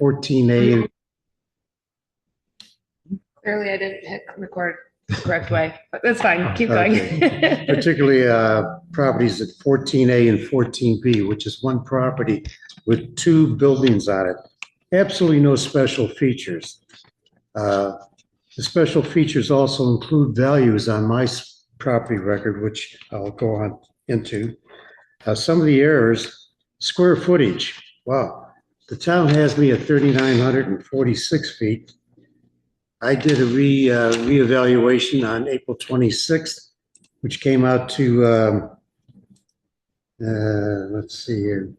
14A and Clearly, I didn't hit record the correct way, but that's fine. Keep going. particularly properties at 14A and 14B, which is one property with two buildings on it. Absolutely no special features. The special features also include values on my property record, which I'll go on into. Some of the errors, square footage. Wow. The town has me at 3,946 feet. I did a reevaluation on April 26th, which came out to, let's see here,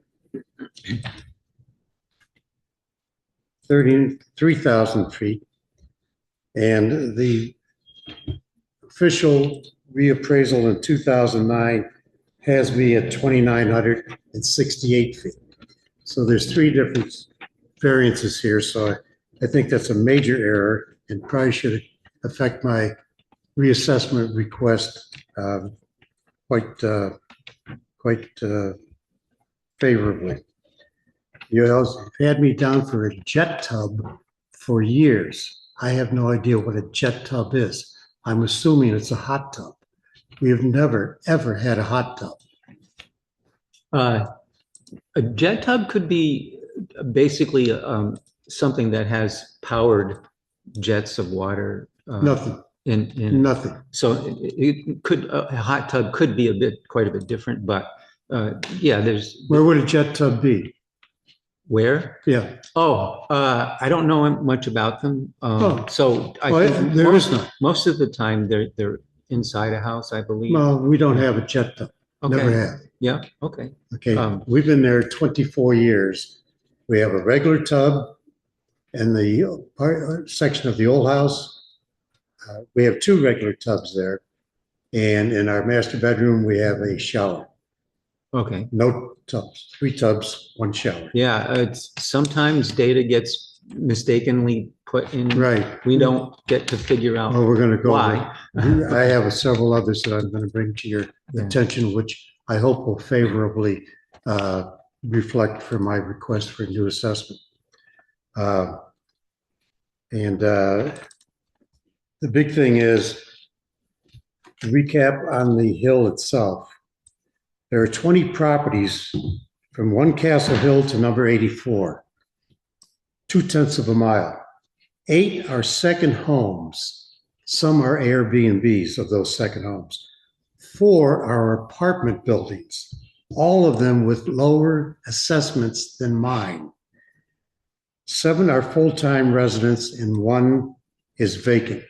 33,000 feet. And the official reappraisal in 2009 has me at 2,968 feet. So there's three different variances here. So I think that's a major error and probably should affect my reassessment request quite favorably. You also had me down for a jet tub for years. I have no idea what a jet tub is. I'm assuming it's a hot tub. We have never, ever had a hot tub. A jet tub could be basically something that has powered jets of water. Nothing. Nothing. So it could, a hot tub could be quite a bit different, but yeah, there's. Where would a jet tub be? Where? Yeah. Oh, I don't know much about them. So I think there is none. Most of the time they're inside a house, I believe. Well, we don't have a jet tub. Okay. Never have. Yeah. Okay. Okay. We've been there 24 years. We have a regular tub in the section of the old house. We have two regular tubs there. And in our master bedroom, we have a shower. Okay. No tubs, 3 tubs, 1 shower. Yeah. It's sometimes data gets mistakenly put in. Right. We don't get to figure out. Well, we're going to go. Why. I have several others that I'm going to bring to your attention, which I hope will favorably reflect for my request for new assessment. The big thing is, to recap on the hill itself, there are 20 properties from one Castle Hill to number 84, 0.2 of a mile. 8 are second homes. Some are Airbnbs of those second homes. 4 are apartment buildings, all of them with lower assessments than mine. 7 are full-time residents and 1 is vacant.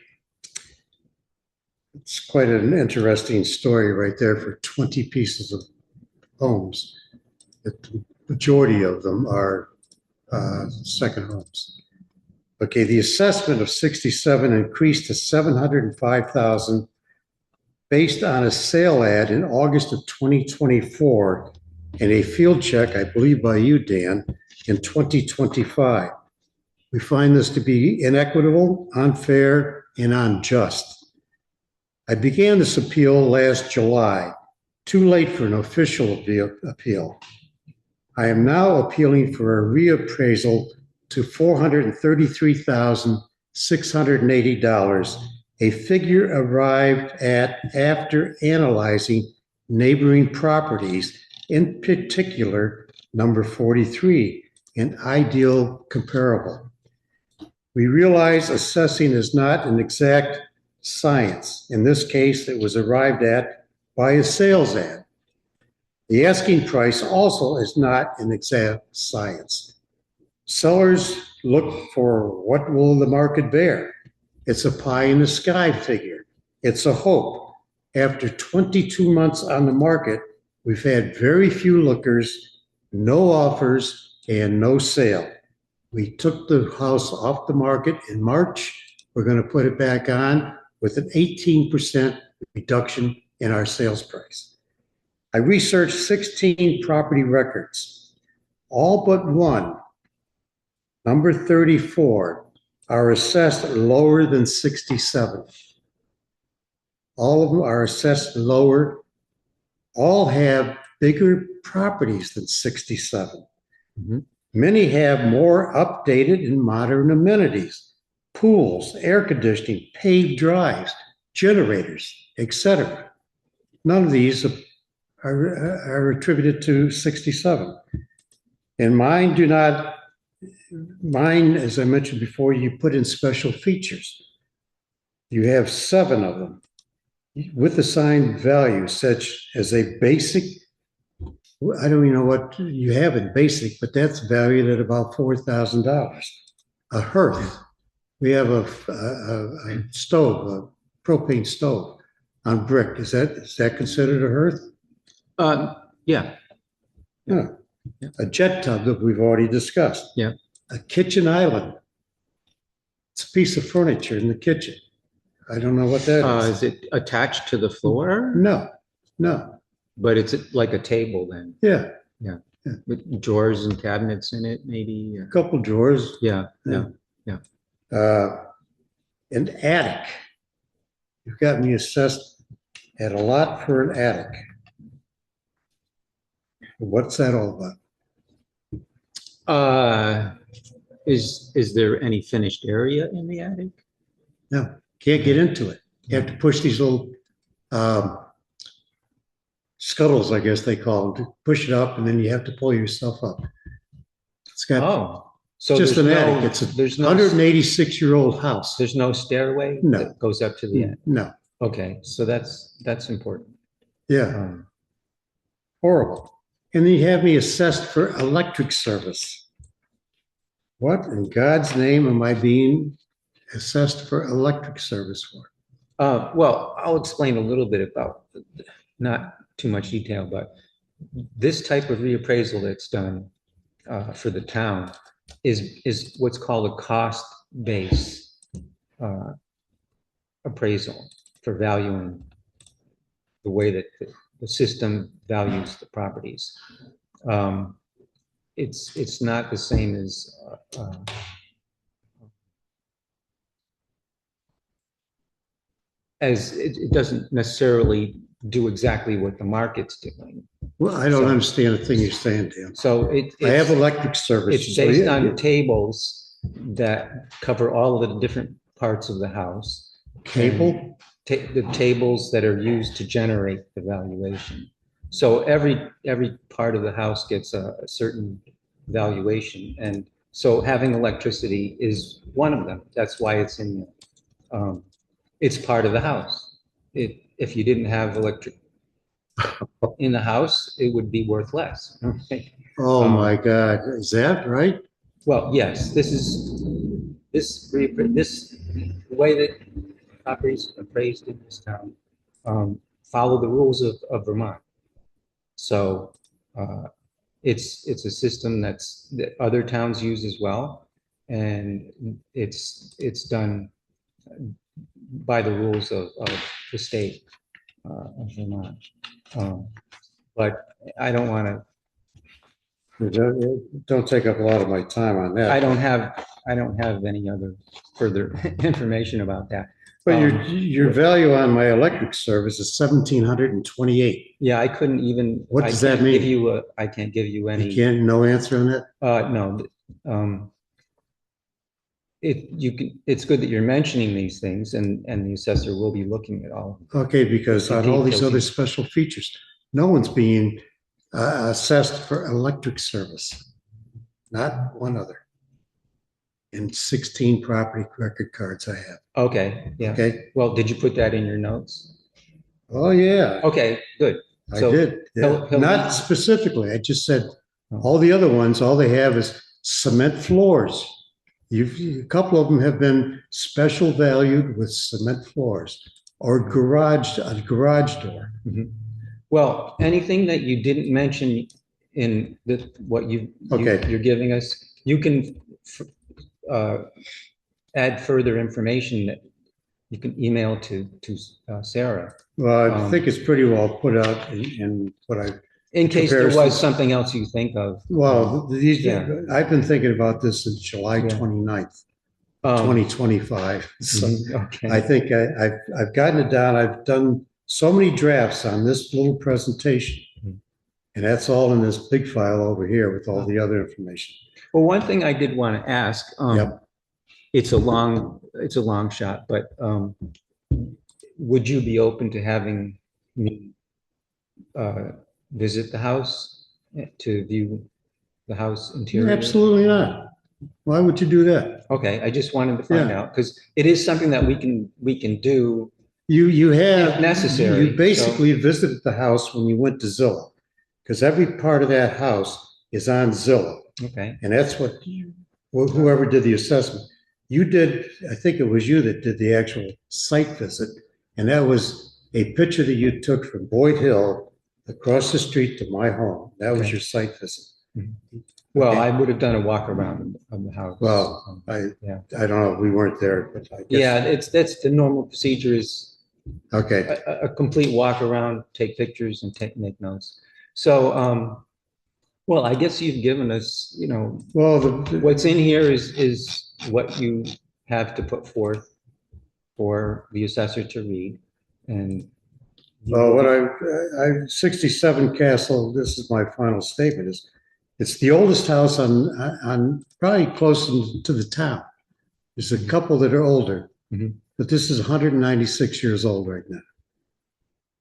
It's quite an interesting story right there for 20 pieces of homes. The majority of them are second homes. Okay, the assessment of 67 increased to 705,000 based on a sale ad in August of 2024 and a field check, I believe by you, Dan, in 2025. We find this to be inequitable, unfair, and unjust. I began this appeal last July, too late for an official appeal. I am now appealing for a reappraisal to $433,680, a figure arrived at after analyzing neighboring properties, in particular number 43, an ideal comparable. We realize assessing is not an exact science. In this case, it was arrived at by a sales ad. The asking price also is not an exact science. Sellers look for what will the market bear. It's a pie in the sky figure. It's a hope. After 22 months on the market, we've had very few lookers, no offers, and no sale. We took the house off the market in March. We're going to put it back on with an 18% reduction in our sales price. I researched 16 property records. All but one, number 34, are assessed lower than 67. All of them are assessed lower. All have bigger properties than 67. Mm-hmm. Many have more updated and modern amenities, pools, air conditioning, paved drives, generators, etc. None of these are attributed to 67. And mine, as I mentioned before, you put in special features. You have 7 of them with assigned values such as a basic, I don't even know what you have in basic, but that's valued at about $4,000. A hearth. We have a stove, a propane stove on brick. Is that considered a hearth? Yeah. Yeah. A jet tub that we've already discussed. Yeah. A kitchen island. It's a piece of furniture in the kitchen. I don't know what that is. Is it attached to the floor? No. But it's like a table then, Yeah. with drawers and cabinets in it, maybe. A couple drawers. Yeah. An attic. You've got me assessed at a lot for an attic. What's that all about? Is there any finished area in the attic? No, can't get into it. You have to push these little scuttles, I guess they call them, to push it up, and then you have to pull yourself up. It's got So just there's an no, attic. It's a there's no 186-year-old house. There's no stairway No. that goes up to the attic. No. Okay, so that's important. Yeah. Horrible. And then you have me assessed for electric service. What in God's name am I being assessed for electric service for? Well, I'll explain a little bit about, not too much detail, but this type of reappraisal that's done for the town is what's called a cost-based appraisal for valuing the way that the system values the properties. It's not the same as it doesn't necessarily do exactly what the market's doing. Well, I don't understand the thing you're saying, Dan. So I have electric service. it's based on tables that cover all of the different parts of the house. Cable? The tables that are used to generate the valuation. So every part of the house gets a certain valuation. And so having electricity is one of them. That's why it's in there. It's part of the house. If you didn't have electric in the house, it would be worth less. Oh my God, is that right? Well, yes, the way that properties are appraised in this town follow the rules of Vermont. So it's a system that other towns use as well, and it's done by the rules of the state of Vermont. But I don't want to. Don't take up a lot of my time on that. I don't have any other further information about that. But your value on my electric service is $1,728. Yeah, I couldn't even. What does that mean? I can't give you any. You can't, no answer on that? No. It's good that you're mentioning these things, and the assessor will be looking at all. Okay, because on all these other special features, no one's being assessed for electric service. Not one other. And 16 property record cards I have. Okay, yeah. Okay. Well, did you put that in your notes? Oh, yeah. Okay, good. I did. Yeah. Not specifically. I just said all the other ones, all they have is cement floors. A couple of them have been special valued with cement floors or a garage door. Mm-hmm. Well, anything that you didn't mention in what you're giving us, you can add further information that you can email to Sarah. Well, I think it's pretty well put out in what I. In case there was something else you think of. Well, I've been thinking about this since July 29th, 2025. So okay. I think I've gotten it down. I've done so many drafts on this little presentation, And that's all in this big file over here with all the other information. Well, one thing I did want to ask, Yep. it's a long shot, but would you be open to having me visit the house to view the house interior? Absolutely not. Why would you do that? Okay, I just wanted to find Yeah. out because it is something that we can do. You have. If necessary, You basically visited the house when you went to Zillow, because every part of that house is on Zillow. Okay, And that's what whoever did the assessment, you did, I think it was you that did the actual site visit. And that was a picture that you took from Boyd Hill across the street to my home. That was Okay. your site visit. well, Okay. I would have done a walk around of the house. Well, Yeah. I don't know, we weren't there, but I guess. Yeah, that's the normal procedure is Okay, a complete walk around, take pictures and make notes. So, well, I guess you've given us, well, what's in here is what you have to put forth for the assessor to read. And what I 67 Castle, this is my final statement, is it's the oldest house on probably close to the town. There's a couple that are older, Mhm. but this is 196 years old right now.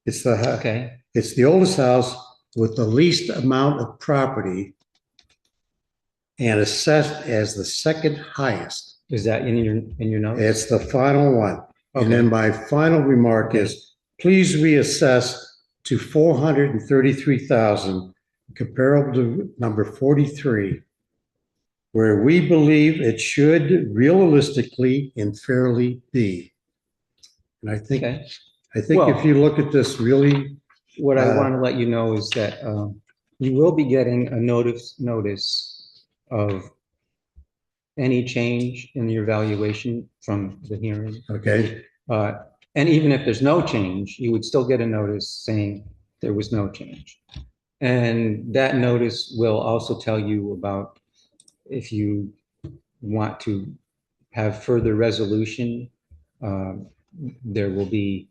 It's Okay, it's the oldest house with the least amount of property and assessed as the second highest. is that in your notes? It's the final one. And then my final remark is, please reassess to 433,000, comparable to number 43, where we believe it should realistically and fairly be. And I think Okay. if you look at this really, What I want to let you know is that you will be getting a notice of any change in your valuation from the hearing. okay, And even if there's no change, you would still get a notice saying there was no change. And that notice will also tell you about if you want to have further resolution, there will be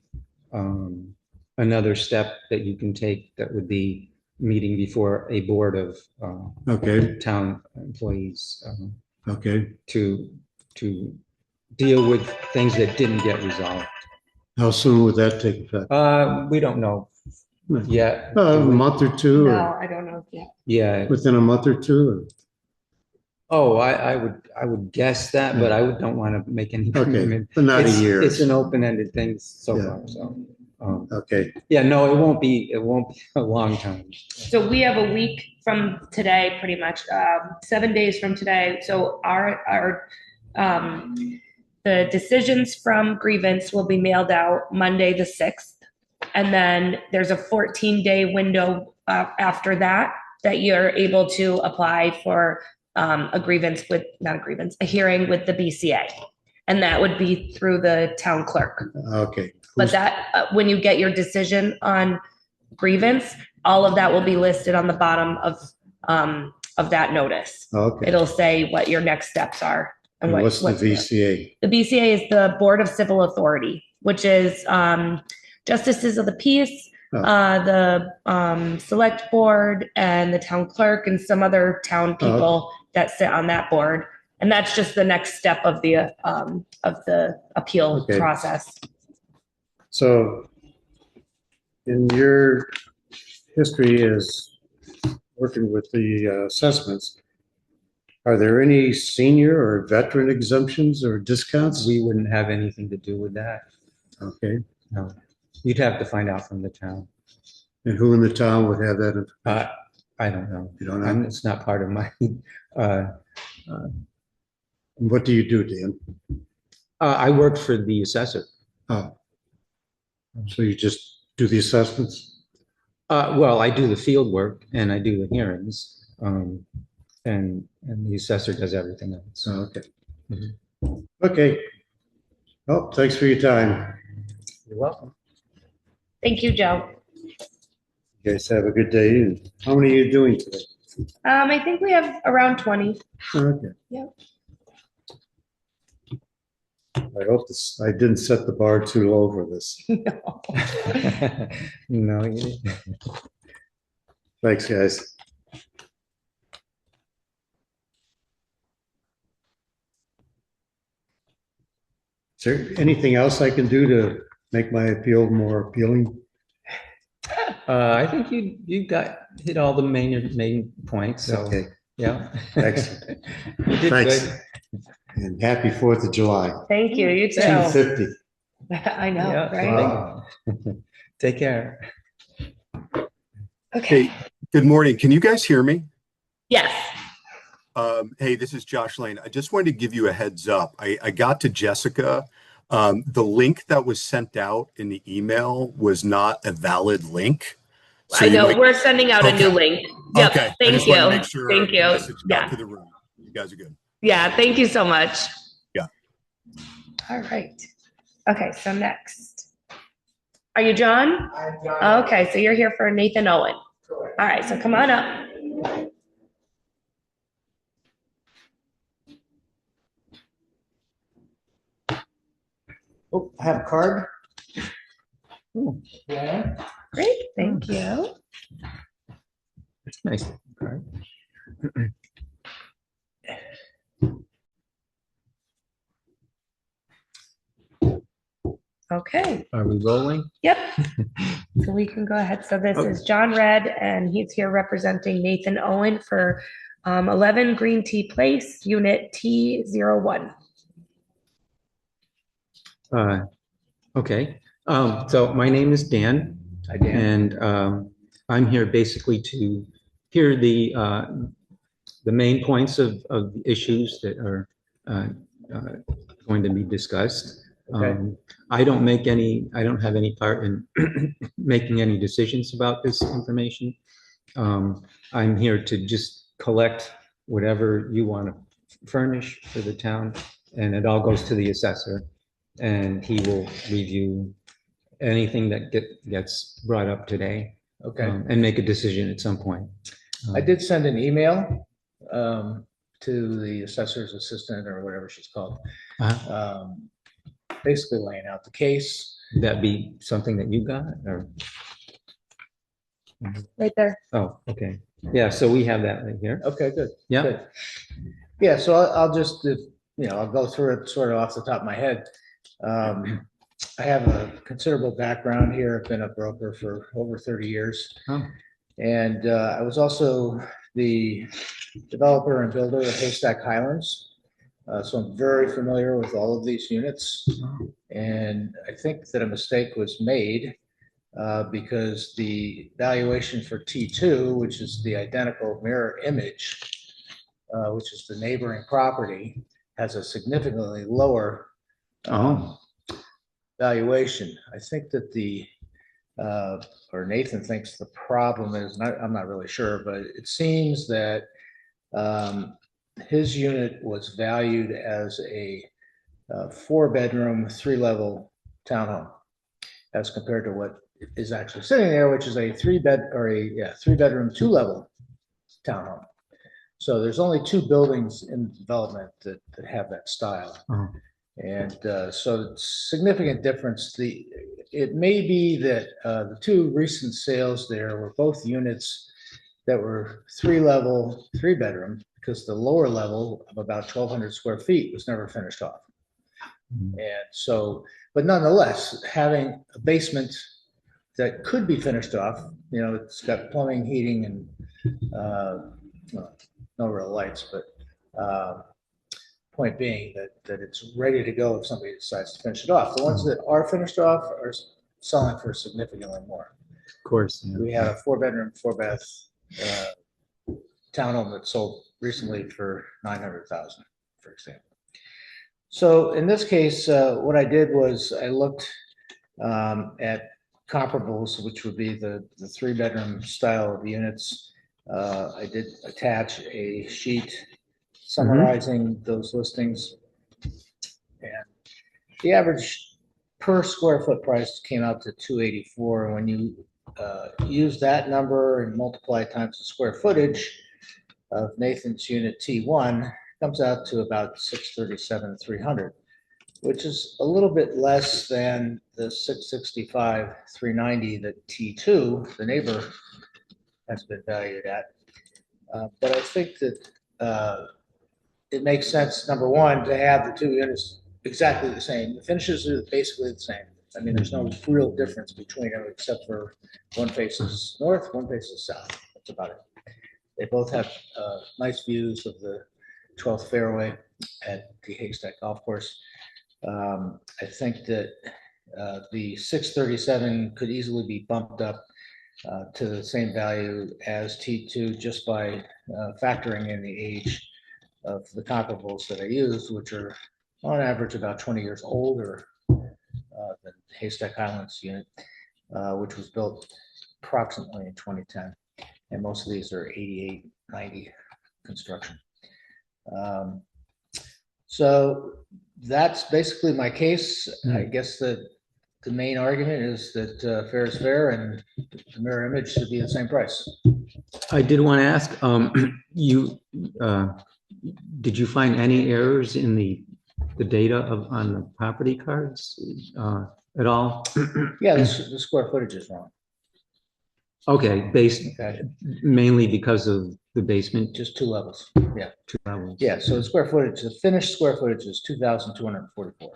another step that you can take that would be meeting before a board of okay, town employees okay. to deal with things that didn't get resolved. How soon would that take effect? We don't know yet. A month or two, No, or I don't know yet. Yeah. within a month or two? Oh, I would guess that, but I don't want to make any Okay, commitment. but not a It's- year. It's an open-ended thing so Yeah. far, so. Okay, Yeah, no, it won't be a long time. So we have a week from today, pretty much, 7 days from today. So the decisions from Grievance will be mailed out Monday, the 6th. And then there's a 14-day window after that you're able to apply for a hearing with the BCA. And that would be through the town clerk. okay. But that, when you get your decision on Grievance, all of that will be listed on the bottom of that notice. Okay. It'll say what your next steps are. And what's the VCA? The BCA is the Board of Civil Authority, which is justices of the peace, the select board, and the town clerk, and some other town people that sit on that board. And that's just the next step of the appeal process. So in your history as working with the assessments, are there any senior or veteran exemptions or discounts? We wouldn't have anything to do with that. Okay. No, you'd have to find out from the town. And who in the town would have that information? I don't know. You don't know? It's not part of my. What do you do, Dan? I work for the assessor. Oh, so you just do the assessments? Well, I do the field work and I do the hearings, and the assessor does everything else. Oh, okay. Mhm. Okay. Well, thanks for your time. You're welcome. Thank you, Joe. You guys have a good day. And how many are you doing today? I think we have around 20. Okay. Yep. I hope I didn't set the bar too low for this. No. No, you didn't. Thanks, guys. Is there anything else I can do to make my appeal more appealing? I think you hit all the main points. So Okay, yeah. excellent. You did Thanks. good. And happy 4th of July. Thank you. You too. 250. I know, Yeah, right? Wow. Take care. Okay. Hey, good morning. Can you guys hear me? Yes. Hey, this is Josh Lane. I just wanted to give you a heads up. I got to Jessica. The link that was sent out in the email was not a valid link. So I you know. might- We're sending out a new Okay. link. Yep. Okay. I Thank just wanted to you. make sure Thank the you. message got Yeah. to the room. You guys are good. Yeah. Thank you so much. Yeah. All right. Okay. So next. Are you John? I'm John. Okay. So you're here for Nathan Owen. Correct. All right. So come on up. Oh, I have a card. Oh, Yeah. Great. Thank you. nice. All right. Okay. Are we rolling? Yep. So we can go ahead. So this is John Red, and he's here representing Nathan Owen for 11 Green Tea Place, Unit T01. Okay. So my name is Dan. Hi, Dan. And I'm here basically to hear the main points of the issues that are going to be discussed. Okay. I don't have any part in making any decisions about this information. I'm here to just collect whatever you want to furnish for the town, and it all goes to the assessor, and he will review anything that gets brought up today, Okay. and make a decision at some point. I did send an email to the assessor's assistant or whatever she's called, basically laying out the case. Would that be something that you got, or? Right there. Oh, okay. Yeah, so we have that right here. Okay, good. Yeah. Good. Yeah, so I'll just, I'll go through it sort of off the top of my head. I have a considerable background here. I've been a broker for over 30 years. Oh. And I was also the developer and builder of Haystack Highlands. So I'm very familiar with all of these units. And I think that a mistake was made because the valuation for T2, which is the identical mirror image, which is the neighboring property, has a significantly lower valuation. I think that or Nathan thinks the problem is, and I'm not really sure, but it seems that his unit was valued as a 4-bedroom, 3-level townhome, as compared to what is actually sitting there, which is a 3-bedroom, 2-level townhome. So there's only 2 buildings in development that have that style. Uh-huh. And so it's significant difference. It may be that the 2 recent sales there were both units that were 3-level, 3-bedroom, because the lower level of about 1,200 square feet was never finished off. Mm-hmm. And so, but nonetheless, having a basement that could be finished off, it's got plumbing, heating, and no real lights, but point being that it's ready to go if somebody decides to finish it off. The ones that are finished off are selling for significantly more. Of course. Yeah. We had a 4-bedroom, 4-bath townhome that sold recently for $900,000, for example. So in this case, what I did was I looked at comparables, which would be the 3-bedroom style of units. I did attach a sheet summarizing those listings, and the average per square foot price came out to $284. And when you use that number and multiply it times the square footage of Nathan's unit T1, comes out to about $637,300, which is a little bit less than the $665,390 that T2, the neighbor has been valued at. But I think that it makes sense, number one, to have the two units exactly the same. The finishes are basically the same. I mean, there's no real difference between them except for one faces north, one faces south. That's about it. They both have nice views of the 12th fairway at the Haystack Golf Course. I think that the 637 could easily be bumped up to the same value as T2 just by factoring in the age of the comparables that I used, which are on average about 20 years older than Haystack Highlands unit, which was built approximately in 2010. And most of these are 88, 90 construction. So that's basically my case. I guess that the main argument is that fair is fair and the mirror image should be the same price. I did want to ask, did you find any errors in the data on the property cards at all? Yeah, the square footage is wrong. Okay, Okay, mainly because of the basement, just 2 levels. Yeah, 2 levels. yeah. So the square footage, the finished square footage is 2,244.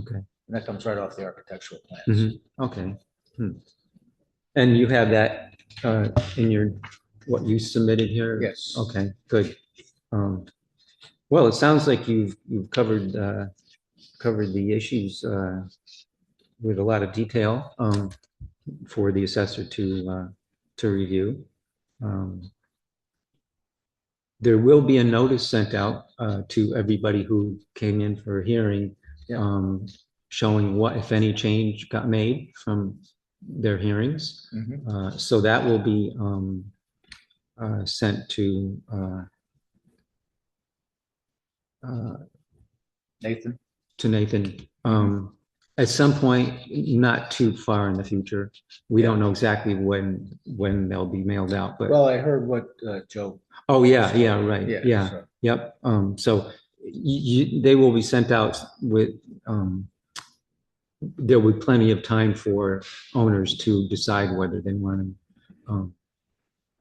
Okay. And that comes right off the architectural plans. Mm-hmm. Okay. And you have that in your, what you submitted here? Yes. Okay, good. Well, it sounds like you've covered the issues with a lot of detail for the assessor to review. There will be a notice sent out to everybody who came in for a hearing, showing what, if any, change got made from their hearings. Mhm. So that will be sent to Nathan? Nathan at some point, not too far in the future. We don't know exactly when they'll be mailed out, but Well, I heard what Joe. oh yeah, right, yeah, so- yep. So they will be sent out with. There will be plenty of time for owners to decide whether they want to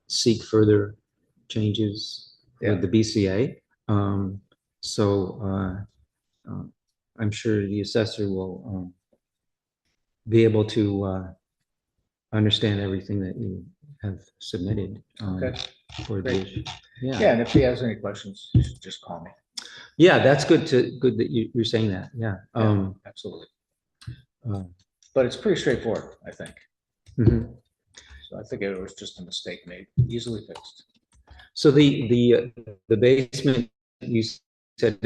seek further changes with the BCA. I'm sure the assessor will be able to understand everything that you have submitted Okay. for the Great. issue. Yeah, and if he has any questions, just call me. Yeah, that's good that you're saying that. Yeah. Absolutely. Uh, But it's pretty straightforward, I think. mhm. So I think it was just a mistake made, easily fixed. So the basement, you said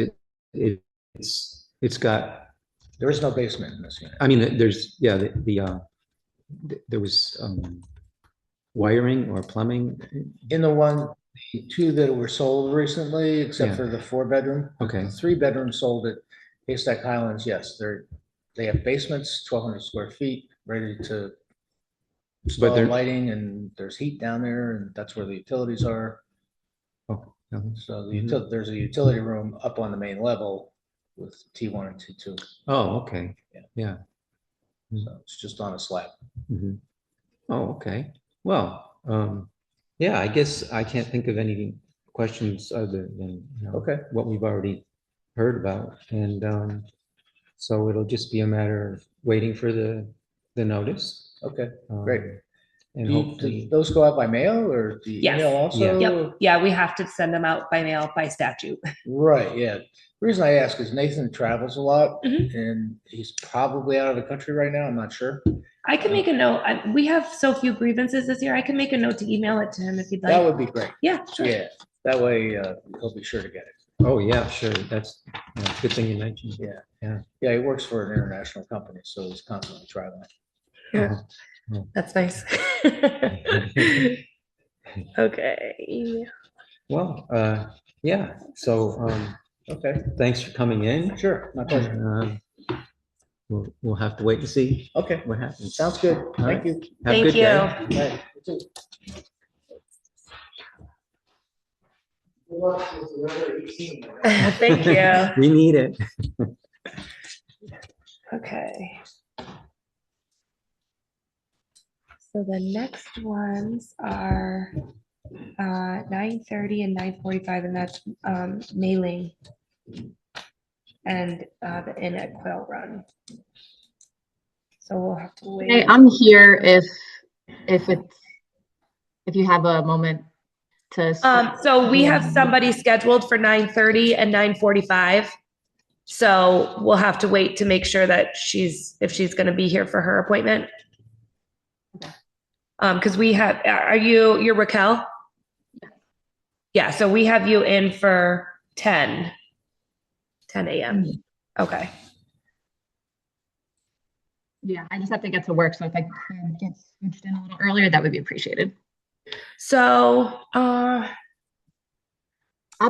it's got, There is no basement in this unit. I mean, there's, yeah, there was wiring or plumbing. In the 2 that were sold recently, except Yeah. for the 4-bedroom. Okay. The 3-bedroom sold at Haystack Highlands, yes, they have basements, 1,200 square feet, ready to install they're- lighting, and there's heat down there, and that's where the utilities are. Oh, okay. So there's a utility room up on the main level with T1 and T2. Oh, okay. Yeah. Yeah. So it's just on a slab. Mhm. Oh, okay. Well, yeah, I guess I can't think of any questions other than, Okay. what we've already heard about. And so it'll just be a matter of waiting for the notice. Okay, Um, great. And Do hopefully, those go out by mail or the Yes. email also? Yep. Yeah, we have to send them out by mail by statute. Right, yeah. The reason I ask is Nathan travels a lot Mhm. and he's probably out of the country right now. I'm not sure. I can make a note. We have so few grievances this year. I can make a note to email it to him if you'd That like. would be great. Yeah, sure. Yeah, that way he'll be sure to get it. oh, yeah, sure. That's good thing you mentioned. Yeah. Yeah. Yeah, he works for an international company, so he's constantly traveling. Yeah. Uh-huh. That's nice. Okay. Well, yeah, so Okay, thanks for coming in. sure, my pleasure. And, we'll have to wait and see Okay, what happens. sounds good. All Thank right. you. Have a Thank good you. day. Right, you too. Thank you. We need it. Okay. So the next ones are 9:30 and 9:45, and that's mailing and the Inn at Quail Run. So we'll have to wait. Hey, I'm here if you have a moment to. So we have somebody scheduled for 9:30 and 9:45. So we'll have to wait to make sure that if she's going to be here for her appointment. Because you're Raquel? Yeah, so we have you in for 10 a.m. Okay. Yeah, I just have to get to work, so if I could get switched in a little earlier, that would be appreciated. So, I'll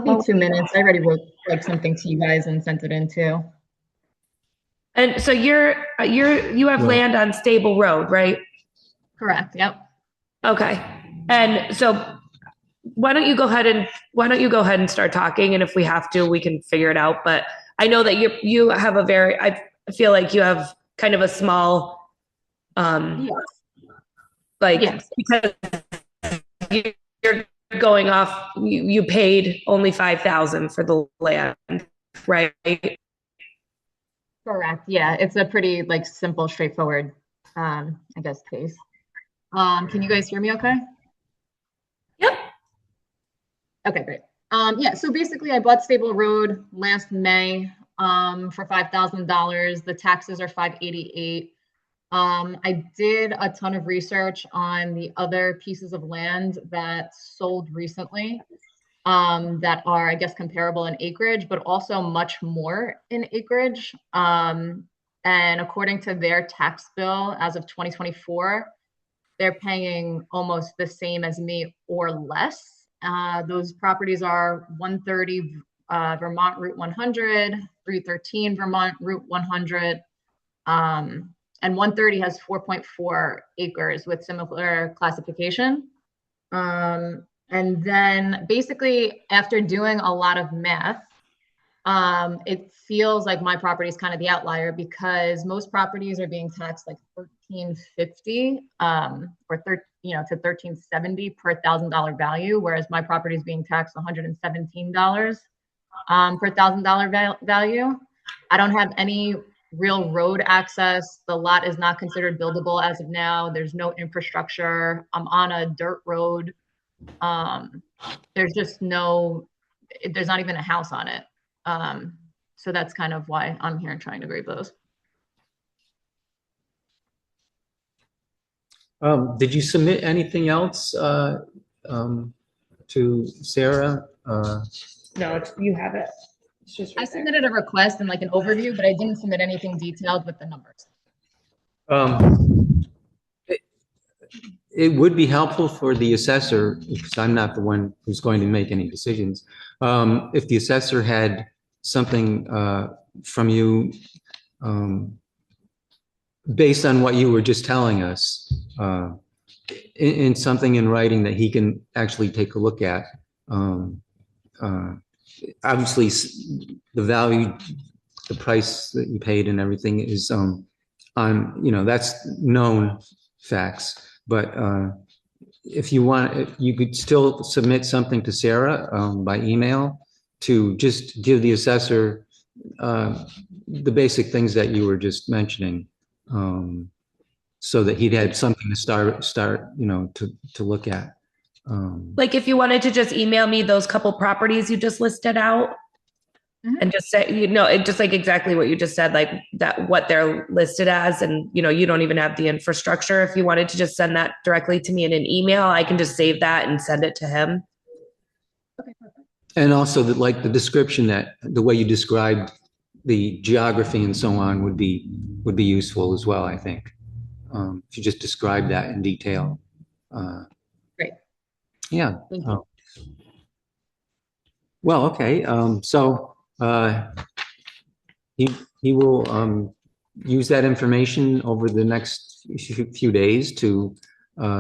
be 2 minutes. I already wrote like something to you guys and sent it in too. and so you have land on Stable Road, right? Correct. Yep. Okay. And so why don't you go ahead and start talking, and if we have to, we can figure it out. But I know that you have I feel like you have kind of a small because you're going off, you paid only $5,000 for the land, right? Correct. Yeah, it's a pretty like simple, straightforward, I guess, case. Can you guys hear me okay? Yep. Okay, great. Yeah, so basically I bought Stable Road last May for $5,000. The taxes are $588. I did a ton of research on the other pieces of land that sold recently that are, I guess, comparable in acreage, but also much more in acreage. And according to their tax bill as of 2024, they're paying almost the same as me or less. Those properties are 130 Vermont Route 100, 313 Vermont Route 100, and 130 has 4.4 acres with similar classification. And then basically after doing a lot of math, it feels like my property is kind of the outlier because most properties are being taxed like $1,350 or to $1,370 per $1,000 value, whereas my property is being taxed $117 per $1,000 value. I don't have any real road access. The lot is not considered buildable as of now. There's no infrastructure. I'm on a dirt road. There's not even a house on it. So that's kind of why I'm here and trying to grade those. Did you submit anything else to Sarah? No, you have it. It's just I right there. submitted a request and like an overview, but I didn't submit anything detailed with the numbers. It would be helpful for the assessor, because I'm not the one who's going to make any decisions. If the assessor had something from you based on what you were just telling us, in something in writing that he can actually take a look at. Obviously, the value, the price that you paid and everything is that's known facts. But if you want, you could still submit something to Sarah by email to just give the assessor the basic things that you were just mentioning, so that he'd had something to start to look at. Like if you wanted to just email me those couple properties you just listed out, and just say, just like exactly what you just said, like that, what they're listed as. And, you don't even have the infrastructure. If you wanted to just send that directly to me in an email, I can just save that and send it to him. Okay, perfect. And also the description, that the way you described the geography and so on would be useful as well, I think. If you just describe that in detail. Great. Yeah. Thank you. Well, okay. So he will use that information over the next few days to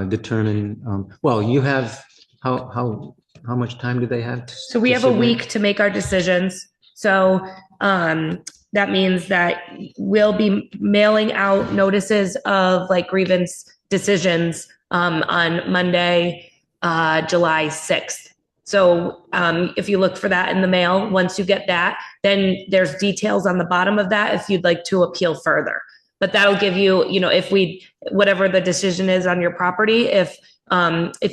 determine. Well, you have how much time do they have? So we have a week to make our decisions. So that means that we'll be mailing out notices of like grievance decisions on Monday, July 6th. So if you look for that in the mail, once you get that, then there's details on the bottom of that if you'd like to appeal further. But that'll give you, you know, if we, whatever the decision is on your property, if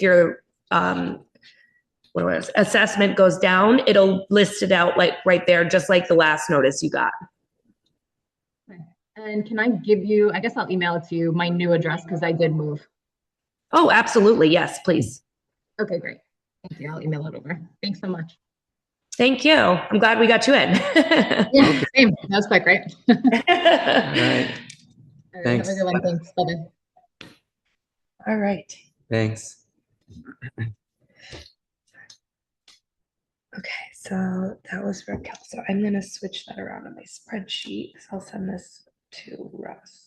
your assessment goes down, it'll list it out like right there, just like the last notice you got. And can I give you, I guess I'll email it to you, my new address, because I did move. Oh, absolutely. Yes, please. Okay, great. Thank you. I'll email it over. Thanks so much. Thank you. I'm glad we got you in. Yeah, same. That was quite great. All right. All right, Thanks. have a good one. Thanks. Bye-bye. All right. Thanks. Okay, so that was Raquel. So I'm going to switch that around on my spreadsheet. So I'll send this to Russ.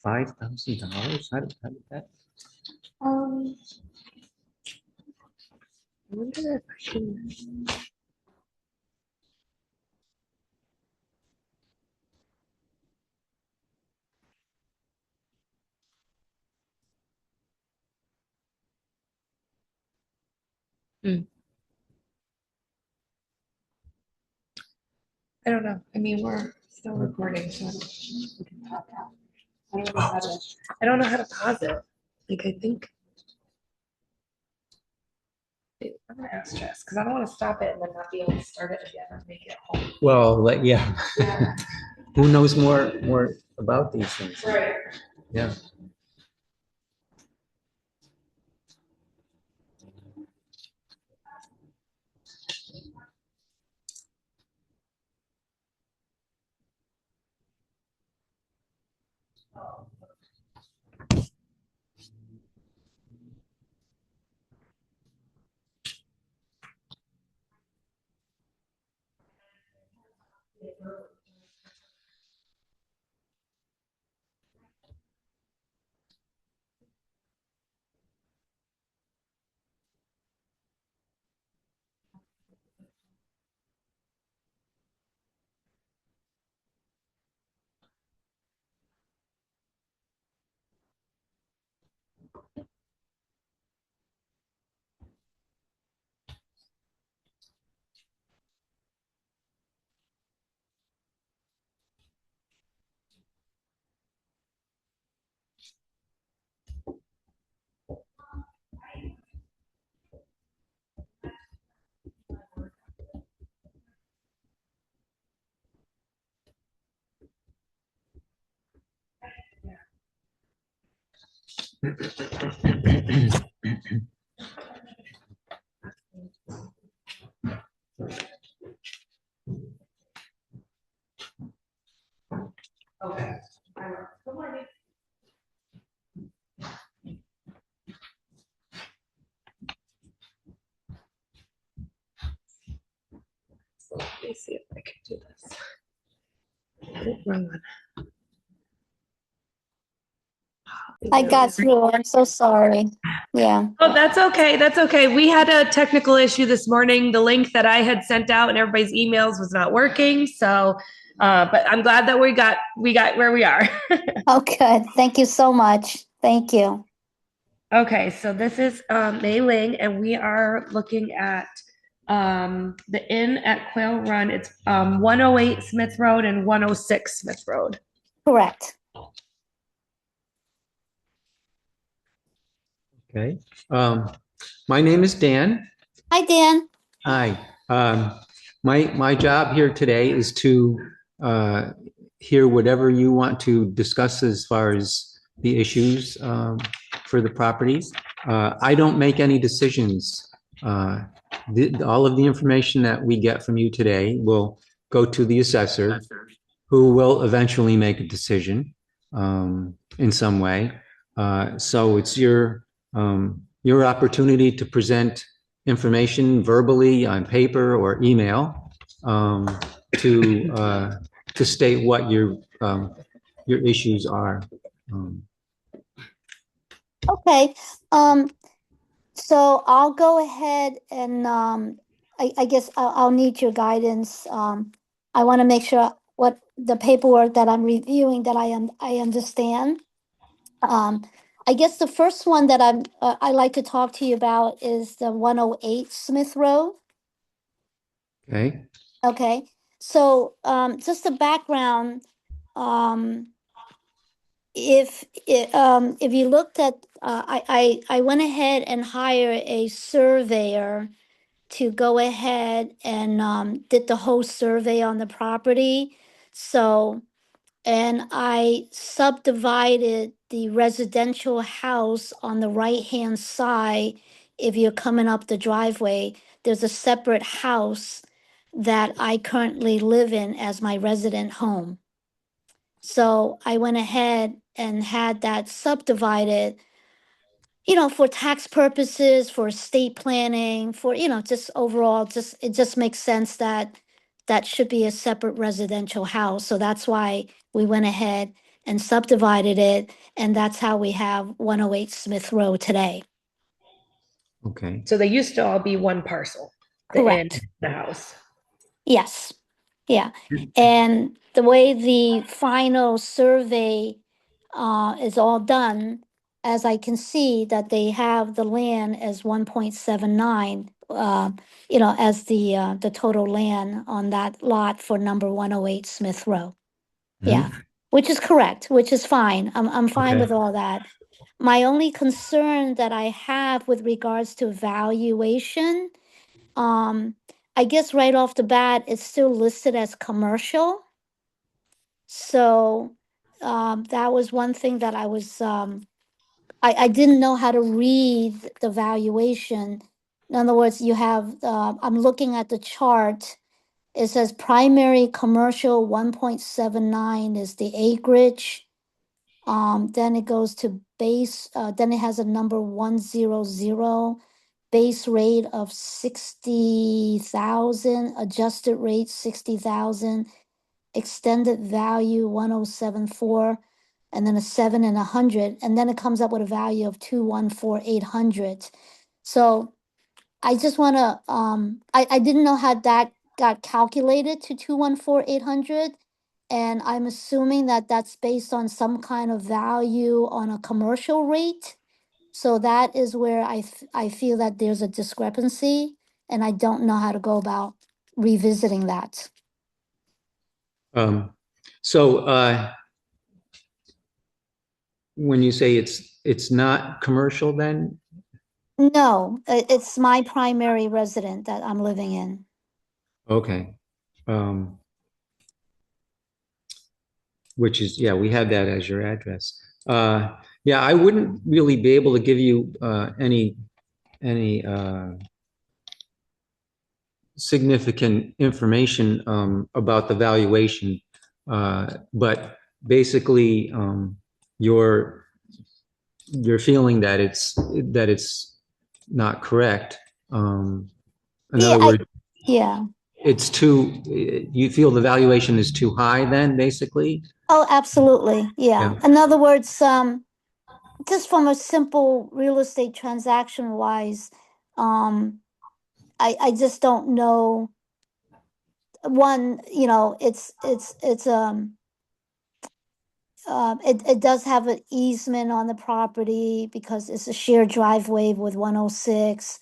$5,000? How did that? I wonder if I can. I don't know. I mean, we're still recording, so we can talk out. I don't know how to pause it. Like, I think. I'm gonna ask Jess because I don't want to stop it and then not be able to start it again and make it home. Well, yeah. Yeah. Who knows more about these things? Right. Yeah. Okay. Good morning. So let me see if I can do this. Oh, wrong one. I got through. I'm so sorry. Yeah. Oh, that's okay. That's okay. We had a technical issue this morning. The link that I had sent out and everybody's emails was not working. So, but I'm glad that we got where we are. Oh, good. Thank you so much. Thank you. Okay, so this is Mei Ling, and we are looking at the inn at Quail Run. It's 108 Smith Road and 106 Smith Road. Correct. Okay. My name is Dan. Hi, Dan. Hi. My job here today is to hear whatever you want to discuss as far as the issues for the properties. I don't make any decisions all of the information that we get from you today will go to the assessor, who will eventually make a decision in some way. So it's your opportunity to present information verbally on paper or email to state what your issues are. Okay, so I'll go ahead and, I guess I'll need your guidance. I want to make sure what the paperwork that I'm reviewing, that I understand. I guess the first one that I like to talk to you about is the 108 Smith Road. Okay. Okay, so, just a background, um, if you looked at, I went ahead and hired a surveyor to go ahead and, did the whole survey on the property. So, and I subdivided the residential house on the right-hand side. If you're coming up the driveway, there's a separate house that I currently live in as my resident home. So I went ahead and had that subdivided, for tax purposes, for estate planning, for, just overall, it just makes sense that that should be a separate residential house. So that's why we went ahead and subdivided it, and that's how we have 108 Smith Road today. Okay. So they used to all be one parcel, the inn, Correct. the house. Yes. Yeah. And the way the final survey is all done, as I can see that they have the land as 1.79, as the total land on that lot for number 108 Smith Row. Yeah, which is correct, which is fine. I'm fine Okay. with all that. My only concern that I have with regards to valuation, um, I guess right off the bat, it's still listed as commercial. So, that was one thing that I didn't know how to read the valuation. In other words, I'm looking at the chart. It says primary commercial 1.79 is the acreage. Then it goes to base, then it has a number 100, base rate of 60,000, adjusted rate 60,000, extended value 1074, and then a 7 and 100, and then it comes up with a value of 214,800. So I just want to, I didn't know how that got calculated to 214,800. And I'm assuming that that's based on some kind of value on a commercial rate. So that is where I feel that there's a discrepancy, and I don't know how to go about revisiting that. So when you say it's not commercial, then No, it's my primary resident that I'm living in. okay. Which is, yeah, we have that as your address. Yeah, I wouldn't really be able to give you any significant information about the valuation, but basically, you're feeling that it's not correct. In Yeah, other words, yeah. it's you feel the valuation is too high then, basically? Oh, absolutely. Yeah. Yeah. In other words, just from a simple real estate transaction wise, I just don't know. One, it does have an easement on the property because it's a shared driveway with 106.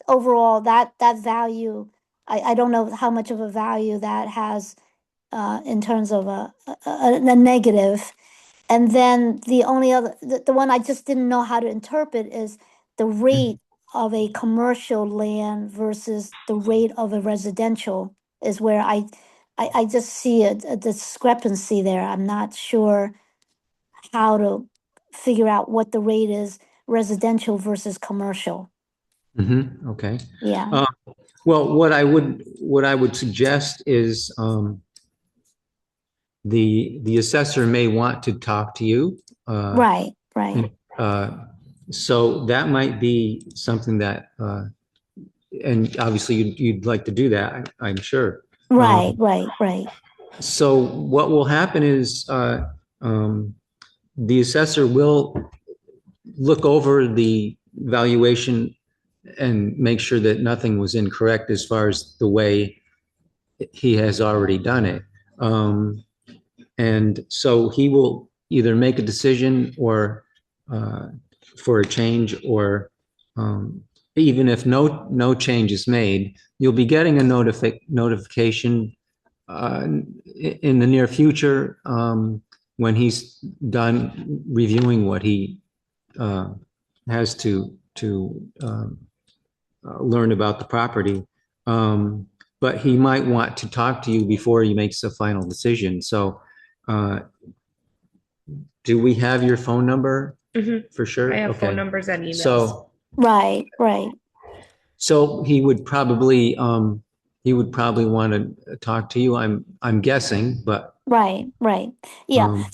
Overall, that value, I don't know how much of a value that has in terms of a negative. And then the only other, the one I just didn't know how to interpret is the rate of a commercial land versus the rate of a residential is where I just see a discrepancy there. I'm not sure how to figure out what the rate is residential versus commercial. Okay. Yeah, Uh, well, what I would suggest is the assessor may want to talk to you. right, right, Uh, so that might be something that, and obviously you'd like to do that, I'm sure. right, right, right, So what will happen is um, the assessor will look over the valuation and make sure that nothing was incorrect as far as the way he has already done it. And so he will either make a decision or uh, for a change, or even if no change is made, you'll be getting a notification in the near future when he's done reviewing what he uh, has to learn about the property. But he might want to talk to you before he makes a final decision. So, uh, do we have your phone number Mhm. for sure? I have phone Okay. numbers and emails. right, right. So he would probably want to talk to you. I'm guessing, but Right, right. Yeah. um,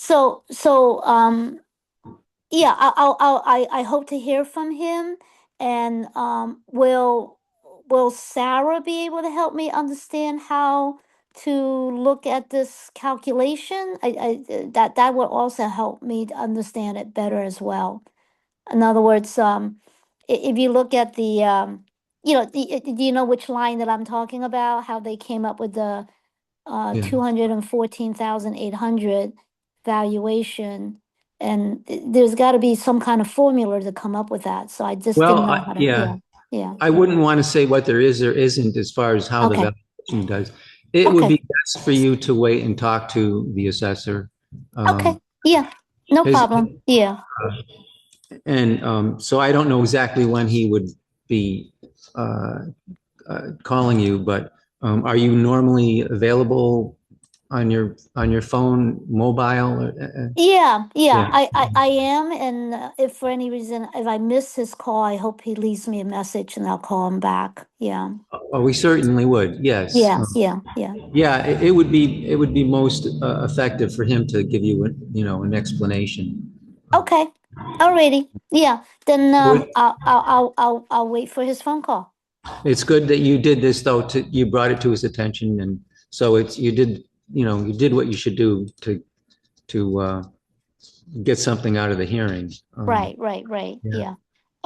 Yeah, I hope to hear from him. And will Sarah be able to help me understand how to look at this calculation? That would also help me to understand it better as well. In other words, if you look at the do you know which line that I'm talking about? How they came up with the yeah. 214,800 valuation. And there's got to be some kind of formula to come up with that. So I just Well, didn't know how to, yeah, yeah. I wouldn't want to say what there is or isn't as far as how the Okay, valuation does. It would okay, be best for you to wait and talk to the assessor. okay. Um, Yeah, no his, problem. Yeah. and so I don't know exactly when he would be uh, calling you, but are you normally available on your phone, mobile? Yeah, yeah, Yeah. I am. And if for any reason, if I miss his call, I hope he leaves me a message and I'll call him back. Yeah, Oh, we certainly would. Yes. yeah, yeah, yeah. Yeah, it would be most effective for him to give you, an explanation. Okay, alrighty. Yeah, then Would I'll wait for his phone call. It's good that you did this though, you brought it to his attention, and so you did what you should do to get something out of the hearing. Right, right, right. Yeah. Yeah.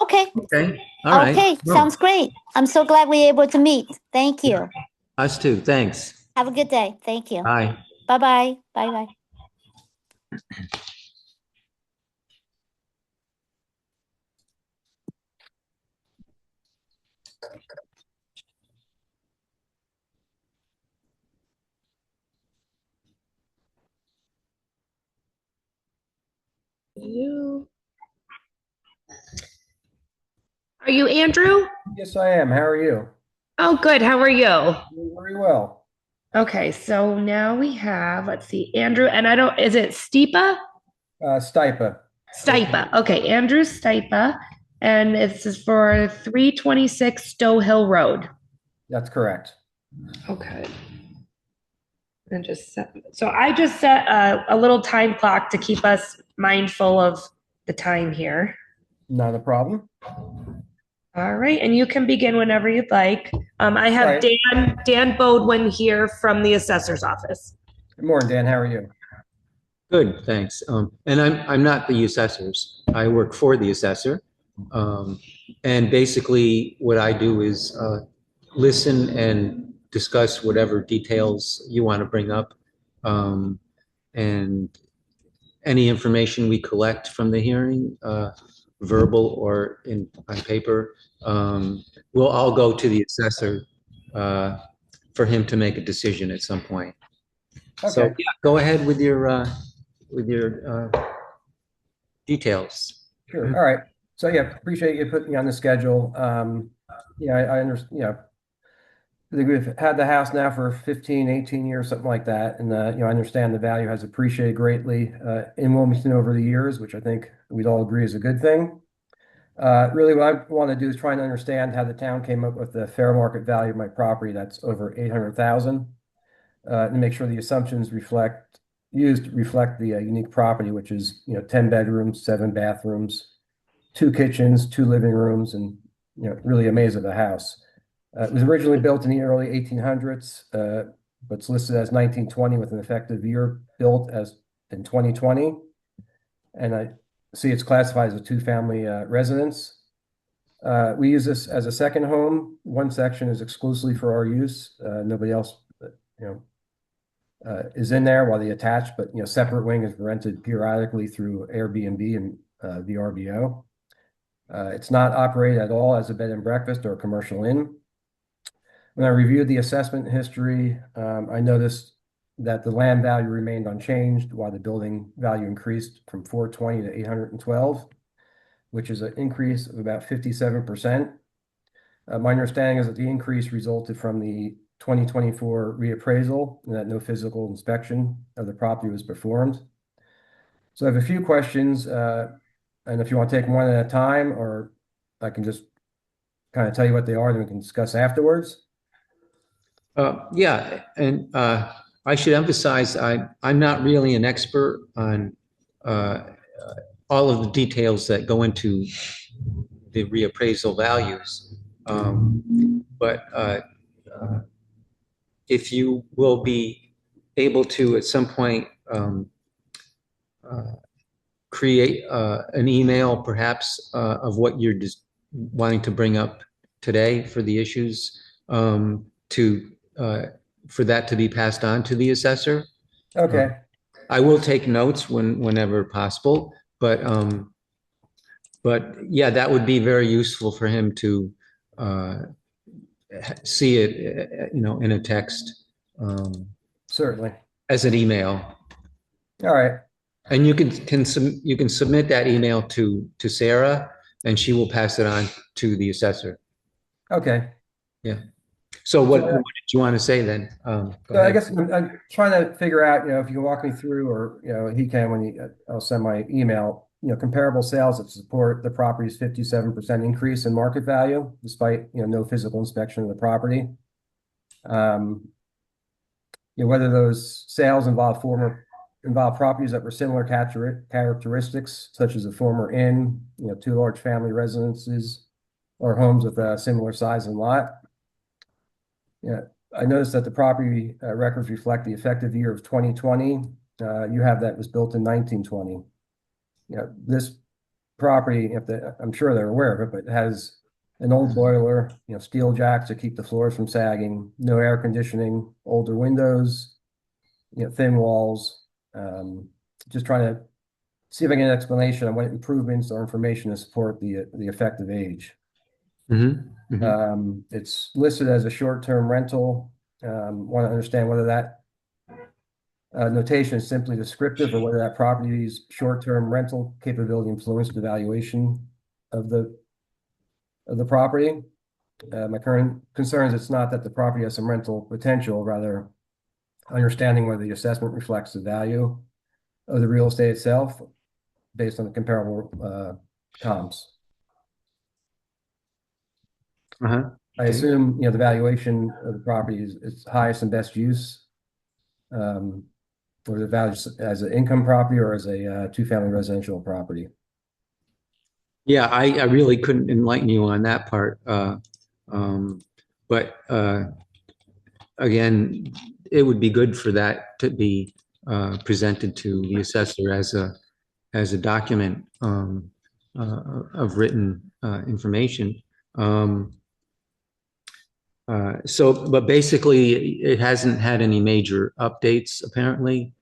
Okay. Okay. All right. Okay. Well, Sounds great. I'm so glad we were able to meet. Thank yeah, you. us too. Thanks. Have a good day. Thank you. Bye. Bye-bye. Bye-bye. You. Are you Andrew? Yes, I am. How are you? Oh, good. How are you? Doing very well. Okay, so now we have, let's see, Andrew, and is it Stipa? Stipa. Stipa. Okay, Andrew Stipa, and this is for 326 Stowe Hill Road. That's correct. Okay. And so I just set a little time clock to keep us mindful of the time here. Not a problem. All right, and you can begin whenever you'd like. I have Right. Dan Bodwin here from the assessor's office. Good morning, Dan. How are you? Good, thanks. And I'm not the assessors. I work for the assessor. And basically what I do is listen and discuss whatever details you want to bring up. And any information we collect from the hearing, verbal or on paper, will all go to the assessor for him to make a decision at some point. So Okay. yeah, go ahead with your details. Sure. All right. So yeah, appreciate you putting me on the schedule. I understand, I think we've had the house now for 15, 18 years, something like that. And, I understand the value has appreciated greatly in Wilmington over the years, which I think we'd all agree is a good thing. Really, what I want to do is try and understand how the town came up with the fair market value of my property that's over 800,000, to make sure the assumptions reflect the unique property, which is 10 bedrooms, 7 bathrooms, 2 kitchens, 2 living rooms, and really amazed at the house. It was originally built in the early 1800s, but it's listed as 1920 with an effective year built as in 2020. And I see it's classified as a 2-family residence. We use this as a second home. One section is exclusively for our use. Nobody else, is in there while they attached, but separate wing is rented periodically through Airbnb and VRBO. It's not operated at all as a bed and breakfast or a commercial inn. When I reviewed the assessment history, I noticed that the land value remained unchanged while the building value increased from 420 to 812, which is an increase of about 57%. My understanding is that the increase resulted from the 2024 reappraisal and that no physical inspection of the property was performed. So I have a few questions, and if you want to take one at a time, or I can just kind of tell you what they are, then we can discuss afterwards. Yeah, and I should emphasize I'm not really an expert on all of the details that go into the reappraisal values, but if you will be able to at some point create an email perhaps of what you're just wanting to bring up today for the issues, for that to be passed on to the assessor. Okay. I will take notes whenever possible, but yeah, that would be very useful for him to see it, in a text, Certainly. as an email. All right. And you can submit that email to Sarah, and she will pass it on to the assessor. Okay. Yeah. So what did you want to say then? Go So I ahead. guess I'm trying to figure out, if you can walk me through, or he can I'll send my email, comparable sales that support the property's 57% increase in market value, despite, no physical inspection of the property. Whether those sales involve properties that were similar characteristics, such as a former inn, 2 large family residences, or homes with a similar size and lot. Yeah, I noticed that the property records reflect the effective year of 2020. You have that was built in 1920. This property, I'm sure they're aware of it, but it has an old boiler, steel jacks to keep the floors from sagging, no air conditioning, older windows, thin walls. Just trying to see if I can get an explanation on what improvements or information to support the effective age. Mm-hmm. Mm-hmm. It's listed as a short-term rental. Want to understand whether that notation is simply descriptive or whether that property's short-term rental capability influenced the valuation of the property. My current concern is it's not that the property has some rental potential, rather understanding whether the assessment reflects the value of the real estate itself based on the comparable comps. Uh-huh. I assume, the valuation of the property is highest and best use, or the value as an income property or as a 2-family residential property. Yeah, I really couldn't enlighten you on that part. But again, it would be good for that to be presented to the assessor as a document of written information. But basically, it hasn't had any major updates, apparently.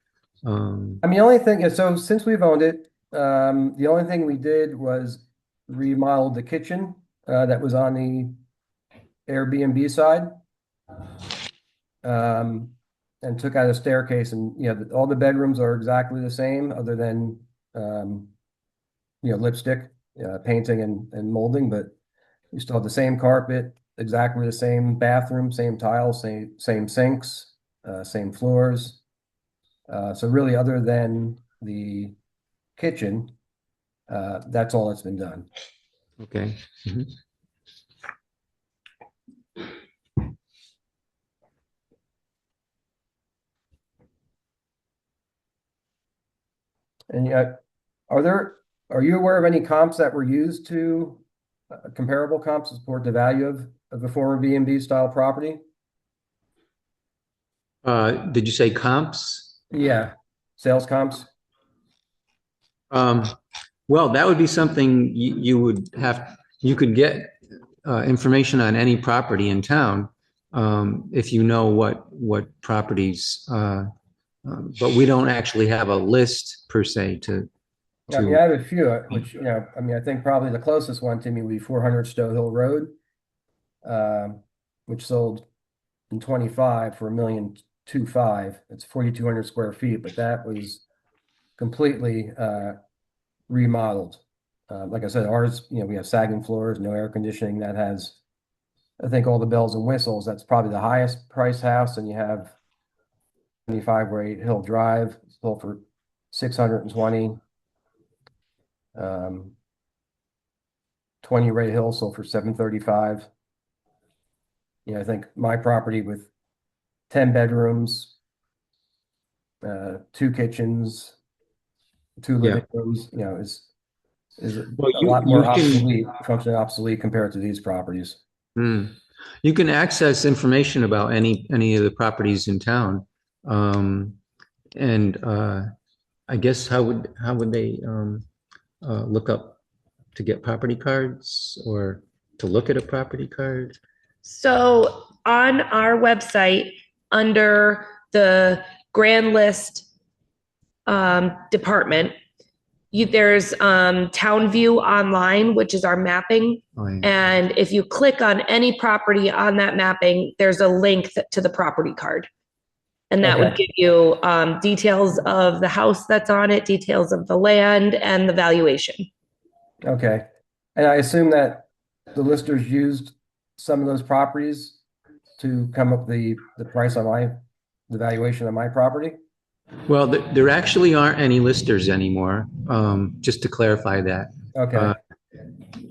I mean, the only thing is, so since we've owned it, the only thing we did was remodeled the kitchen that was on the Airbnb side, and took out a staircase, and all the bedrooms are exactly the same, other than lipstick, painting, and molding, but you still have the same carpet, exactly the same bathroom, same tiles, same sinks, same floors. So really, other than the kitchen, that's all that's been done. Okay. Mhm. And yet, are you aware of any comps that were used to, comparable comps to support the value of the former B and B style property? Did you say comps? Yeah, sales comps. Um, well, that would be something you could get information on any property in town if you know what properties. But we don't actually have a list per se to. I mean, I have a few, which, I mean, I think probably the closest one to me would be 400 Stowe Hill Road, which sold in 25 for $1,250,000. It's 4,200 square feet, but that was completely remodeled. Like I said, ours, we have sagging floors, no air conditioning. That has, I think, all the bells and whistles. That's probably the highest price house. And you have 75 Rate Hill Drive, sold for 620. 20 Ray Hill sold for 735. I think my property with 10 bedrooms, 2 kitchens, 2 living rooms, is a lot more obsolete, functionally obsolete compared to these properties. You can access information about any of the properties in town, and I guess how would they look up to get property cards or to look at a property card? So on our website, under the grand list department, there's Town View Online, which is our mapping. Oh, yeah. And if you click on any property on that mapping, there's a link to the property card. And that would give you details of the house that's on it, details of the land, and the valuation. Okay. And I assume that the listers used some of those properties to come up the price on the valuation of my property? Well, there actually aren't any listers anymore, just to clarify that. Okay.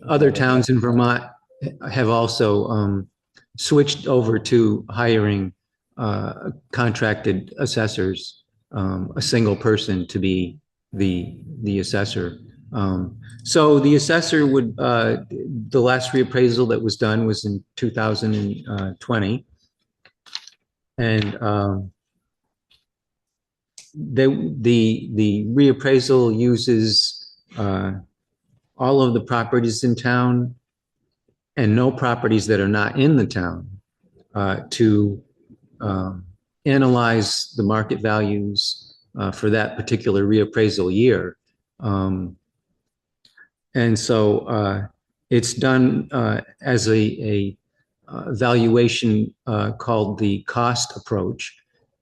Other towns in Vermont have also switched over to hiring contracted assessors, a single person to be the assessor. So the assessor would, the last reappraisal that was done was in 2020. And the reappraisal uses all of the properties in town and no properties that are not in the town to analyze the market values for that particular reappraisal year. And so it's done as a valuation called the cost approach,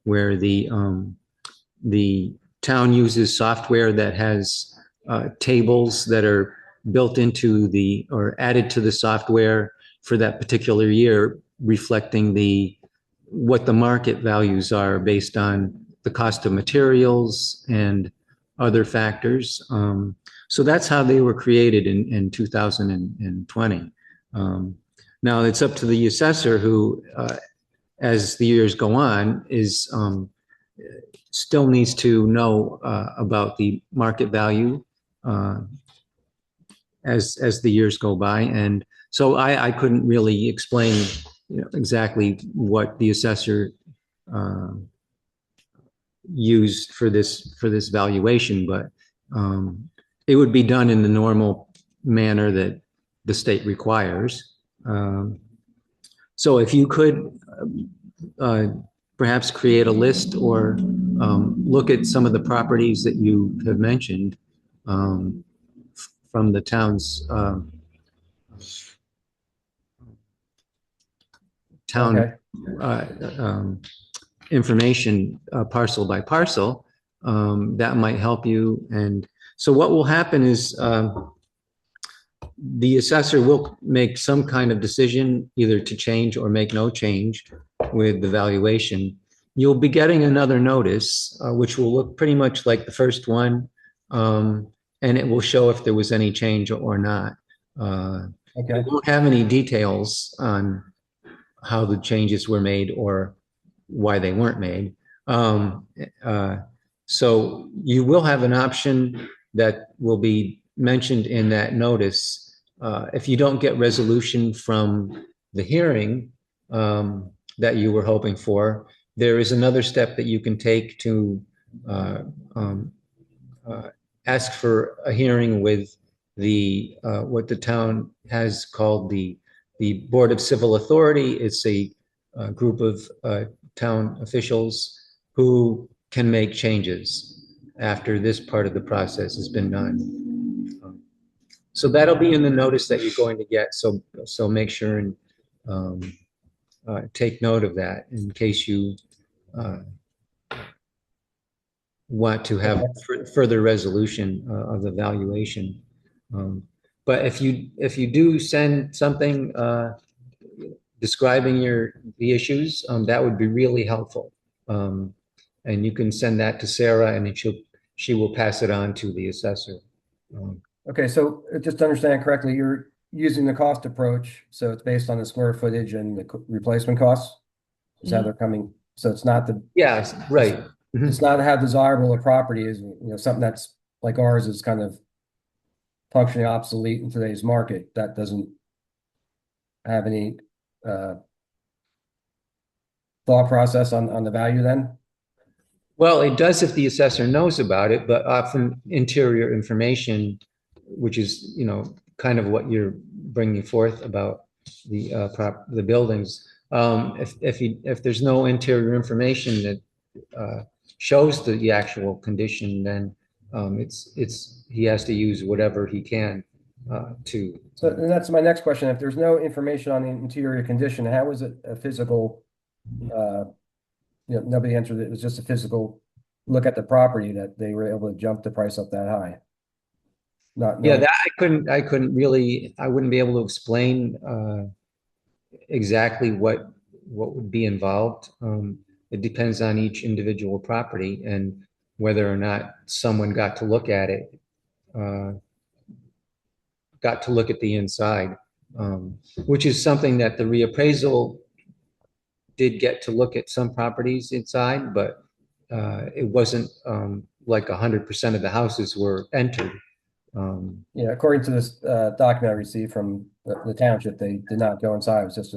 where the town uses software that has tables that are built into or added to the software for that particular year, reflecting what the market values are based on the cost of materials and other factors. So that's how they were created in 2020. Now it's up to the assessor who, as the years go on, still needs to know about the market value as the years go by. And so I couldn't really explain exactly what the assessor used for this valuation, but it would be done in the normal manner that the state requires. So if you could perhaps create a list or look at some of the properties that you have mentioned from the town's information parcel by parcel, that might help you. And so what will happen is the assessor will make some kind of decision either to change or make no change with the valuation. You'll be getting another notice, which will look pretty much like the first one, and it will show if there was any change or not. We don't have any details on how the changes were made or why they weren't made. So you will have an option that will be mentioned in that notice. If you don't get resolution from the hearing that you were hoping for, there is another step that you can take to ask for a hearing with the what the town has called the Board of Civil Authority. It's a group of town officials who can make changes after this part of the process has been done. So that'll be in the notice that you're going to get. So make sure and take note of that in case you want to have further resolution of the valuation. But if you do send something describing the issues, that would be really helpful. And you can send that to Sarah, and she will pass it on to the assessor. Okay, so just to understand correctly, you're using the cost approach, so it's based on the square footage and the replacement costs. Is how they're coming. So it's not the yes, right. It's not how desirable a property is. Something that's like ours is kind of functionally obsolete in today's market. That doesn't have any thought process on the value then? Well, it does if the assessor knows about it, but often interior information, which is, kind of what you're bringing forth about the buildings. If there's no interior information that shows the actual condition, then he has to use whatever he can to. So and that's my next question. If there's no information on the interior condition, how is it a physical? Nobody answered it. It was just a physical look at the property that they were able to jump the price up that high. Yeah, that I couldn't really. I wouldn't be able to explain exactly what would be involved. It depends on each individual property and whether or not someone got to look at it, got to look at the inside, which is something that the reappraisal did get to look at some properties inside, but it wasn't like 100% of the houses were entered. Yeah, according to this document I received from the township, they did not go inside. It was just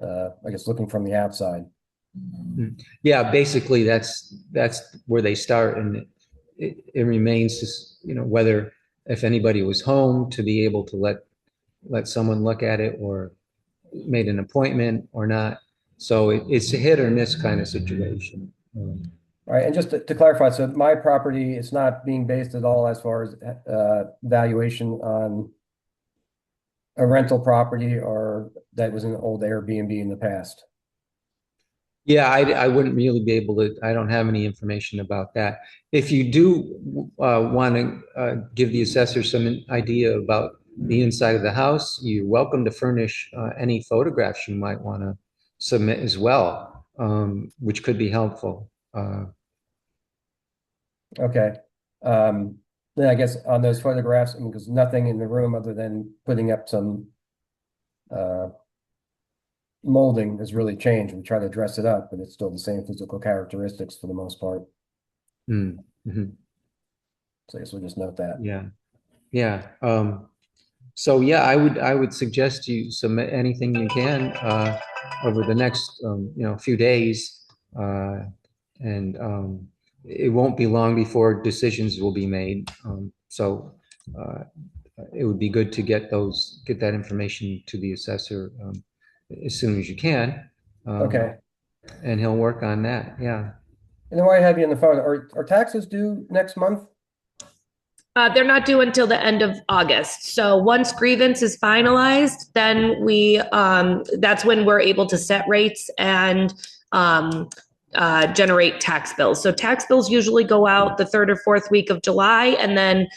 I guess looking from the outside. Yeah, basically that's where they start, and it remains just, whether if anybody was home to be able to let someone look at it or made an appointment or not. So it's a hit or miss kind of situation. All right, and just to clarify, so my property is not being based at all as far as valuation on a rental property or that was an old Airbnb in the past. Yeah, I wouldn't really be able to. I don't have any information about that. If you do want to give the assessor some idea about the inside of the house, you're welcome to furnish any photographs you might want to submit as well, which could be helpful. Okay. Then I guess on those photographs, because nothing in the room other than putting up some molding has really changed. We try to dress it up, but it's still the same physical characteristics for the most part. Mm-hmm. So I guess we'll just note that. Yeah. So yeah, I would suggest you submit anything you can over the next few days, and it won't be long before decisions will be made. So it would be good to get that information to the assessor as soon as you can. Okay. And he'll work on that. Yeah. And then while I have you on the phone, are taxes due next month? They're not due until the end of August. So once grievance is finalized, then that's when we're able to set rates and generate tax bills. So tax bills usually go out the 3rd or 4th week of July, and then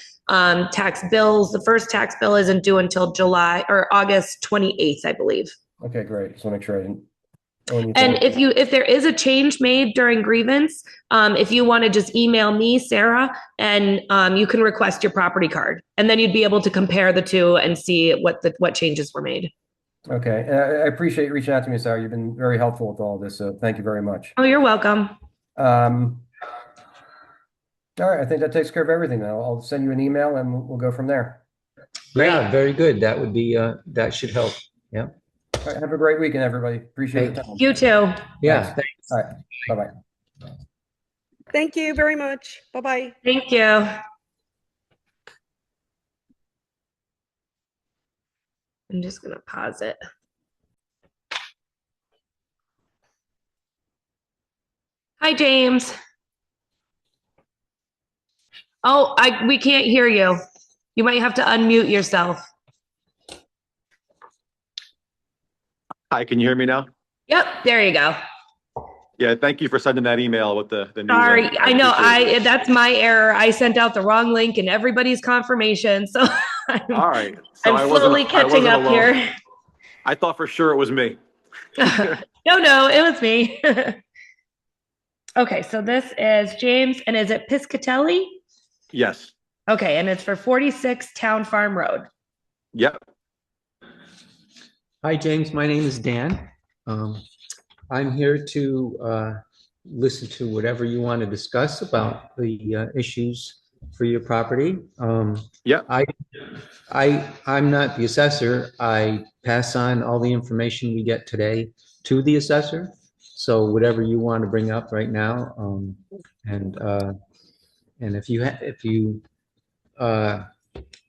tax bills, the first tax bill isn't due until July or August 28th, I believe. Okay, great. Just want to make sure I didn't when you And think? if there is a change made during grievance, if you want to just email me, Sarah, and you can request your property card, and then you'd be able to compare the two and see what changes were made. Okay, and I appreciate you reaching out to me, Sarah. You've been very helpful with all this, so thank you very much. Oh, you're welcome. Um, all right, I think that takes care of everything now. I'll send you an email and we'll go from there. Yeah, very good. That would be, that should help. Yeah. All right, have a great weekend, everybody. Appreciate the time. You too. Yeah. Thanks. All right, bye-bye. Thank you very much. Bye-bye. Thank you. I'm just gonna pause it. Hi, James. Oh, we can't hear you. You might have to unmute yourself. Hi, can you hear me now? Yep, there you go. Yeah, thank you for sending that email with the new Sorry, link. I know appreciate it. that's my error. I sent out the wrong link and everybody's confirmation. So All right. So I'm slowly catching up alone. here. I thought for sure it was me. No, it was me. Okay, so this is James, and is it Piscatelli? Yes. Okay, and it's for 46 Town Farm Road. Yep. Hi, James. My name is Dan. I'm here to listen to whatever you want to discuss about the issues for your property. Yeah. I'm not the assessor. I pass on all the information we get today to the assessor. So whatever you want to bring up right now, and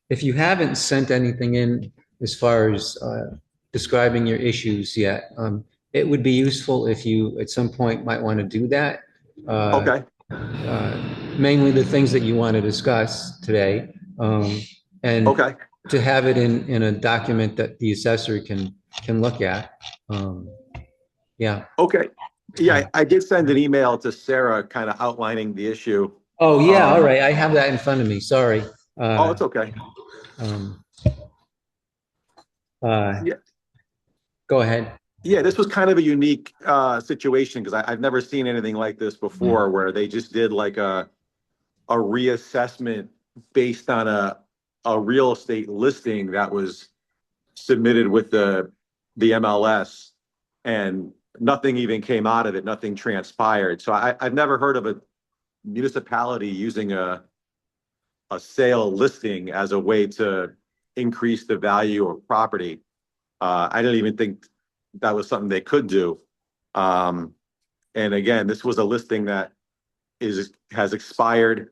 if you haven't sent anything in as far as describing your issues yet, it would be useful if you at some point might want to do that. Okay. Mainly the things that you want to discuss today, and Okay. to have it in a document that the assessor can look at. Yeah. Okay. Yeah, I did send an email to Sarah kind of outlining the issue. Oh, yeah. All right. I have that in front of me. Sorry. Oh, it's okay. Yeah. Go ahead. Yeah, this was kind of a unique situation because I've never seen anything like this before, where they just did like a reassessment based on a real estate listing that was submitted with the MLS, and nothing even came out of it. Nothing transpired. So I've never heard of a municipality using a sale listing as a way to increase the value of property. I didn't even think that was something they could do. And again, this was a listing that has expired.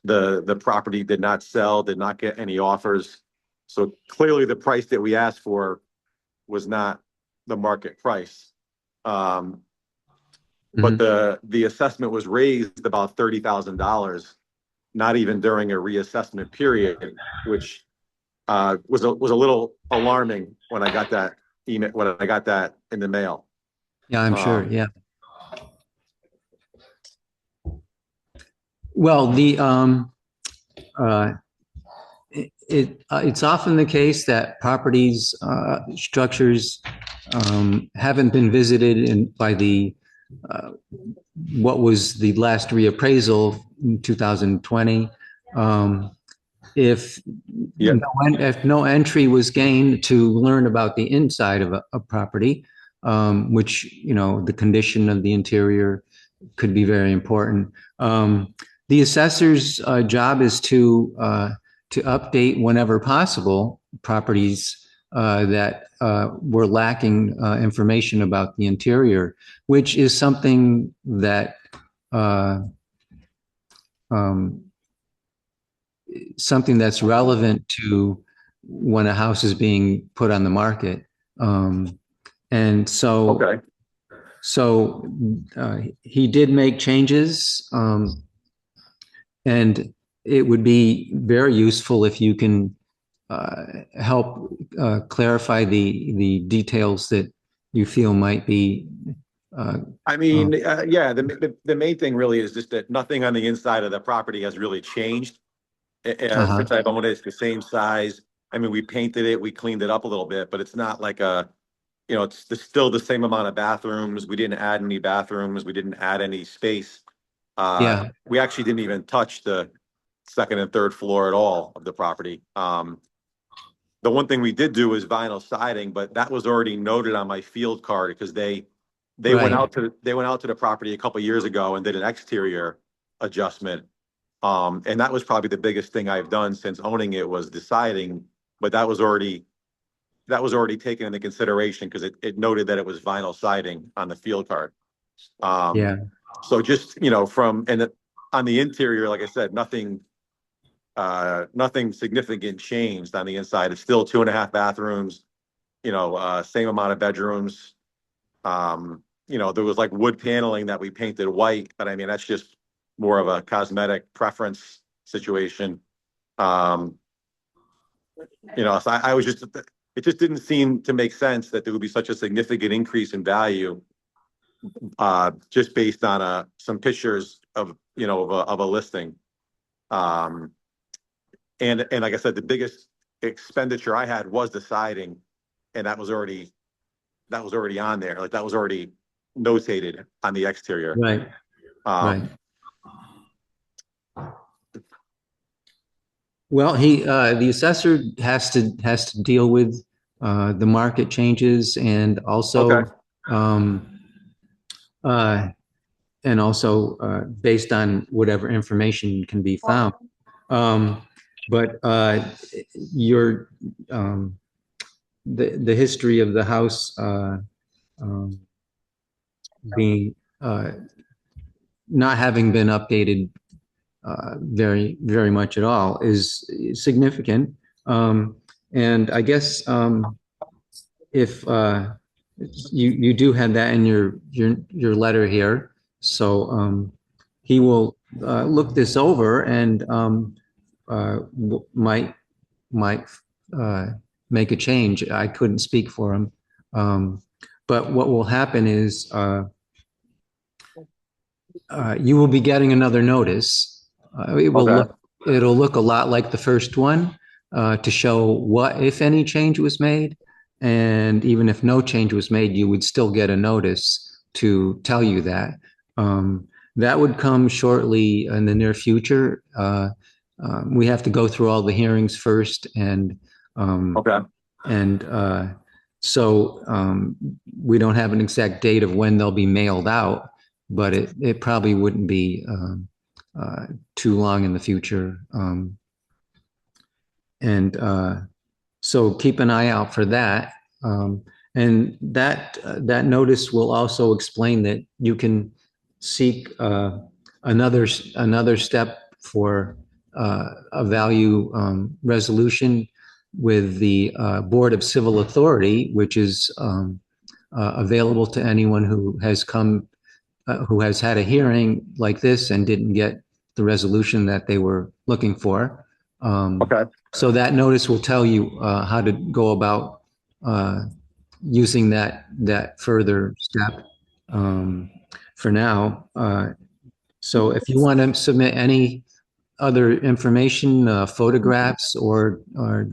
The property did not sell, did not get any offers. So clearly the price that we asked for was not the market price. But the assessment was raised about $30,000, not even during a reassessment period, which was a little alarming when I got that email, when I got that in the mail. Yeah, I'm sure. Yeah. Well, it's often the case that properties, structures haven't been visited by the what was the last reappraisal in 2020. If no entry was gained to learn about the inside of a property, which, the condition of the interior could be very important. The assessor's job is to update whenever possible properties that were lacking information about the interior, which is something that something that's relevant to when a house is being put on the market. And so, Okay. So he did make changes, and it would be very useful if you can help clarify the details that you feel might be. Yeah, the main thing really is just that nothing on the inside of the property has really changed. Since I've owned it, it's the same size. I mean, we painted it, we cleaned it up a little bit, but it's not like a still the same amount of bathrooms. We didn't add any bathrooms. We didn't add any space. Yeah. We actually didn't even touch the second and third floor at all of the property. The one thing we did do was vinyl siding, but that was already noted on my field card because they went out to the property a couple of years ago and did an exterior adjustment. And that was probably the biggest thing I've done since owning it was the siding, but that was already taken into consideration because it noted that it was vinyl siding on the field card. Yeah. So just, on the interior, like I said, nothing significant changed on the inside. It's still 2.5 bathrooms, same amount of bedrooms. There was like wood paneling that we painted white, but I mean, that's just more of a cosmetic preference situation. So I was it just didn't seem to make sense that there would be such a significant increase in value just based on some pictures of a listing. And like I said, the biggest expenditure I had was the siding, and that was already on there. Like that was already notated on the exterior. Right. Right. Well, the assessor has to deal with the market changes and also Okay. Based on whatever information can be found. But the history of the house being not having been updated very, very much at all is significant. And I guess if you do have that in your letter here, so he will look this over and might make a change. I couldn't speak for him, but what will happen is you will be getting another notice. It'll look a lot like the first one to show what, if any, change was made. And even if no change was made, you would still get a notice to tell you that. That would come shortly in the near future. We have to go through all the hearings first, and so we don't have an exact date of when they'll be mailed out, but it probably wouldn't be too long in the future. So keep an eye out for that. And that notice will also explain that you can seek another step for a value resolution with the Board of Civil Authority, which is available to anyone who has had a hearing like this and didn't get the resolution that they were looking for. So that notice will tell you how to go about using that further step for now. So if you want to submit any other information, photographs or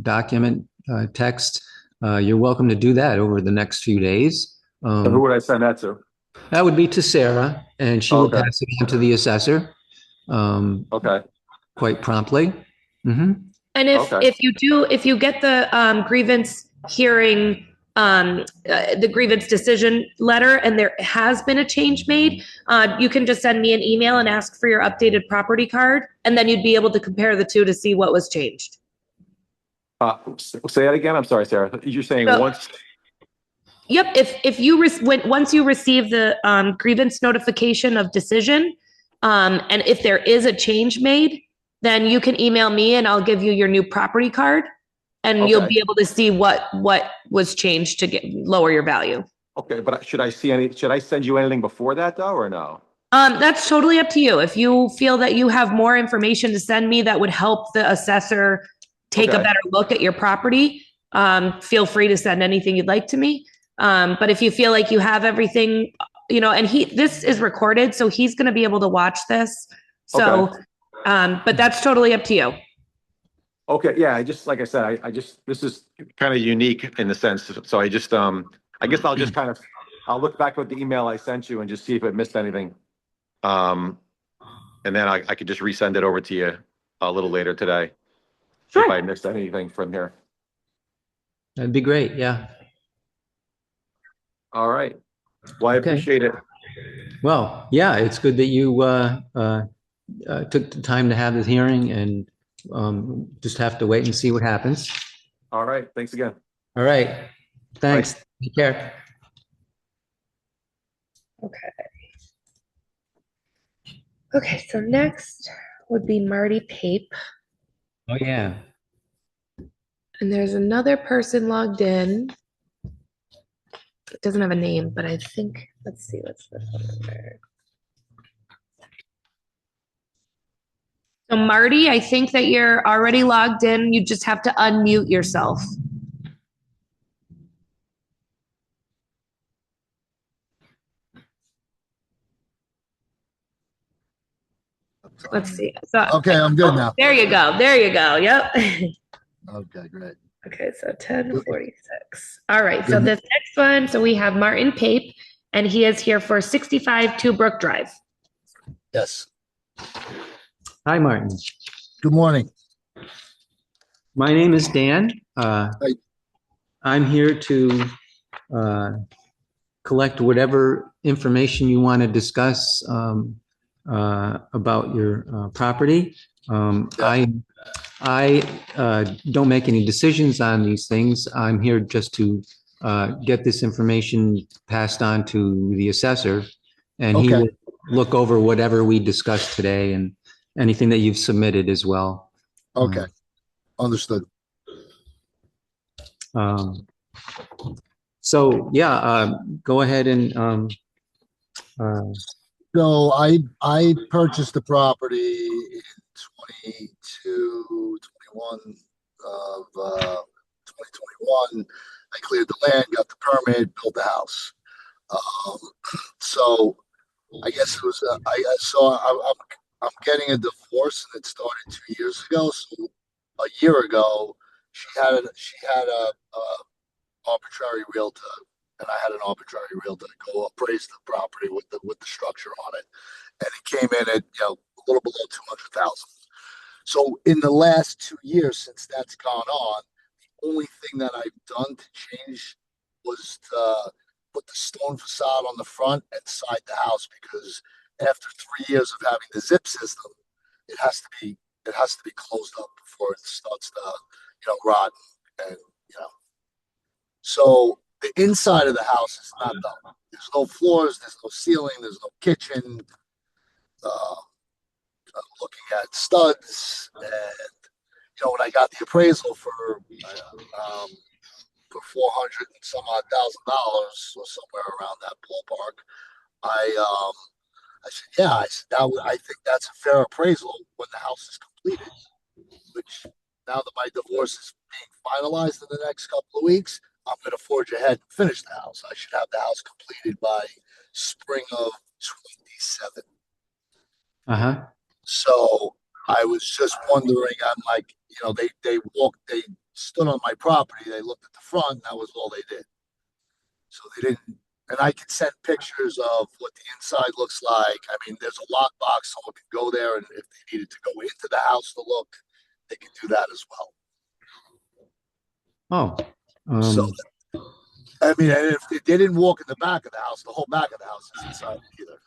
document text, you're welcome to do that over the next few days. So who would I send that to? That would be to Sarah, and she will pass it on to the assessor quite promptly. Mm-hmm. And if you get the grievance hearing, the grievance decision letter, and there has been a change made, you can just send me an email and ask for your updated property card, and then you'd be able to compare the two to see what was changed. Say that again. I'm sorry, Sarah. You're saying once. Yep. Once you receive the grievance notification of decision, and if there is a change made, then you can email me and I'll give you your new property card, and you'll be able to see what was changed to lower your value. Okay, but should I send you anything before that though, or no? That's totally up to you. If you feel that you have more information to send me that would help the assessor take a better look at your property, feel free to send anything you'd like to me. But if you feel like you have everything, and this is recorded, so he's going to be able to watch this. So, but that's totally up to you. Okay. Yeah. Like I said, this is kind of unique in the sense. So I I guess I'll just I'll look back at the email I sent you and just see if it missed anything. And then I could just resend it over to you a little later today. Sure. If I missed anything from here. That'd be great. Yeah. All right. Well, I Okay. appreciate it. Well, yeah, it's good that you took the time to have this hearing, and just have to wait and see what happens. All right. Thanks again. All right. Thanks. Take care. Okay, so next would be Marty Pape. Oh, yeah. And there's another person logged in. It doesn't have a name, but I think, let's see, what's this one number? So Marty, I think that you're already logged in. You just have to unmute yourself. Let's see. So, Okay, I'm good now. there you go. There you go. Yep. Okay, great. Okay, so 1046. All right, so this next one, so we have Martin Pape, and he is here for 65 Two Brook Drive. Yes. Hi, Martin. Good morning. My name is Dan. Hi. I'm here to collect whatever information you want to discuss about your property. I don't make any decisions on these things. I'm here just to get this information passed on to the assessor, and he will look over whatever we discussed today and anything that you've submitted as well. Okay, understood. So yeah, go ahead and So I purchased the property in 21 of 2021. I cleared the land, got the permit, built the house. So I guess it was I'm getting a divorce, and it started 2 years ago. So a year ago, she had a arbitrary realtor, and I had an arbitrary realtor go appraise the property with the structure on it, and it came in at a little below 200,000. So in the last 2 years since that's gone on, the only thing that I've done to change was to put the stone facade on the front and side the house, because after 3 years of having the zip system, it has to be closed up before it starts to rot, and so the inside of the house is not done. There's no floors, there's no ceiling, there's no kitchen. I'm looking at studs, and when I got the appraisal for $400 and some odd $1,000, or somewhere around that ballpark, I said, yeah, I think that's a fair appraisal when the house is completed. Which, now that my divorce is being finalized in the next couple of weeks, I'm going to forge ahead and finish the house. I should have the house completed by spring of 27. So I was just wondering, I'm like, they stood on my property, they looked at the front, and that was all they did. So they didn't, and I could send pictures of what the inside looks like. I mean, there's a lockbox, someone can go there, and if they needed to go into the house to look, they can do that as well. So, I mean, if they didn't walk in the back of the house, the whole back of the house is inside either.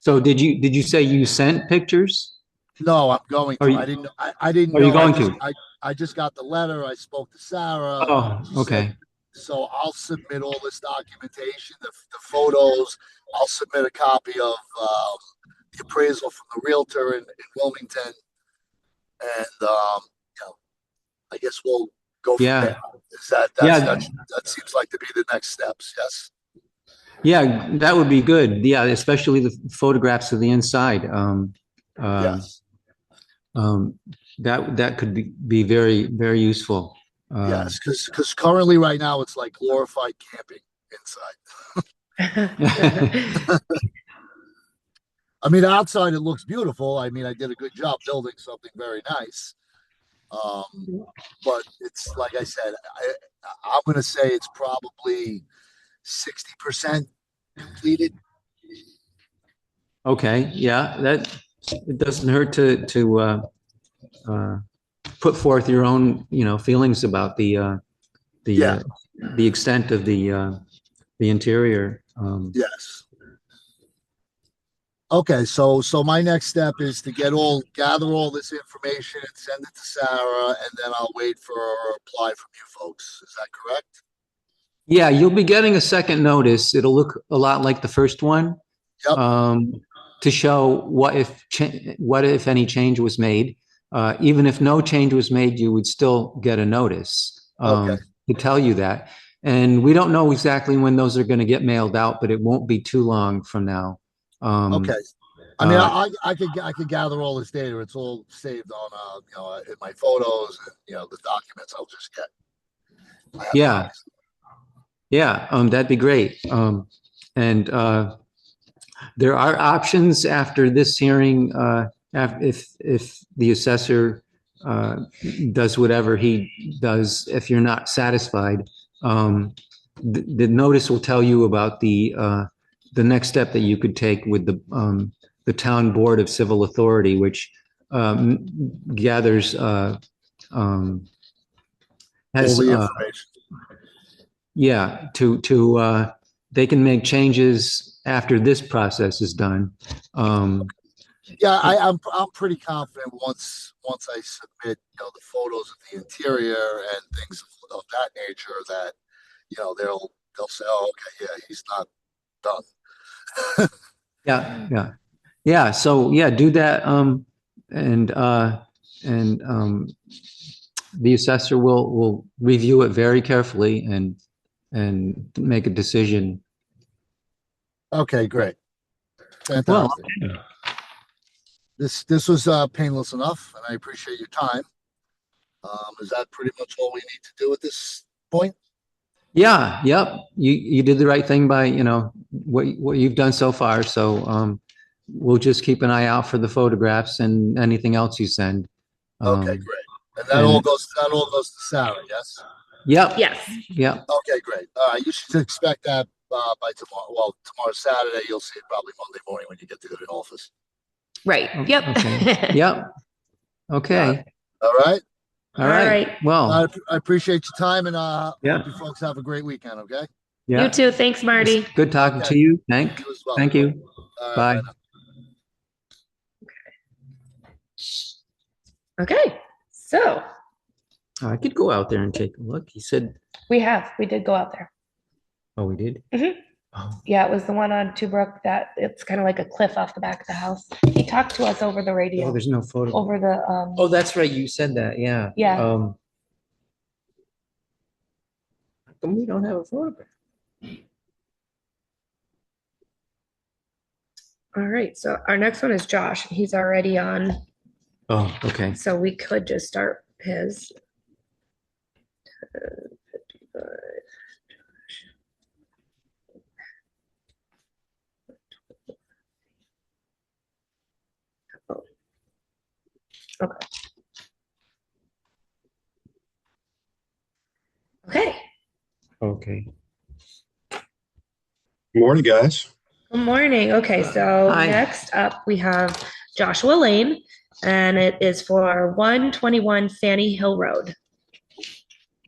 So did you say you sent pictures? No, I'm going to. I didn't know. I didn't know. Are you going to? I just got the letter. I spoke to Sarah. Oh, okay. So I'll submit all this documentation, the photos. I'll submit a copy of the appraisal from the realtor in Wilmington, and I guess we'll go from there. That seems like to be the next steps. Yes. Yeah, that would be good. Yeah, especially the photographs of the inside. Yes. That could be very, very useful. Yes, because currently right now it's like glorified camping inside. I mean, outside it looks beautiful. I mean, I did a good job building something very nice. But it's like I said, I'm going to say it's probably 60% completed. Okay, yeah, it doesn't hurt to put forth your own, feelings about Yeah. the extent of the interior. Yes. Okay, so my next step is to gather all this information and send it to Sarah, and then I'll wait for a reply from you folks. Is that correct? Yeah, you'll be getting a second notice. It'll look a lot like the first one. Yep. To show what if any change was made. Even if no change was made, you would still get a notice Okay. to tell you that. And we don't know exactly when those are going to get mailed out, but it won't be too long from now. Okay. I mean, I could gather all this data. It's all saved on in my photos and the documents I'll just get. Yeah. Yeah, that'd be great. And there are options after this hearing, if the assessor does whatever he does, if you're not satisfied. The notice will tell you about the next step that you could take with the Town Board of Civil Authority, which gathers has all the information. Yeah, to they can make changes after this process is done. Yeah, I'm pretty confident once I submit the photos of the interior and things of that nature that they'll say, oh, okay, yeah, he's not done. Yeah. So yeah, do that. And the assessor will review it very carefully and make a decision. Okay, great. Fantastic. Well, This was painless enough, and I appreciate your time. Is that pretty much all we need to do at this point? yeah, yep. You did the right thing by what you've done so far. So we'll just keep an eye out for the photographs and anything else you send. Okay, great. And that all goes to Sarah, yes? Yep. Yes. Yep. Okay, great. All right, you should expect that by tomorrow. Well, tomorrow's Saturday. You'll see it probably Monday morning when you get to the office. Right. Yep. Okay. Yep. Okay. All right. All right. Well, I appreciate your time, and yeah. hope you folks have a great weekend. Okay. Yeah. You too. Thanks, Marty. It's good talking to you. Thank you. Right, bye. Okay. So I could go out there and take a look. He said. we did go out there. Oh, we did? Mm-hmm. Oh. Yeah, it was the one on Two Brook that it's kind of like a cliff off the back of the house. He talked to us over the radio. Oh, there's no photo. Over the Oh, that's right. You said that. Yeah. Yeah. How come we don't have a photograph? All right. So our next one is Josh. He's already on. Oh, okay. So we could just start his. Okay. Okay. Okay. Good morning, guys. Good morning. Okay, so Hi. Next up we have Joshua Lane, and it is for 121 Fanny Hill Road.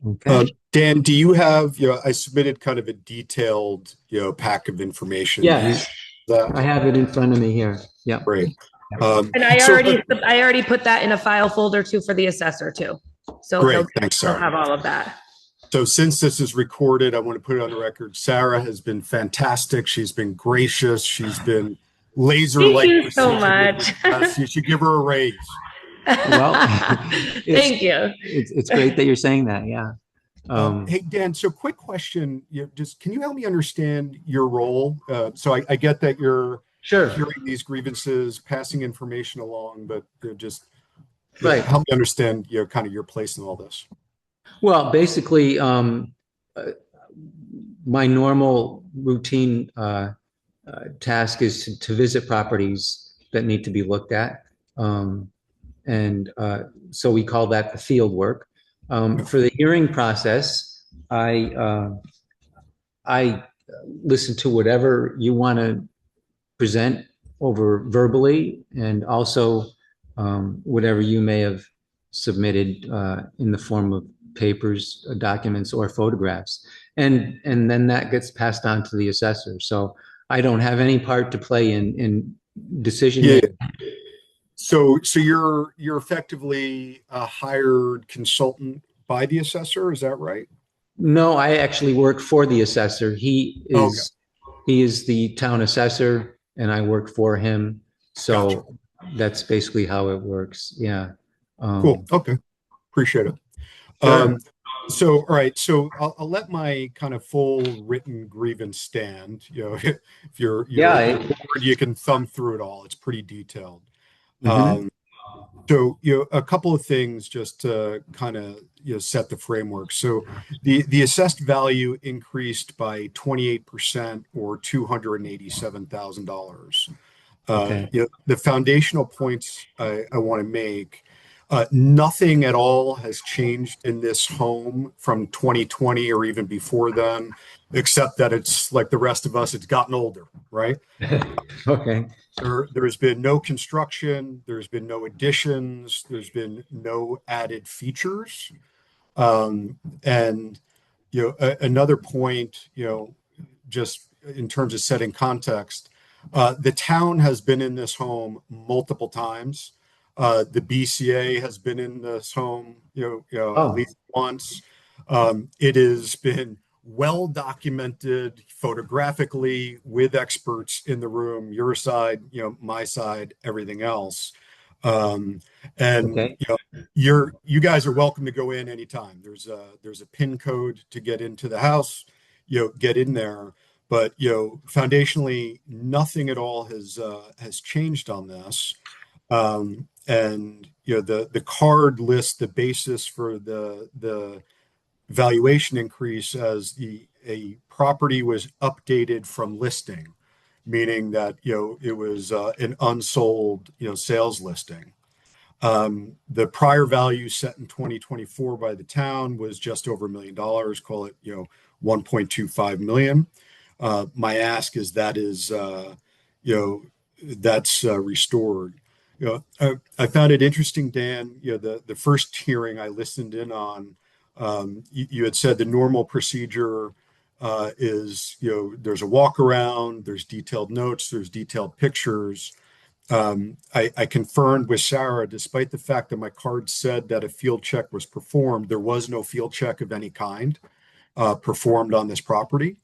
Okay. Dan, do you have, I submitted kind of a detailed, pack of information. Yes. I have it in front of me here. Yeah. Great. And I already put that in a file folder too for the assessor too. So great. Thanks, I'll Sarah. have all of that. So since this is recorded, I want to put it on the record. Sarah has been fantastic. She's been gracious. She's been laser-like. Thank you so much. You should give her a raise. Well, thank you. It's great that you're saying that. Yeah. Hey, Dan, so quick question. Can you help me understand your role? So I get that you're hearing these grievances, passing information along, but just help me understand, kind of your place in all this. Well, basically, my normal routine task is to visit properties that need to be looked at. And so we call that the field work. For the hearing process, I listen to whatever you want to present over verbally, and also whatever you may have submitted in the form of papers, documents, or photographs. And then that gets passed on to the assessor. So I don't have any part to play in decision Yeah. making. So you're effectively a hired consultant by the assessor, is that right? No, I actually work for the assessor. Okay. He is the town assessor, and I work for him. Gotcha. So that's basically how it works. Yeah. Cool. Okay. Appreciate it. Sure. So, all right. So I'll let my kind of full written grievance stand. If you're Yeah. bored, you can thumb through it all. It's pretty detailed. Mhm. So, a couple of things just to kind of, set the framework. So the assessed value increased by 28% or $287,000. Okay. The foundational points I want to make, nothing at all has changed in this home from 2020 or even before then, except that it's like the rest of us, it's gotten older, right? Okay. There has been no construction, there's been no additions, there's been no added features. And another point, just in terms of setting context, the town has been in this home multiple times. The BCA has been in this home, at Oh, least once. It has been well documented photographically with experts in the room, your side, my side, everything else. And okay. you guys are welcome to go in anytime. There's a pin code to get into the house. Get in there. But foundationally, nothing at all has changed on this. And the card lists the basis for the valuation increase as a property was updated from listing, meaning that it was an unsold sales listing. The prior value set in 2024 by the town was just over $1 million, call it 1.25 million. My ask is you know that's restored. I found it interesting, Dan. The first hearing I listened in on, you had said the normal procedure is there's a walk around, there's detailed notes, there's detailed pictures. I confirmed with Sarah, despite the fact that my card said that a field check was performed, there was no field check of any kind performed on this property.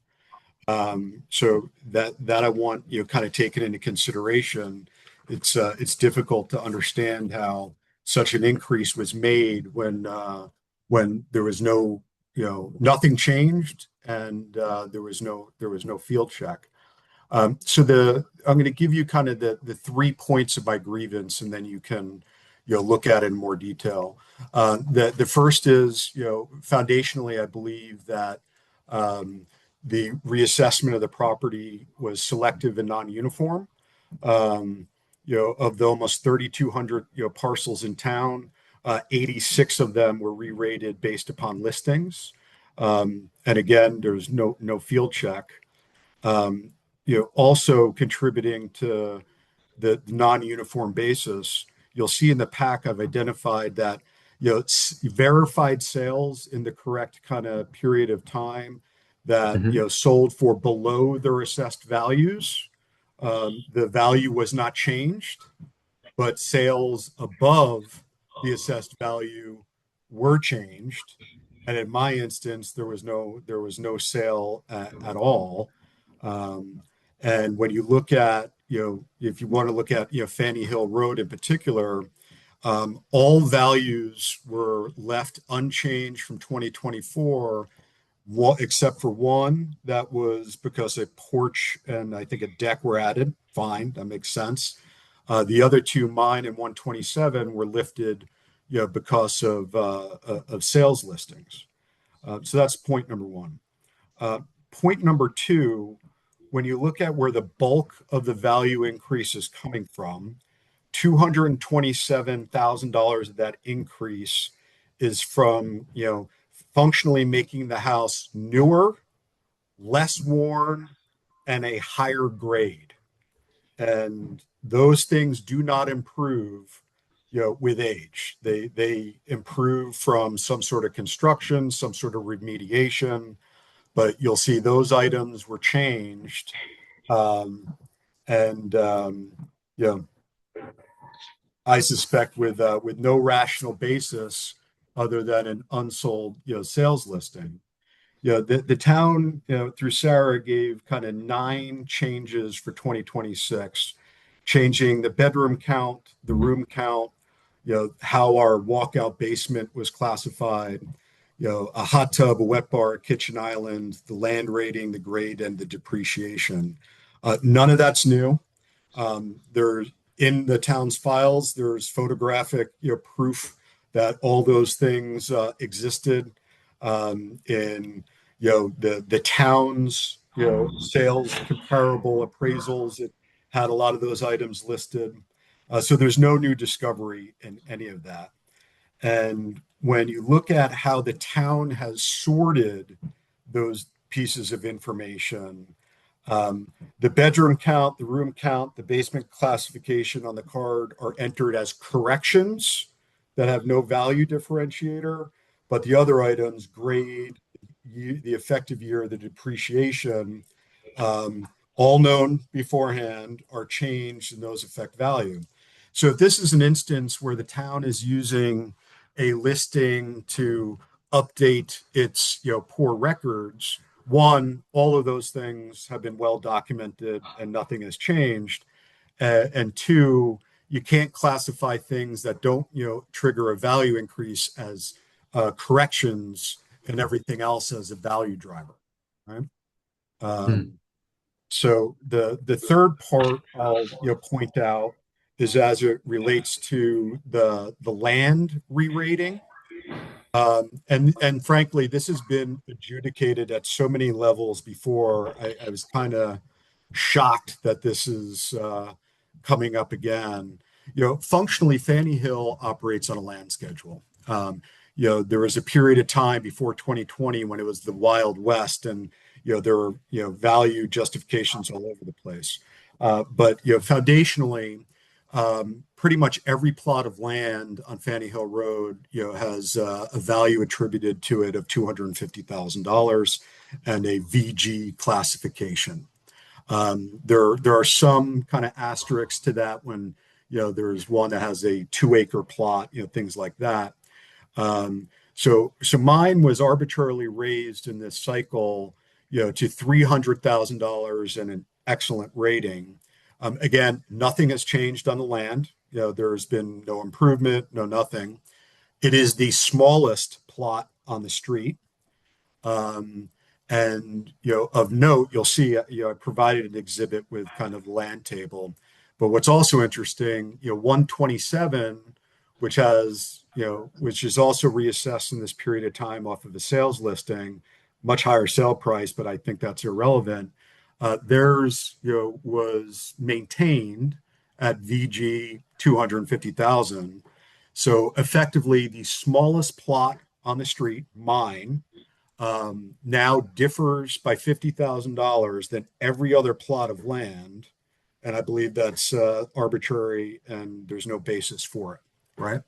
So that I want kind of taken into consideration. It's difficult to understand how such an increase was made when there was no nothing changed and there was no field check. So I'm going to give you kind of the 3 points of my grievance, and then you can look at it in more detail. The first is foundationally, I believe that the reassessment of the property was selective and non-uniform. Of the almost 3,200 parcels in town, 86 of them were re-rated based upon listings. And again, there's no field check. Also contributing to the non-uniform basis, you'll see in the pack I've identified that verified sales in the correct kind of period of time that Mhm. sold for below their assessed values. The value was not changed, but sales above the assessed value were changed. And in my instance, there was no sale at all. Um, and when you look at, if you want to look at, Fanny Hill Road in particular, all values were left unchanged from 2024, except for one that was because a porch and I think a deck were added. Fine, that makes sense. The other two, mine and 127, were lifted, because of sales listings. So that's point number one. Point number two, when you look at where the bulk of the value increase is coming from, $227,000 of that increase is from, functionally making the house newer, less worn, and a higher grade. And those things do not improve, with age. They improve from some sort of construction, some sort of remediation, but you'll see those items were changed. And I suspect with no rational basis other than an unsold, sales listing. The town, through Sarah gave kind of 9 changes for 2026, changing the bedroom count, the room count, how our walkout basement was classified, a hot tub, a wet bar, a kitchen island, the land rating, the grade, and the depreciation. None of that's new. There's in the town's files, there's photographic, proof that all those things existed in the town's sales comparable appraisals. It had a lot of those items listed. So there's no new discovery in any of that. And when you look at how the town has sorted those pieces of information, the bedroom count, the room count, the basement classification on the card are entered as corrections that have no value differentiator, but the other items, grade, the effective year, the depreciation, all known beforehand, are changed and those affect value. So if this is an instance where the town is using a listing to update its poor records, one, all of those things have been well documented and nothing has changed. And two, you can't classify things that don't trigger a value increase as corrections and everything else as a value driver, right? So the third part I'll point out is as it relates to the land re-rating. And frankly, this has been adjudicated at so many levels before. I was kind of shocked that this is coming up again. Functionally, Fanny Hill operates on a land schedule. There was a period of time before 2020 when it was the Wild West, and there were value justifications all over the place. But foundationally, pretty much every plot of land on Fanny Hill Road, has a value attributed to it of $250,000 and a VG classification. There are some kind of asterisks to that when there's one that has a 2-acre plot, things like that. So mine was arbitrarily raised in this cycle, to $300,000 and an excellent rating. Again, nothing has changed on the land. There's been no improvement, no nothing. It is the smallest plot on the street. And, of note, you'll see, I provided an exhibit with kind of land table. But what's also interesting, 127, which has, which is also reassessed in this period of time off of a sales listing, much higher sale price, but I think that's irrelevant. Theirs, was maintained at VG 250,000. So effectively, the smallest plot on the street, mine, now differs by $50,000 than every other plot of land, and I believe that's arbitrary and there's no basis for it, right?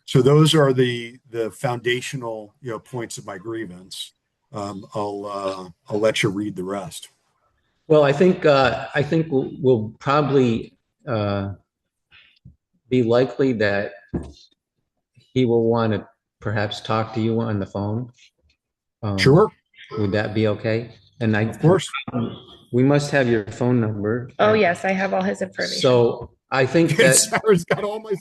So those are the foundational points of my grievance. I'll let you read the rest. Well, I think we'll probably be likely that he will want to perhaps talk to you on the phone. Sure. Would that be okay? And of course, we must have your phone number. Oh, yes, I have all his information. So I think that Sarah's got all my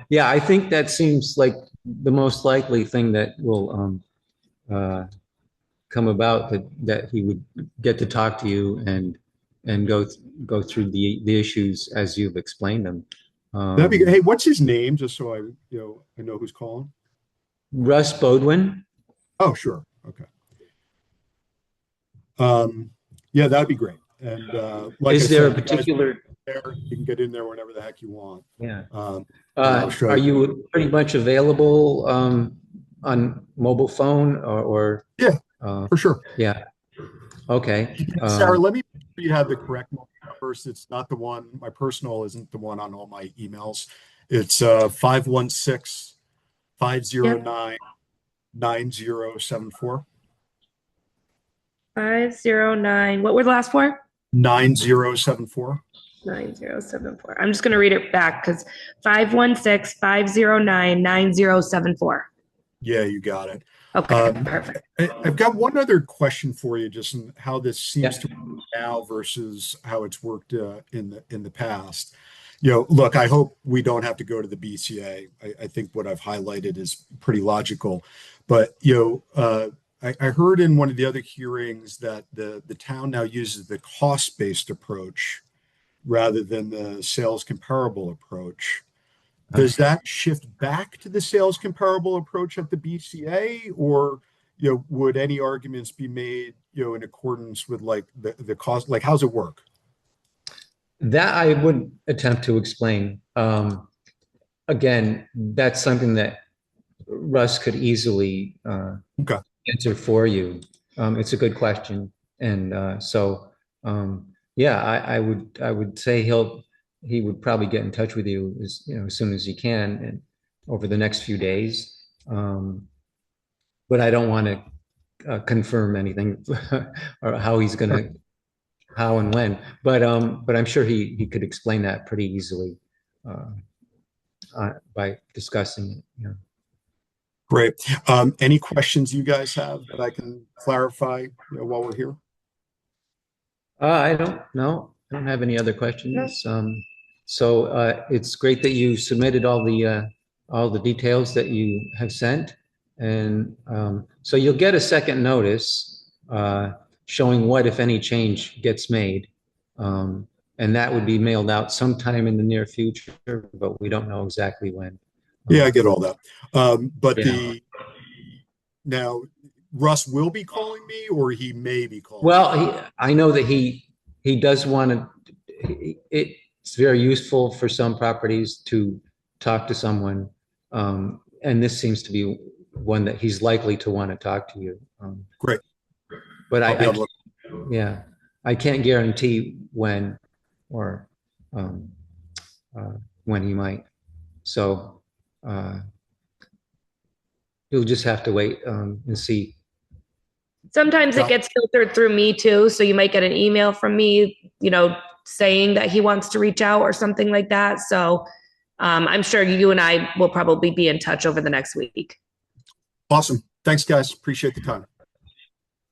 yeah, I think that seems like the most likely thing that will come about, that he would get to talk to you and go through the issues as you've explained them. That'd be good. Hey, what's his name? Just so I know who's calling. Russ Bodwin. Oh, sure. Okay. Yeah, that'd be great. And like I Is there a said, you guys particular, there, you can get in there whenever the heck you want. yeah, I'll show are you. you pretty much available on mobile phone or? Yeah, for sure. Yeah, okay. Sarah, let me make sure you have the correct mobile numbers. It's not the one, my personal isn't the one on all my emails. It's 516-509-9074. 509. What were the last four? 9074. 9074. I'm just going to read it back because 516-509-9074. Yeah, you got it. Okay, perfect. I've got one other question for you, just in how this seems to work now versus how it's worked in the past. Look, I hope we don't have to go to the BCA. I think what I've highlighted is pretty logical, but I heard in one of the other hearings that the town now uses the cost-based approach rather than the sales comparable approach. Does that shift back to the sales comparable approach at the BCA, or would any arguments be made in accordance with like the cost? Like, how's it work? That I would attempt to explain. Again, that's something that Russ could easily answer for you. It's a good question, and yeah, I would say he would probably get in touch with you as soon as he can and over the next few days. But I don't want to confirm anything or how he's going to, how and when. But I'm sure he could explain that pretty easily by discussing it. Great. Any questions you guys have that I can clarify while we're here? I don't know. I don't have any other questions. So it's great that you submitted all the details that you have sent, and so you'll get a second notice showing what, if any, change gets made, and that would be mailed out sometime in the near future, but we don't know exactly when. Yeah, I get all that. But Yeah. Now Russ will be calling me, or he may be calling me. Well, I know that he does want to. It's very useful for some properties to talk to someone, and this seems to be one that he's likely to want to talk to you. Great. But yeah, I can't guarantee when or when he might. So you'll just have to wait and see. Sometimes it gets filtered through me too. So you might get an email from me, saying that he wants to reach out or something like that. So I'm sure you and I will probably be in touch over the next week. Awesome. Thanks, guys. Appreciate the time.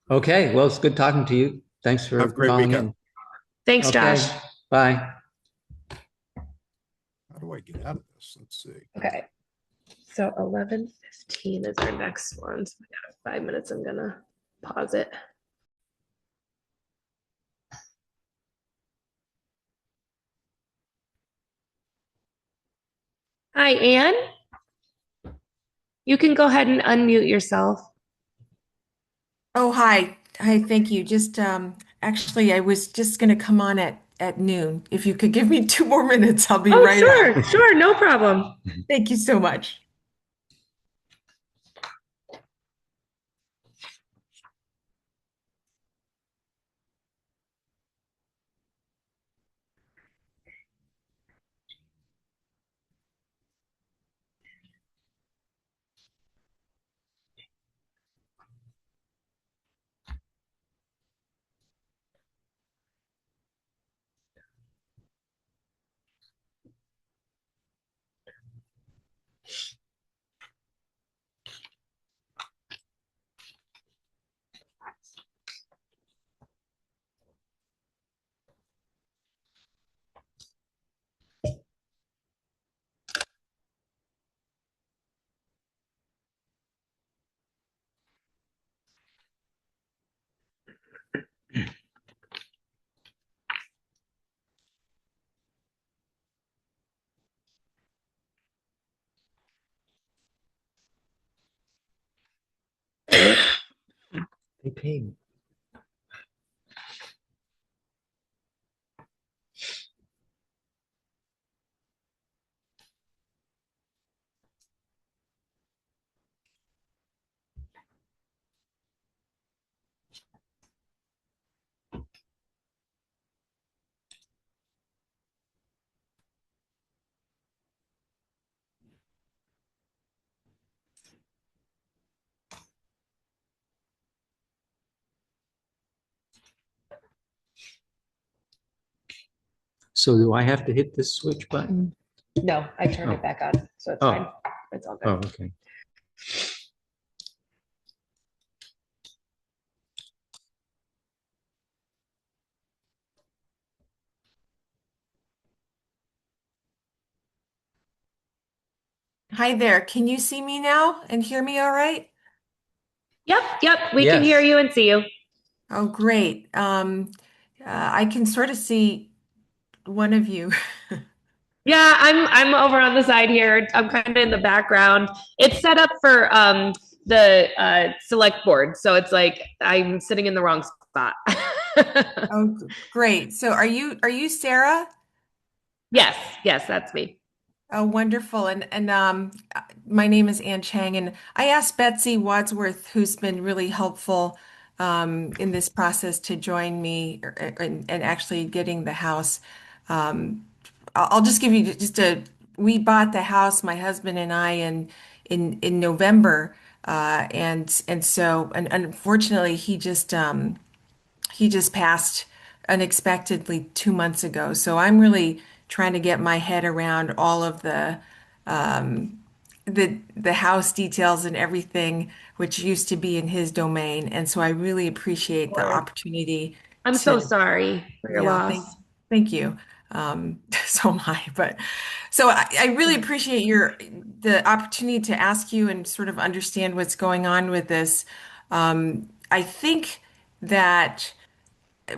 Okay. Well, it's good talking to you. Thanks for Have a great calling weekend. in. Thanks, Okay. Josh. Bye. How do I get out of this? Let's see. Okay. So 11:15 is our next one. So we got 5 minutes. I'm going to pause it. Hi, Anne. You can go ahead and unmute yourself. Oh, hi. Hi, thank you. Just actually, I was just going to come on at noon. If you could give me 2 more minutes, I'll be right on. Sure, no problem. Thank you so much. They paid. So do I have to hit this switch button? No, I turned it back on, so it's Oh. fine. It's all Oh, good. okay. Hi there. Can you see me now and hear me all right? Yep, we can hear Yes. you and see you. Oh, great. I can sort of see one of you. Yeah, I'm over on the side here. I'm kind of in the background. It's set up for the select board, so it's like I'm sitting in the wrong spot. Oh, great. So are you Sarah? Yes, that's me. Oh, wonderful. And my name is Ann Chang, and I asked Betsy Wadsworth, who's been really helpful in this process, to join me and actually getting the house. I'll just give you just a. We bought the house, my husband and I, in November, and unfortunately he just passed unexpectedly 2 months ago. So I'm really trying to get my head around all of the house details and everything, which used to be in his domain. And so I really appreciate the opportunity I'm so to, sorry for your yeah, loss. thank you. So am I, but so I really appreciate the opportunity to ask you and sort of understand what's going on with this. I think that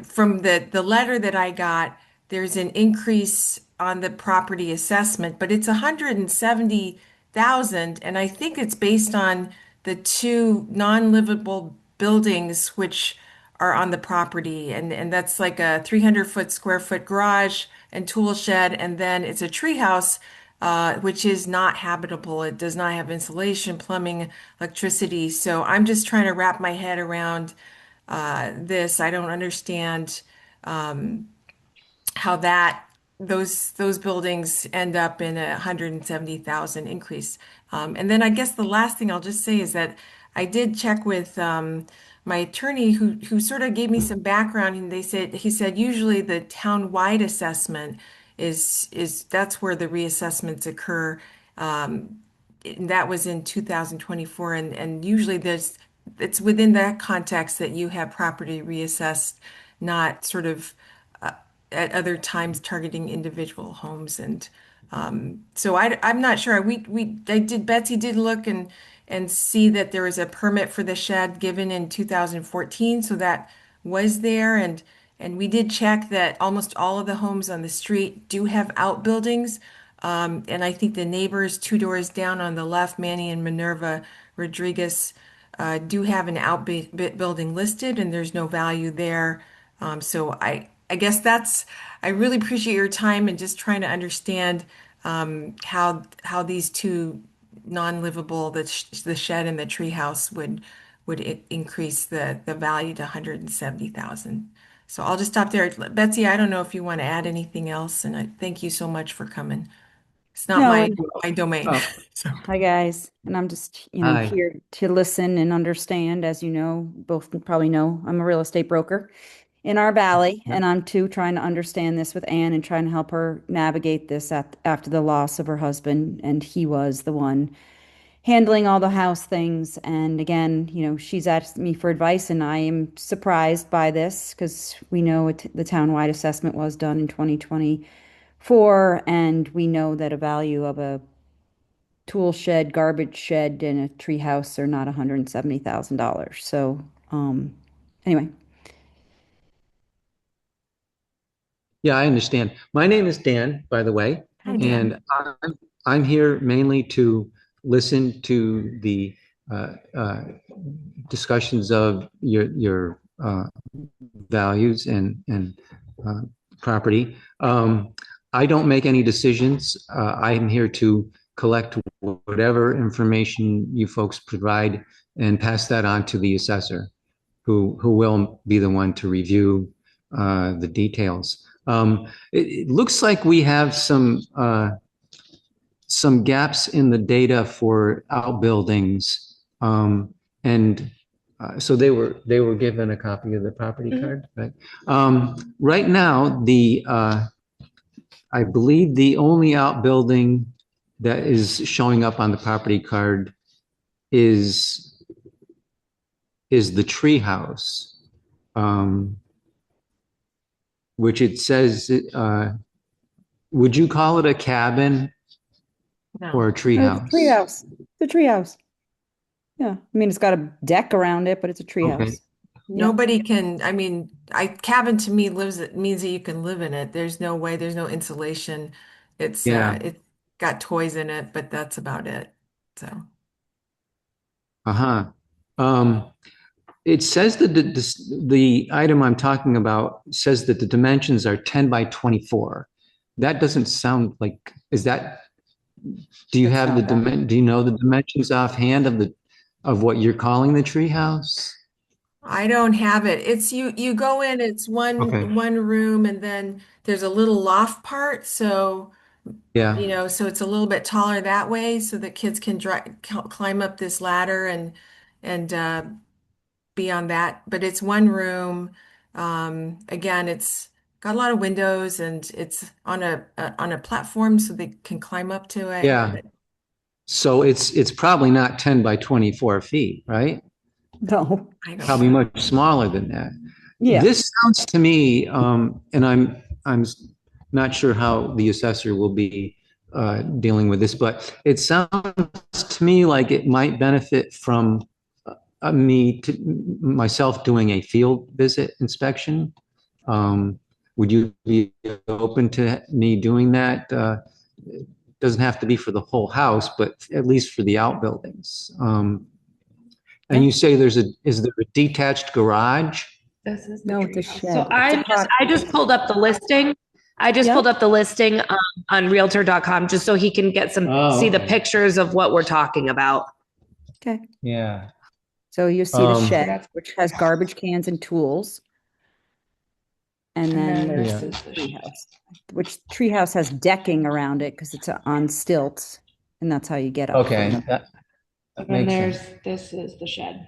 from the letter that I got, there's an increase on the property assessment, but it's 170,000, and I think it's based on the two non-livable buildings which are on the property, and that's like a 300 square foot garage and tool shed, and then it's a tree house, which is not habitable. It does not have insulation, plumbing, electricity. So I'm just trying to wrap my head around this. I don't understand how those buildings end up in 170,000 increase. And then I guess the last thing I'll just say is that I did check with my attorney who sort of gave me some background, and he said usually the town-wide assessment is that's where the reassessments occur. And that was in 2024, and usually it's within that context that you have property reassessed, not sort of at other times targeting individual homes. And so I'm not sure. Betsy did look and see that there was a permit for the shed given in 2014, so that was there. And we did check that almost all of the homes on the street do have outbuildings. And I think the neighbors 2 doors down on the left, Manny and Minerva Rodriguez, do have an outbuilding listed, and there's no value there. So I guess I really appreciate your time and just trying to understand how these two non-livable, the shed and the treehouse would increase the value to 170,000. So I'll just stop there. Betsy, I don't know if you want to add anything else, and I thank you so much for coming. It's not No, my and my domain. Oh, So hi guys. And I'm just, hi. here to listen and understand. As you know, both probably know, I'm a real estate broker in our valley, Yep. and I'm too trying to understand this with Anne and trying to help her navigate this after the loss of her husband. And he was the one handling all the house things. And again, she's asked me for advice, and I am surprised by this because we know the townwide assessment was done in 2024, and we know that a value of a tool shed, garbage shed, and a tree house are not $170,000. So, anyway. Yeah, I understand. My name is Dan, by the way, hi, Dan. and I'm here mainly to listen to the discussions of your values and uh, property. I don't make any decisions. I'm here to collect whatever information you folks provide and pass that on to the assessor, who will be the one to review the details. It looks like we have some gaps in the data for outbuildings, and so they were given a copy of the property card, right? Right now, I believe the only outbuilding that is showing up on the property card is the treehouse, which it says, would you call it a cabin or a No. treehouse? Treehouse. The treehouse. Yeah. I mean, it's got a deck around it, but it's a treehouse. Okay. Yeah. Nobody can, I mean, cabin to me means that you can live in it. There's no way, there's no insulation. It's Yeah. it's got toys in it, but that's about it. So Uh-huh. It says that the item I'm talking about says that the dimensions are 10 by 24. That doesn't sound like, do you It's have not that. do you know the dimensions offhand of what you're calling the treehouse? I don't have it. It's you go in, it's Okay. one room and then there's a little loft part, so Yeah. so it's a little bit taller that way so that kids can climb up this ladder and be on that. But it's one room. Again, it's got a lot of windows and it's on a platform so they can climb up to it. Yeah. So it's probably not 10 by 24 feet, right? No. I don't Probably know. much smaller than that. Yeah. This sounds to me, and I'm not sure how the assessor will be dealing with this, but it sounds to me like it might benefit from myself doing a field visit inspection. Would you be open to me doing that? It doesn't have to be for the whole house, but at least for the outbuildings. And you say is there a detached garage? This is No, the it's a treehouse. shed. So I just pulled up the listing. I just Yeah. pulled up the listing on Realtor.com just so he can get see the okay. pictures of what we're talking about. Okay. Yeah. So you see the Um, shed, which has garbage cans and tools. And then there's Yeah. the treehouse, which treehouse has decking around it because it's on stilts. And that's how you get up. Okay. from That And then makes sense. this is the shed.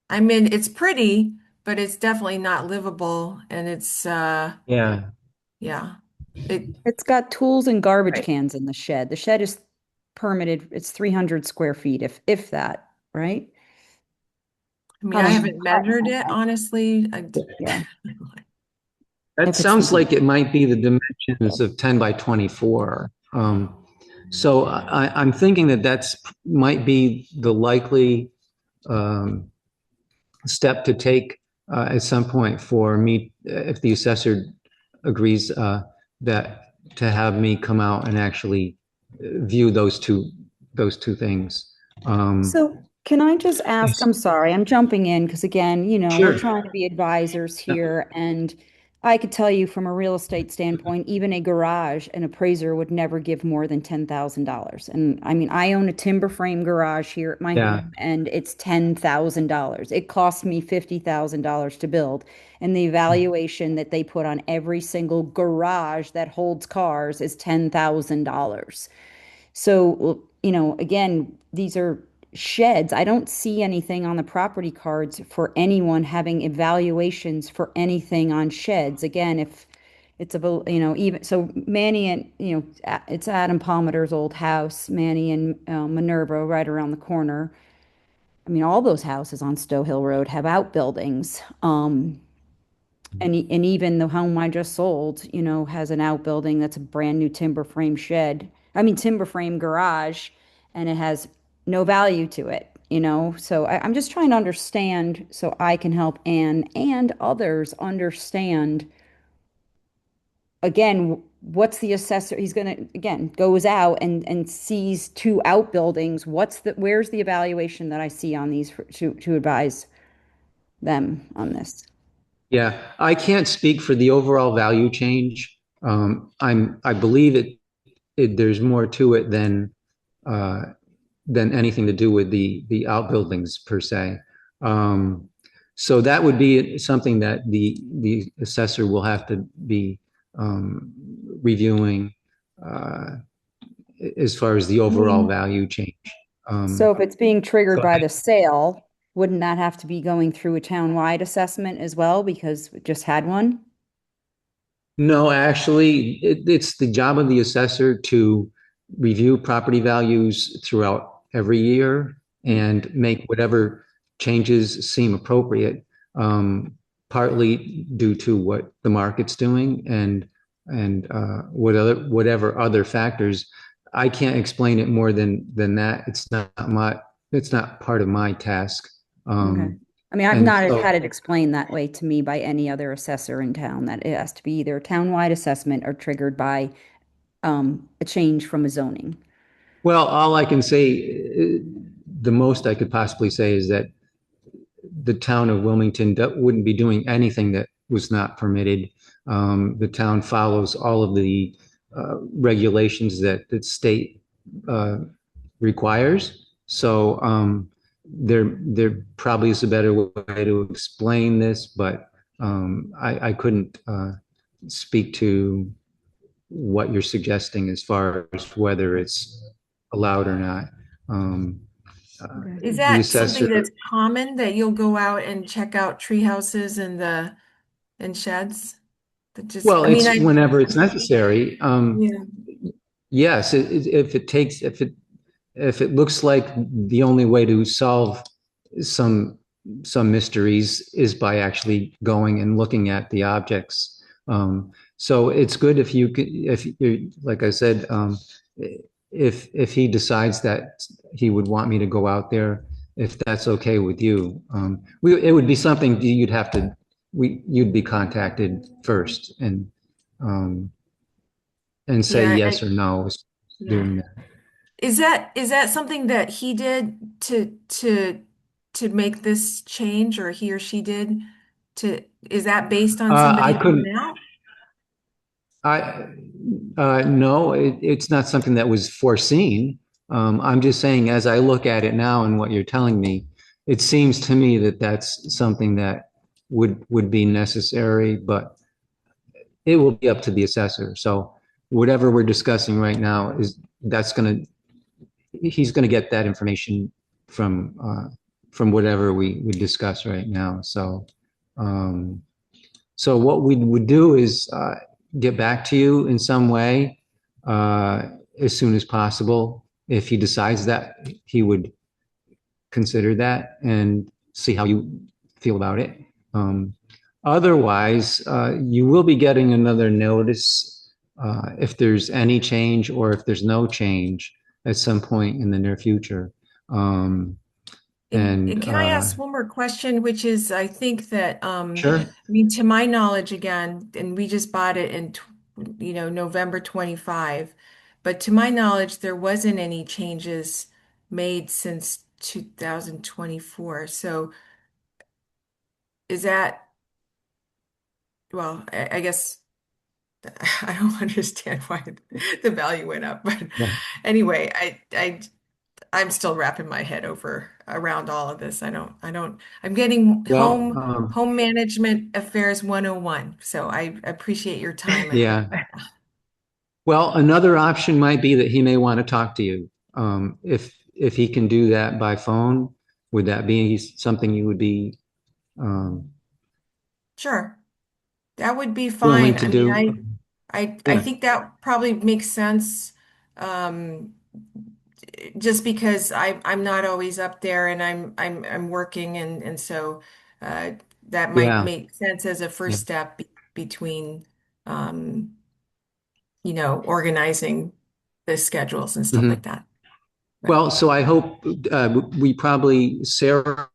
I mean, it's pretty, but it's definitely not livable and it's Yeah. yeah. It It's got tools and garbage Right. cans in the shed. The shed is permitted. It's 300 square feet, if that, right? I mean, How I much- haven't measured it, honestly. Yeah. That If it's sounds like it might be the dimensions of 10 by 24. So I'm thinking that might be the likely step to take at some point for me, if the assessor agrees that to have me come out and actually view those two things. So can I just ask, I'm sorry, I'm jumping in because again, we're Sure. trying to be advisors here and I could tell you from a real estate standpoint, even a garage, an appraiser would never give more than $10,000. And I mean, I own a timber frame garage here at my Yeah. home and it's $10,000. It cost me $50,000 to build. And the evaluation that they put on every single garage that holds cars is $10,000. So, again, these are sheds. I don't see anything on the property cards for anyone having evaluations for anything on sheds. Again, if it's even so Manny and, it's Adam Palmer's old house, Manny and Minerva right around the corner. I mean, all those houses on Stowe Hill Road have outbuildings. And even the home I just sold, has an outbuilding that's a brand new timber frame shed. I mean, timber frame garage, and it has no value to it. So I'm just trying to understand so I can help Anne and others understand. Again, what's the assessor? He's going to, again, goes out and sees two outbuildings. Where's the evaluation that I see on these to advise them on this? Yeah, I can't speak for the overall value change. I believe there's more to it than anything to do with the outbuildings per se. So that would be something that the assessor will have to be reviewing as far as the overall value change. So if it's being triggered So by the sale, wouldn't that have to be going through a town-wide assessment as well because we just had one? No, actually, it's the job of the assessor to review property values throughout every year and make whatever changes seem appropriate, partly due to what the market's doing and whatever other factors. I can't explain it more than that. It's not part of my task. Okay. I mean, I've And not so, had it explained that way to me by any other assessor in town, that it has to be either a townwide assessment or triggered by a change from a zoning. well, all I can say, the most I could possibly say is that the town of Wilmington wouldn't be doing anything that was not permitted. The town follows all of the regulations that the state uh, requires. So there probably is a better way to explain this, but I couldn't speak to what you're suggesting as far as whether it's allowed or not. Um, Is the that something assessor, that's common, that you'll go out and check out tree houses and sheds? That just, well, I mean, it's whenever it's necessary. yeah. Yes, if it looks like the only way to solve some some mysteries is by actually going and looking at the objects. So it's good if you could, if you, like I said, if he decides that he would want me to go out there, if that's okay with you, it would be something you'd have to, you'd be contacted first um, and say Yeah, yes or no yeah. doing that. Is that something that he did to make this change, or he or she did to, is that based on I somebody couldn't. going out? I no, it's not something that was foreseen. I'm just saying, as I look at it now and what you're telling me, it seems to me that that's something that would be necessary, but it will be up to the assessor. So whatever we're discussing right now he's gonna get that information from whatever we discuss right now. Um, so what we would do is get back to you in some way as soon as possible. If he decides that he would consider that and see how you feel about it. Otherwise, you will be getting another notice if there's any change or if there's no change at some point in the near future. And can I ask one more question, which is, I think that, Sure. I mean, to my knowledge, again, and we just bought it in, November 25, but to my knowledge, there wasn't any changes made since 2024. So is that, well, I guess I don't understand why the value went up, but Yeah. anyway, I'm still wrapping my head around all of this. I'm getting Well, home management affairs 101. So I appreciate your time. yeah. Well, another option might be that he may want to talk to you. If he can do that by phone, would that be something you would be Sure. That would be willing fine. to I mean, do? I Yeah. think that probably makes sense. Um, just because I'm not always up there, and I'm working, and so that might Yeah. make sense as a Yeah. first step between um, organizing the schedules and stuff Mhm. like that. Well, so I hope Sarah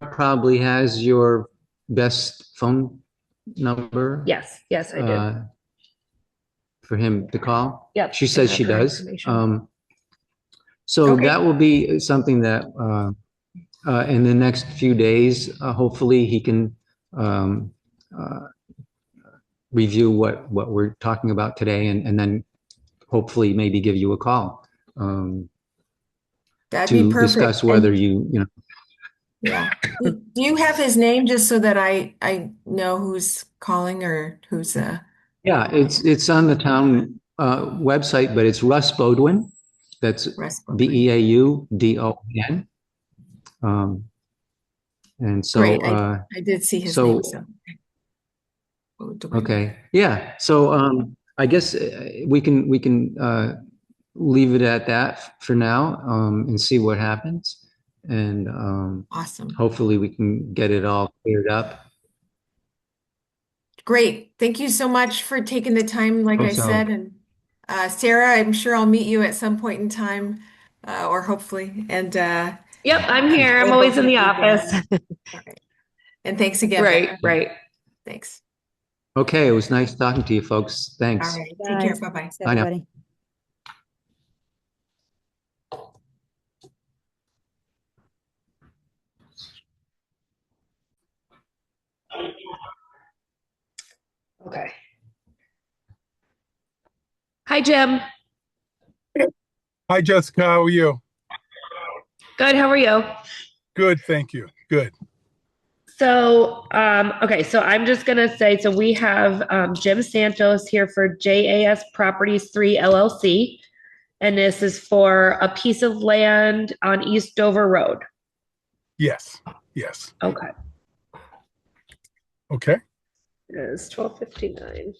probably has your best phone number Yes, yes, I do. for him to call. Yep, She I says have she her does. information. So Okay. that will be something that in the next few days, hopefully he can um, uh, review what we're talking about today and then hopefully maybe give you a call That'd be to perfect. discuss whether you know. Yeah. Do you have his name, just so that I know who's calling, or who's Yeah, it's on the town website, but it's Russ Bodwin. That's Russ Baldwin? Beaudon. And Great. so I did see his name, so so Okay, yeah, so I guess we can leave it at that for now, and see what happens. And Awesome. hopefully we can get it all cleared up. Great. Thank you so much for taking the time, like I So, said. And Sarah, I'm sure I'll meet you at some point in time, or hopefully. And Yep, I'm here. I'm always in the office. All right. And thanks again. Right, right. Thanks. okay, it was nice talking to you folks. Thanks. All right. Take care. Bye-bye. Thanks, Bye now. everybody. Okay. Hi, Jim. Hi, Jessica. How are you? Good. How are you? Good, thank you. Good. So, okay, so I'm just gonna say, so we have Jim Santos here for JAS Properties 3 LLC, and this is for a piece of land on East Dover Road. Yes, yes. Okay. Okay. It is 12:59.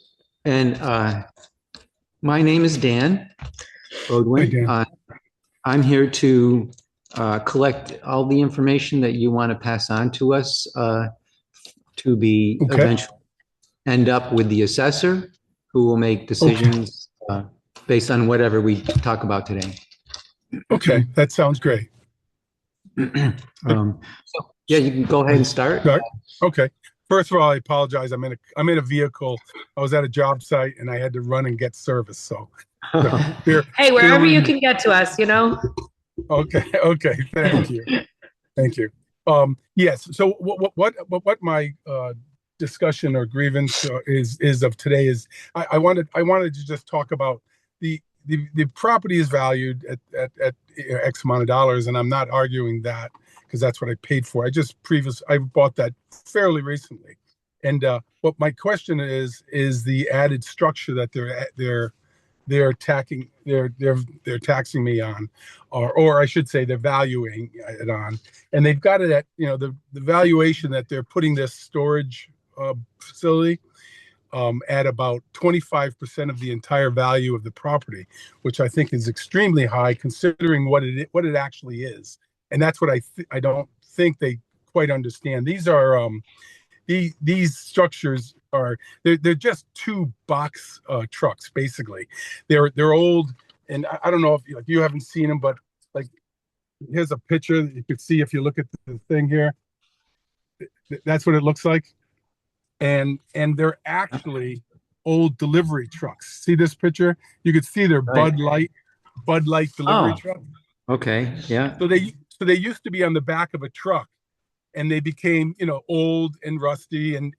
And my name is Dan Bodwin. Hi, Dan. I'm here to collect all the information that you want to pass on to us to be Okay. eventually end up with the assessor, who will make decisions based on whatever we talk about today. Okay, that sounds great. So yeah, you can go ahead and start. Okay. First of all, I apologize. I'm in a vehicle. I was at a job site and I had to run and get service. So Hey, wherever you can get to us, you know. Okay. Okay. Thank you. Thank you. Yes. So what my discussion or grievance is of today is I wanted to just talk about the property is valued at X amount of dollars, and I'm not arguing that because that's what I paid for. I bought that fairly recently, and what my question is the added structure that they're taxing me on, or I should say they're valuing it on, and they've got it at the valuation that they're putting this storage facility at about 25% of the entire value of the property, which I think is extremely high considering what it actually is. And that's what I don't think they quite understand. These are these structures are they're just two box trucks basically. They're old, and I don't know if you haven't seen them, but like here's a picture that you could see if you look at the thing here. That's what it looks like. And they're actually old delivery trucks. See this picture? You could see they're Right. Bud Light delivery truck. Okay, yeah. So they used to be on the back of a truck, and they became old and rusty and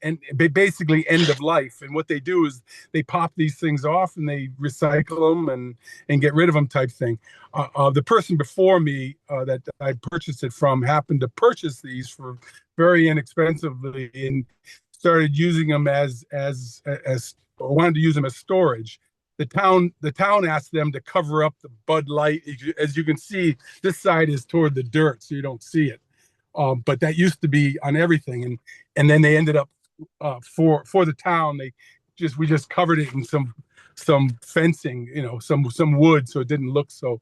basically end of life. And what they do is they pop these things off and they recycle them and get rid of them type thing. The person before me that I purchased it from happened to purchase these for very inexpensively and started using them as wanted to use them as storage. The town asked them to cover up the Bud Light. As you can see, this side is toward the dirt, so you don't see it. But that used to be on everything, and then they ended up for the town. We just covered it in some fencing, some wood, so it didn't look so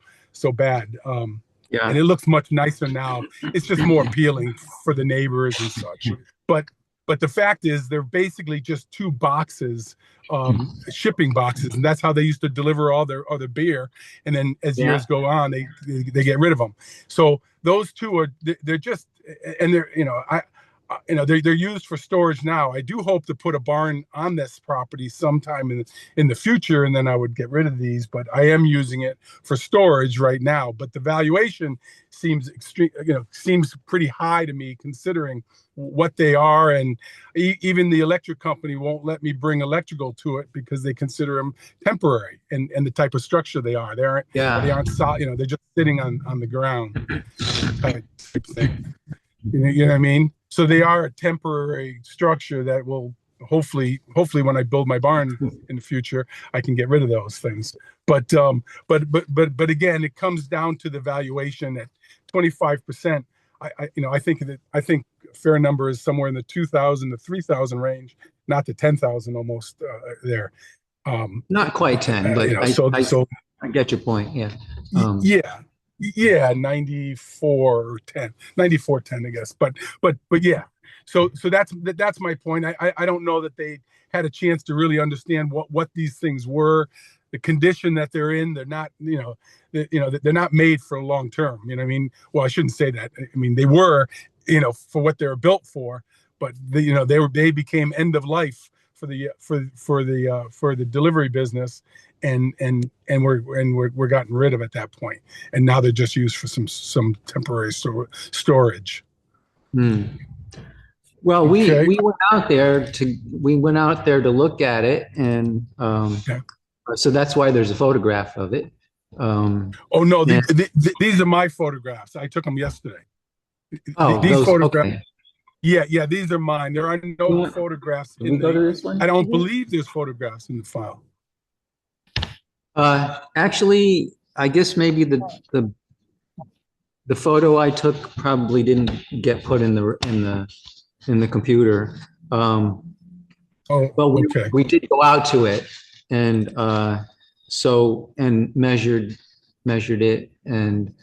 bad. Yeah. And it looks much nicer now. It's just more appealing for the neighbors and such. But the fact is, they're basically just two boxes, shipping boxes, and that's how they used to deliver all their beer. And then as years go on, they get rid of them. So those two they're just, and they're used for storage now. I do hope to put a barn on this property sometime in the future, and then I would get rid of these. But I am using it for storage right now. But the valuation seems seems pretty high to me considering what they are, and even the electric company won't let me bring electrical to it because they consider them temporary and the type of structure they are. They aren't solid. They're just sitting on the ground type thing. You know what I mean? So they are a temporary structure that will hopefully when I build my barn in the future, I can get rid of those things. But again, it comes down to the valuation at 25%. I think a fair number is somewhere in the 2,000 to 3,000 range. not the 10,000 almost there. Not quite 10, but I get your point. Yeah. Yeah, 9410, 9410, I guess. But yeah. So that's my point. I don't know that they had a chance to really understand what these things were, the condition that they're in. They're not, they're not made for long term. You know what I mean? Well, I shouldn't say that. I mean, they were, for what they were built for, but they became end of life for the delivery business, and we're gotten rid of at that point, and now they're just used for some temporary storage. Well, we went out there to look at it, and so that's why there's a photograph of it. Oh no, these are my photographs. I took them yesterday. These photographs. Okay. Yeah, these are mine. There are no photographs in this one? I don't believe there's photographs in the file. Actually, I guess maybe the photo I took probably didn't get put in the computer. But we did go out to it, and measured it, and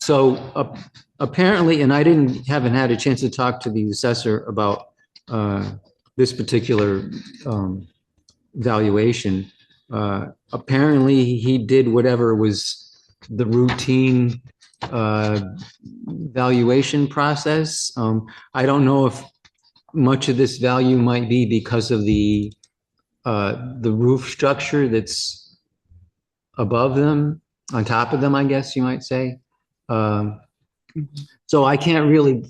So apparently, and I haven't had a chance to talk to the assessor about this particular valuation. Apparently, he did whatever was the routine valuation process. I don't know if much of this value might be because of the roof structure that's above them, on top of them, I guess you might say. So I can't really,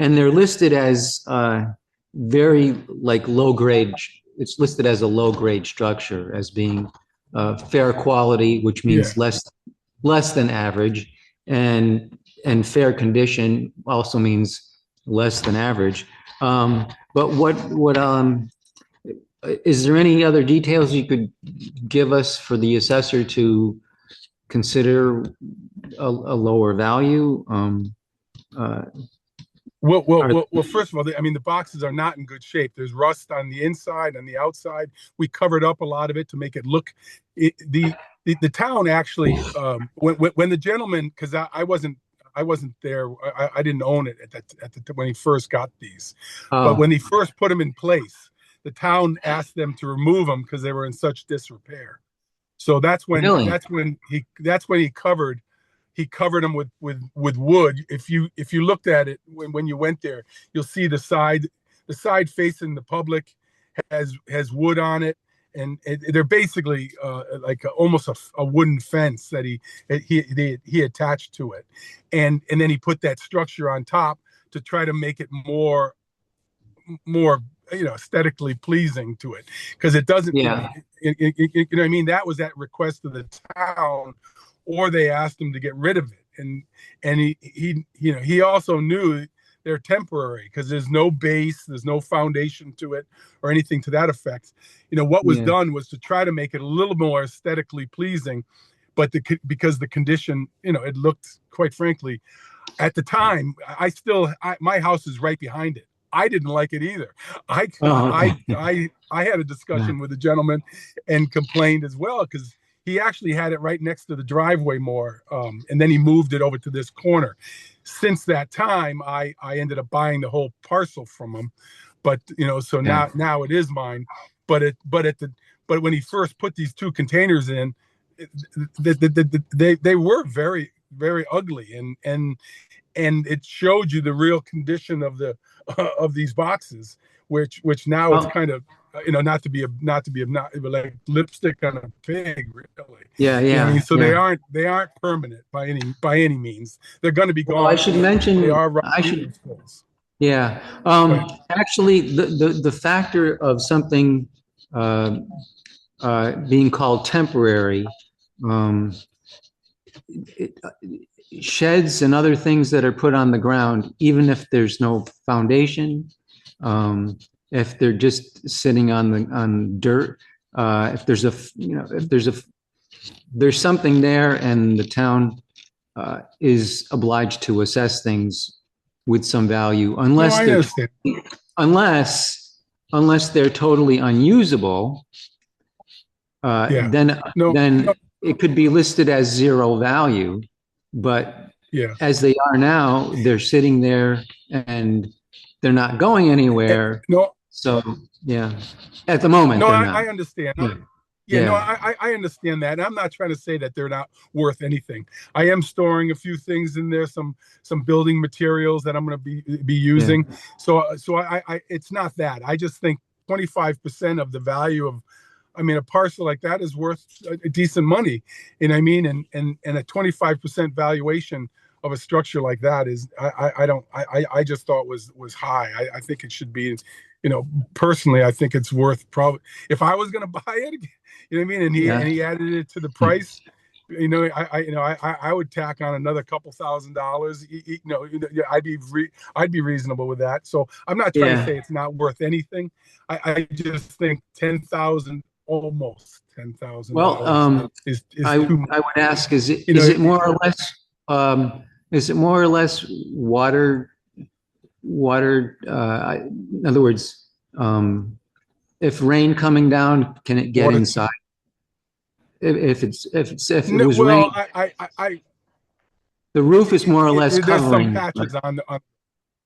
and they're listed as very low grade. It's listed as a low grade structure, as being fair quality, which means less than average, and fair condition also means less than average. But what is there any other details you could give us for the assessor to consider a lower value? Well, first of all, the boxes are not in good shape. There's rust on the inside and the outside. We covered up a lot of it to make it look. The town actually, when the gentleman, because I wasn't there, I didn't own it when he first got these. But when he first put them in place, the town asked them to remove them because they were in such disrepair. So that's when he covered them with wood. If you looked at it when you went there, you'll see the side facing the public has wood on it, and they're basically almost a wooden fence that he attached to it, and then he put that structure on top to try to make it more aesthetically pleasing to it, because it doesn't. You know what I mean? That was at request of the town, or they asked him to get rid of it, and he also knew they're temporary because there's no base, there's no foundation to it or anything to that effect. What was done was to try to make it a little more aesthetically pleasing, but because the condition, it looked, quite frankly, at the time, my house is right behind it. I didn't like it either. I had a discussion with the gentleman and complained as well, because he actually had it right next to the driveway more, and then he moved it over to this corner. Since that time, I ended up buying the whole parcel from him, but so now it is mine. But when he first put these two containers in, they were very, very ugly, and it showed you the real condition of these boxes, which now it's kind of not to be like lipstick on a pig, really. So they aren't permanent by any means. They're going to be gone. Well, I should mention they are. Actually, the factor of something being called temporary, sheds and other things that are put on the ground, even if there's no foundation, if they're just sitting on dirt, if there's something there, and the town is obliged to assess things with some value, unless unless they're totally unusable, Yeah. then No, no, it could be listed as zero value. But yeah. as they are now, they're sitting there and they're not going anywhere. No, So yeah, at the moment no, they're I not. understand. Yeah. Yeah, no, Yeah. I understand that. And I'm not trying to say that they're not worth anything. I am storing a few things in there, some building materials that I'm going to be using. So it's not that. I just think 25% of the value of, I mean, a parcel like that is worth a decent money. And I mean, and a 25% valuation of a structure like that is, I just thought was high. I think it should be, personally, I think it's worth probably, if I was going to buy it, you know what I mean? And he added it to the price. I would tack on another couple $1,000s. I'd be reasonable with that. So I'm not trying to say it's not worth anything. I just think 10,000, almost $10,000. Well, is I too much. would ask, is it more or less water? In other words, if rain coming down, can it get inside? If it was rain, the roof is more or less there's covering. some patches on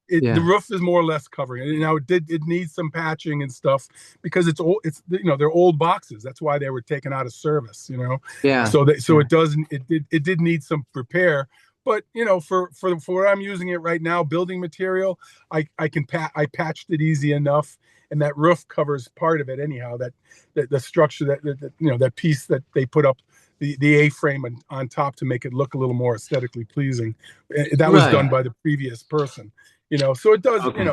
the roof is more or less covering it. Now it needs some patching and stuff because it's old. They're old boxes. That's why they were taken out of service. Yeah. So it did need some repair. But for where I'm using it right now, building material, I patched it easy enough, and that roof covers part of it anyhow. That the structure that piece that they put up the A-frame on top to make it look a little more aesthetically pleasing. That was done by the previous person. So it does. Okay.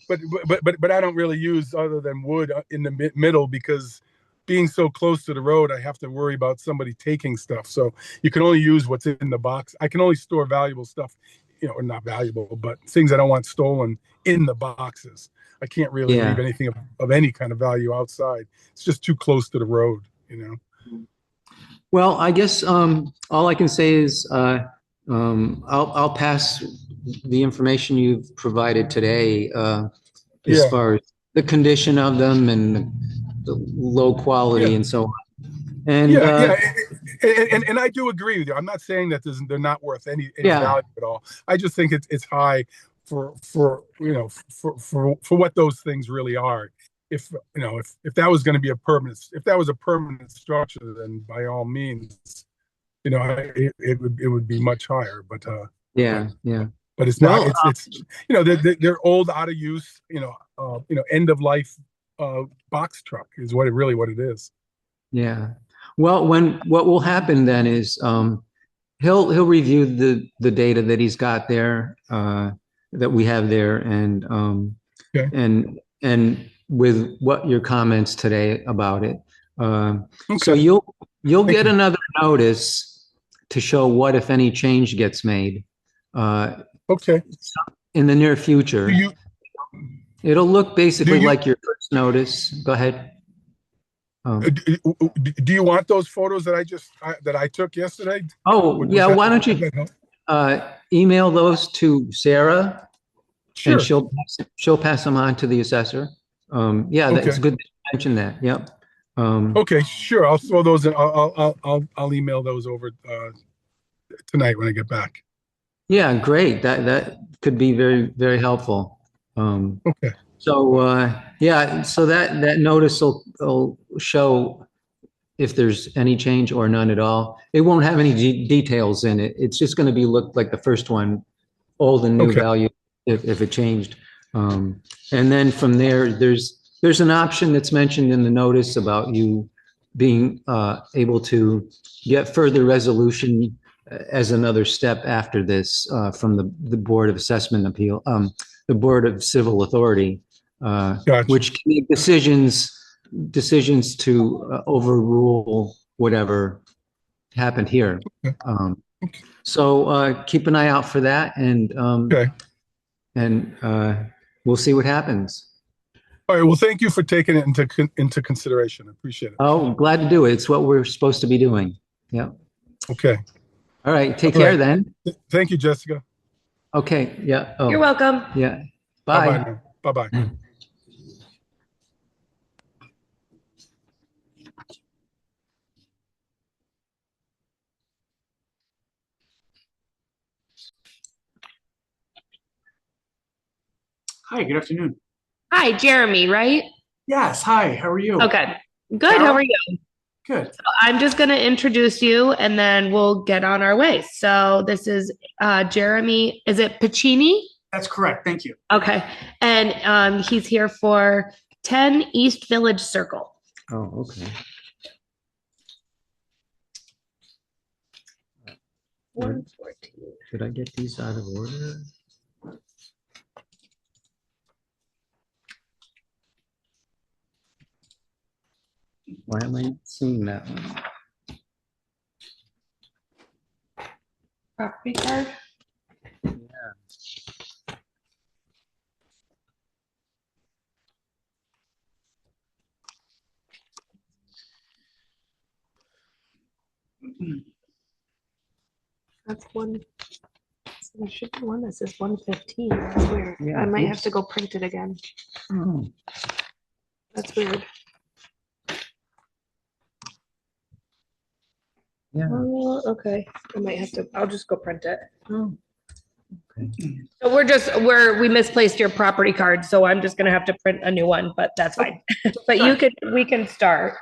But I don't really use other than wood in the middle because being so close to the road, I have to worry about somebody taking stuff. So you can only use what's in the box. I can only store valuable stuff, or not valuable, but things I don't want stolen in the boxes. I can't really leave anything of any kind of value outside. It's just too close to the road, Well, I guess all I can say is I'll pass the information you've provided today as far as the condition of them and the low quality and so on. And and I do agree with you. I'm not saying that they're not worth any value at all. I just think it's high for what those things really are. If that was going to be a permanent structure, then by all means, it would be much higher. But but it's not. It's they're old, out of use. End of life box truck is what it is. Yeah. Well, what will happen then is he'll review the data that he's got there that we have there, and with what your comments today about it. So you'll get another notice to show what, if any, change gets made. In the near future. It'll look basically like your first notice. Go ahead. Do you want those photos that I took yesterday? Oh, yeah. Why don't you email those to Sarah? Sure. And she'll pass them on to the assessor. That's good to mention that. Yep. Okay, sure. I'll throw those in. I'll email those over tonight when I get back. Yeah, great. That could be very, very helpful. Okay. So so that notice will show if there's any change or none at all. It won't have any details in it. It's just going to be look like the first one, old and new value if it changed. And then from there, there's an option that's mentioned in the notice about you being able to get further resolution as another step after this from the Board of Assessment Appeal, the Board of Civil Authority, which can make decisions to overrule whatever happened here. So keep an eye out for that, and we'll see what happens. All right. Well, thank you for taking it into consideration. I appreciate it. Oh, glad to do it. It's what we're supposed to be doing. Yeah. Okay. All right. Take care then. Thank you, Jessica. Okay. Yeah. Oh. You're welcome. Yeah. Bye. Bye-bye. Bye-bye. Hi, good afternoon. Hi, Jeremy, right? Yes, hi, how are you? Okay, good. How are you? Good. I'm just going to introduce you and then we'll get on our way. So this is Jeremy. Is it Pacini? That's correct, thank you. Okay. And he's here for 10 East Village Circle. Oh, okay. 114. Should I get these out of order? Why am I seeing that one? Property card? That's one. So there should be one that says 115. That's weird. Yeah, I might have oops. to go print it again. Oh, That's weird. yeah. Oh, okay. I might have to, I'll just go print it. Oh, okay. So we misplaced your property card, so I'm just gonna have to print a new one, but that's fine. But we can start.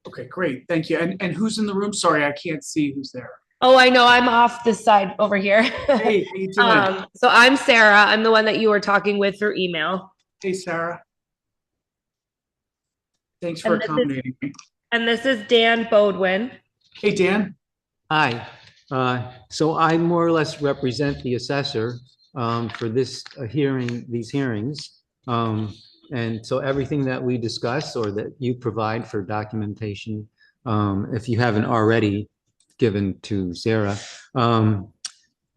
Okay, great, thank you. And who's in the room? Sorry, I can't see who's there. Oh, I know, I'm off this side over here. Hey, how you doing? So I'm Sarah. I'm the one that you were talking with through email. Hey, Sarah. Thanks for accommodating me. And this is Dan Bodwin. Hey, Dan. Hi. So I more or less represent the assessor for this these hearings. And so everything that we discuss or that you provide for documentation, if you haven't already given to Sarah,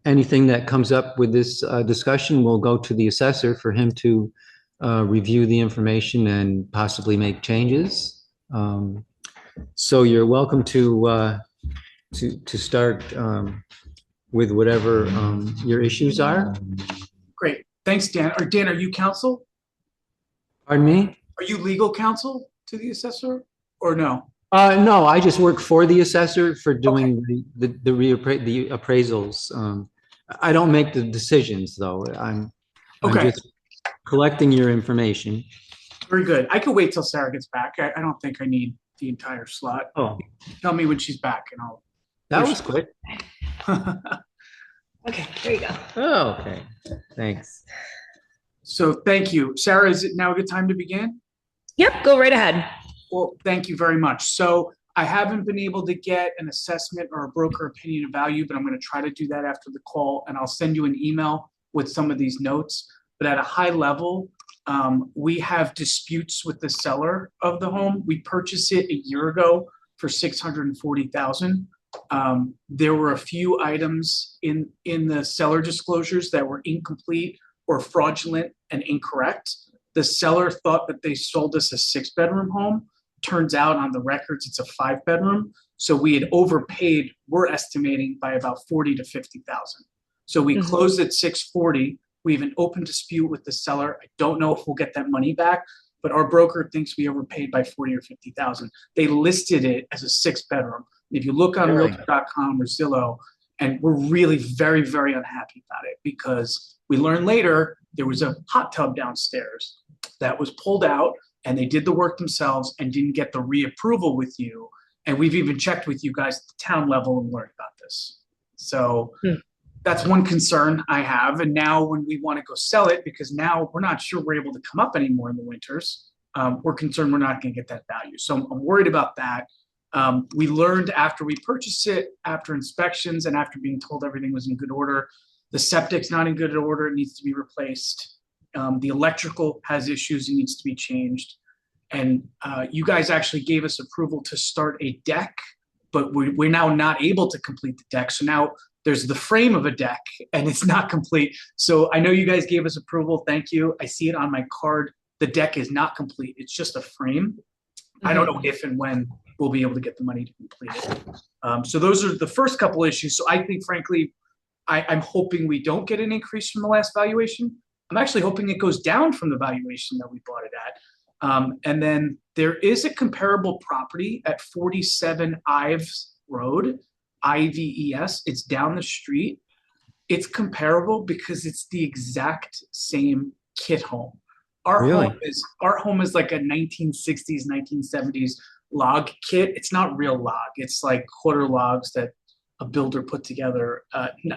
anything that comes up with this discussion will go to the assessor for him to review the information and possibly make changes. So you're welcome to start with whatever your issues are. Great, thanks, Dan. Dan, are you counsel? Pardon me? Are you legal counsel to the assessor or no? No, I just work for the assessor for doing the appraisals. I don't make the decisions though. I'm just collecting your information. Very good. I could wait till Sarah gets back. I don't think I need the entire slot. Oh, tell me when she's back and I'll. That was quick. Okay, there you go. Oh, okay. Thanks. So thank you. Sarah, is it now a good time to begin? Yep, go right ahead. Well, thank you very much. So I haven't been able to get an assessment or a broker opinion of value, but I'm going to try to do that after the call, and I'll send you an email with some of these notes. But at a high level, we have disputes with the seller of the home. We purchased it a year ago for $640,000. There were a few items in the seller disclosures that were incomplete or fraudulent and incorrect. The seller thought that they sold us a 6-bedroom home. Turns out on the records, it's a 5-bedroom. So we had overpaid, we're estimating, by about $40,000 to $50,000. So we closed at 640. We have an open dispute with the seller. I don't know if we'll get that money back, but our broker thinks we overpaid by $40,000 or $50,000. They listed it as a 6-bedroom. If you look on Realtor.com or Zillow, and we're really very, very unhappy about it because we learned later there was a hot tub downstairs that was pulled out and they did the work themselves and didn't get the reapproval with you. And we've even checked with you guys at the town level and learned about this. So that's one concern I have. And now when we want to go sell it, because now we're not sure we're able to come up anymore in the winters, we're concerned we're not going to get that value. So I'm worried about that. We learned after we purchased it, after inspections and after being told everything was in good order, the septic's not in good order, it needs to be replaced. The electrical has issues, it needs to be changed. And you guys actually gave us approval to start a deck, but we're now not able to complete the deck. So now there's the frame of a deck and it's not complete. So I know you guys gave us approval, thank you. I see it on my card. The deck is not complete, it's just a frame. I don't know if and when we'll be able to get the money to complete it. So those are the first couple issues. So I think, frankly, I'm hoping we don't get an increase from the last valuation. I'm actually hoping it goes down from the valuation that we bought it at. And then there is a comparable property at 47 Ives Road, IVES. It's down the street. It's comparable because it's the exact same kit home. Our Really? home is like a 1960s, 1970s log kit. It's not real log. It's like quarter logs that a builder put together,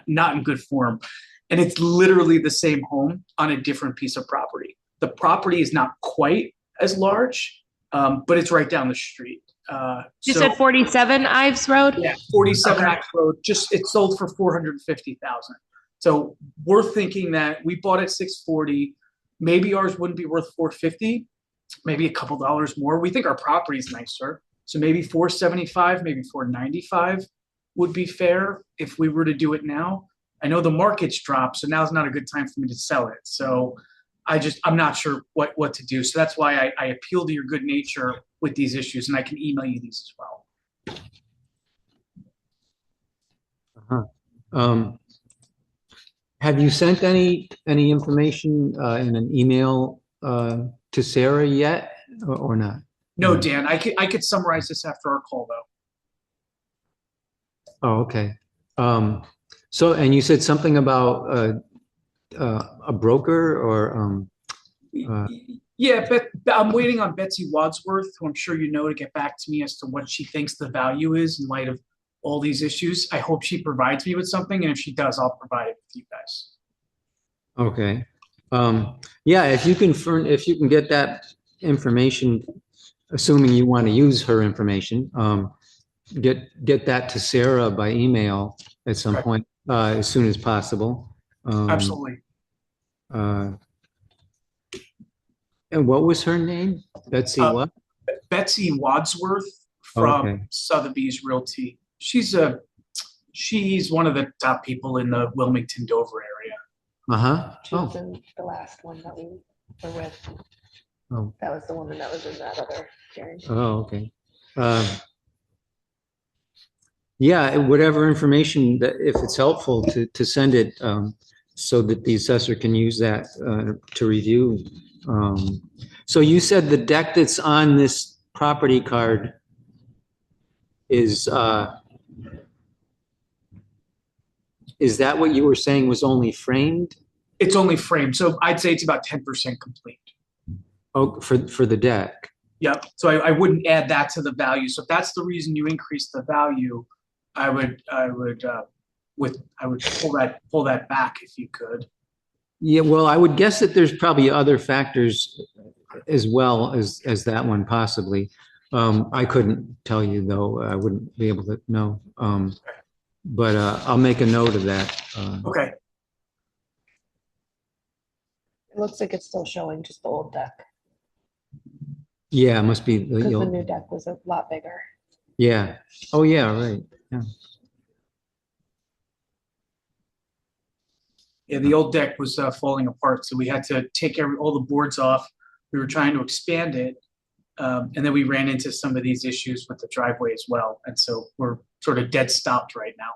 not in good form. And it's literally the same home on a different piece of property. The property is not quite as large, but it's right down the street. You said 47 Ives Road? Yeah, 47 Okay. Ives Road. It sold for 450,000. So we're thinking that we bought at 640. Maybe ours wouldn't be worth 450, maybe a couple dollars more. We think our property is nicer. So maybe 475, maybe 495 would be fair if we were to do it now. I know the market's dropped, so now's not a good time for me to sell it. So I'm not sure what to do. So that's why I appeal to your good nature with these issues, and I can email you these as well. Have you sent any information in an email to Sarah yet, or not? No, Dan, I could summarize this after our call, though. Oh, okay. So, and you said something about a broker or Yeah, but I'm waiting on Betsy Wadsworth, who I'm sure you know, to get back to me as to what she thinks the value is in light of all these issues. I hope she provides me with something, and if she does, I'll provide it with you guys. Okay. Yeah, if you can get that information, assuming you want to use her information, get that to Sarah by email at some point, as soon as possible. Absolutely. And what was her name? Betsy what? Betsy Wadsworth from Sotheby's Realty. She's one of the top people in the Wilmington, Dover area. She was in the last one that we were with. Oh. That was the woman that was in that other hearing. Oh, okay. Yeah, whatever information that, if it's helpful to send it, so that the assessor can use that to review. So you said the deck that's on this property card is that what you were saying was only framed? It's only framed, so I'd say it's about 10% complete. Oh, for the deck. Yep. So I wouldn't add that to the value. So if that's the reason you increase the value, I would pull that back if you could. Yeah, well, I would guess that there's probably other factors as well as that one possibly. I couldn't tell you though. I wouldn't be able to know. But I'll make a note of that. Okay. It looks like it's still showing just the old deck. Yeah, it must be Because the new deck was a lot bigger. Yeah. Oh, yeah. Right. Yeah. Yeah, the old deck was falling apart, so we had to take all the boards off. We were trying to expand it, and then we ran into some of these issues with the driveway as well, and so we're sort of dead stopped right now.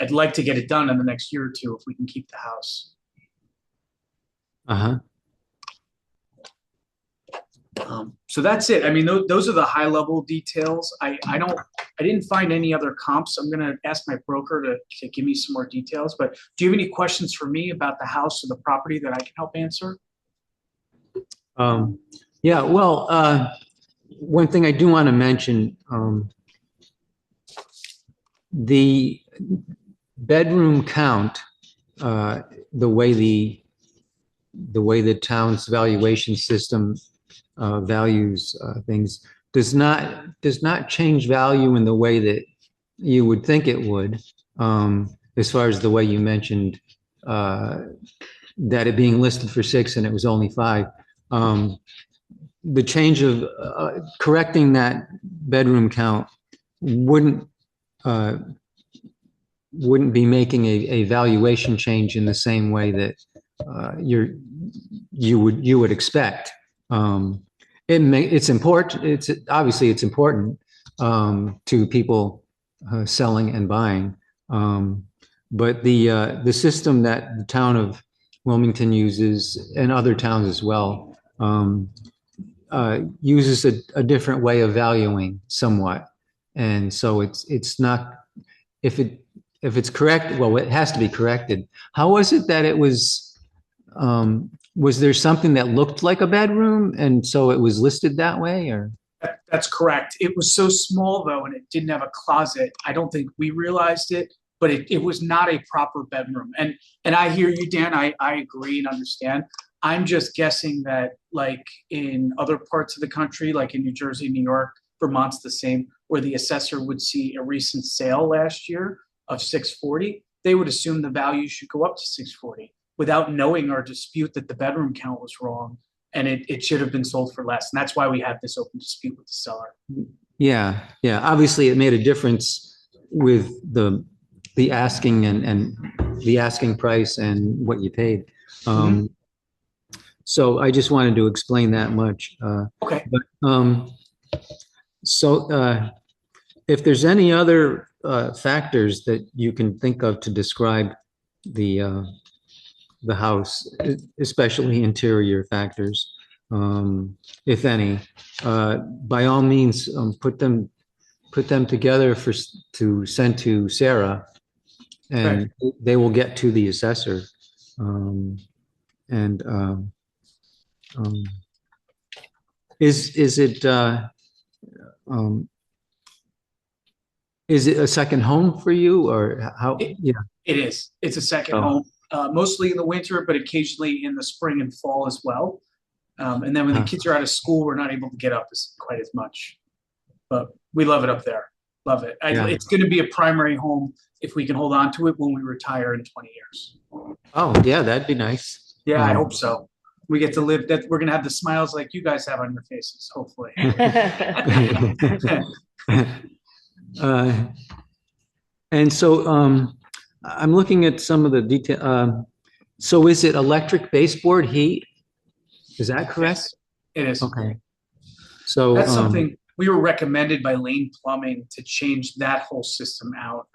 I'd like to get it done in the next year or two if we can keep the house. So that's it. I mean, those are the high level details. I didn't find any other comps. I'm going to ask my broker to give me some more details, but do you have any questions for me about the house or the property that I can help answer? Yeah, well, one thing I do want to mention, the bedroom count, the way the town's valuation system values things does not change value in the way that you would think it would, as far as the way you mentioned that it being listed for 6 and it was only 5. The change of correcting that bedroom count wouldn't be making a valuation change in the same way that you would expect. It's important. Obviously it's important to people selling and buying. But the system that the town of Wilmington uses, and other towns as well, uses a different way of valuing somewhat. And so it's not, if if it's correct, well, it has to be corrected. How was it that it was there something that looked like a bedroom and so it was listed that way, or? That's correct. It was so small though, and it didn't have a closet. I don't think we realized it, but it was not a proper bedroom. And I hear you, Dan. I agree and understand. I'm just guessing that like in other parts of the country, like in New Jersey, New York, Vermont's the same, where the assessor would see a recent sale last year of 640, they would assume the value should go up to 640 without knowing or dispute that the bedroom count was wrong and it should have been sold for less. And that's why we have this open dispute with the seller. Yeah, yeah. Obviously, it made a difference with the asking and the asking price and what you paid. So I just wanted to explain that much. Okay. But, if there's any other factors that you can think of to describe the house, especially interior factors, if any, by all means, put them together to send to Sarah, and they will get to the assessor. Is it a second home for you, or how? Yeah, it is. It's a second home, mostly in the winter, but occasionally in the spring and fall as well. And then when the kids are out of school, we're not able to get up quite as much. But we love it up there. Love it. It's going to be a primary home if we can hold on to it when we retire in 20 years. Oh, yeah, that'd be nice. Yeah, I hope so. We get to live that. We're going to have the smiles like you guys have on your faces, hopefully. And so I'm looking at some of the detail. So is it electric baseboard heat? Is that correct? Yes, it is. Okay. So that's something we were recommended by Lane Plumbing to change that whole system out.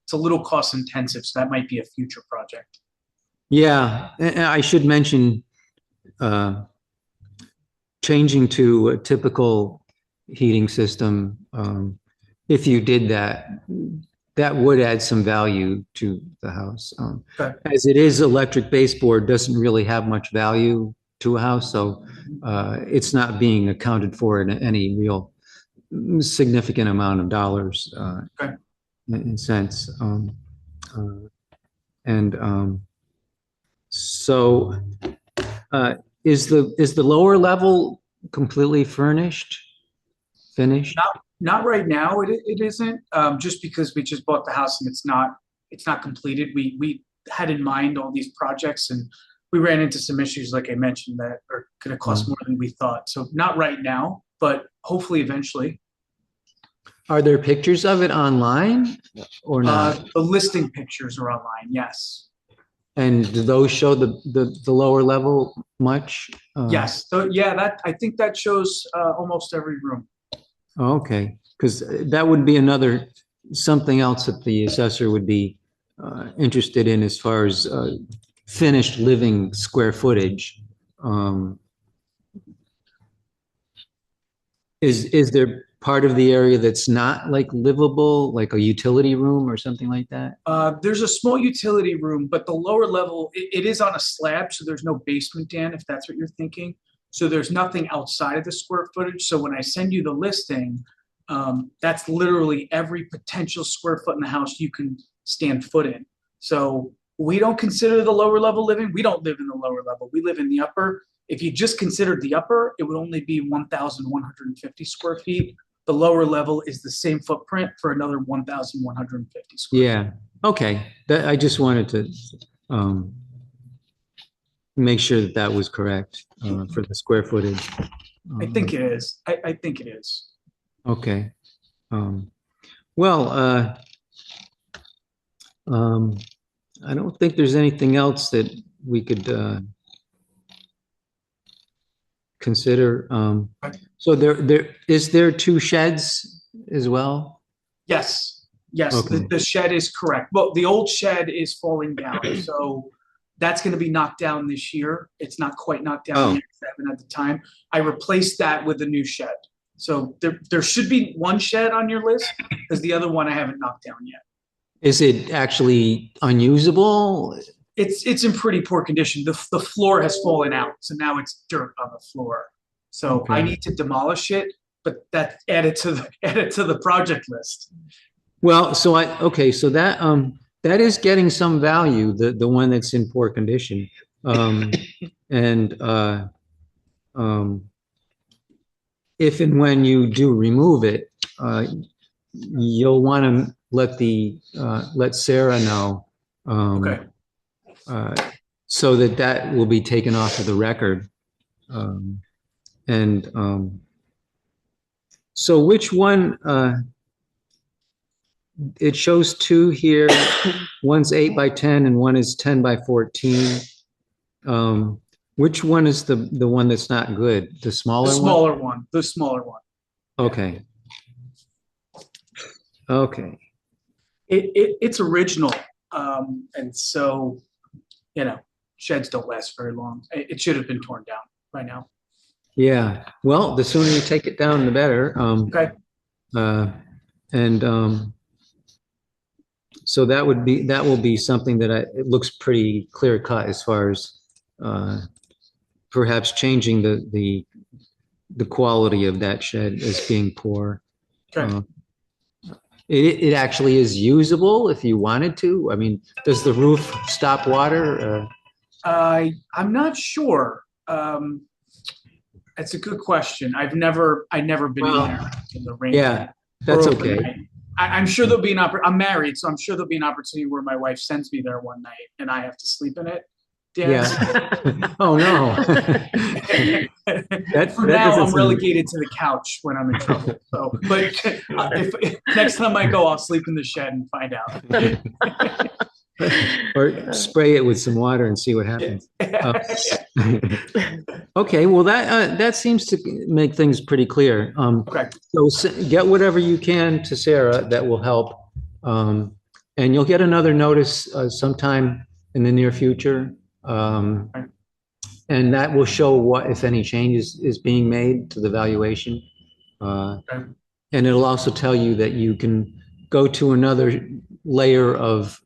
It's a little cost intensive, so that might be a future project. Yeah, and I should mention changing to a typical heating system. If you did that, that would add some value to the house. As it is, electric baseboard doesn't really have much value to a house, so it's not being accounted for in any real significant amount of dollars in cents. So is the lower level completely finished? Not right now. It isn't. Just because we just bought the house and it's not completed. We had in mind all these projects and we ran into some issues, like I mentioned, that are going to cost more than we thought. So not right now, but hopefully eventually. Are there pictures of it online or not? The listing pictures are online. Yes. And do those show the lower level much? Yes. So yeah, I think that shows almost every room. Okay, because that would be something else that the assessor would be interested in as far as finished living square footage. Is there part of the area that's not like livable, like a utility room or something like that? There's a small utility room, but the lower level, it is on a slab, so there's no basement, Dan, if that's what you're thinking. So there's nothing outside of the square footage. So when I send you the listing, that's literally every potential square foot in the house you can stand foot in. So we don't consider the lower level living. We don't live in the lower level. We live in the upper. If you just considered the upper, it would only be 1,150 square feet. The lower level is the same footprint for another 1,150 square feet. Yeah. Okay. I just wanted to make sure that was correct for the square footage. I think it is. I think it is. Okay. Well, I don't think there's anything else that we could consider. So is there 2 sheds as well? Yes. Yes. Okay. The shed is correct. Well, the old shed is falling down. So that's going to be knocked down this year. It's not quite knocked down yet, because I haven't had the time. I replaced that with a new shed. So there should be 1 shed on your list because the other one I haven't knocked down yet. Is it actually unusable? It's in pretty poor condition. The floor has fallen out, so now it's dirt on the floor. So Okay. I need to demolish it, but that added to the project list. Well, so so that is getting some value, the one that's in poor condition. And if and when you do remove it, you'll want to let Sarah know. Okay. So that will be taken off of the record. So which one, it shows two here, one's 8 by 10 and one is 10 by 14. Which one is the one that's not good? The smaller one? The smaller one. Okay. Okay. It's original. And so, sheds don't last very long. It should have been torn down by now. Yeah. Well, the sooner you take it down, the better. Okay. So that will be something that it looks pretty clear cut as far as perhaps changing the quality of that shed as being poor. Okay. It actually is usable if you wanted to. I mean, does the roof stop water? I'm not sure. That's a good question. I've never been in there in the rain. Yeah, that's okay. I'm sure there'll be I'm married, so I'm sure there'll be an opportunity where my wife sends me there one night and I have to sleep in it. Dan. Yeah. Oh no. For now, I'm relegated to the couch when I'm in trouble. So, but if next time I go, I'll sleep in the shed and find out. Or spray it with some water and see what happens. Okay, well that seems to make things pretty clear. Okay. So get whatever you can to Sarah that will help, and you'll get another notice sometime in the near future, and that will show what, if any, changes is being made to the valuation, and it'll also tell you that you can go to another layer of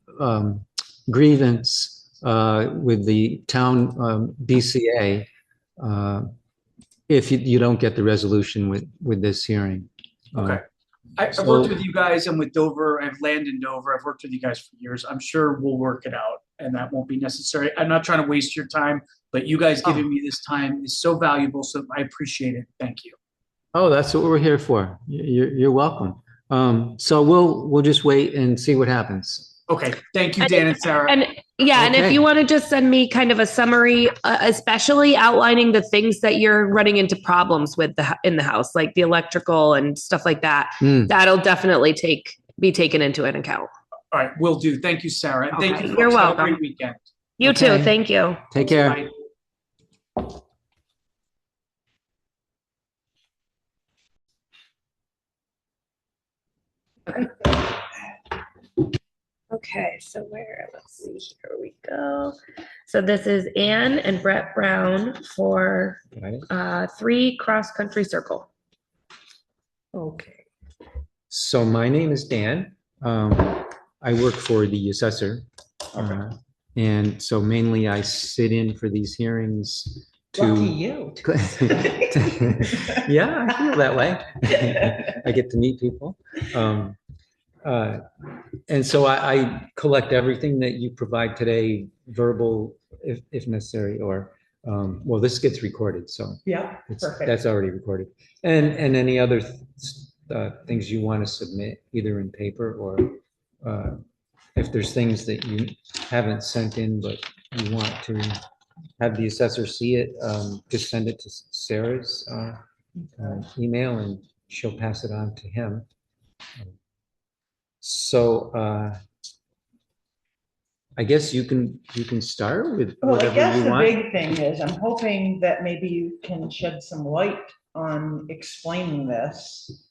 grievance with the town BCA if you don't get the resolution with this hearing. Okay. I've worked with you guys and with Dover. I have land in Dover. I've worked with you guys for years. I'm sure we'll work it out and that won't be necessary. I'm not trying to waste your time, but you guys giving me this time is so valuable. So I appreciate it. Thank you. Oh, that's what we're here for. You're welcome. So we'll just wait and see what happens. Okay. Thank you, Dan and Sarah. And if you want to just send me kind of a summary, especially outlining the things that you're running into problems with in the house, like the electrical and stuff like that, that'll definitely be taken into an account. All right, will do. Thank you, Sarah. And thank you. You're welcome. Have a great weekend. You too. Thank you. Take care. Bye. Okay, so let's see, here we go. So this is Ann and Brett Brown for 3 Cross Country Circle. Okay. So my name is Dan. I work for the assessor. And so mainly I sit in for these hearings Lucky you. Yeah, I feel that way. I get to meet people. And so I collect everything that you provide today, verbal, if necessary, or, well, this gets recorded, so. Yeah, perfect. That's already recorded. And any other things you want to submit, either in paper or if there's things that you haven't sent in, but you want to have the assessor see it, just send it to Sarah's email and she'll pass it on to him. So I guess you can start with whatever you want. Well, I guess the big thing is I'm hoping that maybe you can shed some light on explaining this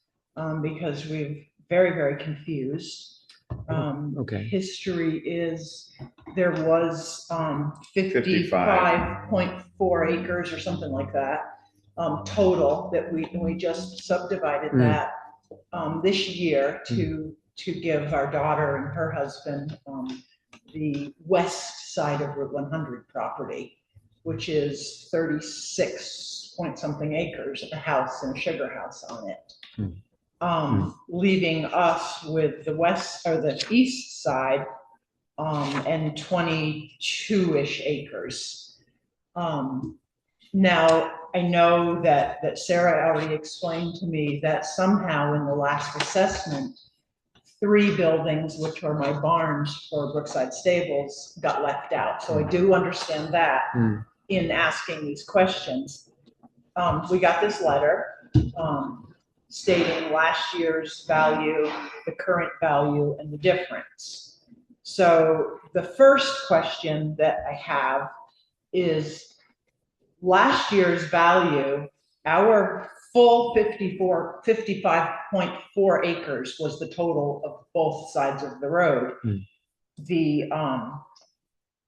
because we're very, very confused. Okay. History is there was 55.4 acres or something like that total that we just subdivided that this year to to give our daughter and her husband the west side of Route 100 property, which is 36 point something acres, a house and a sugar house on it. Leaving us with the west or the east side and 22-ish acres. Now, I know that Sarah already explained to me that somehow in the last assessment, 3 buildings, which are my barns for Brookside Stables, got left out. So I do understand that in asking these questions. We got this letter stating last year's value, the current value, and the difference. So the first question that I have is last year's value, our full 55.4 acres was the total of both sides of the road. The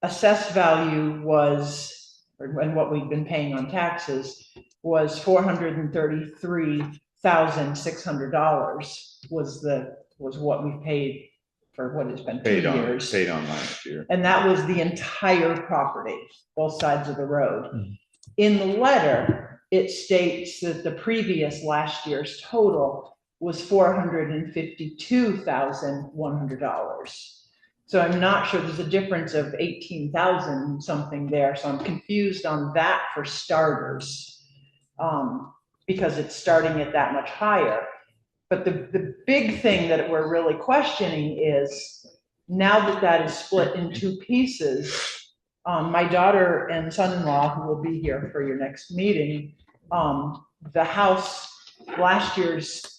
assessed value was, and what we've been paying on taxes, was $433,600 was what we paid for what has been 2 years. Paid on last year. And that was the entire property, both sides of the road. In the letter, it states that the previous last year's total was $452,100. So I'm not sure, there's a difference of 18,000 something there. So I'm confused on that for starters, because it's starting at that much higher. But the big thing that we're really questioning is now that that is split in 2 pieces, my daughter and son-in-law, who will be here for your next meeting, the house, last year's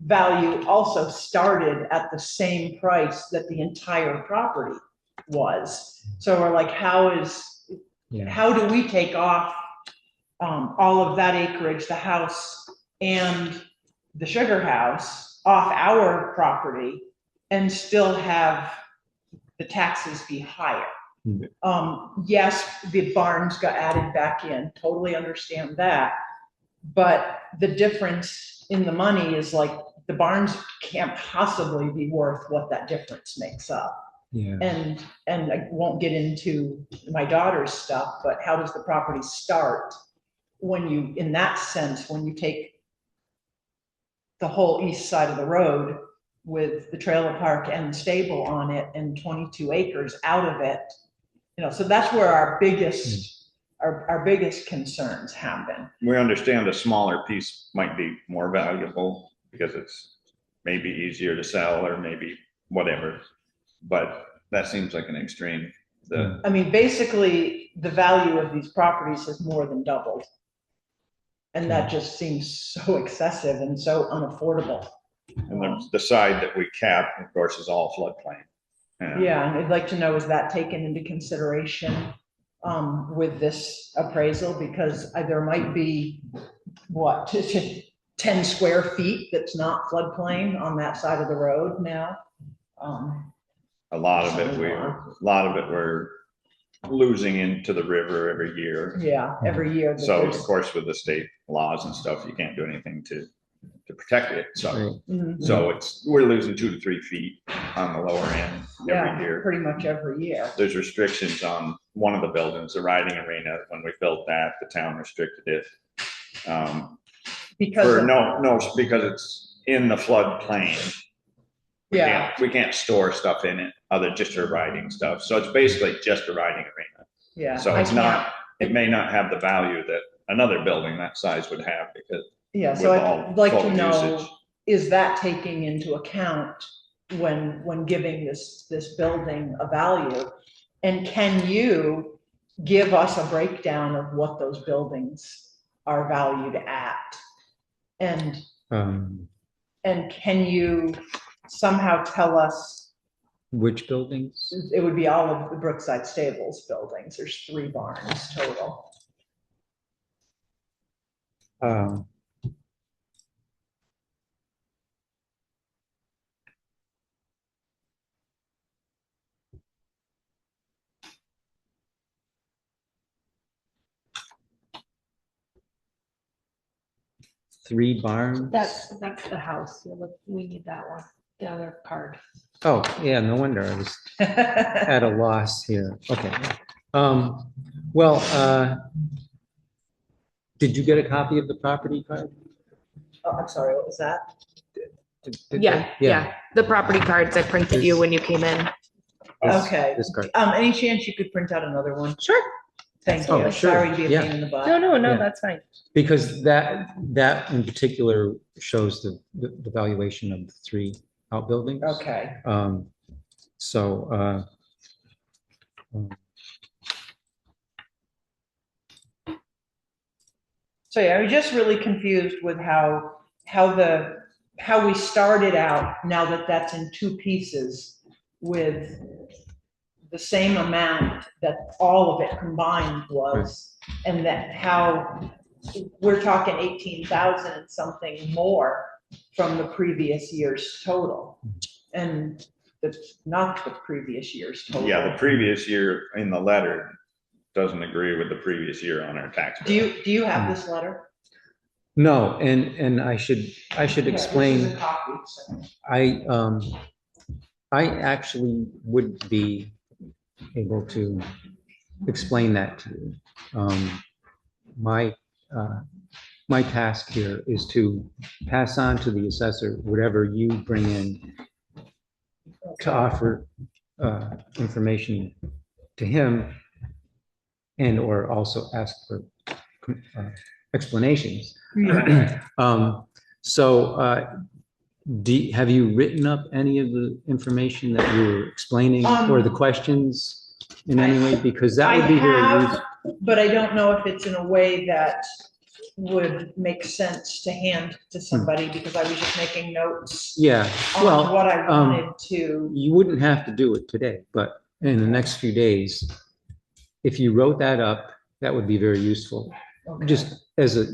value also started at the same price that the entire property was. So we're like, how do we take off all of that acreage, the house and the sugar house, off our property and still have the taxes be higher? Yes, the barns got added back in, totally understand that. But the difference in the money is like the barns can't possibly be worth what that difference makes up. Yeah. And I won't get into my daughter's stuff, but how does the property start when you, in that sense, when you take the whole east side of the road with the trailer park and the stable on it and 22 acres out of it, you know, so that's where our biggest, our biggest concerns have been. We understand a smaller piece might be more valuable because it's maybe easier to sell or maybe whatever, but that seems like an extreme. I mean, basically the value of these properties has more than doubled. And that just seems so excessive and so unaffordable. And the side that we cap, of course, is all floodplain. Yeah, and I'd like to know, is that taken into consideration with this appraisal? Because there might be, what, 10 square feet that's not floodplain on that side of the road now. A lot of it we're losing into the river every year. Yeah, every year. So of course, with the state laws and stuff, you can't do anything to protect it. So so we're losing 2 to 3 feet on the lower end every year. Pretty much every year. There's restrictions on one of the buildings, the riding arena. When we built that, the town restricted it. Because it's in the floodplain. We can't store stuff in it other just for riding stuff. So it's basically just a riding arena. Yeah. So it's not, it may not have the value that another building that size would have because. Yeah, so I'd like to know, is that taking into account when giving this building a value? And can you give us a breakdown of what those buildings are valued at? And can you somehow tell us which buildings? It would be all of the Brookside Stables buildings. There's 3 barns total. 3 barns? That's the house. We need that one. The other card. Oh, yeah, no wonder I was at a loss here. Okay. Well, did you get a copy of the property card? Oh, I'm sorry, what was that? Yeah. The property cards I printed you when you came in. Okay. This card. Any chance you could print out another one? Sure. Thank Oh, you. sure. Sorry to be a Yeah. pain in the butt. No, Yeah. that's fine. Because that in particular shows the valuation of the 3 outbuildings. Okay. So, So yeah, I was just really confused with how we started out, now that that's in 2 pieces with the same amount that all of it combined was, and that how we're talking 18,000 and something more from the previous year's total. And that's not the previous year's total. Yeah, the previous year in the letter doesn't agree with the previous year on our tax bill. Do you have this letter? no, and I should explain. This is a copy, so. I actually would be able to explain that to you. My task here is to pass on to the assessor whatever you bring in to offer information to him, and or also ask for explanations. Have you written up any of the information that you were explaining or the questions in any way? Because that would be very useful. But I don't know if it's in a way that would make sense to hand to somebody, because I was just making notes. Yeah, well, on what I wanted to. You wouldn't have to do it today, but in the next few days, if you wrote that up, that would be very useful. Okay. Just as a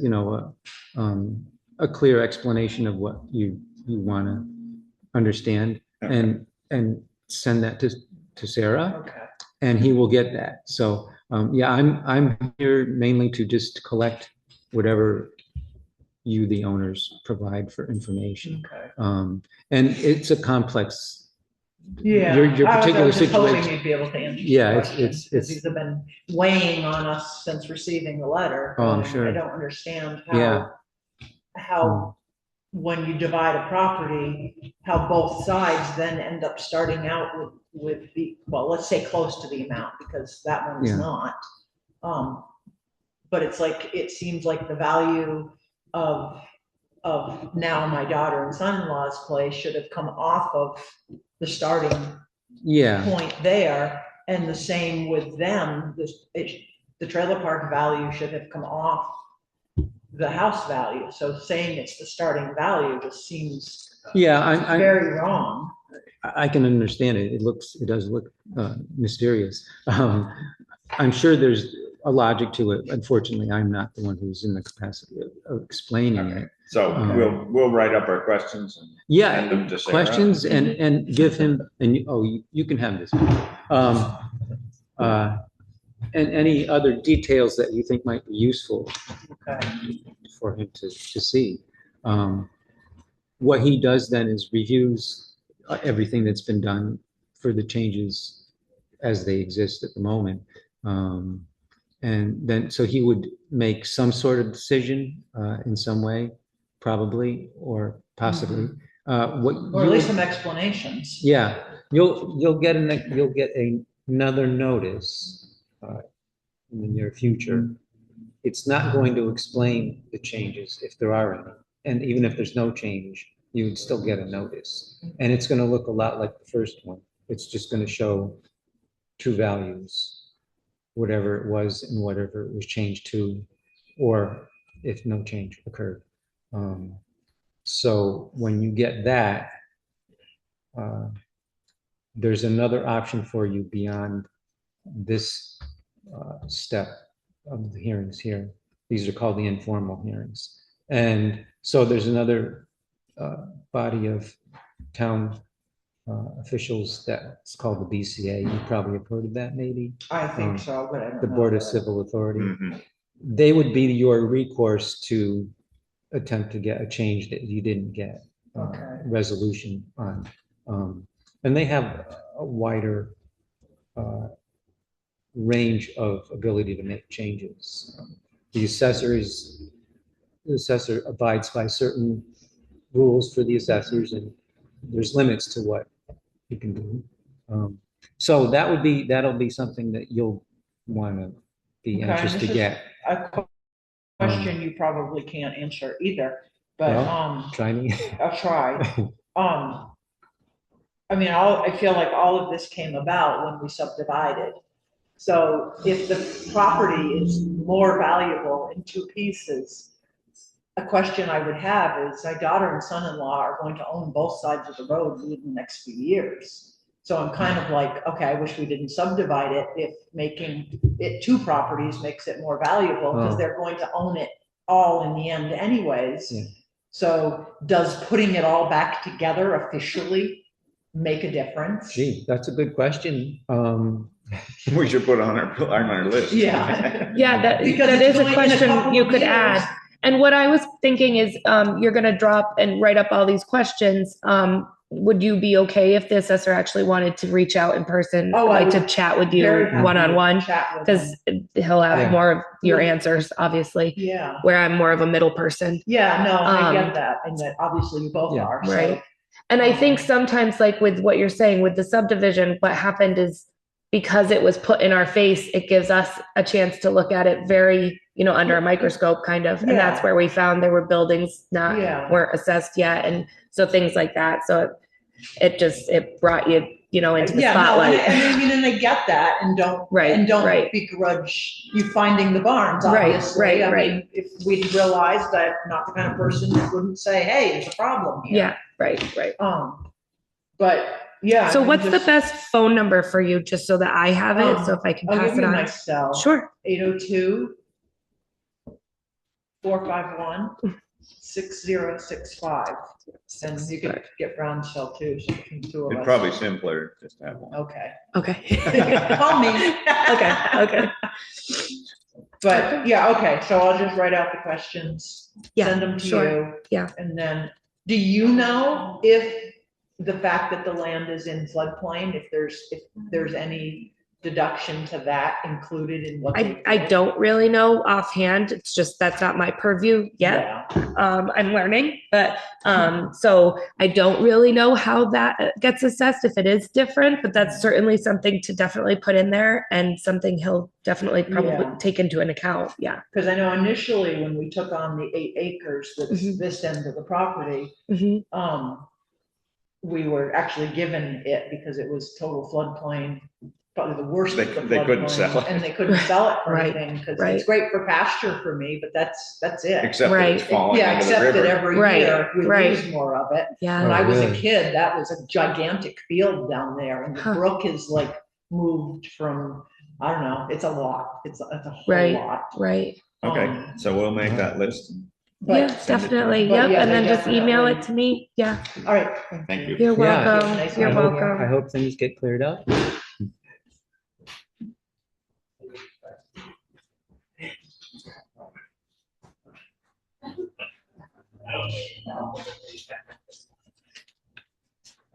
clear explanation of what you want to understand, and send that to Sarah. Okay. And he will get that. So yeah, I'm here mainly to just collect whatever you, the owners, provide for information. Okay. And it's a complex. Yeah, Your I particular was just hoping situation. you'd be able to answer. Yeah, it's these have been weighing on us since receiving the letter. Oh, I'm sure. I don't understand Yeah. how when you divide a property, how both sides then end up starting out with the, well, let's say close to the amount, because that one's Yeah. not. But it's like, it seems like the value of now my daughter and son-in-law's place should have come off of the starting Yeah. point there, and the same with them. The trailer park value should have come off the house value. So saying it's the starting value just seems very wrong. I can understand it. It does look mysterious. I'm sure there's a logic to it. Unfortunately, I'm not the one who's in the capacity of explaining it. So we'll write up our questions and send them to Sarah. Questions and give him, and you can have this. And any other details that you think might be useful for him to see. What he does then is reviews everything that's been done for the changes as they exist at the moment. And then, so he would make some sort of decision in some way, probably, or possibly. Or at least some explanations. Yeah, you'll get another notice in the near future. It's not going to explain the changes if there are any, and even if there's no change, you would still get a notice, and it's going to look a lot like the first one. It's just going to show true values, whatever it was and whatever it was changed to, or if no change occurred. So when you get that, there's another option for you beyond this step of the hearings here. These are called the informal hearings. And so there's another body of town officials that's called the BCA. You probably have heard of that, maybe? I think so, but I don't the know Board of that. Civil Authority. They would be your recourse to attempt to get a change that you didn't get. resolution on. And they have a wider range of ability to make changes. The assessor abides by certain rules for the assessors, and there's limits to what you can do. So that'll be something that you'll want to be anxious to get. A question you probably can't answer either, but Try me. I'll try. I mean, I feel like all of this came about when we subdivided. So if the property is more valuable in two pieces, a question I would have is my daughter and son-in-law are going to own both sides of the road in the next few years. So I'm kind of like, okay, I wish we didn't subdivide it if making it two properties makes it more valuable because they're going to own it all in the end anyways. Yeah. So does putting it all back together officially make a difference? Gee, that's a good question. We should put on our list. Yeah. Yeah, that is a question you could add. And what I was thinking is, you're going to drop and write up all these questions. Would you be okay if the assessor actually wanted to reach out in person, to chat with you one-on-one? Because he'll have more of your answers, obviously. Yeah. Where I'm more of a middle person. Yeah, no, I get that. And that obviously you both are. Right. So. And I think sometimes, like with what you're saying with the subdivision, what happened is because it was put in our face, it gives us a chance to look at it very, under a microscope kind of. And that's where we found there were buildings weren't assessed yet. And so things like that. So it brought you, into the spotlight. No, and I get that and don't begrudge you finding the barns, obviously. I mean, if we'd realized that I'm not the kind of person that wouldn't say, hey, there's a problem here. Yeah, right. But yeah. So what's the best phone number for you, just so that I have it, so if I can pass it on? I'll give you my cell. Sure. 802-451-6065. And you can get Brown's cell too, so between two of us. It's probably simpler just to have one. Okay. Call me. Okay. But yeah, okay. So I'll just write out the questions, send them to you. Yeah. And then, do you know if the fact that the land is in floodplain, if there's any deduction to that included in what I don't really know offhand. It's just that's not my purview yet. I'm learning, but so I don't really know how that gets assessed, if it is different, but that's certainly something to definitely put in there and something he'll definitely probably take into an account. Yeah. Because I know initially when we took on the 8 acres that's this end of the property, we were actually given it because it was total floodplain. Probably the worst of the they couldn't sell it. And they couldn't sell it for anything because it's great for pasture for me, but that's it. Except that it's falling into the river. That every year we lose more of it. Yeah. When I was a kid, that was a gigantic field down there, and the brook is like moved from, I don't know, it's a lot. It's a whole lot. Right. Okay, so we'll make that list. Definitely. Yep. And then just email it to me. Yeah. All right. Thank you. You're welcome. You're welcome. I hope things get cleared up.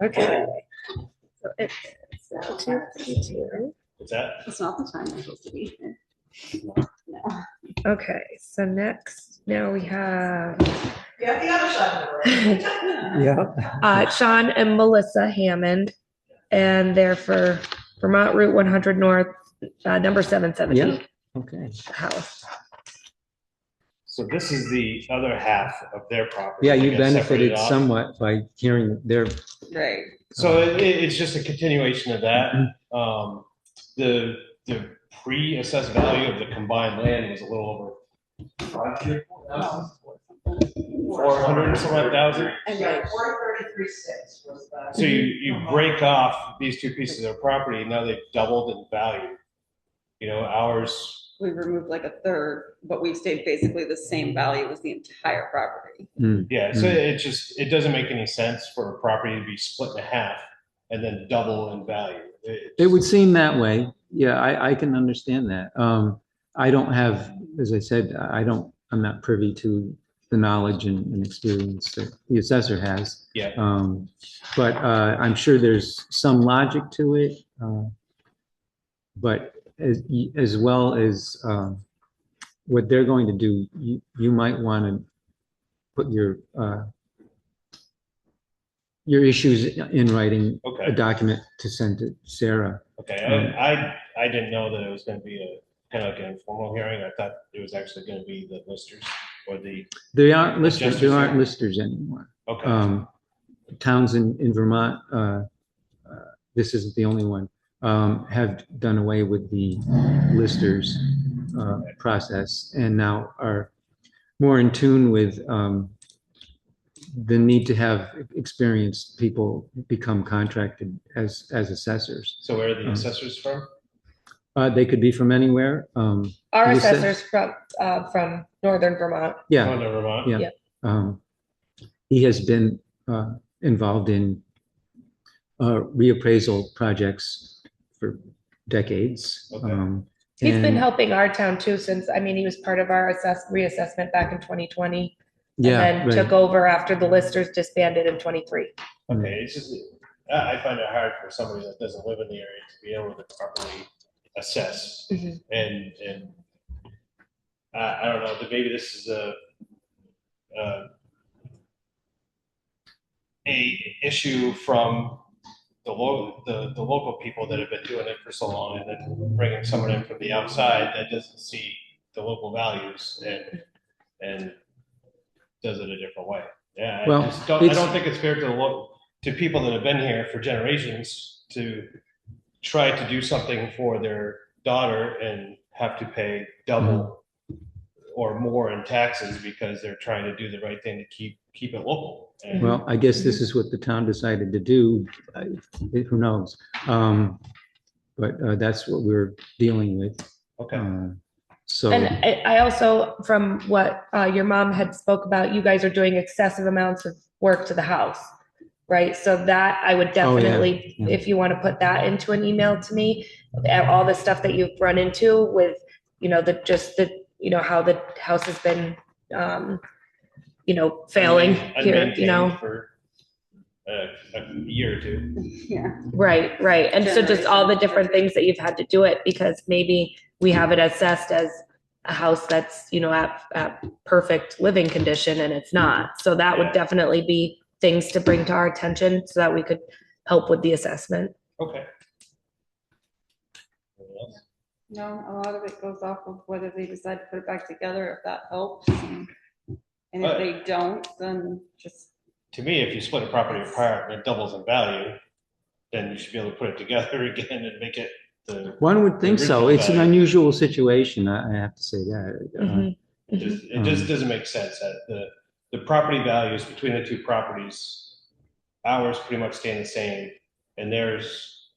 Okay. So it's 2:52. What's that? It's not the time I'm supposed to be here. No. Okay. So next, now we have the other side of the road. Sean and Melissa Hammond, and they're for Vermont Route 100 North, number 770. Yeah. Okay. House. So this is the other half of their property. Yeah, you that got benefited separated off. somewhat by hearing their. Right. So it's just a continuation of that. The pre-assessed value of the combined land was a little over 400 and some odd thousand. And 433.6 was the. So you break off these two pieces of property, and now they've doubled in value. Ours. We removed like a third, but we stayed basically the same value as the entire property. Yeah, so it doesn't make any sense for a property to be split in half and then double in value. It would seem that way. Yeah, I can understand that. I don't have, as I said, I'm not privy to the knowledge and experience that the assessor has. Yeah. But I'm sure there's some logic to it. But as well as what they're going to do, you might want to put your issues in writing, Okay. a document to send to Sarah. Okay, I didn't know that it was going to be a kind of like an informal hearing. I thought it was actually going to be the listers or the. They aren't listers. There aren't hearing. listers anymore. Okay. Towns in Vermont, this isn't the only one, have done away with the listers process and now are more in tune with the need to have experienced people become contracted as assessors. So where are the assessors from? They could be from anywhere. Our the assess- assessors from Northern Vermont. Yeah. Northern Vermont. Yeah. He has been involved in reappraisal projects for decades. Okay. He's been and- helping our town too since, I mean, he was part of our reassessment back in 2020. Yeah, And then right. took over after the listers disbanded in 23. Okay, it's just, I find it hard for somebody that doesn't live in the area to be able to properly assess. Mhm. And I don't know, maybe this is a issue from the local people that have been doing it for so long, and then bringing someone in from the outside that doesn't see the local values and does it a different way. Yeah, Well, I don't think it's fair to people that have been here for generations to try to do something for their daughter and have to pay double or more in taxes because they're trying to do the right thing to keep it local. And Well, I guess this is what the town decided to do. Who knows? But that's what we're dealing with. Okay. So. And I also, from what your mom had spoke about, you guys are doing excessive amounts of work to the house, right? So that I would definitely, Yeah. if you want to put that into an email to me, all the stuff that you've run into with, how the house has been, failing here, for a year or two. Yeah. Right. And so just all the different things that you've had to do it because maybe we have it assessed as a house that's, at perfect living condition and it's not. So that would definitely be things to bring to our attention so that we could help with the assessment. Okay. No, a lot of it goes off of whether they decide to put it back together, if that helps. And if they don't, then just. To me, if you split a property apart and it doubles in value, then you should be able to put it together again and make it the. One would think so. original It's an value. unusual situation. I have to say that. It just doesn't make sense that the property values between the two properties, ours pretty much staying the same, and theirs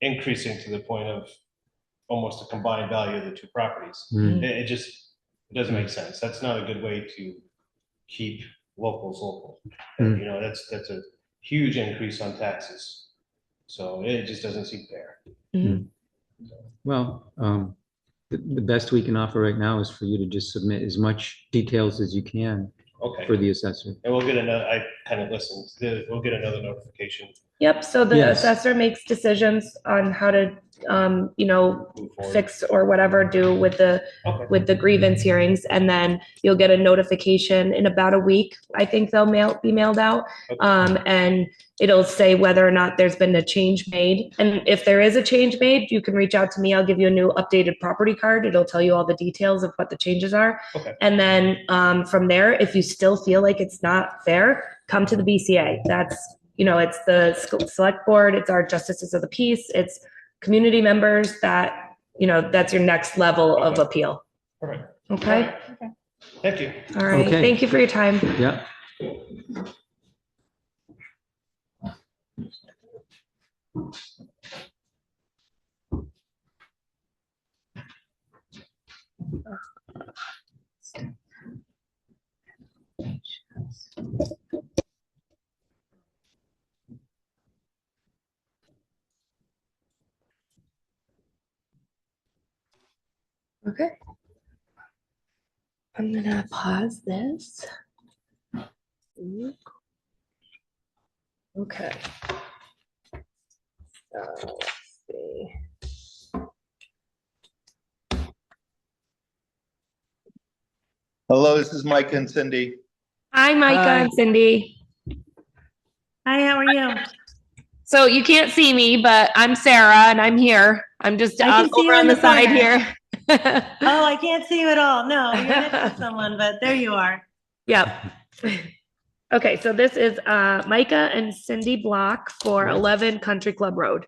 increasing to the point of almost a combined value of the two properties. It doesn't make sense. That's not a good way to keep locals local. That's a huge increase on taxes. So it just doesn't seem fair. Well, the best we can offer right now is for you to just submit as much details as you can Okay. for the assessor. And we'll get another, I kind of listened, we'll get another notification. Yep, so the Yes. assessor makes decisions on how to, fix or whatever do with the grievance hearings. And then you'll get a notification in about a week. I think they'll be mailed out. And it'll say whether or not there's been a change made. And if there is a change made, you can reach out to me. I'll give you a new updated property card. It'll tell you all the details of what the changes are. Okay. And then from there, if you still feel like it's not fair, come to the BCA. That's, it's the select board, it's our justices of the peace, it's community members that, that's your next level of appeal. All right. Okay? Thank you. All right. Okay. Thank you for your time. Yeah. Okay. I'm gonna pause this. Okay. So let's see. Hello, this is Mike and Cindy. Hi, Micah Hi. and Cindy. Hi, how are you? So you can't see me, but I'm Sarah and I'm here. I'm just I can see over you on in the the side corner. here. Oh, I can't see you at all. No, you're next to someone, but there you are. Yep. Okay, so this is Micah and Cindy Block for 11 Country Club Road.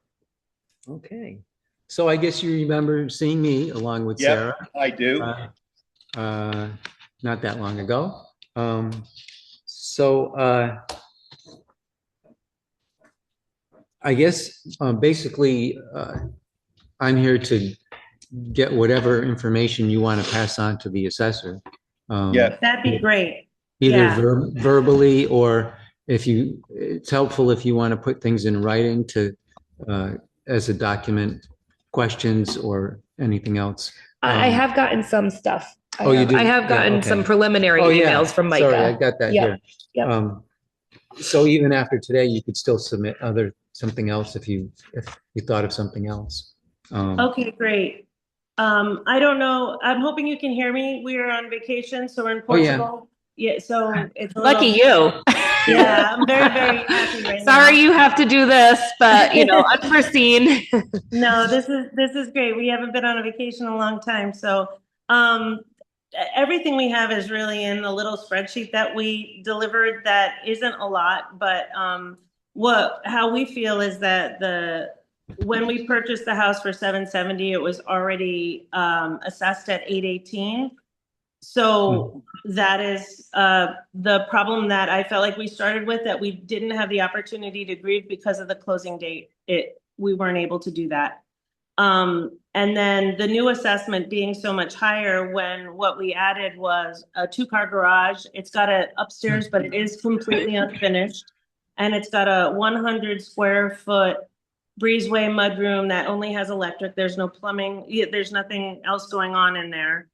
Okay. So I guess you remember seeing me along with Yep, Sarah. I do. Not that long ago. So I guess basically I'm here to get whatever information you want to pass on to the assessor. Yeah. That'd be great. Either Yeah. verbally, or it's helpful if you want to put things in writing to as a document, questions or anything else. I have gotten some stuff. You do? I have Yeah, gotten okay. some preliminary emails from Micah. Sorry, I got that Yep. here. Yep. So even after today, you could still submit something else if you thought of something else. Okay, great. I don't know. I'm hoping you can hear me. We are on vacation, so we're in Oh, yeah. Portugal. Yeah, so it's a Lucky little, you. Yeah, I'm very, very happy right now. Sorry you have to do this, but unforeseen. No, this is great. We haven't been on a vacation in a long time. So everything we have is really in the little spreadsheet that we delivered that isn't a lot, but how we feel is that when we purchased the house for 770, it was already assessed at 818. So that is the problem that I felt like we started with, that we didn't have the opportunity to grieve because of the closing date. We weren't able to do that. And then the new assessment being so much higher, when what we added was a 2-car garage. It's got an upstairs, but it is completely unfinished. And it's got a 100 square foot breezeway mudroom that only has electric. There's no plumbing. There's nothing else going on in there.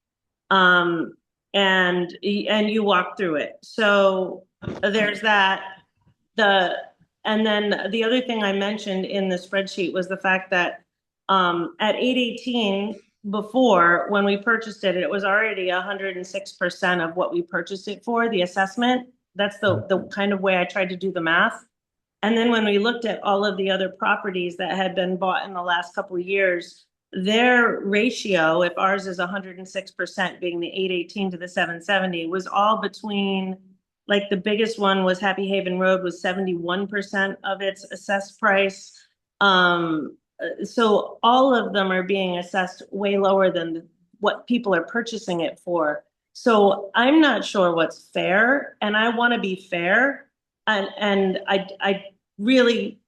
And you walk through it. So there's that. And then the other thing I mentioned in the spreadsheet was the fact that at 818 before, when we purchased it, it was already 106% of what we purchased it for, the assessment. That's the kind of way I tried to do the math. And then when we looked at all of the other properties that had been bought in the last couple of years, their ratio, if ours is 106% being the 818 to the 770, was all between, like the biggest one was Happy Haven Road, was 71% of its assessed price. So all of them are being assessed way lower than what people are purchasing it for. So I'm not sure what's fair, and I want to be fair. And I really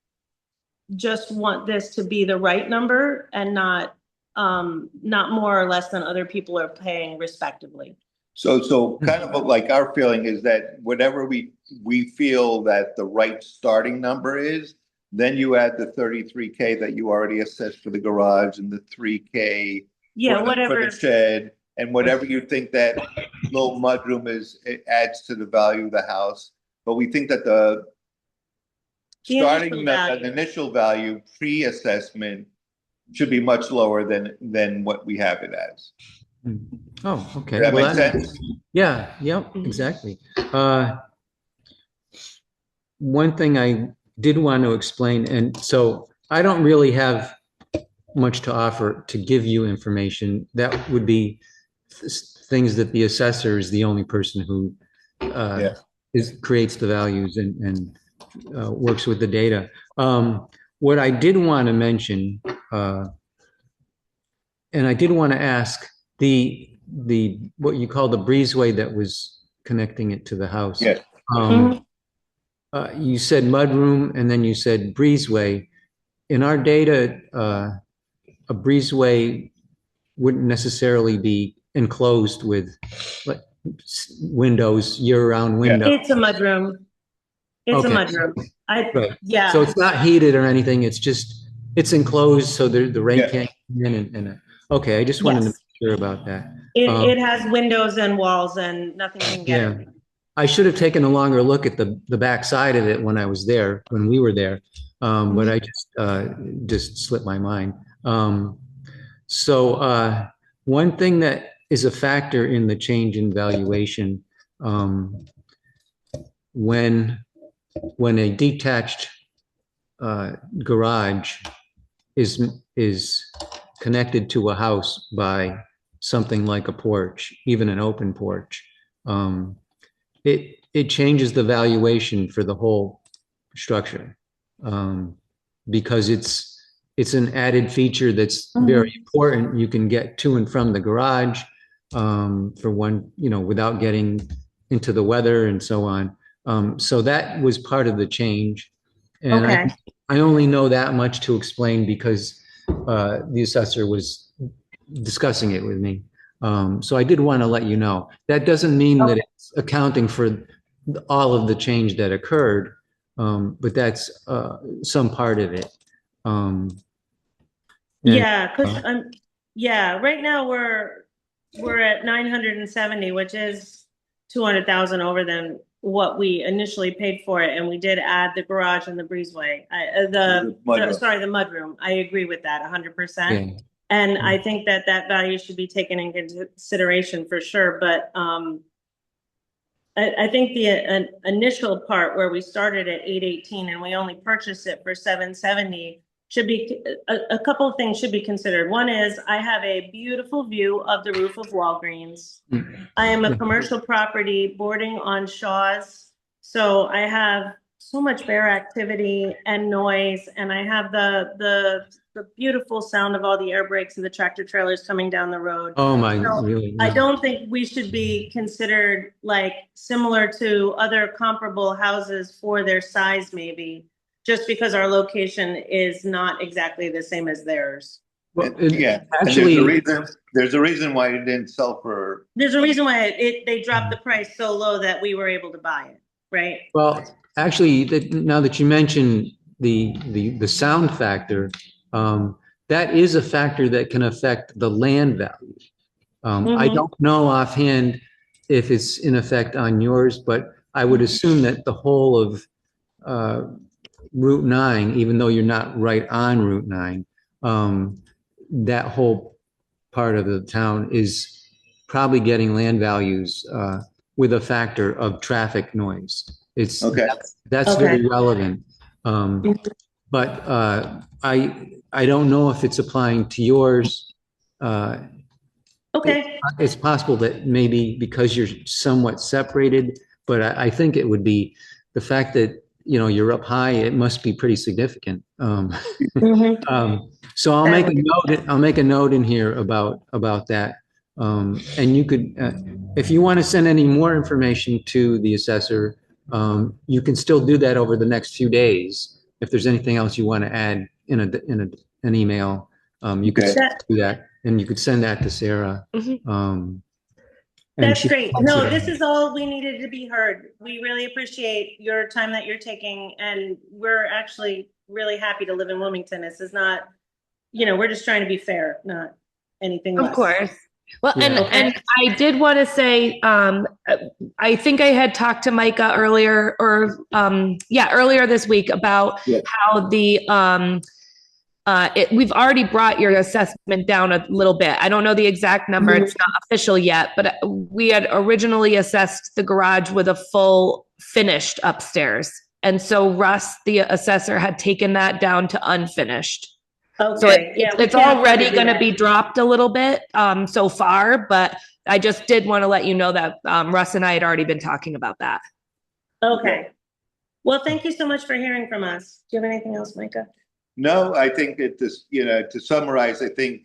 just want this to be the right number and not more or less than other people are paying respectively. So kind of like our feeling is that whatever we feel that the right starting number is, then you add the 33K that you already assessed for the garage and the 3K for the shed, and whatever you think that little mudroom is, it adds to the value of the house. But we think that the initial value pre-assessment should be much lower than what we have it as. Oh, okay. Does that make sense? Yeah, yep, exactly. One thing I did want to explain, and so I don't really have much to offer to give you information. That would be things that the assessor is the only person who creates the values and works with the data. What I did want to mention, and I did want to ask, the what you call the breezeway that was connecting it to the house. Yes. You said mudroom, and then you said breezeway. In our data, a breezeway wouldn't necessarily be enclosed with like windows, year-round windows. It's a mudroom. It's a mudroom. Right. Yeah. So it's not heated or anything. It's enclosed, so the rain can't come in. Okay, I just wanted to make sure about that. It has windows and walls and nothing can get Yeah. it. I should have taken a longer look at the back side of it when I was there, when we were there. But I just slipped my mind. So one thing that is a factor in the change in valuation, when a detached garage is connected to a house by something like a porch, even an open porch, it changes the valuation for the whole structure, because it's an added feature that's very important. You can get to and from the garage, for one, without getting into the weather and so on. So that was part of the change. And I only know that much to explain because the assessor was discussing it with me. So I did want to let you know. That doesn't mean that it's accounting for all of the change that occurred, but that's some part of it. Right now we're at 970, which is 200,000 over than what we initially paid for it, and we did add the garage and the breezeway. The mudroom. I agree with that 100%. Yeah. And I think that value should be taken in consideration for sure. But I think the initial part where we started at 818 and we only purchased it for 770 should be a couple of things should be considered. One is I have a beautiful view of the roof of Walgreens. I am a commercial property bordering on Shaw's, so I have so much bear activity and noise, and I have the beautiful sound of all the air brakes and the tractor trailers coming down the road. Oh my, So really? I don't think we should be considered like similar to other comparable houses for their size, maybe, just because our location is not exactly the same as theirs. Well, actually, there's a reason why it didn't sell for. There's a reason why they dropped the price so low that we were able to buy it, right? Well, actually, now that you mention the sound factor, that is a factor that can affect the land value. I don't know offhand if it's in effect on yours, but I would assume that the whole of Route 9, even though you're not right on Route 9, that whole part of the town is probably getting land values with a factor of traffic noise. That's very relevant. But I don't know if it's applying to yours. It's possible that maybe because you're somewhat separated, but I think it would be the fact that you're up high. It must be pretty significant. So I'll make a note. I'll make a note in here about that. And you could, if you want to send any more information to the assessor, you can still do that over the next few days. If there's anything else you want to add in an email, you could do that, and you could send that to Sarah. That's great. No, this is all we needed to be heard. We really appreciate your time that you're taking, and we're actually really happy to live in Wilmington. This is not, we're just trying to be fair, not anything less. Of course. Well, and I did want to say, I think I had talked to Micah earlier, earlier this week about how we've already brought your assessment down a little bit. I don't know the exact number. It's not official yet, but we had originally assessed the garage with a full finished upstairs. And so Russ, the assessor, had taken that down to unfinished. Okay. So it's already going to be dropped a little bit so far, but I just did want to let you know that Russ and I had already been talking about that. Okay. Well, thank you so much for hearing from us. Do you have anything else, Micah? No, I think to summarize, I think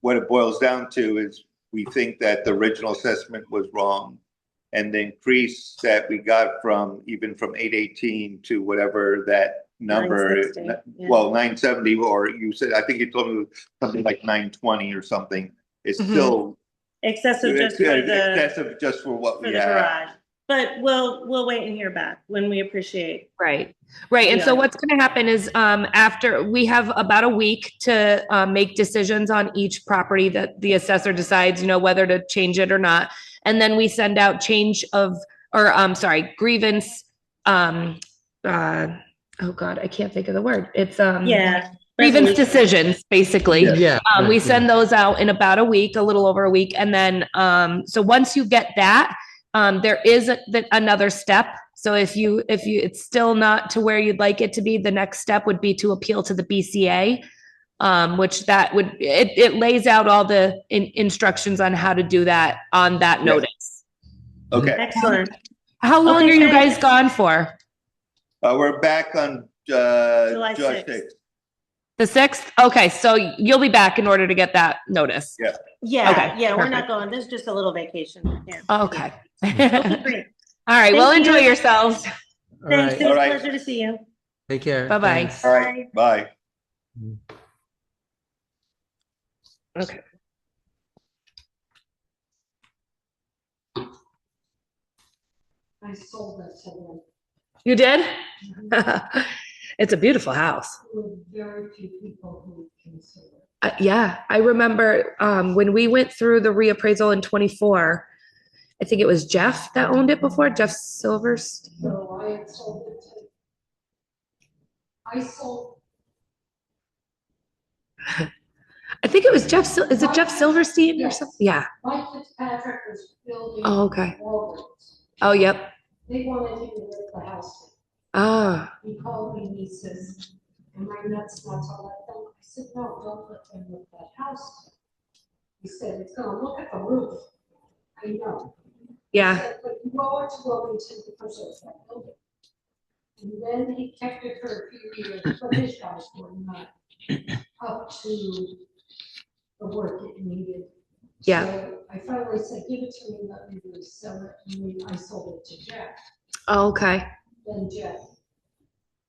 what it boils down to is we think that the original assessment was wrong, and the increase that we got from 818 to whatever that number, 970, or you said, I think you told me something like 920 or something. It's still excessive just for what we have. Garage. But we'll wait and hear back when we appreciate. Right. Right. And so Yeah. what's going to happen is after we have about a week to make decisions on each property that the assessor decides, whether to change it or not. And then we send out grievance. Oh God, I can't think of the word. It's Yeah. grievance Resolution. decisions, basically. Yeah. We send those out in about a week, a little over a week. And then so once you get that, there is another step. So if it's still not to where you'd like it to be, the next step would be to appeal to the BCA, which it lays out all the instructions on how to do that on that notice. Okay. Excellent. How long are you guys gone for? We're back on July July 6th. 6th. The 6th? Okay, so you'll be back in order to get that notice. Yeah. Yeah. Okay, Yeah. We're perfect. not going. This is just a little vacation. Yeah. Okay. Okay, great. All right. Thank Well, you. enjoy yourselves. Thanks. It was All a right. pleasure to see you. Take care. Bye-bye. Thanks. All right. Bye. Okay. I sold that to them. You did? It's a beautiful house. With very few people who consider it. Yeah, I remember when we went through the reappraisal in 24, I think it was Jeff that owned it before, Jeff Silverstein. So I had sold it to, I sold. I think it was is it Jeff Silverstein or Yes. something? Yeah. Mike Fitzpatrick was building. Oh, okay. Walgreens. Oh, yep. They wanted him to rip the house Ah, down. He called me and he says, am I nuts not to let them? I said, no, don't let them rip that house down. He said, it's gonna look at the roof. I know. yeah. He said, but you owe it to Wilmington because of that building. And then he kept it for a few years, but his guys were not up to the work it needed. Yeah. So I finally said, give it to me, let me resell it, and I sold it to Jeff. Oh, okay. Then Jeff,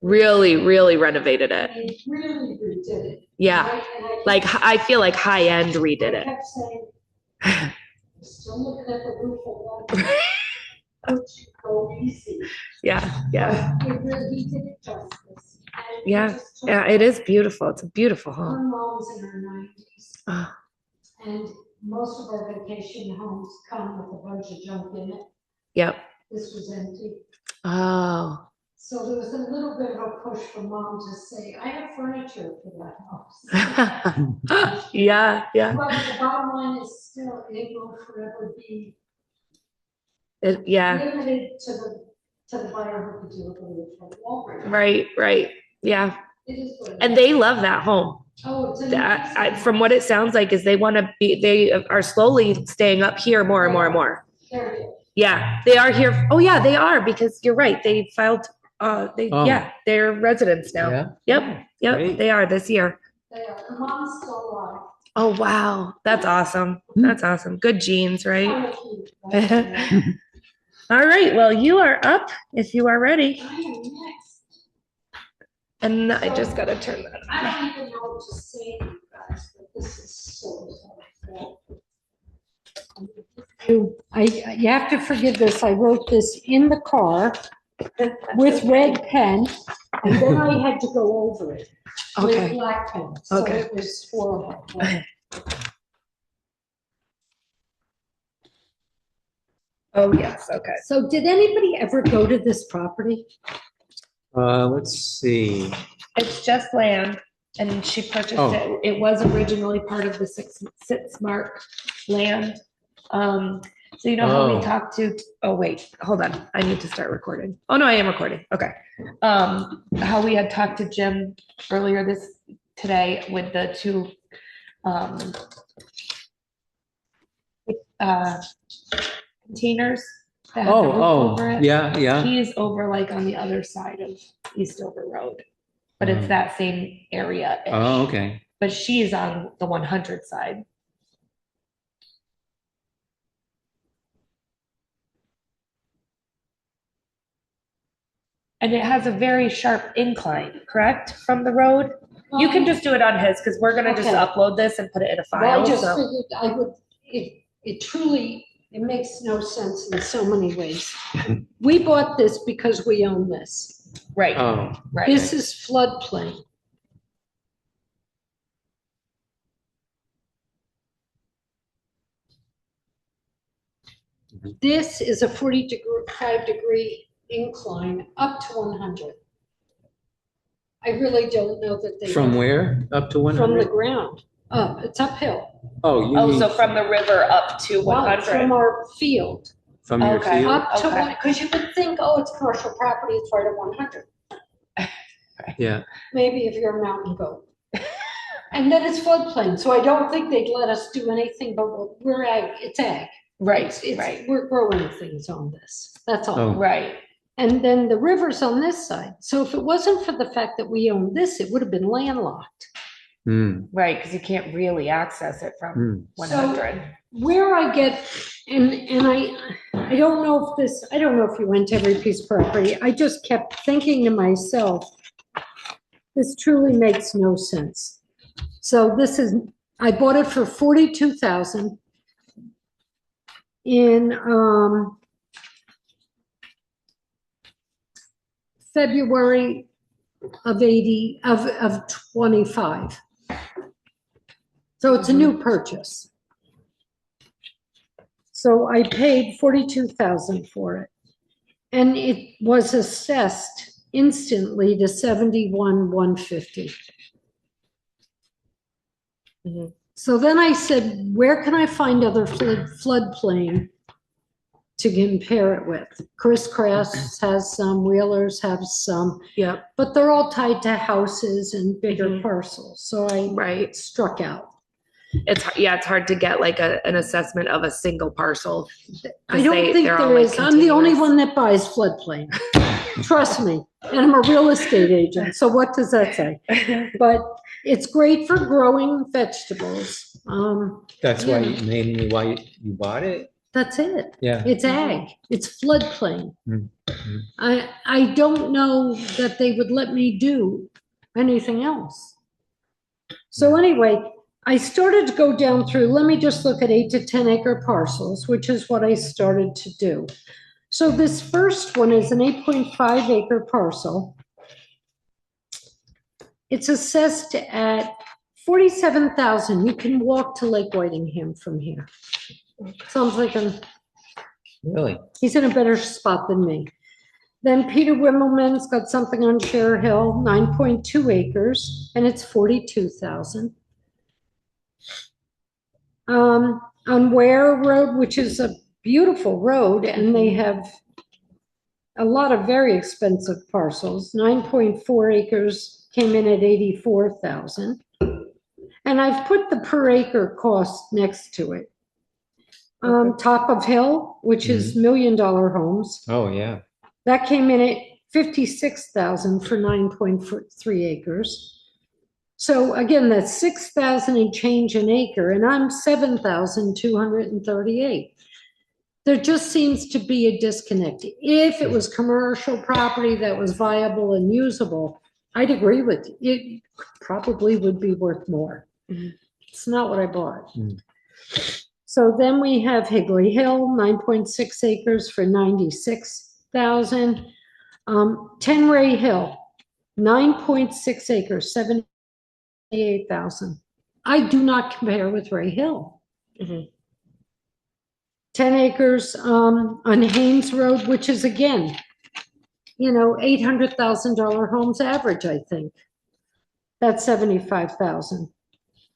Really, really renovated it. he really redid it. Yeah. And I Like, kept- I feel like high end redid I it. kept saying, I'm still looking at the roof of that. Would you go easy? Yeah, yeah. But he did it justice. And he Yeah, just took yeah, it is beautiful. It's a beautiful Her home. mom's in her 90s. Oh, And most of our vacation homes come with a bunch of junk in it. yep. This was empty. Oh, So there was a little bit of a push for mom to say, I have furniture for that house. yeah, yeah. But the bottom line is still, it will forever be Yeah, limited to the buyer who could do it from Walgreens. right, right. Yeah. It is what it And is. they love that home. Oh, it's an From what it sounds like is they are slowly staying up here more and more and more. There it is. Yeah, they are here. Oh yeah, they are because you're right. They filed, Oh. they're residents now. Yeah? Yep, yep, Great. they are this year. They are. The mom's still alive. Oh, wow. That's awesome. That's awesome. Good genes, right? All right. Well, you are up if you are ready. I am next. And I just got to turn that on. I don't even know what to say to you guys, but this is so helpful. You have to forgive this. I wrote this in the car with red pen, and then I had to go over it Okay. with black pen. So Okay. it was horrible. Oh, yes. Okay. So did anybody ever go to this property? Let's see. It's just land and she purchased Oh. it. It was originally part of the six mark land. So you know how Oh. we talked to, oh wait, hold on. I need to start recording. Oh no, I am recording. Okay. How we had talked to Jim earlier today with the two, containers that have the roof over it. Yeah, yeah. He's over like on the other side of Eastover Road, but it's Oh. that same area. Oh, okay. But she's on the 100 side. And it has a very sharp incline, correct, from the road? You can just do it on his, because we're gonna just Okay. upload this and put it in a Well, I file, just so. figured I would, it truly It makes no sense in so many ways. We bought this because we own this. Right. Oh, Right. This is floodplain. This is a 45-degree incline up to 100. I really don't know that they. from where up to From the 100? ground up. It's uphill. Oh, you Oh, mean so from the river up to No, 100? from our field. from your Okay. field? Up to Okay. one, because you would think, oh, it's commercial property, it's right at 100. Yeah. Maybe if you're a mountain goat. And then it's floodplain, so I don't think they'd let us do anything, but we're ag, it's ag. Right, It's, right. we're growing things on this, that's all. Oh. Right. And then the river's on this side. So if it wasn't for the fact that we own this, it would have been landlocked. Mm. Right, because you can't really access it from 100. Where I get, and I don't know if this, I don't know if you went to every piece of property. I just kept thinking to myself, this truly makes no sense. So this is, I bought it for $42,000 in February of 25. So it's a new purchase. So I paid $42,000 for it. And it was assessed instantly to $71,150. So then I said, where can I find other floodplain to compare it with? Crisscross has some, Wheelers have some. Yep. But they're all tied to houses and bigger parcels. So I struck out. It's hard to get like an assessment of a single parcel. I don't think there is. I'm the only one that buys floodplain. Trust me. And I'm a real estate agent. So what does that say? But it's great for growing vegetables. That's why mainly why you bought it? That's it. Yeah. It's ag. It's floodplain. Mm-hmm. I don't know that they would let me do anything else. So anyway, I started to go down through, let me just look at 8 to 10 acre parcels, which is what I started to do. So this first one is an 8.5 acre parcel. It's assessed at $47,000. You can walk to Lake Whitingham from here. Sounds like Really? he's in a better spot than me. Then Peter Wimmelman's got something on Share Hill, 9.2 acres, and it's $42,000. On Ware Road, which is a beautiful road, and they have a lot of very expensive parcels. 9.4 acres came in at $84,000. And I've put the per acre cost next to it. Top of Hill, which is $1 million homes. Oh, yeah. That came in at $56,000 for 9.3 acres. So again, that's $6,000 and change an acre, and I'm $7,238. There just seems to be a disconnect. If it was commercial property that was viable and usable, I'd agree with you. It probably would be worth more. It's not what I bought. So then we have Higley Hill, 9.6 acres for $96,000. Tenray Hill, 9.6 acres, $78,000. I do not compare with Ray Hill. 10 acres on Haynes Road, which is again, $800,000 homes average, I think. That's $75,000.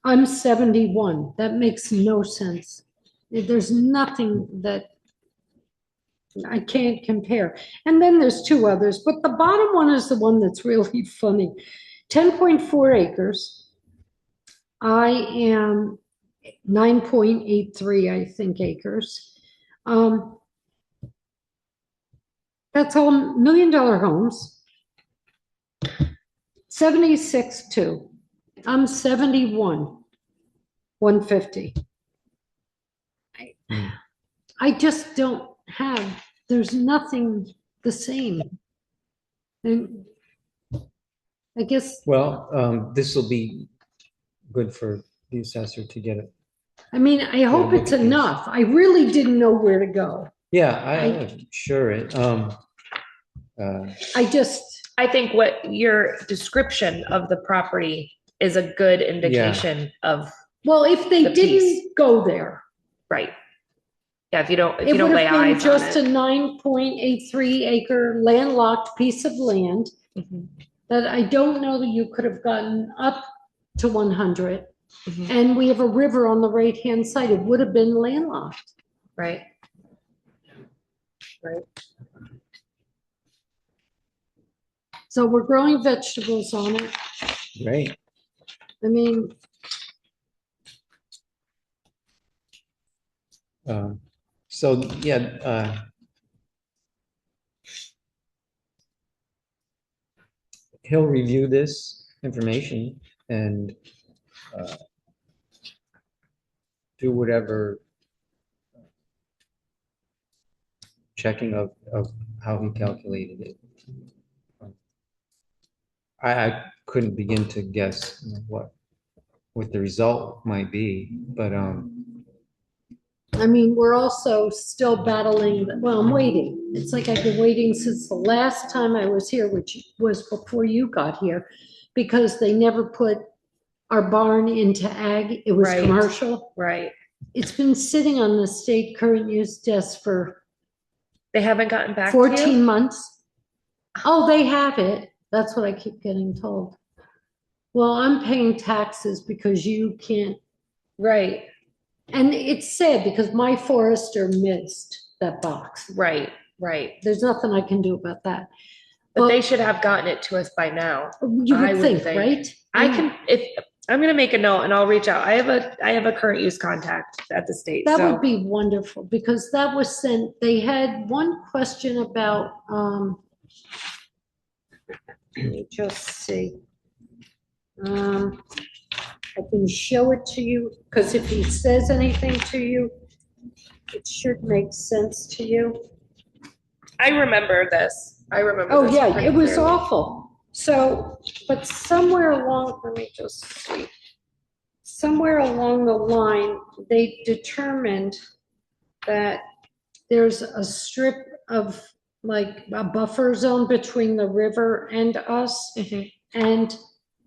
I'm 71. That makes no sense. There's nothing that I can't compare. And then there's two others, but the bottom one is the one that's really funny. 10.4 acres. I am 9.83, I think, acres. That's all $1 million homes. 76.2. I'm 71,150. I just don't have, there's nothing the same. And I guess. Well, this will be good for the assessor to get I mean, I hope it's enough. I really didn't know where to go. Yeah, I'm sure it, I think what your description of the property is a good indication of. Well, if they the piece. didn't go there. Right. Yeah, if you don't It would lay have been eyes just a on it. 9.83 acre landlocked piece of land Mhm. that I don't know that you could have gotten up to 100. Mhm. And we have a river on the right-hand side. It would have been landlocked. Right. Right. So we're growing vegetables on it. Great. I mean, so yeah, he'll review this information and do whatever checking of how he calculated it. I couldn't begin to guess what the result might be, but I mean, we're also still battling, well, I'm waiting. It's like I've been waiting since the last time I was here, which was before you got here, because they never put our barn into ag. It was Right. commercial. Right. It's been sitting on the state current use desk for They haven't gotten back to 14 you? months. Oh, they have it. That's what I keep getting told. Well, I'm paying taxes because you can't. Right. And it's sad because my forester missed that box. Right. Right. There's nothing I can do about that. But they should have gotten it to us by now. You I would think, right? I can, if, I'm gonna make a note and I'll reach out. I have a current use contact at the state, That so. would be wonderful because that was sent, they had one question about, let me just see. I can show it to you because if he says anything to you, it should make sense to you. I remember this. I remember Oh, this yeah, pretty it was clearly. awful. So, but somewhere along, let me just see. Somewhere along the line, they determined that there's a strip of like a buffer zone between the river and us and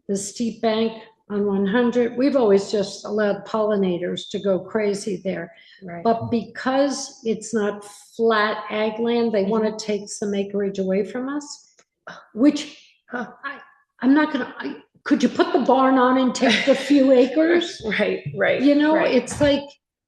the steep bank on 100. We've always just allowed pollinators to go crazy there. Right. But because it's not flat ag land, they want to take some acreage away from us, which I'm not gonna, could you put the barn on and take the few acres? Right, right. You know, right. it's like,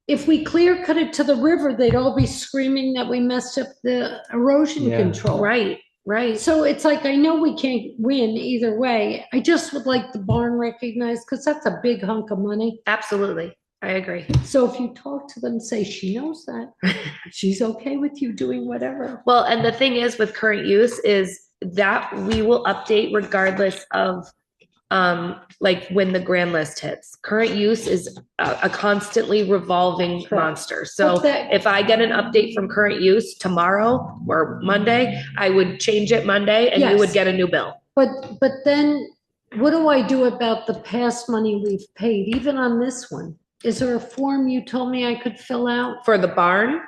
if we clear cut it to the river, they'd all be screaming that we messed up the erosion Yeah. control. Right, right. So it's like, I know we can't win either way. I just would like the barn recognized because that's a big hunk of money. Absolutely. I agree. So if you talk to them, say she knows that. She's okay with you doing whatever. Well, and the thing is with current use is that we will update regardless of like when the grand list hits. Current use is a constantly revolving monster. So if I get an update from current use tomorrow or Monday, I would change it Monday and you would Yes. get a new bill. But then what do I do about the past money we've paid, even on this one? Is there a form you told me I could fill out? For the barn?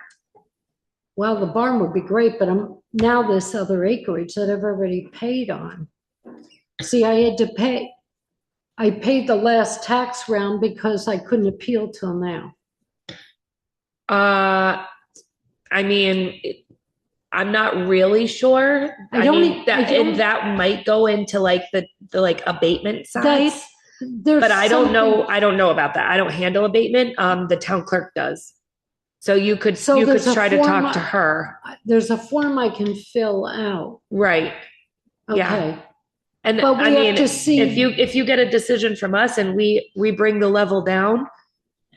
Well, the barn would be great, but now this other acreage that I've already paid on. See, I paid the last tax round because I couldn't appeal till now. I mean, I'm not really sure. That might go into like the like abatement side. But I don't know about that. I don't handle abatement. The town clerk does. So you could try to talk to her. There's a form I can fill out. Right. Yeah. Okay. And But we I have mean, to see- if you get a decision from us and we bring the level down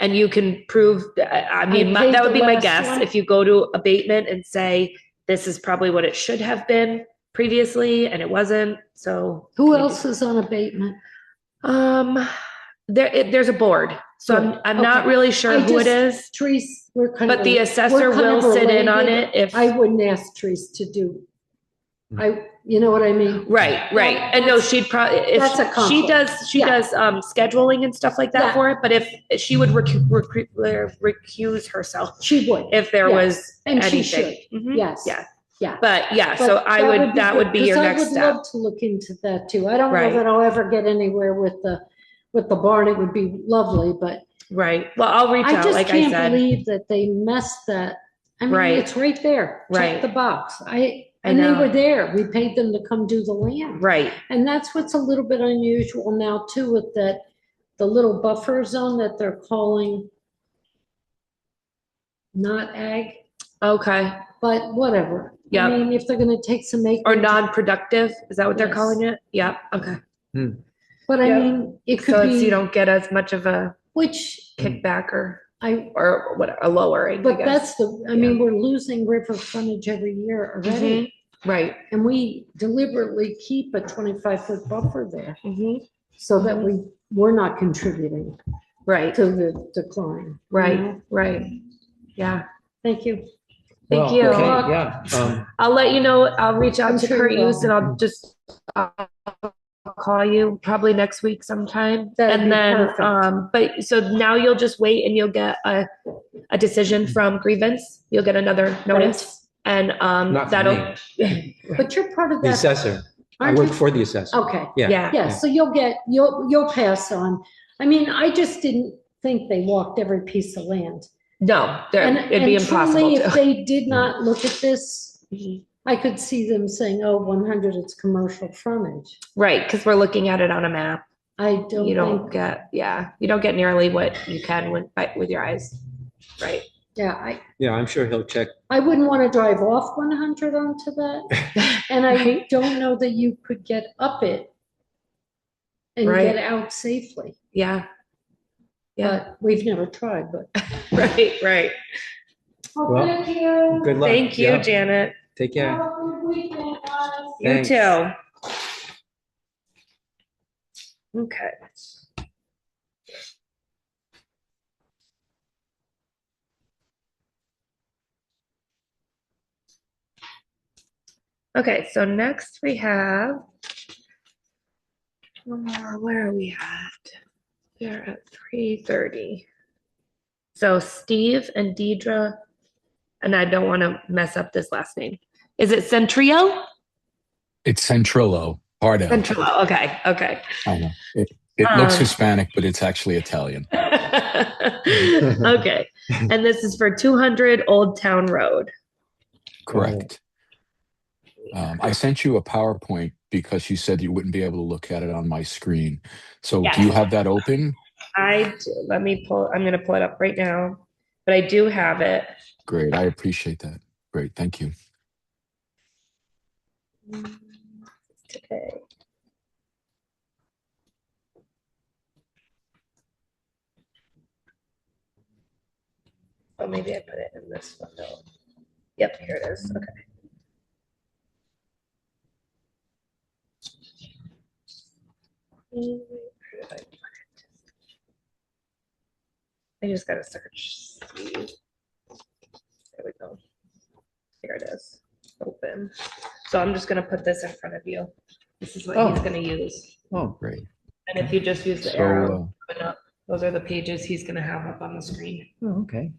and you can prove, I mean, paid that would the be my last guess. one. If you go to abatement and say, this is probably what it should have been previously and it wasn't. So Who else is on abatement? There's a board. So I'm not really sure who it is. We're kind of. But the assessor we're kind will of sit in on related. it if. I wouldn't ask Therese to do You know what I mean? Right. And no, she'd probably, if That's a she conflict. does scheduling and stuff like that Yeah. for it, but if she would recuse herself. She would. If there Yes. was And anything. she should. Mhm. Yes. Yeah. But so that would be good, your 'cause next I would step. love to look into that too. I don't know Right. that I'll ever get anywhere with the barn. It would be lovely, but. Right. Well, I'll reach out, like I just can't said. believe that they messed that. I mean, Right. it's right there. Right. Check the box. I And they know. were there. We paid them to come do the land. Right. And that's what's a little bit unusual now too, with the little buffer zone that they're calling not ag, Okay. but whatever. Yep. I mean, if they're gonna take some acreage. Or non-productive, is that what they're Yes. calling it? Yeah, okay. But I Yep. mean, it could So be. you don't get as much of a Which kickback or I, what, a lowering, I but guess. I mean, we're losing river frontage every year already. Mhm. Right. And we deliberately keep a 25-foot buffer there so that we're not contributing Right. to the decline. you Right. know? Right. Yeah. Thank you. Thank Well, you. okay, yeah. I'll let you know. I'll reach out I'm to sure Kurt you will. Use and I'll call you probably next week sometime. That'd be And then, perfect. but so now you'll just wait and you'll get a decision from Grievance. You'll get another notice and Not for that'll. me. But you're part of The that. assessor. I Aren't work you? for the assessor. Okay. Yeah. Yeah, so you'll pass on. I mean, I just didn't think they walked every piece of land. No, it'd be And impossible truly, to. if they did not look at this, I could see them saying, oh, 100, it's commercial frontage. Right, because we're looking at it on a map. I don't You don't think, get, you don't get nearly what you can with your eyes. Right. yeah, Yeah, I'm sure he'll check. I wouldn't want to drive off 100 onto that. And I Right. don't know that you could get up it and Right. get out safely. Yeah. Yeah. But we've never tried, but. Right. Well, Well, thank you. Good luck. Thank you, Yeah. Janet. Take care. Have a good weekend, guys. You Thanks. too. Okay. Okay, so next we have, where are we at? We're at 3:30. So Steve and Deidre, and I don't want to mess up this last name. Is it Centrio? It's Centrillo, hard L. Centrillo, okay. I know. It looks Hispanic, but it's actually Italian. Okay, and this is for 200 Old Town Road. Correct. I sent you a PowerPoint because you said you wouldn't be able to look at it on my screen. So Yes. do you have that open? I do. I'm going to pull it up right now, but I do have it. Great. I appreciate that. Great. Thank you. Today. Oh, maybe I put it in this window. Yep, here it is. Okay. Where did I put it? I just gotta search. There we go. Here it is. Open. So I'm just gonna put this in front of you. This is what he's gonna use. Oh, great. And if you just use the So, arrow, open up, those are the pages he's gonna have up on the screen. Oh, okay.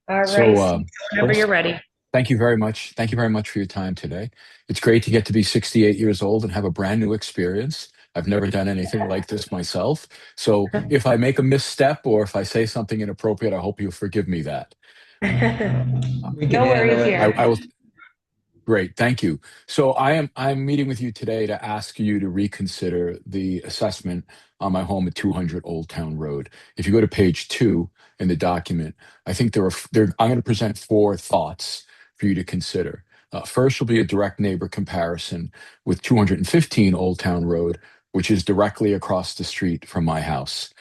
All right, So, Steve, whenever you're ready. Thank you very much. Thank you very much for your time today. It's great to get to be 68 years old and have a brand new experience. I've never done anything like this myself. So if I make a misstep or if I say something inappropriate, I hope you'll forgive me that. No worries here. I will. Great, thank you. So I'm meeting with you today to ask you to reconsider the assessment on my home at 200 Old Town Road. If you go to page 2 in the document, I think I'm going to present 4 thoughts for you to consider. First will be a direct neighbor comparison with 215 Old Town Road, which is directly across the street from my house.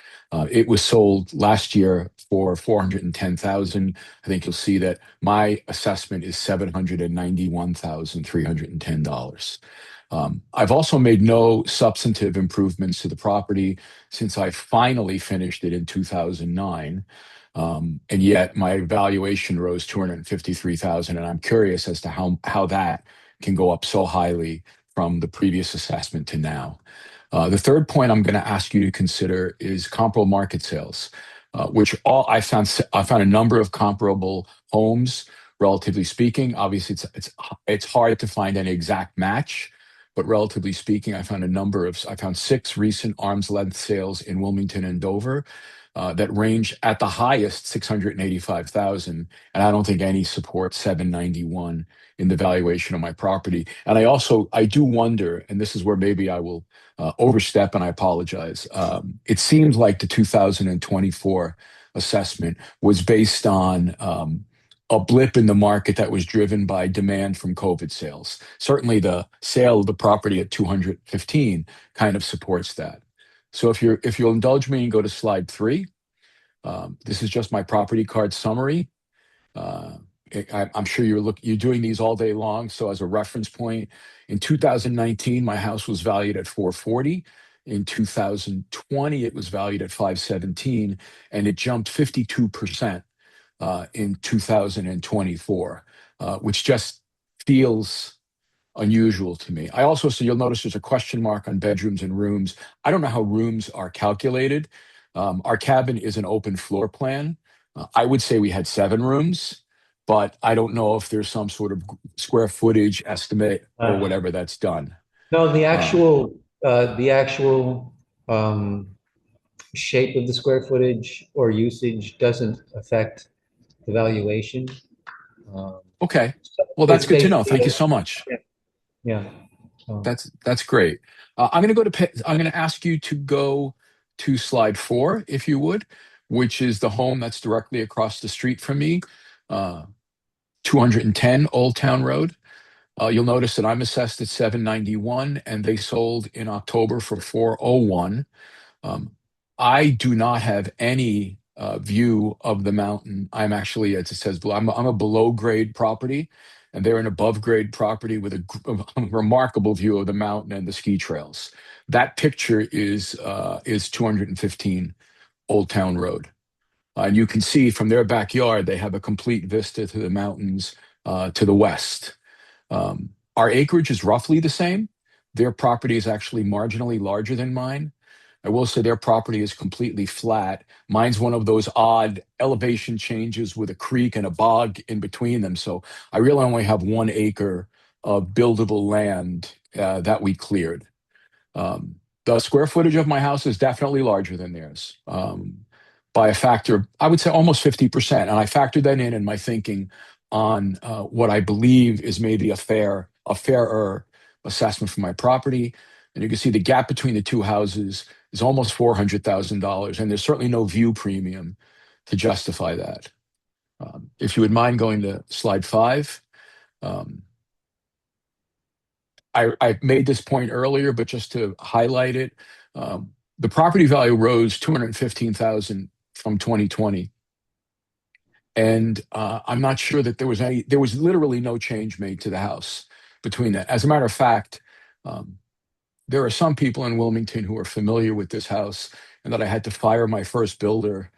It was sold last year for $410,000. I think you'll see that my assessment is $791,310. I've also made no substantive improvements to the property since I finally finished it in 2009. And yet my valuation rose $253,000, and I'm curious as to how that can go up so highly from the previous assessment to now. The third point I'm going to ask you to consider is comparable market sales, which I found a number of comparable homes, relatively speaking. Obviously, it's hard to find an exact match, but relatively speaking, I found 6 recent arm's length sales in Wilmington and Dover that range at the highest 685,000, and I don't think any support 791 in the valuation of my property. And I do wonder, and this is where maybe I will overstep, and I apologize. It seems like the 2024 assessment was based on a blip in the market that was driven by demand from COVID sales. Certainly the sale of the property at 215 kind of supports that. So if you'll indulge me and go to slide 3, this is just my property card summary. I'm sure you're doing these all day long. So as a reference point, in 2019, my house was valued at 440. In 2020, it was valued at 517, and it jumped 52% in 2024, which just feels unusual to me. So you'll notice there's a question mark on bedrooms and rooms. I don't know how rooms are calculated. Our cabin is an open floor plan. I would say we had 7 rooms, but I don't know if there's some sort of square footage estimate or whatever that's done. No, the actual shape of the square footage or usage doesn't affect the valuation. Okay. Well, that's good to know. Thank you so much. Yeah. That's great. I'm going to ask you to go to slide 4, if you would, which is the home that's directly across the street from me, 210 Old Town Road. You'll notice that I'm assessed at 791, and they sold in October for 401. I do not have any view of the mountain. I'm actually, as it says, I'm a below grade property, and they're an above grade property with a remarkable view of the mountain and the ski trails. That picture is 215 Old Town Road. And you can see from their backyard, they have a complete vista to the mountains to the west. Our acreage is roughly the same. Their property is actually marginally larger than mine. I will say their property is completely flat. Mine's one of those odd elevation changes with a creek and a bog in between them. So I really only have 1 acre of buildable land that we cleared. The square footage of my house is definitely larger than theirs by a factor, I would say almost 50%. And I factored that in my thinking on what I believe is maybe a fairer assessment for my property. And you can see the gap between the 2 houses is almost $400,000, and there's certainly no view premium to justify that. If you would mind going to slide 5. I made this point earlier, but just to highlight it, the property value rose $215,000 from 2020. And I'm not sure that there was literally no change made to the house between that. As a matter of fact, there are some people in Wilmington who are familiar with this house, and that I had to fire my first builder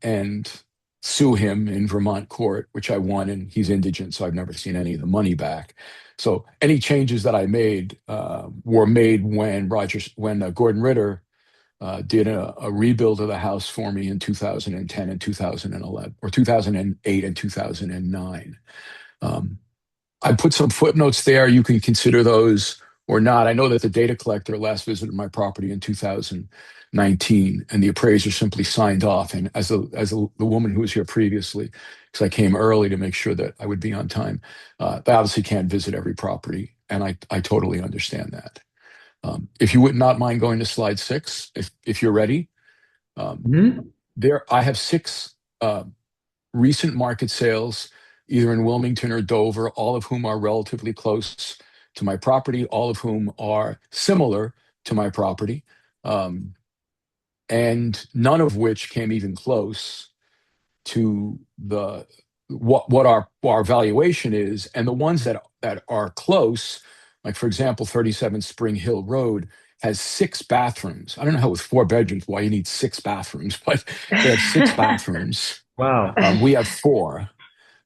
and sue him in Vermont court, which I won, and he's indigent, so I've never seen any of the money back. So any changes that I made were made when Gordon Ritter did a rebuild of the house for me in 2010 and 2011, or 2008 and 2009. I put some footnotes there. You can consider those or not. I know that the data collector last visited my property in 2019, and the appraiser simply signed off. And as the woman who was here previously, because I came early to make sure that I would be on time, they obviously can't visit every property, and I totally understand that. If you would not mind going to slide 6, if you're ready. I have 6 recent market sales, either in Wilmington or Dover, all of whom are relatively close to my property, all of whom are similar to my property, and none of which came even close to what our valuation is. And the ones that are close, like for example, 37 Spring Hill Road has 6 bathrooms. I don't know how with 4 bedrooms why you need 6 bathrooms, but they have 6 bathrooms. Wow. We have 4.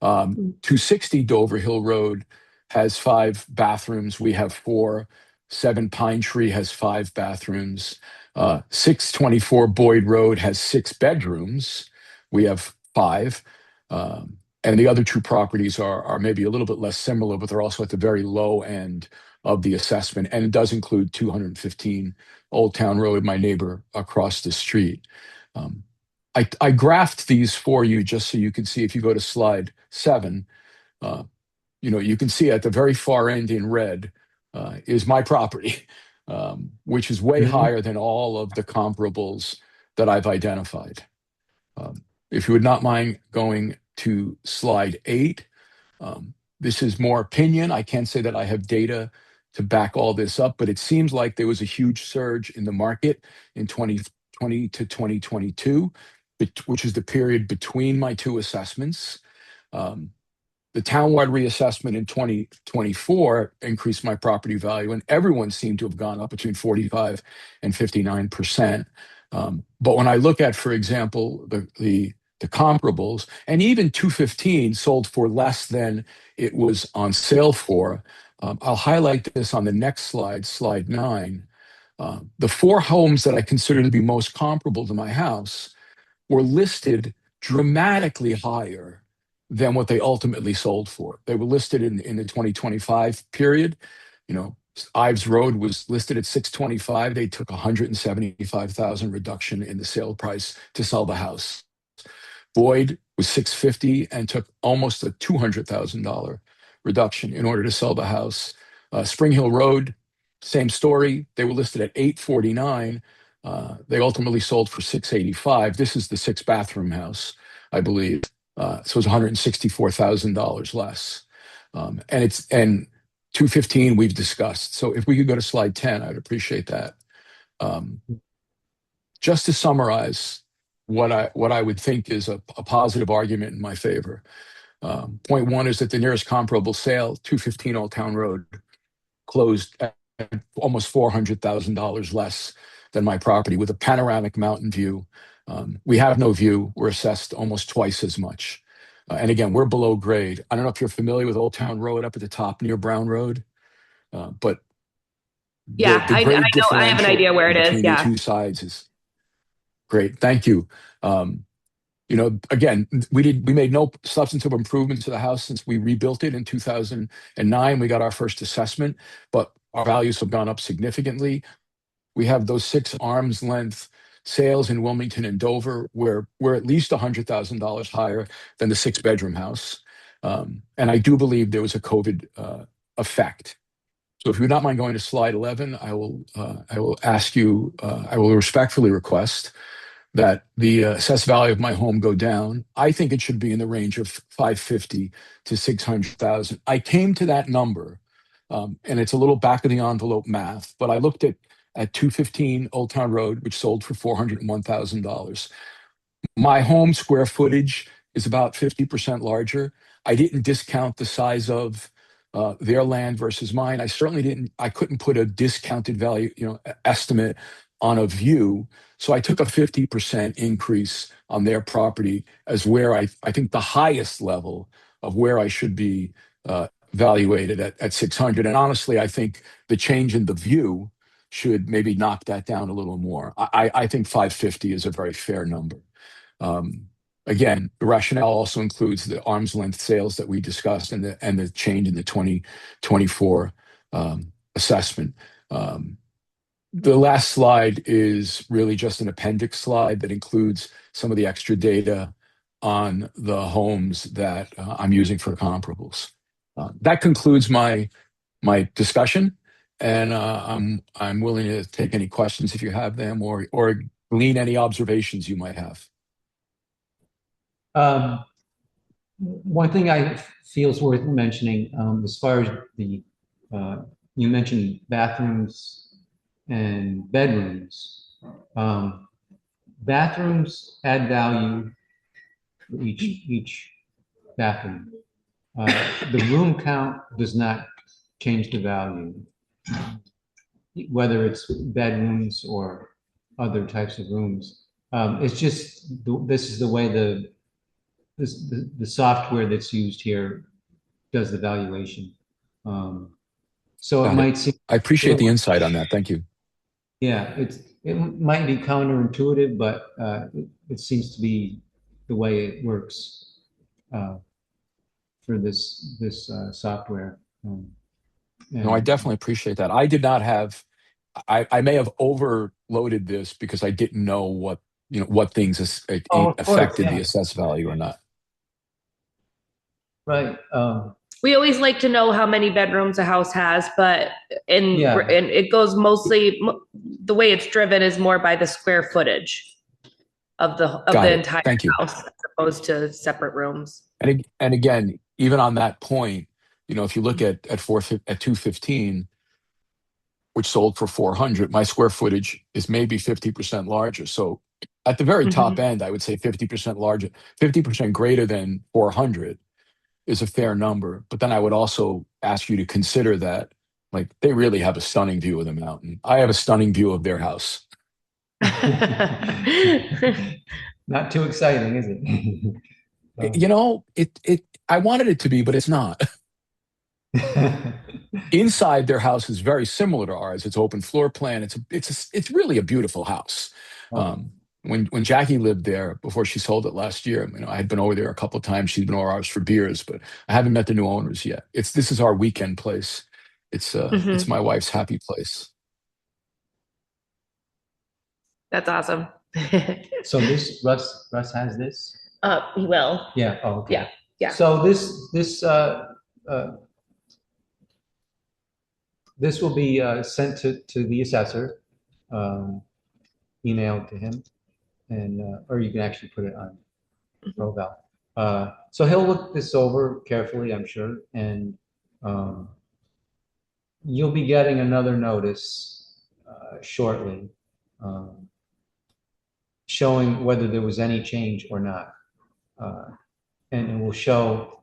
260 Dover Hill Road has 5 bathrooms. We have 4. 7 Pine Tree has 5 bathrooms. 624 Boyd Road has 6 bedrooms. We have 5. And the other 2 properties are maybe a little bit less similar, but they're also at the very low end of the assessment. And it does include 215 Old Town Road, my neighbor across the street. I graphed these for you just so you can see. If you go to slide 7, you can see at the very far end in red is my property, which is way higher than all of the comparables that I've identified. If you would not mind going to slide 8, this is more opinion. I can't say that I have data to back all this up, but it seems like there was a huge surge in the market in 2020 to 2022, which is the period between my 2 assessments. The townwide reassessment in 2024 increased my property value, and everyone seemed to have gone up between 45 and 59%. But when I look at, for example, the comparables, and even 215 sold for less than it was on sale for. I'll highlight this on the next slide, slide 9. The 4 homes that I consider to be most comparable to my house were listed dramatically higher than what they ultimately sold for. They were listed in the 2025 period. Ives Road was listed at 625. They took $175,000 reduction in the sale price to sell the house. Boyd was 650 and took almost a $200,000 reduction in order to sell the house. Spring Hill Road, same story. They were listed at 849. They ultimately sold for 685. This is the 6-bathroom house, I believe. So it's $164,000 less. And 215 we've discussed. So if we could go to slide 10, I'd appreciate that. Just to summarize what I would think is a positive argument in my favor. Point 1 is that the nearest comparable sale, 215 Old Town Road, closed at almost $400,000 less than my property with a panoramic mountain view. We have no view. We're assessed almost twice as much. And again, we're below grade. I don't know if you're familiar with Old Town Road up at the top near Brown Road, but Yeah, the I grade know. I have an differential idea where it is. between the Yeah. 2 sides is great. Thank you. Again, we made no substantive improvements to the house since we rebuilt it in 2009. We got our first assessment, but our values have gone up significantly. We have those 6 arm's length sales in Wilmington and Dover, where we're at least $100,000 higher than the 6-bedroom house. And I do believe there was a COVID effect. So if you would not mind going to slide 11, I will ask you, I will respectfully request that the assessed value of my home go down. I think it should be in the range of 550 to 600,000. I came to that number, and it's a little back of the envelope math, but I looked at 215 Old Town Road, which sold for $401,000. My home square footage is about 50% larger. I didn't discount the size of their land versus mine. I couldn't put a discounted value, estimate on a view. So I took a 50% increase on their property as where I think the highest level of where I should be valuated at 600. And honestly, I think the change in the view should maybe knock that down a little more. I think 550 is a very fair number. Again, the rationale also includes the arm's length sales that we discussed and the change in the 2024 assessment. The last slide is really just an appendix slide that includes some of the extra data on the homes that I'm using for comparables. That concludes my discussion, and I'm willing to take any questions if you have them, or glean any observations you might have. One thing I feel is worth mentioning, as far as you mentioned bathrooms and bedrooms. Bathrooms add value for each bathroom. The room count does not change the value, whether it's bedrooms or other types of rooms. It's just this is the way the software that's used here does the valuation. So it Got it. might seem. I appreciate the insight on that. Thank you. Yeah, it might be counterintuitive, but it seems to be the way it works for this software. No, I And definitely appreciate that. I did not have, I may have overloaded this because I didn't know what things of course, affected the yeah, assessed value or not. right. We always like to know how many bedrooms a house has, but and it goes mostly, the way it's driven is more by the square footage of the entire Thank you. house as opposed to separate rooms. And again, even on that point, if you look at 215, which sold for 400, my square footage is maybe 50% larger. So at the very top end, I would say 50% larger, 50% greater than 400 is a fair number. But then I would also ask you to consider that, like, they really have a stunning view of the mountain. I have a stunning view of their house. Not too exciting, is it? I wanted it to be, but it's not. Inside their house is very similar to ours. It's open floor plan. It's really a beautiful house. When Jackie lived there before she sold it last year, I had been over there a couple of times. She'd been over ours for beers, but I haven't met the new owners yet. This is our weekend place. It's my wife's happy place. That's awesome. So Russ has this? He will. Yeah. Oh, okay. Yeah. So this will be sent to the assessor, emailed to him, and or you can actually put it on Proval. So he'll look this over carefully, I'm sure, and you'll be getting another notice shortly, showing whether there was any change or not, and it will show,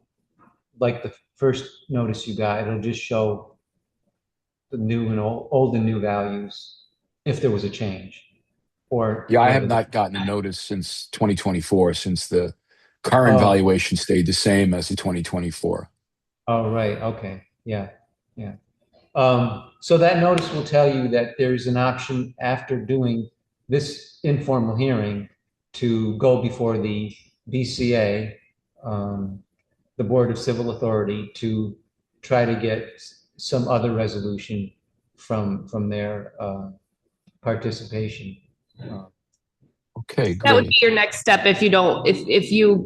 like the first notice you got, it'll just show the new and old and new values if there was a change. Or I have not gotten a notice since 2024, since the current valuation stayed the same as the 2024. Oh, right. Okay. Yeah. So that notice will tell you that there's an option after doing this informal hearing to go before the BCA, the Board of Civil Authority, to try to get some other resolution from their participation. Okay, great. That would be your next step if you don't,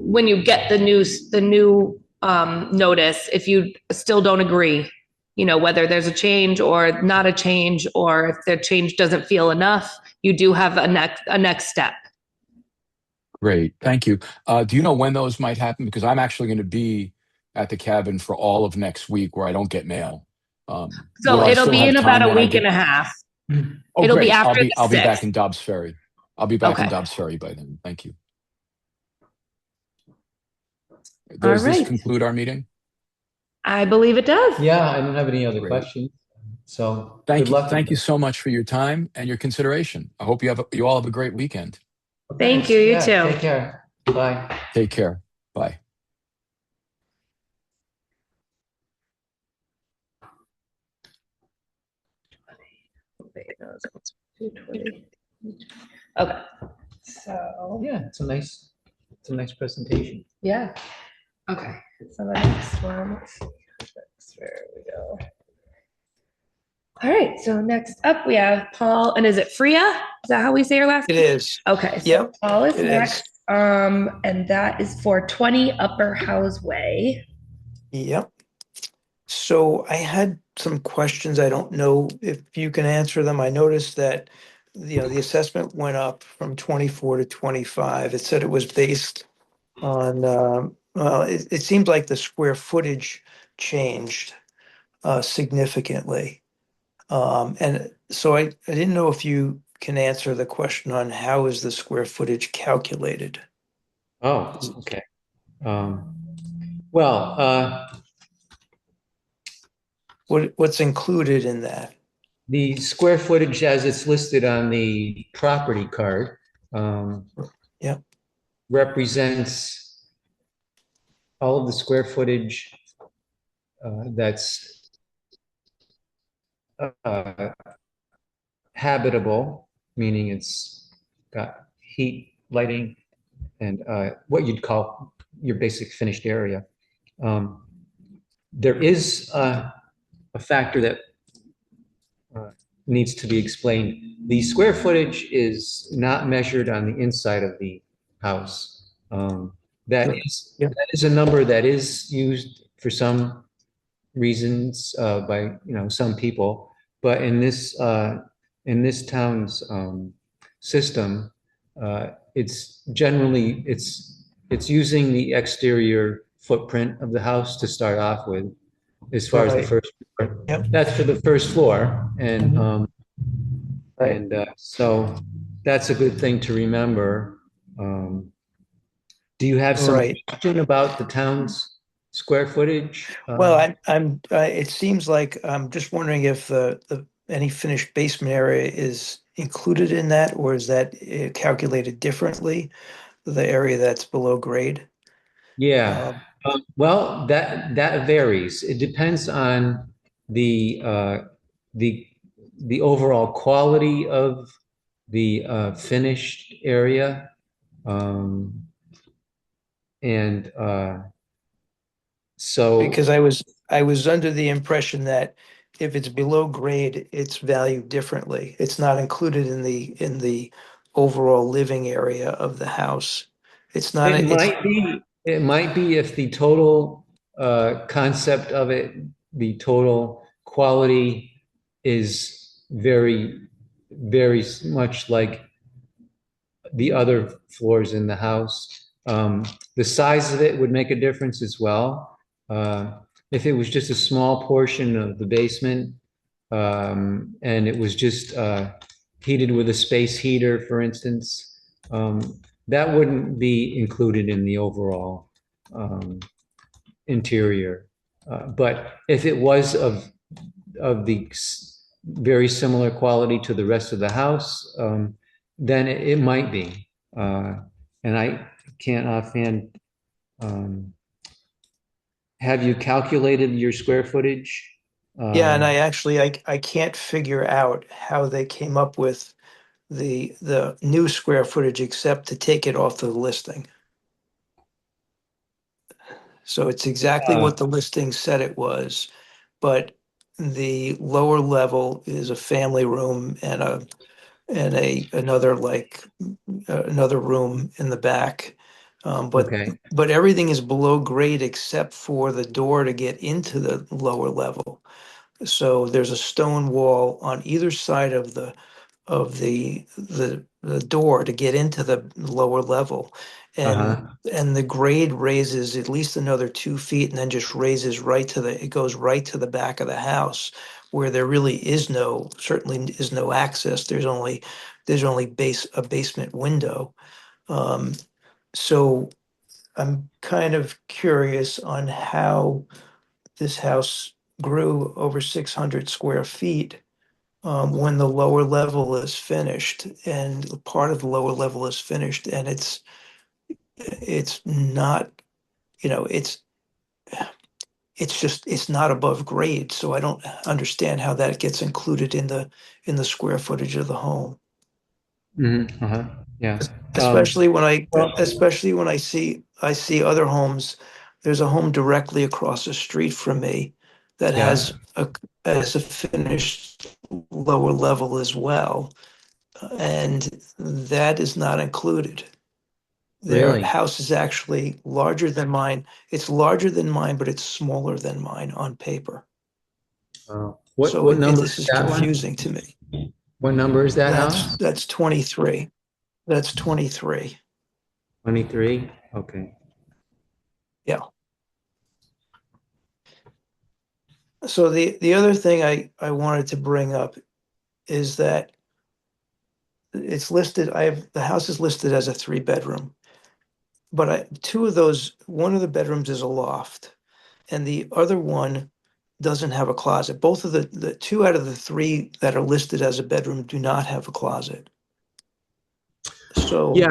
when you get the new notice, if you still don't agree, whether there's a change or not a change, or if the change doesn't feel enough, you do have a next step. Great, thank you. Do you know when those might happen? Because I'm actually going to be at the cabin for all of next week where I don't get mail. So it'll be in about a week and a half. Oh, it'll great. be after I'll be back 6th. in Dobbs Ferry. I'll be back in Dobbs Ferry by then. Thank you. Does this conclude our meeting? I believe it does. Yeah, I don't have any other questions. So thank good you. luck. Thank you so much for your time and your consideration. I hope you all have a great weekend. Thank you. You too. Take care. Bye. Take care. Bye. Okay. So yeah, it's a nice presentation. Yeah. Okay. So the next one, let's see, where we go. All right. So next up we have Paul, and is it Freya? Is that how we say your last name? It is. Okay. So yep. Paul is it next. Is. And that is for 20 Upper House Way. Yep. So I had some questions. I don't know if you can answer them. I noticed that the assessment went up from 24 to 25. It said it was based on it seems like the square footage changed significantly. And so I didn't know if you can answer the question on how is the square footage calculated. Oh, okay. What's included in that? The square footage as it's listed on the property card represents all of the square footage that's uh, habitable, meaning it's got heat, lighting, and what you'd call your basic finished area. There is a factor that needs to be explained. The square footage is not measured on the inside of the house. That is a number that is used for some reasons by some people, but in this town's system, it's generally it's using the exterior footprint of the house to start off with, as far as the Right. first floor. Yep. That's for the first floor, and Right. so that's a good thing to remember. Do you have some Right. question about the town's square footage? Well, it seems like I'm just wondering if any finished basement area is included in that, or is that calculated differently, the area that's below grade? Yeah. Well, that varies. It depends on the the the overall quality of the finished area, and so Because I was under the impression that if it's below grade, it's valued differently. It's not included in the overall living area of the house. It's not, it it's, might be. It might be if the total concept of it, the total quality is very much like the other floors in the house. The size of it would make a difference as well. If it was just a small portion of the basement, and it was just heated with a space heater, for instance, that wouldn't be included in the overall interior. But if it was of the very similar quality to the rest of the house, then it might be. And I can't offhand. Have you calculated your square footage? yeah, and I can't figure out how they came up with the new square footage except to take it off the listing. So it's exactly what the listing said it was, but the lower level is a family room and another another room in the back. Okay. But everything is below grade except for the door to get into the lower level. So there's a stone wall on either side of the door to get into the lower level. And the grade raises at least another 2 feet and then just raises it goes right to the back of the house, where there really certainly is no access. There's only a basement window. So I'm kind of curious on how this house grew over 600 square feet when the lower level is finished, and part of the lower level is finished, and it's not, you know, it's not above grade. So I don't understand how that gets included in the square footage of the home. Yeah. Especially when well- I see other homes. There's a home directly across the street from me that Yeah. has a finished lower level as well, and that is not included. Their Really? house is actually larger than mine. It's larger than mine, but it's smaller than mine on paper. What number This is is that one? confusing to me. What number is that house? That's 23. That's 23. 23? Okay. Yeah. So the other thing I wanted to bring up is that it's listed, the house is listed as a 3-bedroom. But one of the bedrooms is a loft, and the other one doesn't have a closet. Both of the 2 out of the 3 that are listed as a bedroom do not have a closet. So Yeah,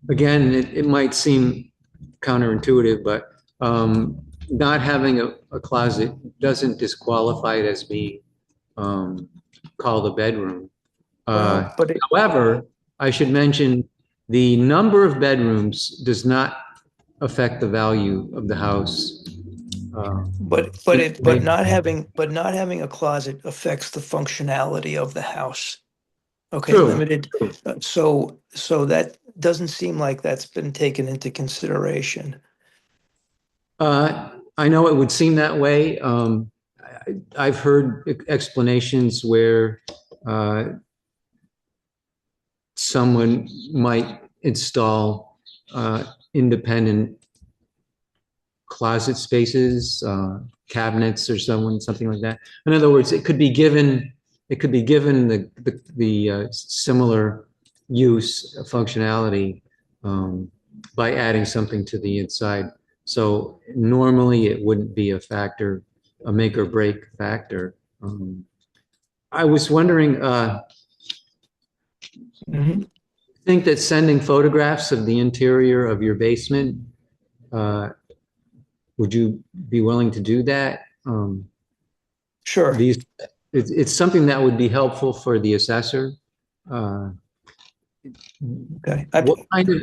again, it might seem counterintuitive, but not having a closet doesn't disqualify it as being called a bedroom. Well, but However, I should mention the number of bedrooms does not affect the value of the house. but not having a closet affects the functionality of the house. Okay, True. limited. So that doesn't seem like that's been taken into consideration. I know it would seem that way. I've heard explanations where someone might install independent closet spaces, cabinets, or something like that. In other words, it could be given the similar use functionality by adding something to the inside. So normally it wouldn't be a factor, a make or break factor. I was wondering, think that sending photographs of the interior of your basement, would you be willing to do that? Sure. It's something that would be helpful for the assessor. Okay. What kind of?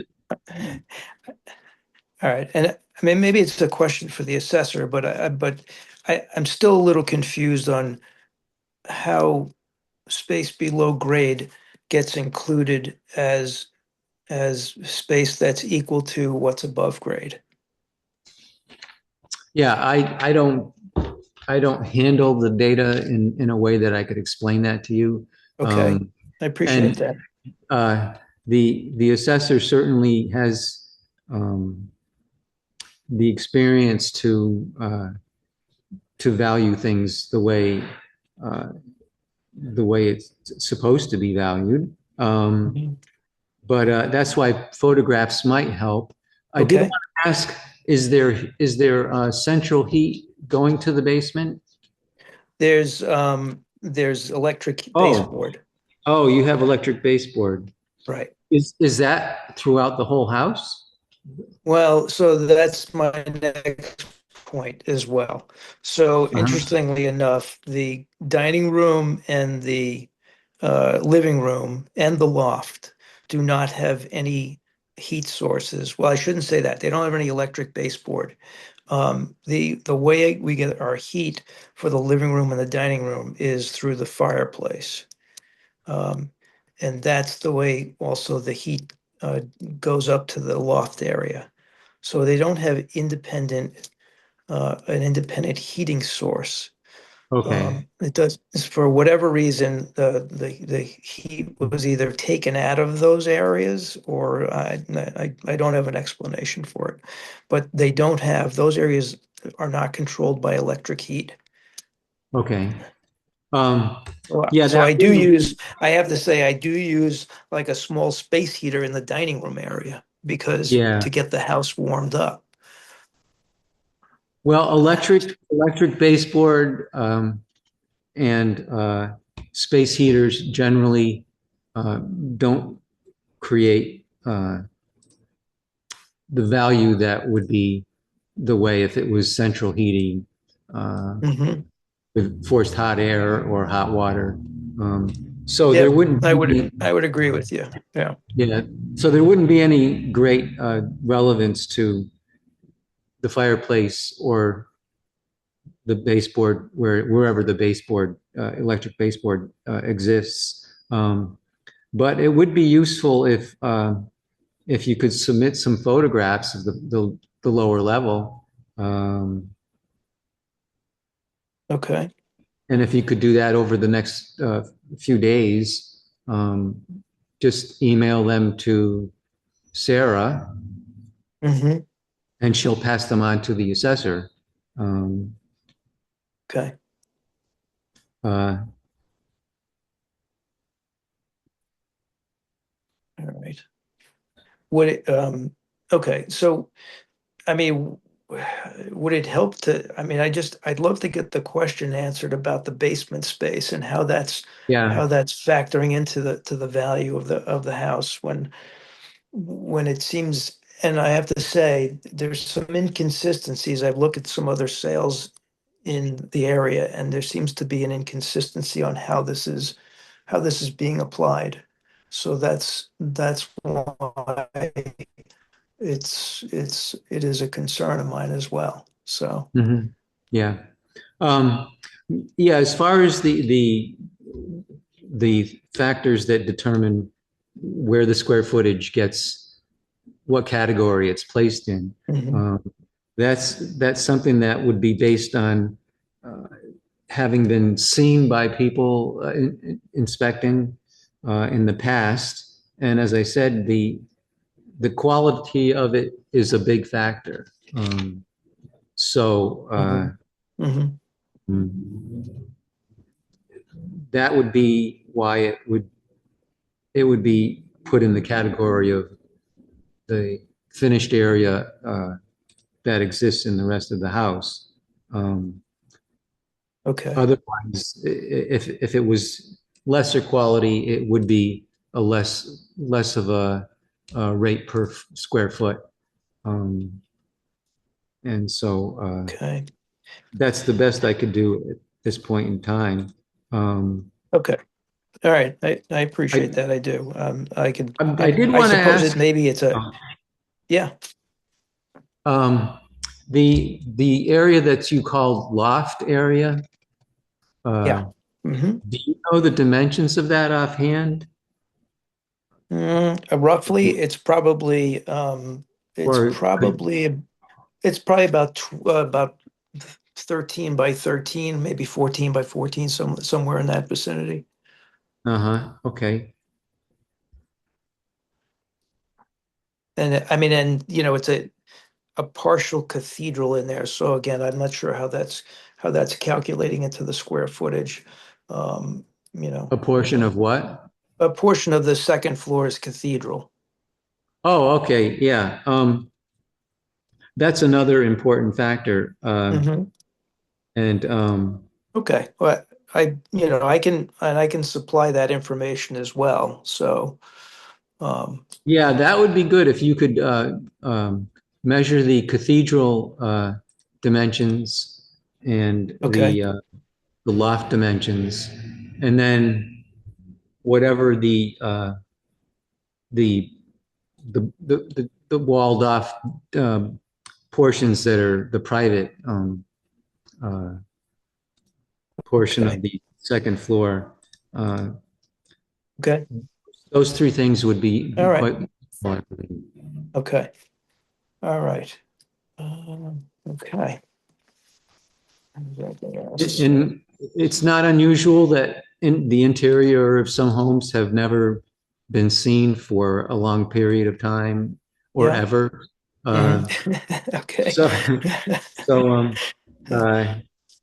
All right, and I mean, maybe it's a question for the assessor, but I'm still a little confused on how space below grade gets included as space that's equal to what's above grade. Yeah, I don't handle the data in a way that I could explain that to you. Okay, I appreciate that. The assessor certainly has the experience to value things the way it's supposed to be valued. But that's why photographs might help. I did want to ask, is there central heat going to the basement? There's electric baseboard. Oh, you have electric baseboard. Right. Is that throughout the whole house? Well, so that's my next point as well. So interestingly enough, the dining room and the living room and the loft do not have any heat sources. Well, I shouldn't say that. They don't have any electric baseboard. The way we get our heat for the living room and the dining room is through the fireplace. And that's the way also the heat goes up to the loft area. So they don't have an independent heating source. Okay. It does, for whatever reason, the heat was either taken out of those areas, or I don't have an explanation for it. But they don't have, those areas are not controlled by electric heat. Okay. Yeah, so I have to say, I do use like a small space heater in the dining room area because to get the house warmed up. Well, electric baseboard and space heaters generally don't create the value that would be the way if it was central heating with forced hot air or hot water. So there wouldn't. I would agree with you. Yeah. Yeah. So there wouldn't be any great relevance to the fireplace or the baseboard wherever the baseboard, electric baseboard exists. But it would be useful if you could submit some photographs of the lower level. Okay. And if you could do that over the next few days, just email them to Sarah, and she'll pass them on to the assessor. Okay. All right. Would it, okay, so, I mean, would it help to, I mean, I'd love to get the question answered about the basement space and how that's factoring into the value of the house when it seems And I have to say, there's some inconsistencies. I've looked at some other sales in the area, and there seems to be an inconsistency on how this is being applied. So that's why it is a concern of mine as well. So Mhm. Yeah. Um, yeah, as far as the factors that determine where the square footage gets, what category it's placed in, that's something that would be based on having been seen by people inspecting in the past. And as I said, the quality of it is a big factor. So that would be why it would be put in the category of the finished area that exists in the rest of the house. Okay. Otherwise, if it was lesser quality, it would be a less of a rate per square foot. And so okay, that's the best I could do at this point in time. Okay. All right. I appreciate that. I do. I can. I did want to suppose ask. maybe it's a. Yeah. The area that you called loft area. Yeah. Do you know the dimensions of that offhand? Roughly, it's probably it's probably about 13 by 13, maybe 14 by 14, somewhere in that vicinity. Okay. And I mean, and it's a partial cathedral in there. So again, I'm not sure how that's calculating into the square footage. A portion of what? A portion of the second floor is cathedral. Oh, okay. Yeah. That's another important factor. And okay. Well, I can supply that information as well. So yeah, that would be good if you could measure the cathedral dimensions and the loft dimensions, and then whatever the walled off portions that are the private portion of the second floor. Okay. Those three things would be all right. quite important. Okay. All right. Okay. And it's not unusual that in the interior of some homes have never been seen for a long period of time or ever. Okay. So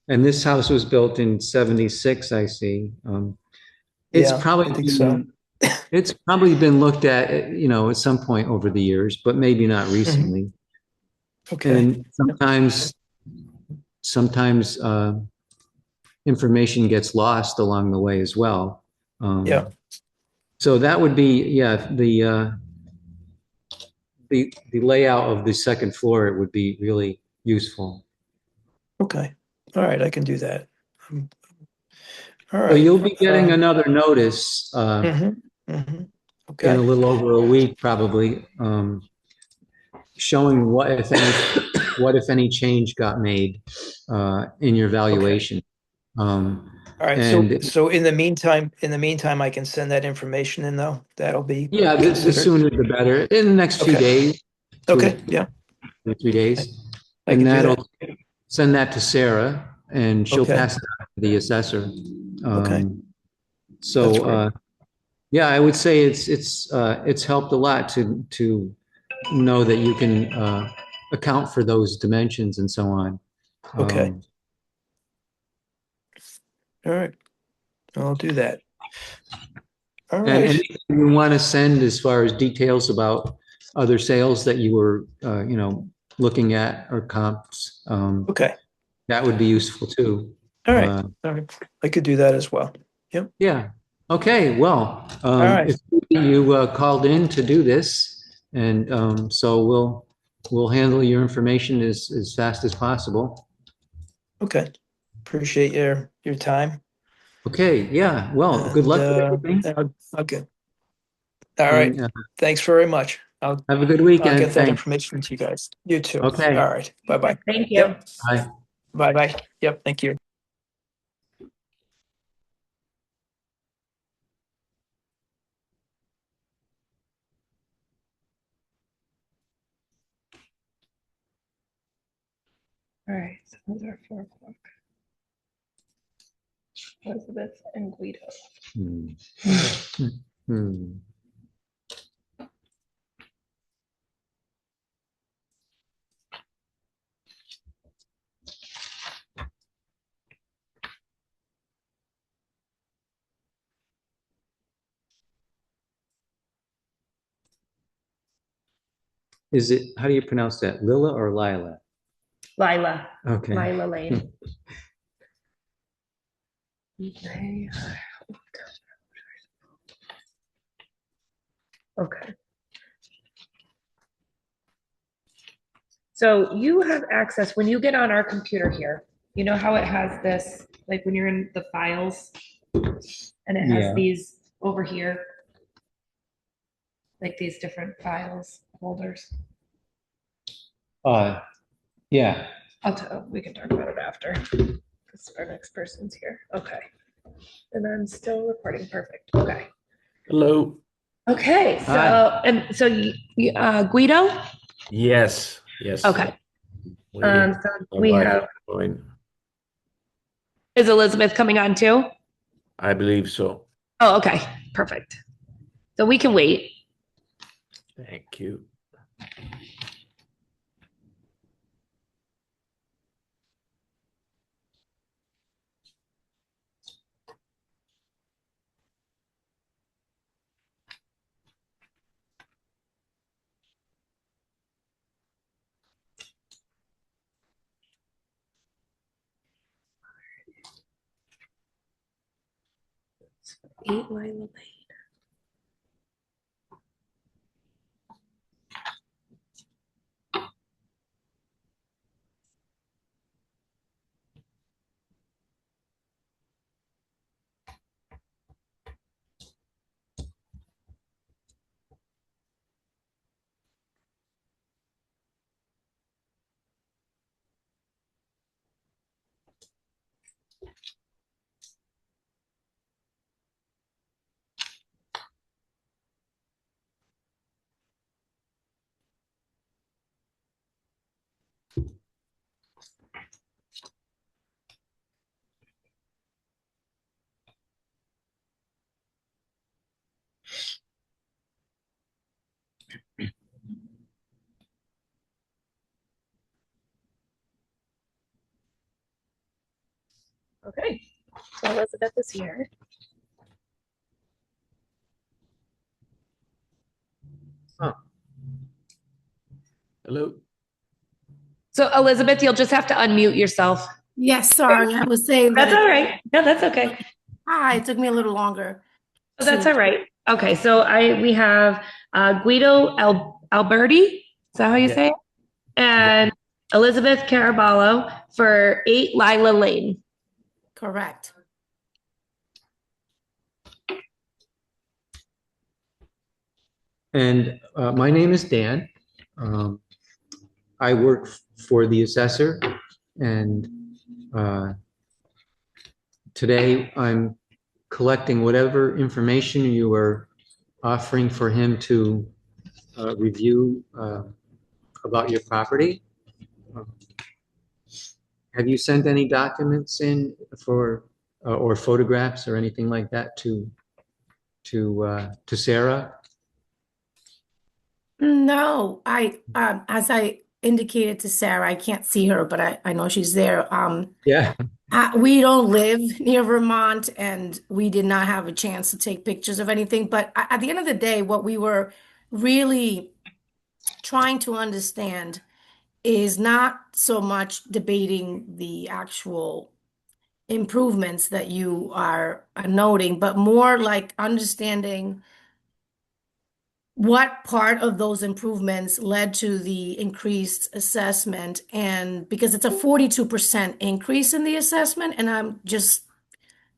and this house was built in 76, I see. It's probably I think so. It's probably been looked at, at some point over the years, but maybe not recently. Okay. And sometimes information gets lost along the way as well. So that would be, the layout of the second floor, it would be really useful. Okay. All right. I can do that. All right. So you'll be getting another notice Okay. in a little over a week, probably, showing what if any change got made in your valuation. All right. So in the meantime, I can send that information in, though. That'll be the sooner the better. In the next few days. Okay. Yeah. 3 days, and that'll send that to Sarah, and she'll pass it on to the assessor. So I would say it's helped a lot to know that you can account for those dimensions and so on. Okay. All right. I'll do that. All right. And anything you want to send as far as details about other sales that you were, looking at, or comps, that would be useful too. All right. All right. I could do that as well. Yep. Yeah. Okay. Well, all right. if you called in to do this, And so we'll handle your information as fast as possible. Okay. Appreciate your time. Okay, yeah, well, good luck with everything. Okay. All right. And, Thanks very much. have a good I'll weekend. get that Thanks. information to you guys. You too. Okay. All right. Bye-bye. Thank you. Yep. Bye. Bye-bye. Yep. Thank you. All right, so those are 4 o'clock. Elizabeth and Guido. Hmm. Is it, how do you pronounce that? Lila or Lila? Lila. Okay. Lila Lane. Okay. So you have access, when you get on our computer here, you know how it has this, like when you're in the files and it has Yeah. these over here, like these different files, folders. Yeah. We can talk about it after, because our next person's here. Okay. And I'm still recording. Perfect. Okay. Hello. Okay. So, Hi. and so Guido? Yes. Yes. Okay. Waiting. So My we wife have, is going. is Elizabeth coming on too? I believe so. Oh, okay. Perfect. So we can wait. Thank you. Eight Lila Lane. Okay. So Elizabeth is here. Hello. So Elizabeth, you'll just have to unmute yourself. Yes, sorry, I was saying that. That's all right. No, that's okay. Hi, it took me a little longer. Oh, that's all right. Okay, so we have Guido Alberti. Is that how you say it? And Elizabeth Caraballo for 8 Lila Lane. Correct. And my name is Dan. I work for the assessor, and today I'm collecting whatever information you are offering for him to review about your property. Have you sent any documents in for or photographs or anything like that to Sarah? No, as I indicated to Sarah, I can't see her, but I know she's there. Yeah. We don't live near Vermont, and we did not have a chance to take pictures of anything. But at the end of the day, what we were really trying to understand is not so much debating the actual improvements that you are noting, but more like understanding what part of those improvements led to the increased assessment? And because it's a 42% increase in the assessment, and I'm just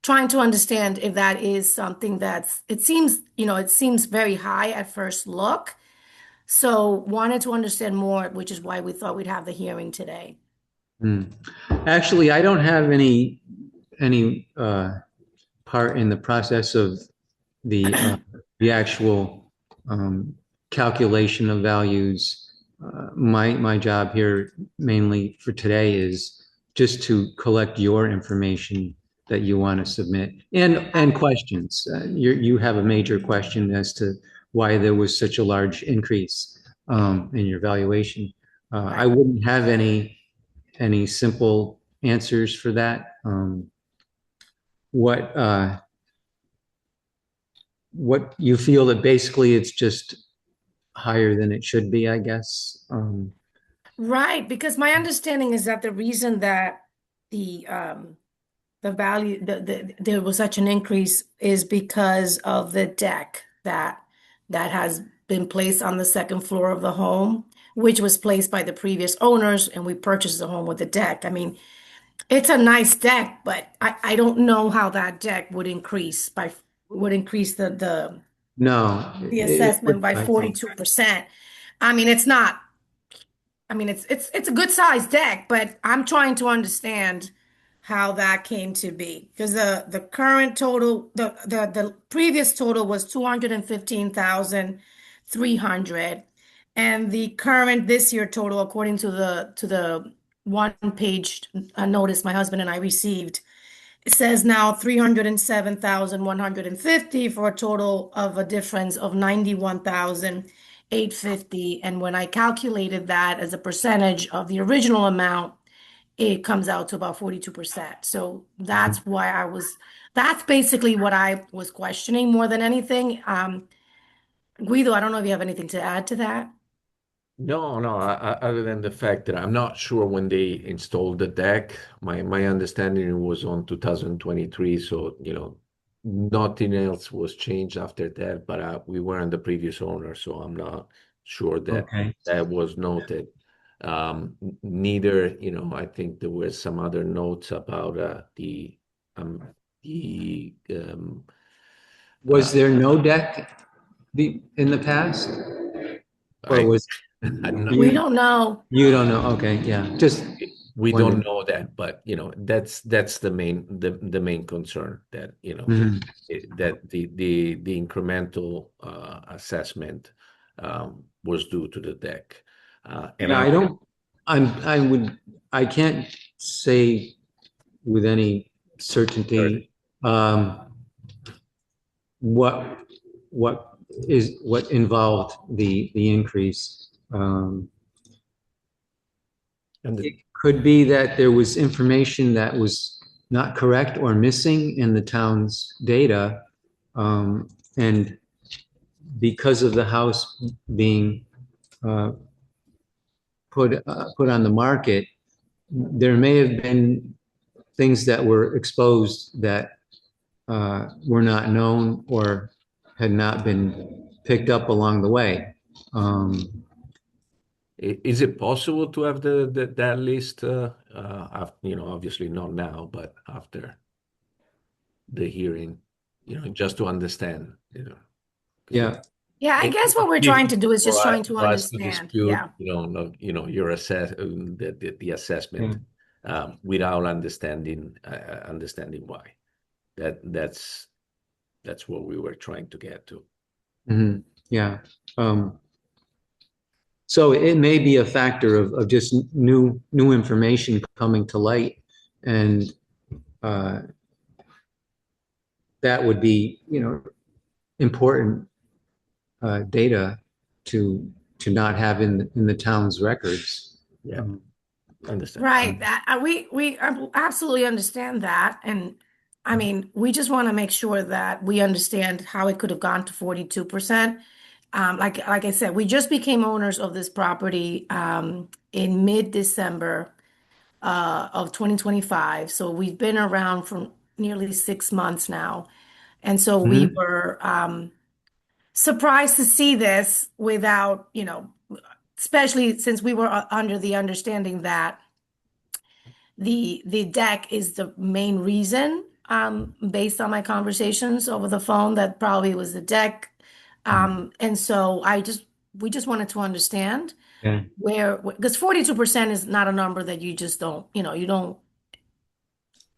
trying to understand if that is something it seems very high at first look. So wanted to understand more, which is why we thought we'd have the hearing today. Actually, I don't have any part in the process of the actual calculation of values. My job here mainly for today is just to collect your information that you want to submit and questions. You have a major question as to why there was such a large increase in your valuation. I wouldn't have any simple answers for that. What you feel that basically it's just higher than it should be, I guess. Right, because my understanding is that the reason that the value there was such an increase is because of the deck that has been placed on the second floor of the home, which was placed by the previous owners, and we purchased the home with the deck. I mean, it's a nice deck, but I don't know how that deck would increase the No, assessment by 42%. I mean, it's not. I mean, it's a good sized deck, but I'm trying to understand how that came to be, because the current total, the previous total was 215,300, and the current this year total, according to the one page notice my husband and I received, it says now 307,150 for a total of a difference of 91,850. And when I calculated that as a percentage of the original amount, it comes out to about 42%. So that's that's basically what I was questioning more than anything. Guido, I don't know if you have anything to add to that. No, no, other than the fact that I'm not sure when they installed the deck. My understanding was on 2023, so nothing else was changed after that. But we weren't the previous owner, so I'm not sure that Okay. that was noted. Neither, I think there were some other notes about Was there no deck in the past? Or was We don't know. You don't know? Okay, yeah. Just we wondering. don't know that, but that's the main concern, that Mhm. that the incremental assessment was due to the deck. And Yeah, I can't say with any certainty what involved the increase. It could be that there was information that was not correct or missing in the town's data, and because of the house being put on the market, there may have been things that were exposed that were not known or had not been picked up along the way. Is it possible to have that list? Obviously not now, but after the hearing, just to understand. Yeah. Yeah, I guess what we're trying to do is just trying to for us to understand. dispute, Yeah. your the assessment without understanding why. That's what we were trying to get to. Mhm. Yeah. So it may be a factor of just new information coming to light, and that would be, important data to not have in the town's records. Yeah, understand. Right. We absolutely understand that. And I mean, we just want to make sure that we understand how it could have gone to 42%. Like I said, we just became owners of this property in mid-December of 2025. So we've been around for nearly 6 months now. And so we were surprised to see this without, especially since we were under the understanding that the deck is the main reason, based on my conversations over the phone, that probably was the deck. And so we just wanted to understand Yeah. because 42% is not a number that you just don't,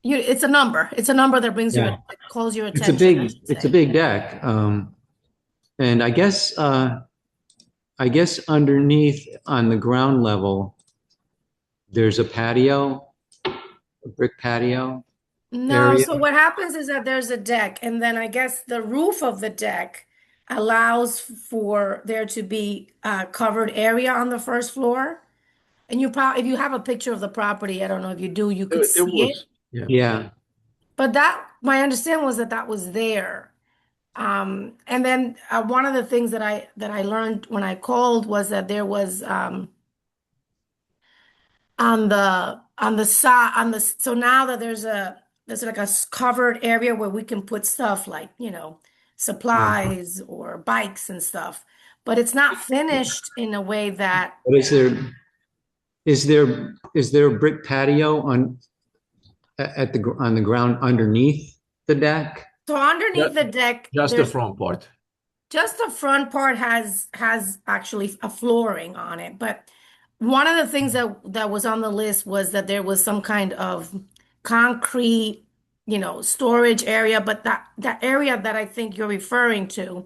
it's a number. It's a number that brings Yeah. calls your It's a attention, I big, should it's a say. big deck. And I guess underneath on the ground level, there's a patio, a brick patio No, area. so what happens is that there's a deck, and then I guess the roof of the deck allows for there to be a covered area on the first floor. And if you have a picture of the property, I don't know if you do, you could There see it. was, yeah. Yeah. But my understanding was that was there. And then one of the things that I learned when I called was that there was on the side so now that there's like a covered area where we can put stuff like supplies or bikes and stuff, but it's not finished in a way that But is there a brick patio on the ground underneath the deck? so underneath the deck Just the front part. just the front part has actually a flooring on it, but one of the things that was on the list was that there was some kind of concrete, storage area, but that area that I think you're referring to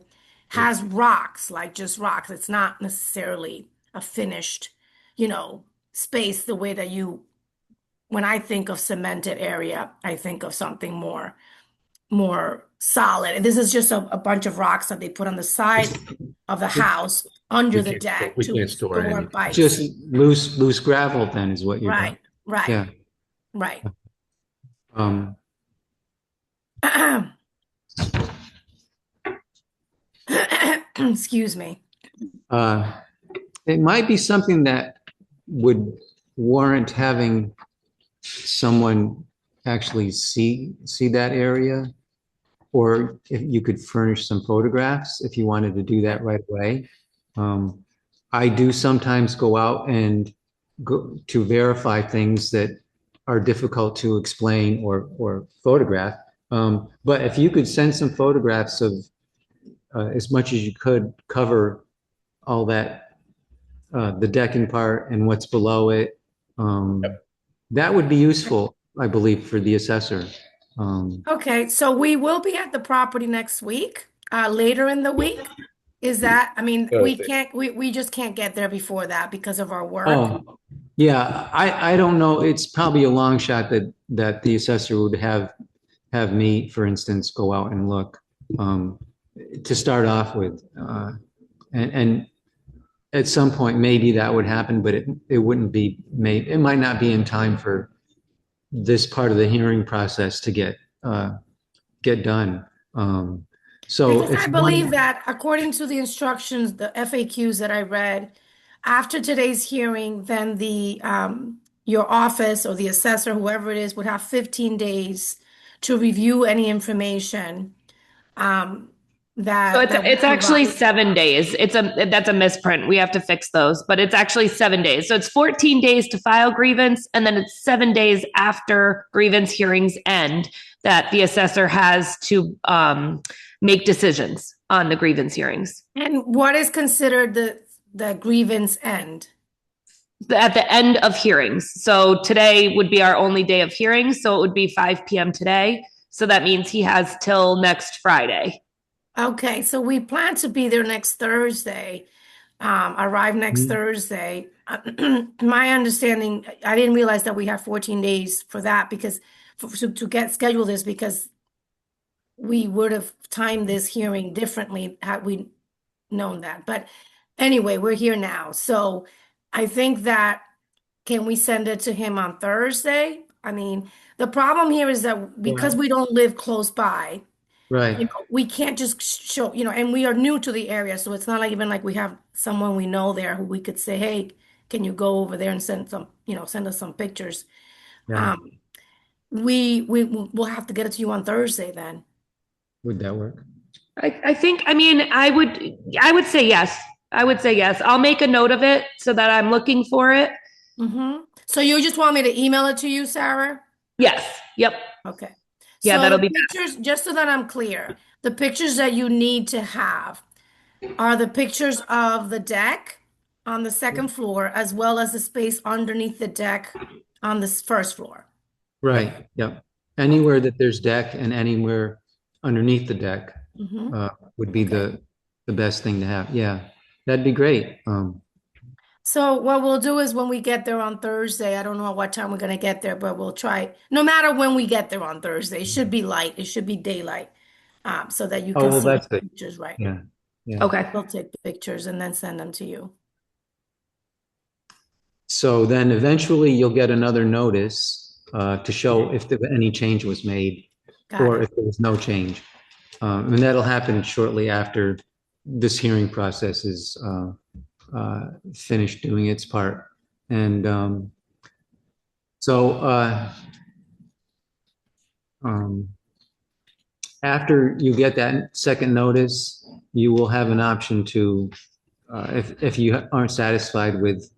has rocks, like just rocks. It's not necessarily a finished, space the way that when I think of cemented area, I think of something more solid. And this is just a bunch of rocks that they put on the side of the house under the deck We to can't store store anything. bikes. Just loose gravel then is what you're Right, right, Yeah. right. Excuse me. It might be something that would warrant having someone actually see that area. Or if you could furnish some photographs if you wanted to do that right away. I do sometimes go out and go to verify things that are difficult to explain or photograph. But if you could send some photographs of as much as you could cover all that, the decking part and what's below it, that would be useful, I believe, for the assessor. Okay, so we will be at the property next week, later in the week. Is that, we just can't get there before that because of our work. Oh, yeah, I don't know. It's probably a long shot that the assessor would have me, for instance, go out and look, to start off with. And at some point, maybe that would happen, but it wouldn't be it might not be in time for this part of the hearing process to get done. So Because I believe that according to the instructions, the FAQs that I read, after today's hearing, then your office or the assessor, whoever it is, would have 15 days to review any information So it's actually 7 days. That's a misprint. We have to fix those, but it's actually 7 days. So it's 14 days to file grievance, and then it's 7 days after grievance hearings end that the assessor has to make decisions on the grievance hearings. And what is considered the grievance end? At the end of hearings. So today would be our only day of hearings. So it would be 5 p.m. today. So that means he has till next Friday. Okay, so we plan to be there next Thursday, arrive next Thursday. My understanding, I didn't realize that we have 14 days for that because to get scheduled this because we would have timed this hearing differently had we known that. But anyway, we're here now. So I think that can we send it to him on Thursday? I mean, the problem here is that because we don't live close by, right. We can't just show, and we are new to the area, so it's not like even like we have someone we know there who we could say, hey, can you go over there and send us some pictures. Yeah. We'll have to get it to you on Thursday then. Would that work? I think, I mean, I would say yes. I would say yes. I'll make a note of it so that I'm looking for it. So you just want me to email it to you, Sarah? Yes. Yep. Okay. Yeah, So that'll the be pictures, just so that I'm clear, the pictures that you need to have are the pictures of the deck on the second floor, as well as the space underneath the deck on the first floor. Right, yep. Anywhere that there's deck and anywhere underneath the deck would be the best thing to have. Yeah, that'd be great. So what we'll do is when we get there on Thursday, I don't know what time we're gonna get there, but we'll try, no matter when we get there on Thursday, it should be light, it should be daylight, so that you Oh, can well, see that's the good. pictures, right? Yeah, yeah. Okay. We'll take pictures and then send them to you. So then eventually you'll get another notice to show if any change was made or if there was no change. And that'll happen shortly after this hearing process is finished doing its part. And after you get that second notice, you will have an option to, if you aren't satisfied with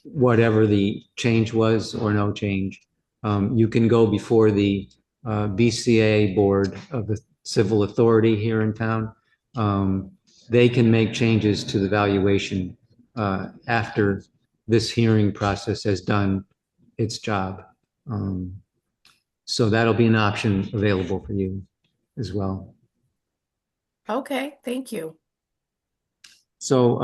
whatever the change was or no change, you can go before the BCA Board of the Civil Authority here in town. They can make changes to the valuation after this hearing process has done its job. So that'll be an option available for you as well. Okay, thank you. So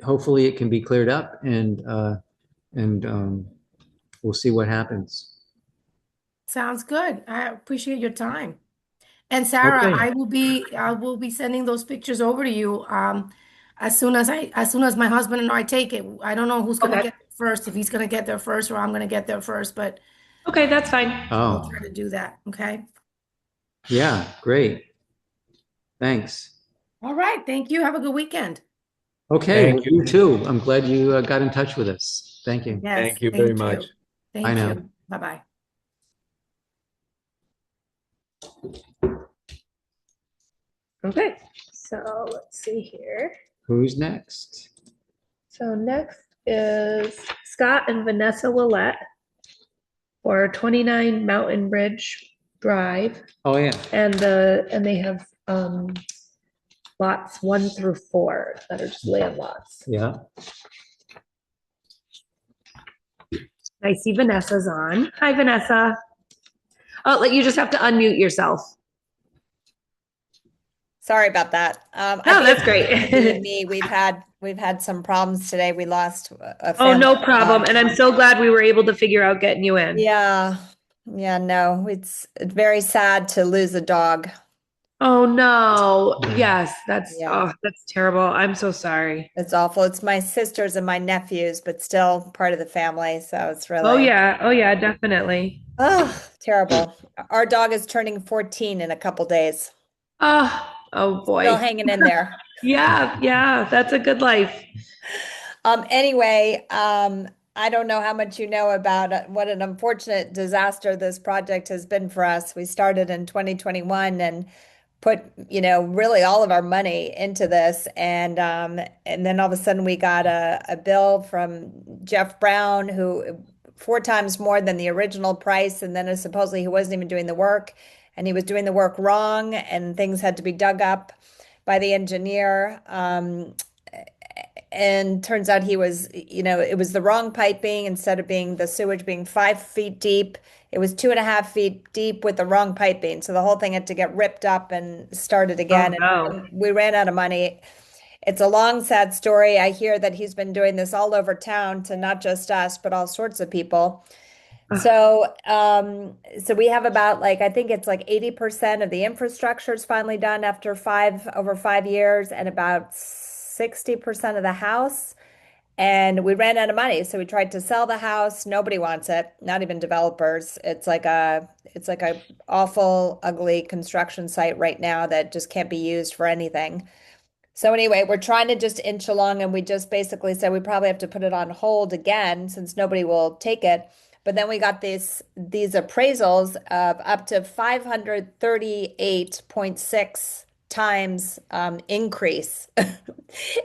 hopefully it can be cleared up and we'll see what happens. Sounds good. I appreciate your time. And Sarah, Okay. I will be sending those pictures over to you as soon as my husband and I take it. I don't know who's gonna get there first, if he's gonna get there first or I'm gonna get there first, but okay, that's fine. we'll Oh, try to do that, okay? yeah, great. Thanks. All right, thank you. Have a good weekend. Okay, Thank well, you too. I'm glad you got in touch with us. Thank you. Yes, Thank you very much. Thank Bye now. you. Bye-bye. Okay. So let's see here. Who's next? So next is Scott and Vanessa Willette for 29 Mountain Ridge Drive. Oh, yeah. And they have lots 1 through 4 that are just land lots. Yeah. I see Vanessa's on. Hi, Vanessa. Oh, you just have to unmute yourself. Sorry about that. No, that's great. Me, we've had some problems today. We lost a Oh, family. no problem. And I'm so glad we were able to figure out getting you in. Yeah. No, it's very sad to lose a dog. Oh, no. Yes, that's terrible. I'm so sorry. It's awful. It's my sisters and my nephews, but still part of the family. So it's really. Oh, yeah, definitely. Oh, terrible. Our dog is turning 14 in a couple days. Oh boy. Still hanging in there. Yeah, that's a good life. Anyway, I don't know how much you know about what an unfortunate disaster this project has been for us. We started in 2021 and put, really all of our money into this. And then all of a sudden we got a bill from Jeff Brown, who 4 times more than the original price. And then supposedly he wasn't even doing the work, and he was doing the work wrong, and things had to be dug up by the engineer. And turns out he was, it was the wrong piping. Instead of being the sewage being 5 feet deep, it was 2.5 feet deep with the wrong piping. So the whole thing had to get ripped up and started again. Oh, no. And we ran out of money. It's a long, sad story. I hear that he's been doing this all over town to not just us, but all sorts of people. So we have about I think it's 80% of the infrastructure is finally done after over 5 years, and about 60% of the house. And we ran out of money, so we tried to sell the house. Nobody wants it, not even developers. It's like a awful, ugly construction site right now that just can't be used for anything. So anyway, we're trying to just inch along, and we just basically said we probably have to put it on hold again since nobody will take it. But then we got these appraisals of up to 538.6 times increase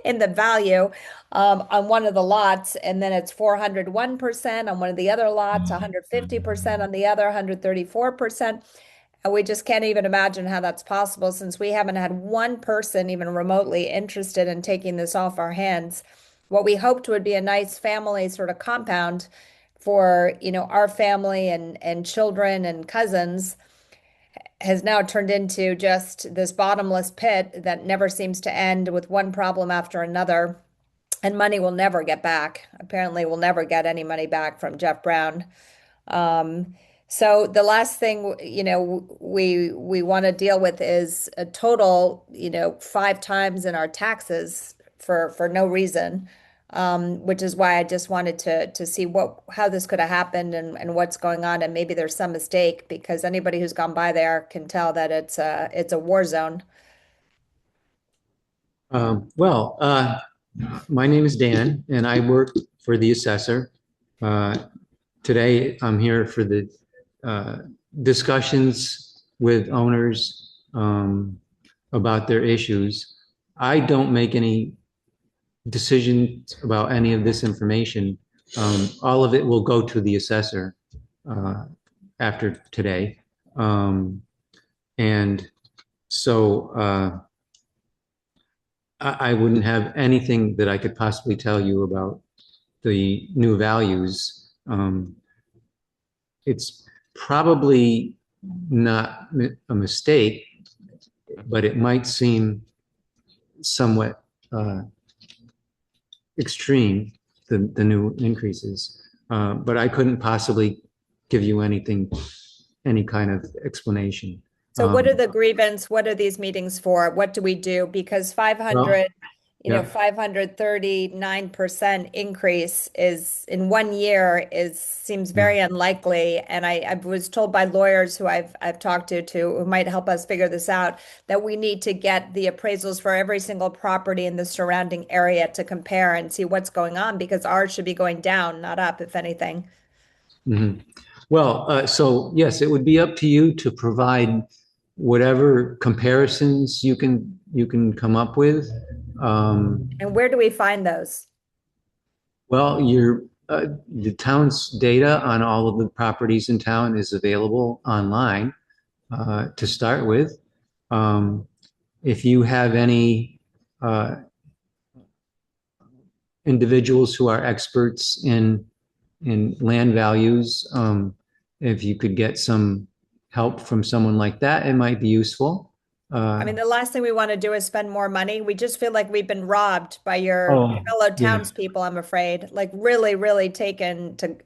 in the value on one of the lots, and then it's 401% on one of the other lots, 150% on the other, 134%. And we just can't even imagine how that's possible, since we haven't had one person even remotely interested in taking this off our hands. What we hoped would be a nice family sort of compound for, our family and children and cousins has now turned into just this bottomless pit that never seems to end, with one problem after another. And money will never get back. Apparently, we'll never get any money back from Jeff Brown. So the last thing, we want to deal with is a total, 5 times in our taxes for no reason. Which is why I just wanted to see how this could have happened and what's going on, and maybe there's some mistake, because anybody who's gone by there can tell that it's a war zone. My name is Dan, and I work for the assessor. Today, I'm here for the discussions with owners about their issues. I don't make any decisions about any of this information. All of it will go to the assessor after today. And so I wouldn't have anything that I could possibly tell you about the new values. It's probably not a mistake, but it might seem somewhat extreme, the new increases. But I couldn't possibly give you any kind of explanation. So what are the grievance? What are these meetings for? What do we do? Because 539% increase is in 1 year seems very unlikely. And I was told by lawyers who I've talked to who might help us figure this out, that we need to get the appraisals for every single property in the surrounding area to compare and see what's going on, because ours should be going down, not up, if anything. Mm-hmm. Well, so yes, it would be up to you to provide whatever comparisons you can come up with. And where do we find those? Well, the town's data on all of the properties in town is available online to start with. If you have any individuals who are experts in land values, if you could get some help from someone like that, it might be useful. I mean, the last thing we want to do is spend more money. We just feel like we've been robbed by your fellow townspeople, I'm afraid. Like really, really taken to,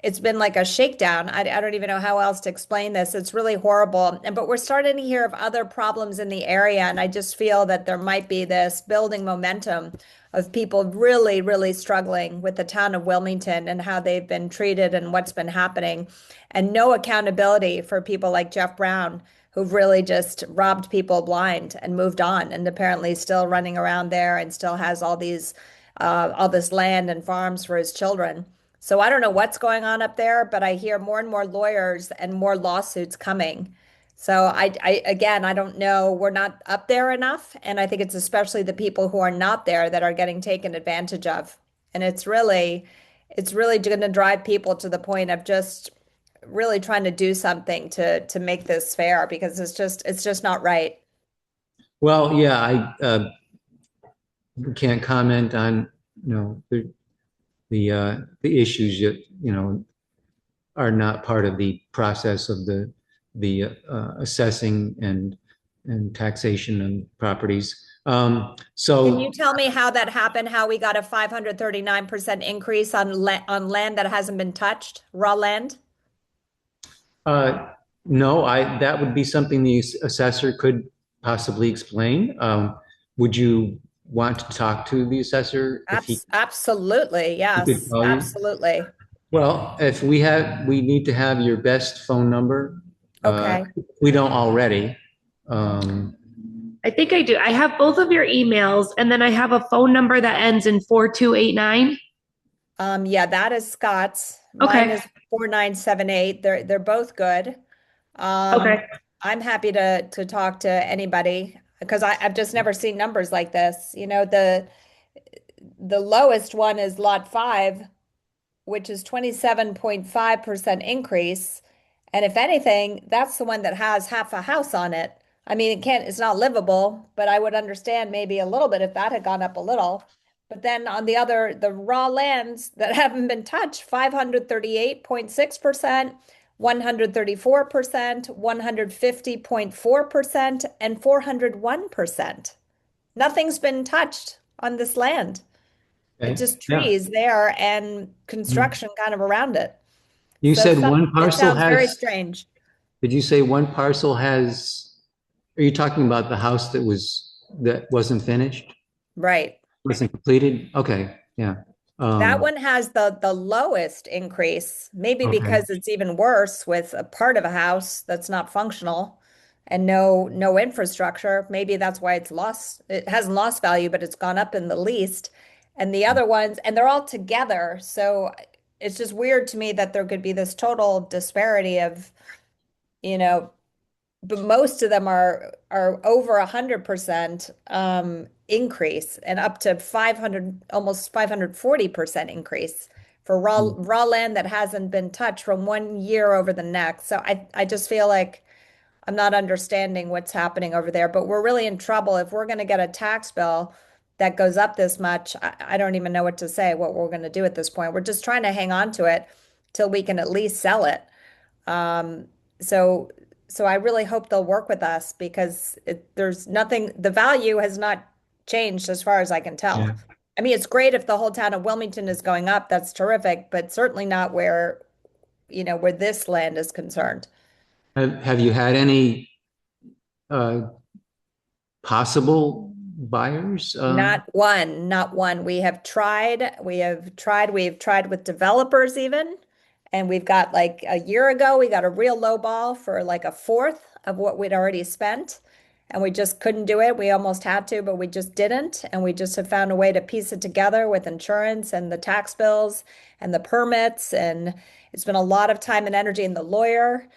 it's been like a shakedown. I don't even know how else to explain this. It's really horrible. But we're starting to hear of other problems in the area. And I just feel that there might be this building momentum of people really, really struggling with the town of Wilmington and how they've been treated and what's been happening. And no accountability for people like Jeff Brown, who've really just robbed people blind and moved on, and apparently still running around there and still has all this land and farms for his children. So I don't know what's going on up there, but I hear more and more lawyers and more lawsuits coming. So I don't know. We're not up there enough. And I think it's especially the people who are not there that are getting taken advantage of. And it's really going to drive people to the point of just really trying to do something to make this fair, because it's just not right. Well, yeah, I can't comment on the issues that are not part of the process of the assessing and taxation and properties. So can you tell me how that happened? How we got a 539% increase on land that hasn't been touched, raw land? No, that would be something the assessor could possibly explain. Would you want to talk to the assessor? Absolutely, yes, absolutely. Well, if we need to have your best phone number. Okay. We don't already. I think I do. I have both of your emails, and then I have a phone number that ends in 4289. Yeah, that is Scott's. Mine Okay. is 4978. They're both good. Okay. I'm happy to talk to anybody because I've just never seen numbers like this. The lowest one is lot 5, which is 27.5% increase. And if anything, that's the one that has half a house on it. I mean, it's not livable, but I would understand maybe a little bit if that had gone up a little. But then on the raw lands that haven't been touched, 538.6%, 134%, 150.4%, and 401%. Nothing's been touched on this land. It's Okay. just Yeah. trees there and construction kind of around it. You So said one it parcel sounds very has, strange. did you say one parcel has, are you talking about the house that wasn't finished? Right. Wasn't completed? Okay, yeah. That one has the lowest increase, maybe Okay. because it's even worse with a part of a house that's not functional and no infrastructure. Maybe that's why it hasn't lost value, but it's gone up in the least. And the other ones, and they're all together. So it's just weird to me that there could be this total disparity of, you know, but most of them are over 100% increase and up to 500, almost 540% increase for raw land that hasn't been touched from one year over the next. So I just feel like I'm not understanding what's happening over there, but we're really in trouble if we're going to get a tax bill that goes up this much. I don't even know what to say, what we're going to do at this point. We're just trying to hang on to it till we can at least sell it. Um, so so I really hope they'll work with us because there's nothing, the value has not changed as far as I can tell. Yeah. I mean, it's great if the whole town of Wilmington is going up, that's terrific, but certainly not where this land is concerned. Have you had any uh, possible buyers? Not one, not one. We've tried with developers even. And we've got like a year ago, we got a real low ball for like a fourth of what we'd already spent. And we just couldn't do it. We almost had to, but we just didn't. And we just have found a way to piece it together with insurance and the tax bills and the permits. And it's been a lot of time and energy in the lawyer.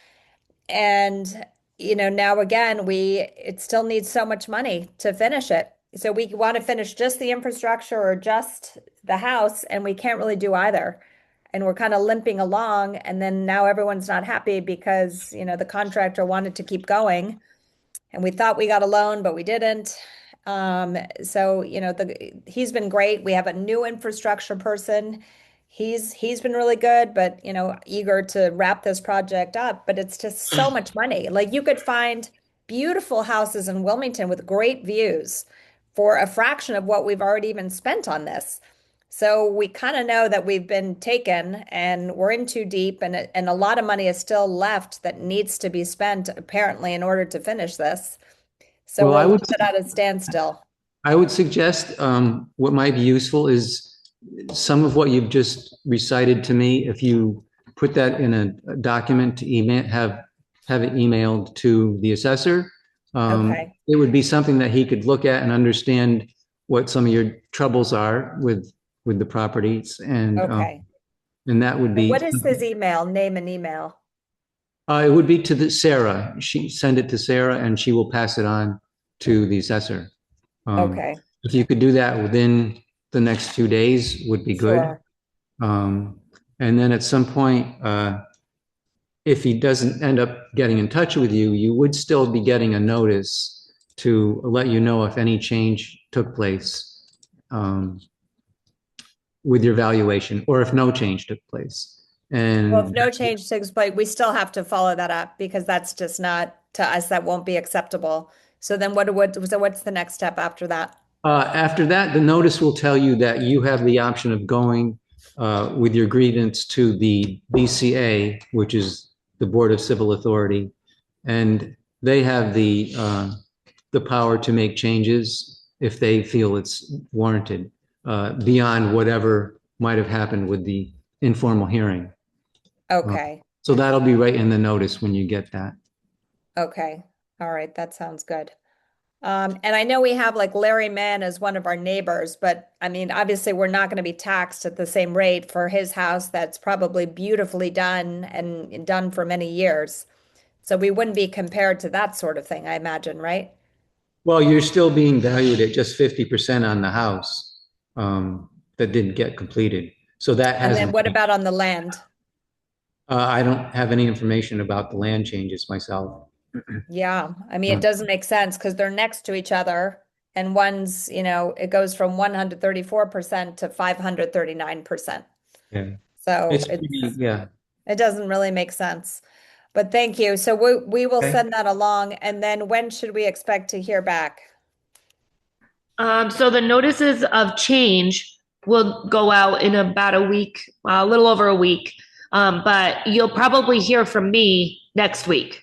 And, now again, it still needs so much money to finish it. So we want to finish just the infrastructure or just the house, and we can't really do either. And we're kind of limping along, and then now everyone's not happy because, the contractor wanted to keep going. And we thought we got a loan, but we didn't. So, he's been great. We have a new infrastructure person. He's been really good, but eager to wrap this project up. But it's just so much money. Like you could find beautiful houses in Wilmington with great views for a fraction of what we've already even spent on this. So we kind of know that we've been taken and we're in too deep, and a lot of money is still left that needs to be spent apparently in order to finish this. So Well, we're a little bit at a standstill. I would suggest what might be useful is some of what you've just recited to me. If you put that in a document to email, have it emailed to the assessor. Okay. It would be something that he could look at and understand what some of your troubles are with the properties, and Okay. and that would be. What is his email? Name and email. It would be to Sarah. Send it to Sarah, and she will pass it on to the assessor. Okay. If you could do that within the next 2 days, would be good. Sure. And then at some point, if he doesn't end up getting in touch with you, you would still be getting a notice to let you know if any change took place with your valuation, or if no change took place. And Well, if no change takes place, we still have to follow that up because that's just not, to us, that won't be acceptable. So then what's the next step after that? After that, the notice will tell you that you have the option of going with your grievance to the BCA, which is the Board of Civil Authority, and they have the power to make changes if they feel it's warranted beyond whatever might have happened with the informal hearing. Okay. So that'll be right in the notice when you get that. Okay. All right. That sounds good. And I know we have like Larry Mann as one of our neighbors, but I mean, obviously we're not going to be taxed at the same rate for his house that's probably beautifully done and done for many years. So we wouldn't be compared to that sort of thing, I imagine, right? Well, you're still being valued at just 50% on the house that didn't get completed. So that And then hasn't. what about on the land? I don't have any information about the land changes myself. Yeah, I mean, it doesn't make sense because they're next to each other and one's, it goes from 134% to 539%. Yeah. So It's pretty, yeah. it doesn't really make sense. But thank you. So we will Okay. send that along. And then when should we expect to hear back? So the notices of change will go out in about a week, a little over a week. But you'll probably hear from me next week.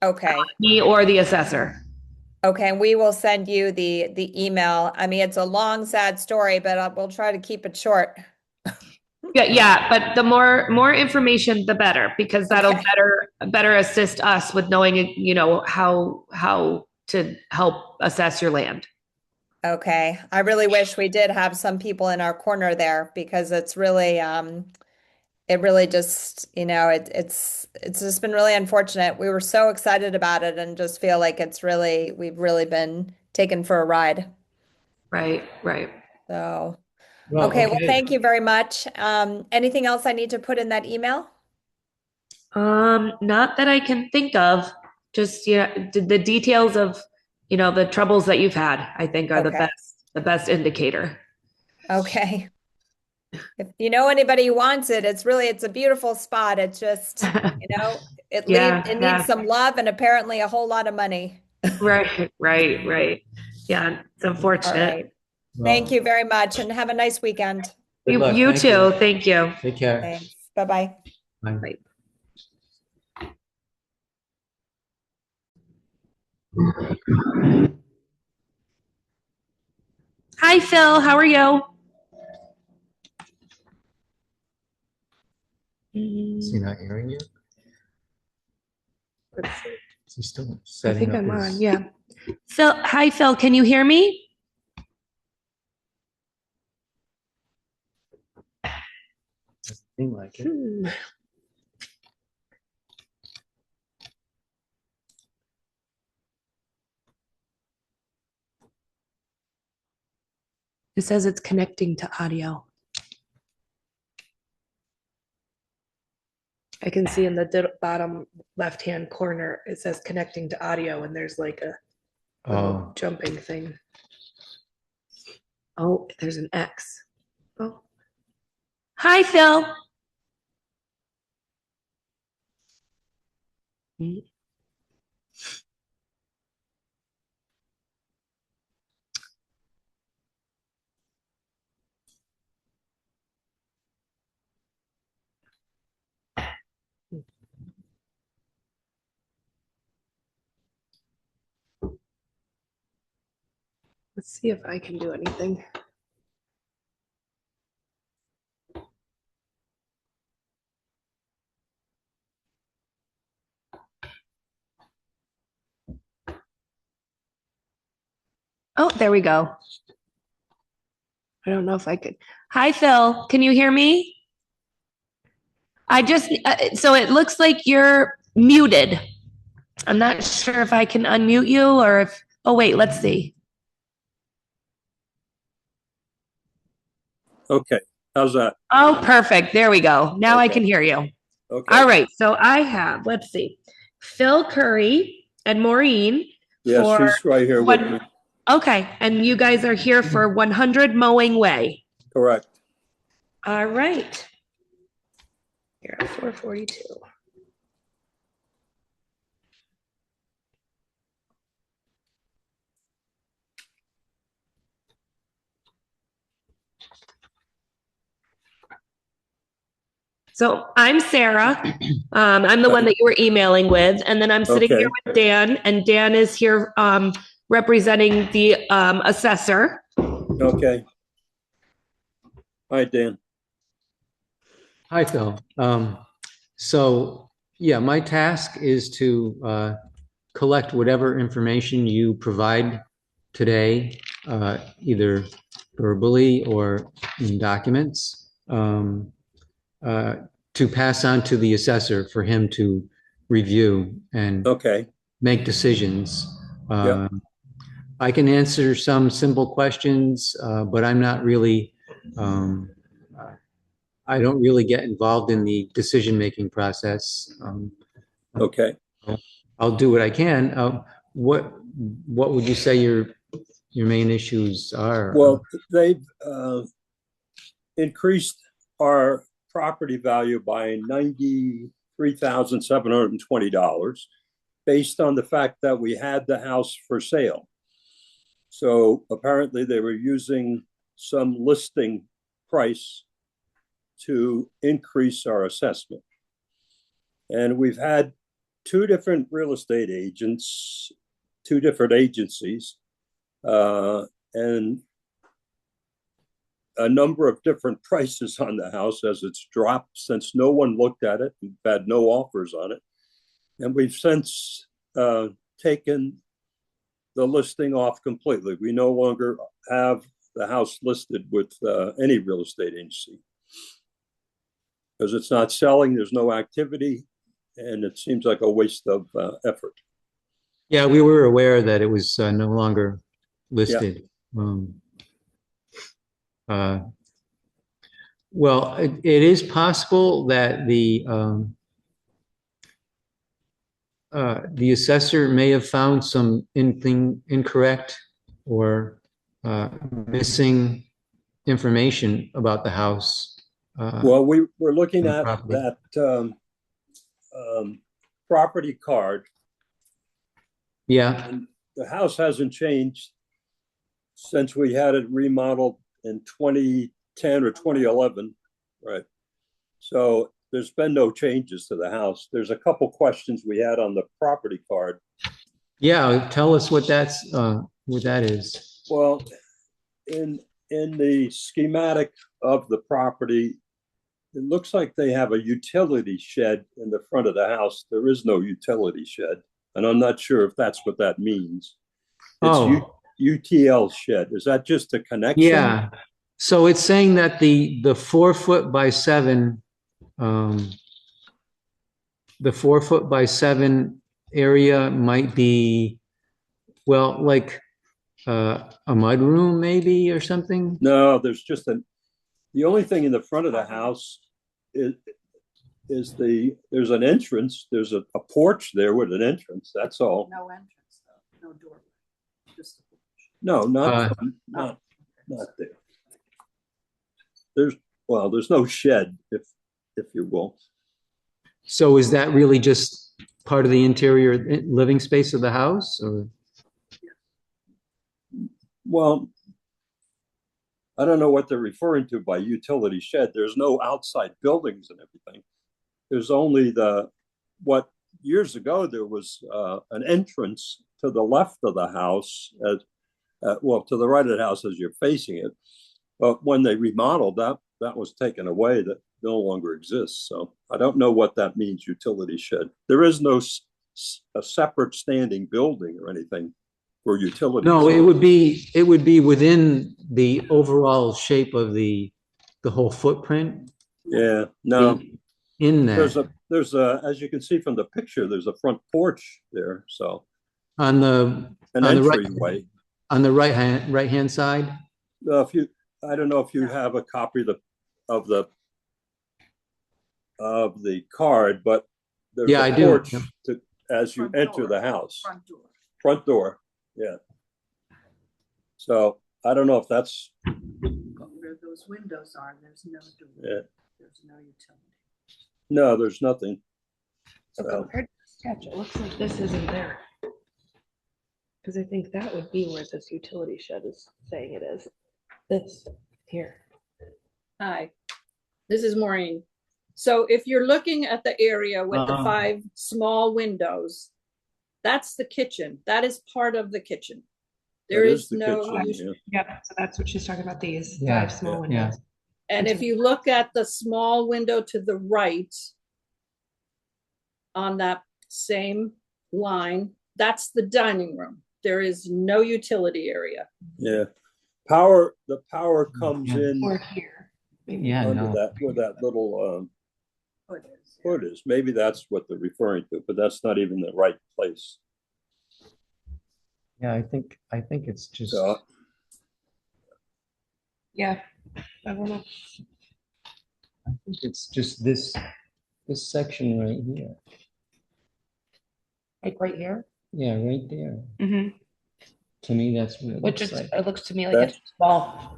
Okay. Me or the assessor. Okay, and we will send you the email. I mean, it's a long, sad story, but we'll try to keep it short. Yeah, but the more information, the better, because that'll better assist us with knowing, how to help assess your land. Okay, I really wish we did have some people in our corner there because it's really, it really just, it's just been really unfortunate. We were so excited about it and just feel like we've really been taken for a ride. Right. So, Well, well, thank you very much. Anything else I need to put in that email? Not that I can think of. Just, the details of, the troubles that you've had, I think are Okay. the best indicator. Okay. If you know anybody who wants it, it's a beautiful spot. It's just, it needs some love and apparently a whole lot of money. Right. Yeah, it's unfortunate. All right. Thank you very much and have a nice weekend. Good luck. You Thank too. you. Thank you. Take care. Thanks. Bye-bye. Bye. Hi, Phil. How are you? Is he not hearing you? Let's see. Is he still I setting think up I'm his- on. Yeah. Hi, Phil. Can you hear me? Seem like it. It says it's connecting to audio. I can see in the bottom left-hand corner, it says connecting to audio, and there's like a little jumping thing. Oh, there's an X. Oh. Hi, Phil. Let's see if I can do anything. Oh, there we go. I don't know if I could. Hi, Phil. Can you hear me? I just, so it looks like you're muted. I'm not sure if I can unmute you or if, oh, wait, let's see. Okay, how's that? Oh, perfect. There we go. Now I can hear you. Okay. All right. So I have, let's see, Phil Curry and Maureen. Yeah, she's right here with me. Okay. And you guys are here for 100 Mowing Way. Correct. All right. You're at 442. So I'm Sarah. I'm the one that you were emailing with, and then I'm sitting here with Dan, and Dan is here representing the assessor. Okay. Hi, Dan. Hi, Phil. So yeah, my task is to collect whatever information you provide today, either verbally or in documents, to pass on to the assessor for him to review and Okay. make decisions. Yep. I can answer some simple questions, but I'm not really, I don't really get involved in the decision-making process. Okay. I'll do what I can. What would you say your main issues are? Well, they've increased our property value by $93,720 based on the fact that we had the house for sale. So apparently they were using some listing price to increase our assessment. And we've had two different real estate agents, two different agencies, and a number of different prices on the house as it's dropped since no one looked at it. We've had no offers on it. And we've since taken the listing off completely. We no longer have the house listed with any real estate agency because it's not selling, there's no activity, and it seems like a waste of effort. Yeah, we were aware that it was no longer listed. Yeah. Well, it is possible that the assessor may have found something incorrect or missing information about the house. Well, we're looking at that property card. Yeah. And the house hasn't changed since we had it remodeled in 2010 or 2011, right? So there's been no changes to the house. There's a couple questions we had on the property card. Yeah, tell us what that is. Well, in the schematic of the property, it looks like they have a utility shed in the front of the house. There is no utility shed, and I'm not sure if that's what that means. It's UTL shed. Is that just a connection? Yeah. So it's saying that the 4 foot by 7, the 4 foot by 7 area might be, well, like a mud room maybe or something. No, there's just the only thing in the front of the house is there's an entrance. There's a porch there with an entrance. That's all. No entrance though, no door. Just No, not there. There's no shed, if you will. So is that really just part of the interior living space of the house, or? Well, I don't know what they're referring to by utility shed. There's no outside buildings and everything. There's only what years ago there was an entrance to the left of the house, to the right of the house as you're facing it. But when they remodeled that was taken away. That no longer exists. So I don't know what that means, utility shed. There is no a separate standing building or anything for utility. No, it would be within the overall shape of the whole footprint. Yeah, no. In that. There's a as you can see from the picture, there's a front porch there. So on the entryway. On the right hand side. I don't know if you have a copy of the card, but there's a porch do. As you enter the house. Front door. Front door, yeah. So I don't know if that's where those windows are. There's no door. Yeah. There's no utility. No, there's nothing. So compared to the sketch, it looks like this isn't there. Because I think that would be where this utility shed is saying it is. This here. Hi, this is Maureen. So if you're looking at the area with the 5 small windows, that's the kitchen. That is part of the kitchen. There is no. Yep. So that's what she's talking about. These 5 small windows. And if you look at the small window to the right on that same line, that's the dining room. there is no utility area. Yeah. The power comes in Or here. Yeah, under no. that, where that little hood is. Maybe that's what they're referring to, but that's not even the right place. Yeah, I think it's just. So, Yeah, I don't know. I think it's just this section right here. Like right here? Yeah, right there. Mm-hmm. To me, that's what it Which looks is, like. it looks to me like it's small.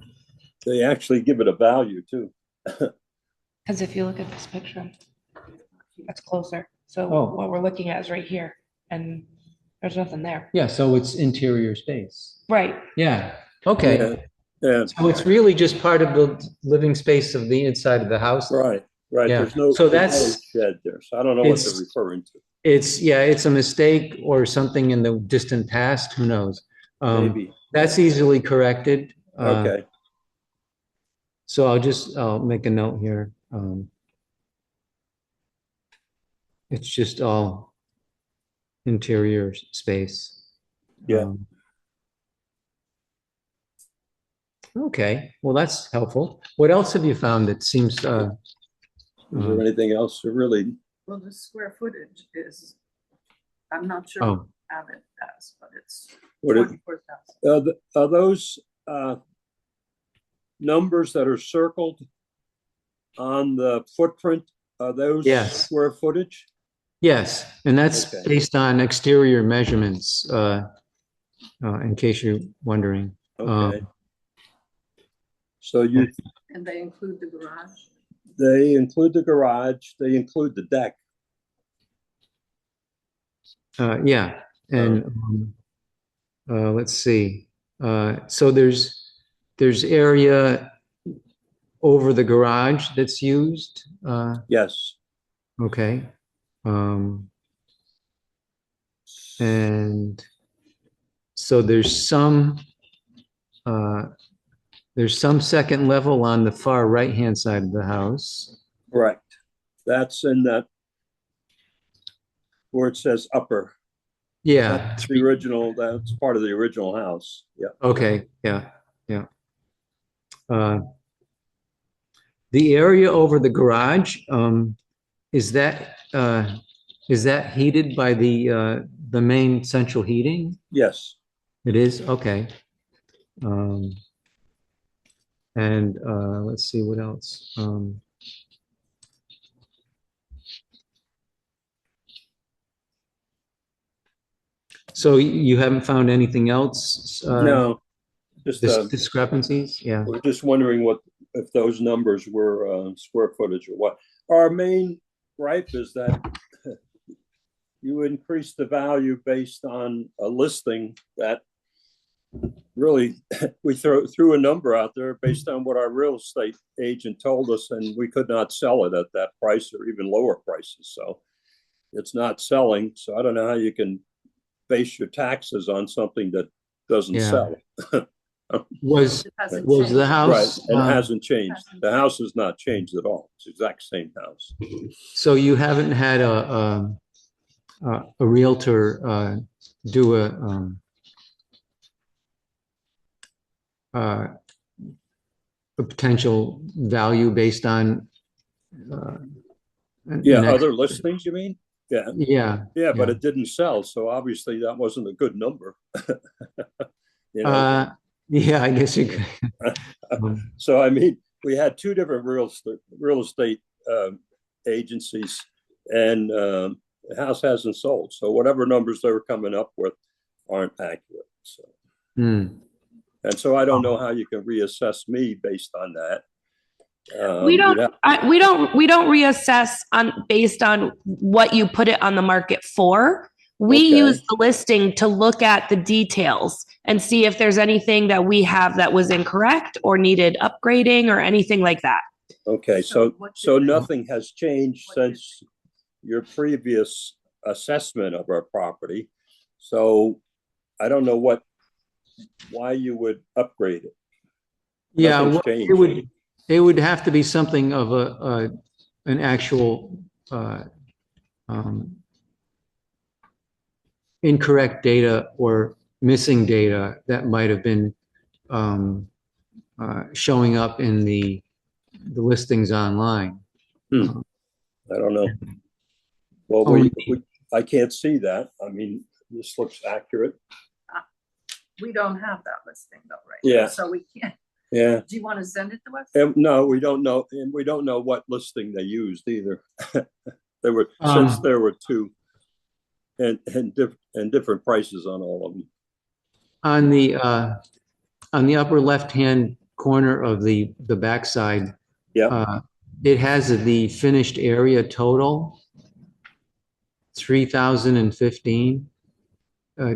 they actually give it a value too. Because if you look at this picture, that's closer. So Oh. what we're looking at is right here, and there's nothing there. Yeah, so it's interior space. Right. Yeah, okay. Yeah. So it's really just part of the living space of the inside of the house? Right. Yeah. There's no, So there's no that's, shed there, so I don't know what they're it's- referring to. it's a mistake or something in the distant past, who knows? Maybe. That's easily corrected. Okay. So I'll make a note here. It's just all interior space. Yeah. Okay, well, that's helpful. What else have you found that seems, Is there anything else to really? Well, the square footage is, I'm not sure Oh. what Abbott has, but it's What is- 24,000. Are those numbers that are circled on the footprint, are those Yes. square footage? yes, and that's Okay. based on exterior measurements, in case you're wondering. Okay. So you, And they include the garage? they include the garage, they include the deck. Yeah, and let's see. So there's area over the garage that's used. Yes. Okay. And so there's some second level on the far right-hand side of the house. Correct. That's in that where it says upper. Yeah. That's the original, that's part of the original house. Yeah. Okay, yeah. The area over the garage, is that heated by the main central heating? Yes. It is? Okay. And let's see what else. So you haven't found anything else? No, just discrepancies? Yeah. we're just wondering if those numbers were square footage or what. Our main gripe is that you increase the value based on a listing that really we threw a number out there based on what our real estate agent told us, and we could not sell it at that price or even lower prices. So it's not selling. So I don't know how you can base your taxes on something that doesn't Yeah. sell. Was the house? Right, and it hasn't changed. The house has not changed at all. It's the exact same house. So you haven't had a realtor do a potential value based on Other listings, you mean? Yeah. Yeah. But it didn't sell, so obviously that wasn't a good number. You know? Yeah, I guess you could. So I mean, we had two different real estate agencies, and the house hasn't sold. So whatever numbers they were coming up with aren't accurate. So, and so I don't know how you can reassess me based on that. We don't reassess based on what you put it on the market for. We use the listing to look at the details and see if there's anything that we have that was incorrect or needed upgrading or anything like that. Okay, so nothing has changed since your previous assessment of our property. So I don't know why you would upgrade it. Yeah, Nothing's well, changed. it would have to be something of an actual incorrect data or missing data that might have been showing up in the listings online. I don't know. Well, I can't see that. I mean, this looks accurate. We don't have that listing though, right? Yeah. So we can't. Yeah. Do you want to send it to us? No, we don't know, and we don't know what listing they used either. Since there were two, and different prices on all of them. On the upper left-hand corner of the backside, it has the finished area total, 3,015.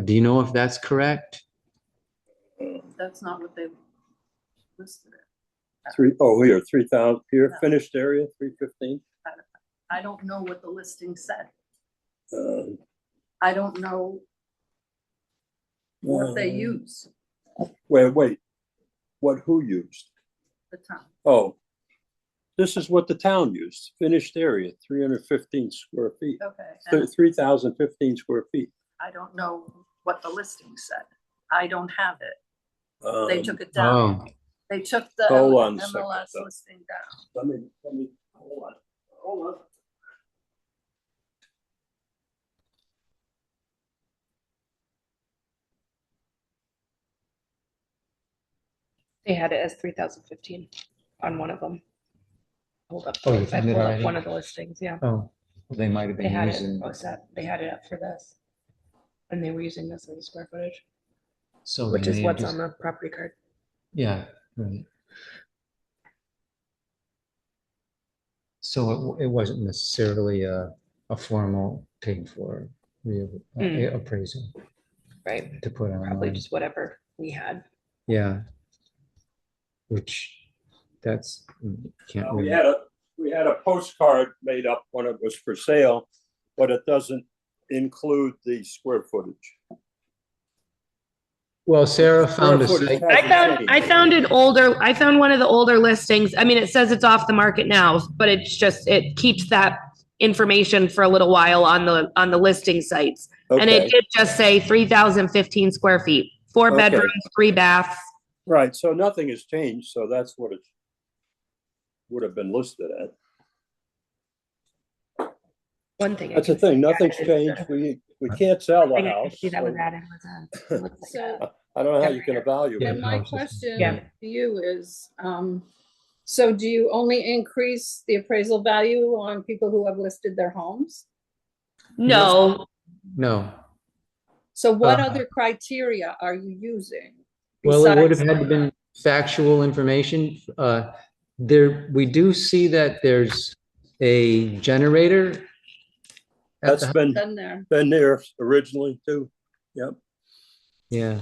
Do you know if that's correct? That's not what they listed it. Here, 3,000, here, finished area, 315. I don't know what the listing said. I don't know what they use. Wait, who used? The town. Oh, this is what the town used, finished area, 315 square feet. Okay. 3,015 square feet. I don't know what the listing said. I don't have it. They took it down. Oh. They took the Hold on a MLS second, listing down. Let me, hold on. They had it as 3,015 on one of them. Hold up. Oh, you I found it pulled up already? one of the listings, yeah. Oh, well, they might have They been had using. they had it up for this. And they were using this as a square footage, So which they is may what's just- on the property card. Yeah. Right. So it wasn't necessarily a formal paid for appraisal. Right. To put on. Probably just whatever we had. Yeah. Which that's can't We really. had a postcard made up when it was for sale, but it doesn't include the square footage. Well, Sarah found a Square site. footage hasn't I changed. I found one of the older listings. I mean, it says it's off the market now, but it's just, it keeps that information for a little while on the listing sites. And it Okay. did just say 3,015 square feet, 4 Okay. bedrooms, 3 baths. Right, so nothing has changed, so that's what it would have been listed at. One thing. That's the thing, nothing's changed. We can't sell the house. See, that was so added was So, I don't know how you can evaluate. and my it. question Yeah. to you is, so do you only increase the appraisal value on people who have listed their homes? No. No. So what other criteria are you using? Well, it would have besides had to been factual information. We do see that there's a generator. That's been there originally too. Yep. Yeah.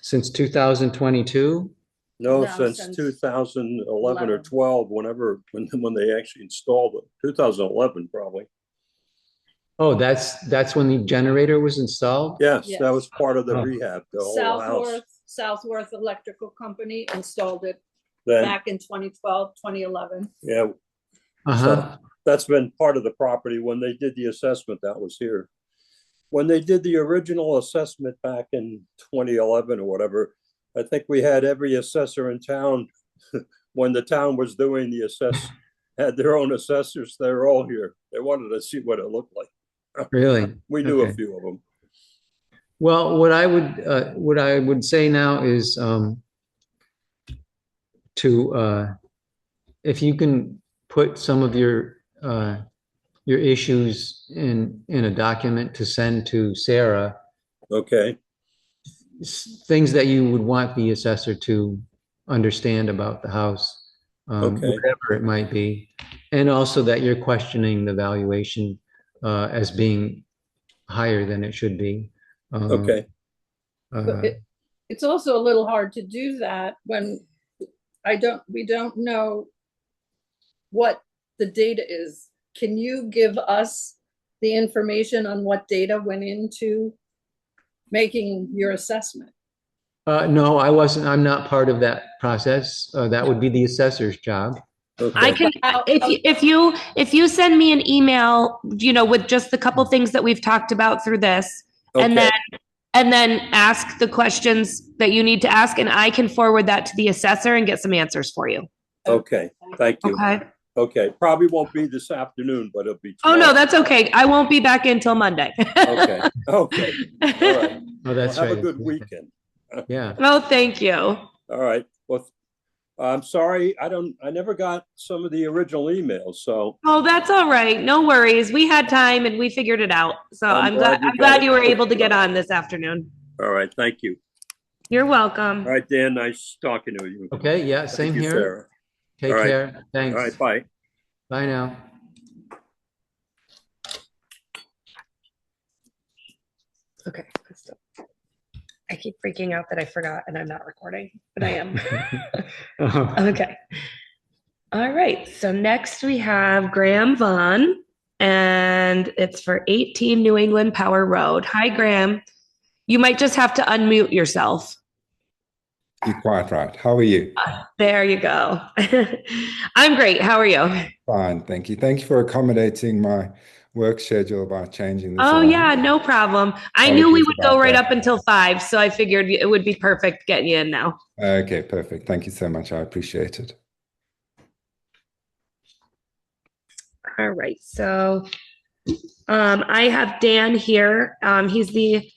Since 2022. No, since 2011 or 12, when they actually installed it, 2011 probably. Oh, that's when the generator was installed? Yes, that was part of the Oh. rehab, the whole house. Southworth Electrical Company installed it Then- back in 2012, 2011. Yeah. Uh-huh. So that's been part of the property. When they did the assessment, that was here. When they did the original assessment back in 2011 or whatever, I think we had every assessor in town, when the town was doing the had their own assessors. They were all here. They wanted to see what it looked like. Really? We knew Okay. a few of them. Well, what I would say now is if you can put some of your issues in a document to send to Sarah. Okay. Things that you would want the assessor to understand about the house, Okay. whatever it might be, and also that you're questioning the valuation as being higher than it should be. Okay. But it's also a little hard to do that when we don't know what the data is. Can you give us the information on what data went into making your assessment? No, I'm not part of that process. That would be the assessor's job. I can, if you send me an email, with just a couple things that we've talked about through this, and and then ask the questions that you need to ask, and I can forward that to the assessor and get some answers for you. Okay, thank you. Okay. Okay, probably won't be this afternoon, but it'll be Oh, tomorrow. no, that's okay. I won't be back until Monday. Okay, okay, all right. Oh, that's Well, have right. a good weekend. Yeah. Oh, thank you. All right, well, I'm sorry, I never got some of the original emails, so. Oh, that's all right. No worries. We had time and we figured it out. So I'm I'm glad glad, you I'm got glad it. you were able to get on this afternoon. All right, thank you. You're welcome. All right, Dan, nice talking to you. Okay, yeah, Thank same you, here. Sarah. Take All right. care. Thanks. All right, bye. Bye now. Okay. I keep freaking out that I forgot and I'm not recording, but I am. Okay. All right. So next we have Graham Vaughn, and it's for 18 New England Power Road. Hi, Graham. You might just have to unmute yourself. You're quite right. How are you? There you go. I'm great. How are you? Fine, thank you. Thank you for accommodating my work schedule by changing this. Oh, around. yeah, no problem. I knew we Apologies would go about right that. up until 5, so I figured it would be perfect getting you in now. Okay, perfect. Thank you so much. I appreciate it. All right, so I have Dan here. He's the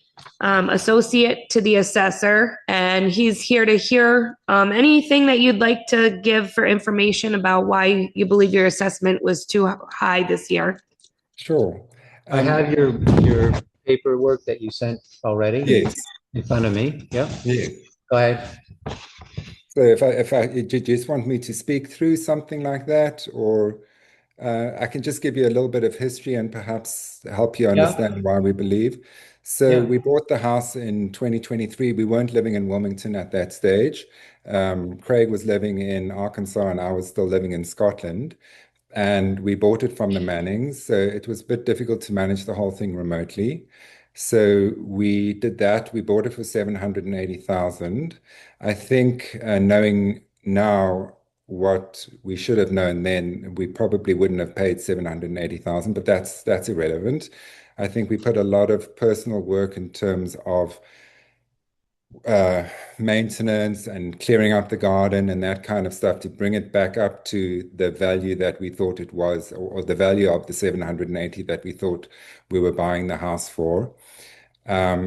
associate to the assessor, and he's here to hear anything that you'd like to give for information about why you believe your assessment was too high this year. Sure. I have your paperwork that you sent already. Yes. In front of me. Yeah. Yes. Go ahead. So if I do you just want me to speak through something like that, or I can just give you a little bit of history and perhaps help you understand why we believe. So we bought the house in 2023. We weren't living in Wilmington at that stage. Craig was living in Arkansas and I was still living in Scotland. And we bought it from the Mannings. So it was a bit difficult to manage the whole thing remotely. So we did that. We bought it for 780,000. I think knowing now what we should have known then, we probably wouldn't have paid 780,000, but that's irrelevant. I think we put a lot of personal work in terms of maintenance and clearing up the garden and that kind of stuff to bring it back up to the value that we thought it was, or the value of the 780 that we thought we were buying the house for.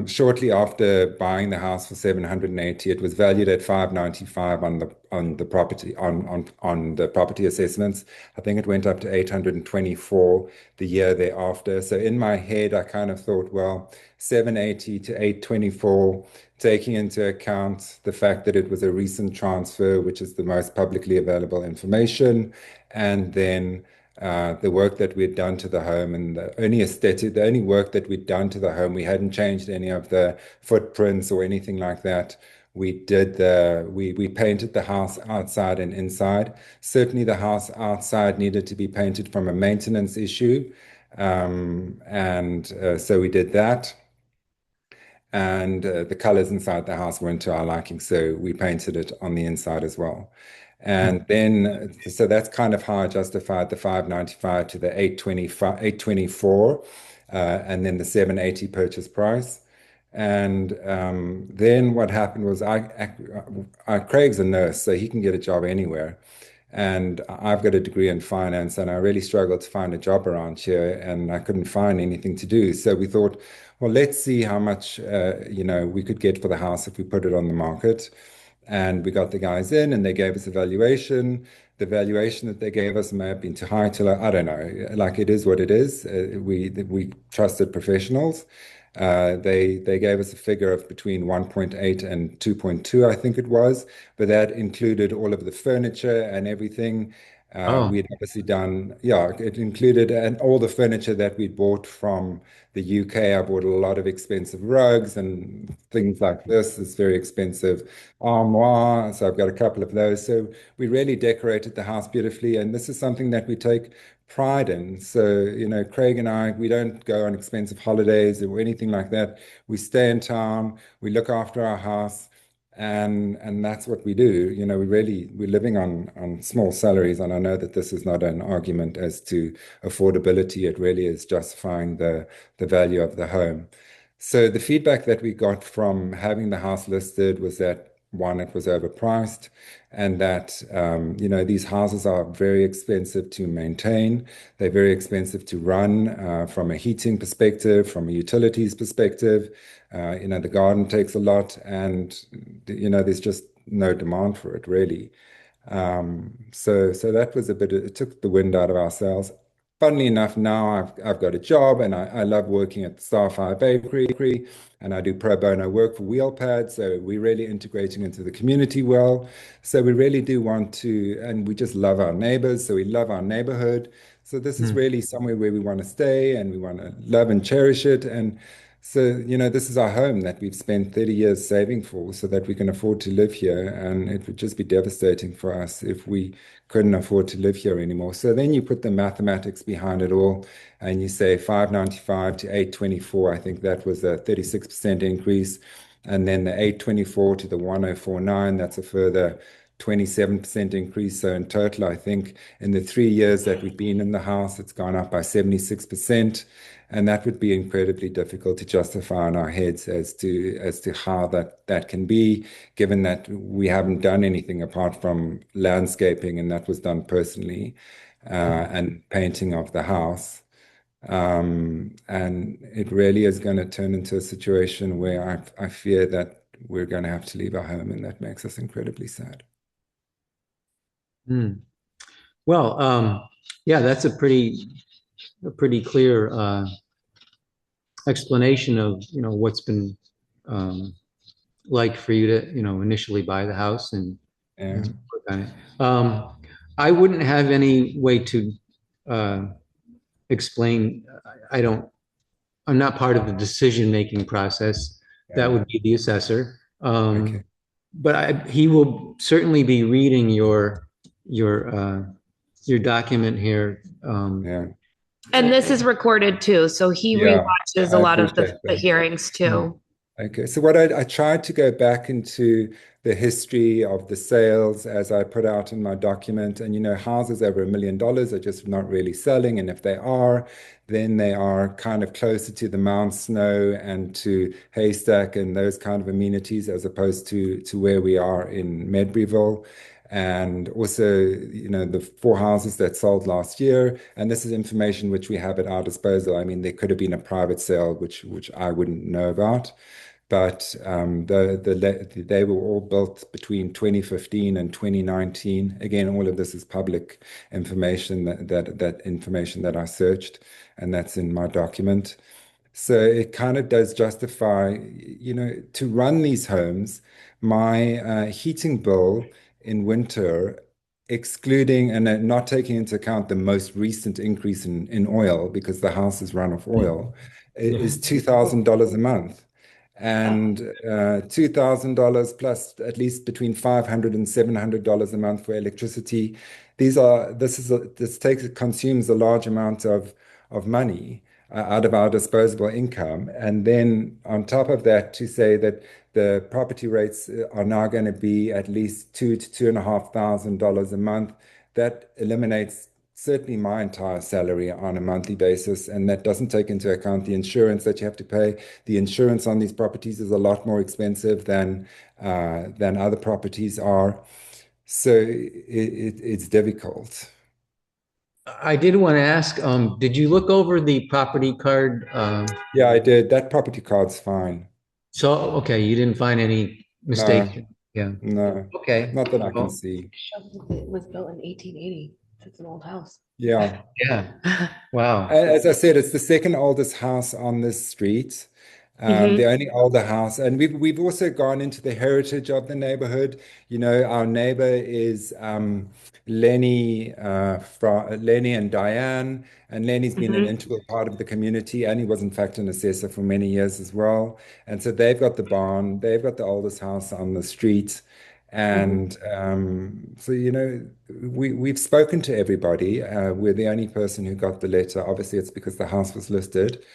Shortly after buying the house for 780, it was valued at 595 on the property assessments. I think it went up to 824 the year thereafter. So in my head, I kind of thought, well, 780 to 824, taking into account the fact that it was a recent transfer, which is the most publicly available information, and then the work that we'd done to the home, and the only work that we'd done to the home, we hadn't changed any of the footprints or anything like that. We painted the house outside and inside. Certainly the house outside needed to be painted from a maintenance issue. So we did that. And the colors inside the house weren't to our liking, so we painted it on the inside as well. And then, so that's kind of how I justified the 595 to the 824, and then the 780 purchase price. And then what happened was Craig's a nurse, so he can get a job anywhere. And I've got a degree in finance, and I really struggled to find a job around here, and I couldn't find anything to do. So we thought, well, let's see how much we could get for the house if we put it on the market. And we got the guys in, and they gave us a valuation. The valuation that they gave us may have been too high, too low. I don't know. Like, it is what it is. We trusted professionals. They gave us a figure of between 1.8 and 2.2, I think it was, but that included all of the furniture and everything. We'd obviously done, it included and all the furniture that we bought from the UK. I bought a lot of expensive rugs and things like this. It's very expensive armoire. So I've got a couple of those. So we really decorated the house beautifully. And this is something that we take pride in. So, Craig and I, we don't go on expensive holidays or anything like that. We stay in town, we look after our house. And that's what we do. We're living on small salaries, and I know that this is not an argument as to affordability. It really is justifying the value of the home. So the feedback that we got from having the house listed was that one, it was overpriced, and that these houses are very expensive to maintain. They're very expensive to run from a heating perspective, from a utilities perspective. The garden takes a lot, and there's just no demand for it really. So that was it took the wind out of our sails. Funnily enough, now I've got a job and I love working at the Starfire Bakery, and I do pro bono work for Wheelpad. So we're really integrating into the community well. So we really do want to, and we just love our neighbors. So we love our neighborhood. So this is really somewhere where we want to stay and we want to love and cherish it. And so, this is our home that we've spent 30 years saving for so that we can afford to live here. And it would just be devastating for us if we couldn't afford to live here anymore. So then you put the mathematics behind it all and you say 595 to 824. I think that was a 36% increase. And then the 824 to the 1049, that's a further 27% increase. So in total, I think in the 3 years that we've been in the house, it's gone up by 76%. And that would be incredibly difficult to justify in our heads as to how that can be, given that we haven't done anything apart from landscaping, and that was done personally, and painting of the house. And it really is going to turn into a situation where I fear that we're going to have to leave our home, and that makes us incredibly sad. Well, yeah, that's a pretty clear explanation of what's been like for you to initially buy the house and work on it. I wouldn't have any way to explain. I'm not part of the decision-making process. That would be the assessor. But he will certainly be reading your document here. And this is recorded too, so he rewatches a lot of the hearings too. Okay, so what I tried to go back into the history of the sales as I put out in my document, and houses over $1 million are just not really selling, and if they are, then they are kind of closer to the Mount Snow and to Haystack and those kind of amenities as opposed to where we are in Medburyville. And also, the 4 houses that sold last year, and this is information which we have at our disposal. I mean, there could have been a private sale, which I wouldn't know about, but they were all built between 2015 and 2019. Again, all of this is public information, that information that I searched, and that's in my document. So it kind of does justify, to run these homes. My heating bill in winter, excluding and not taking into account the most recent increase in oil, because the house is run off oil, is $2,000 a month. And $2,000 plus at least between $500 and $700 a month for electricity. This consumes a large amount of money out of our disposable income. And then on top of that, to say that the property rates are now going to be at least $2,000 to $2,500 a month, that eliminates certainly my entire salary on a monthly basis, and that doesn't take into account the insurance that you have to pay. The insurance on these properties is a lot more expensive than other properties are, so it's difficult. I did want to ask, did you look over the property card? Yeah, I did. That property card's fine. So, okay, you didn't find any mistakes? Yeah. No. Okay. Not that I can see. It was built in 1880. It's an old house. Yeah. Yeah. Wow. As I said, it's the second oldest house on this street. The only older house, and we've also gone into the heritage of the neighborhood. Our neighbor is Lenny and Diane, and Lenny's been an integral part of the community, and he was in fact an assessor for many years as well. And so they've got the barn, they've got the oldest house on the street. And so, we've spoken to everybody. We're the only person who got the letter. Obviously, it's because the house was listed.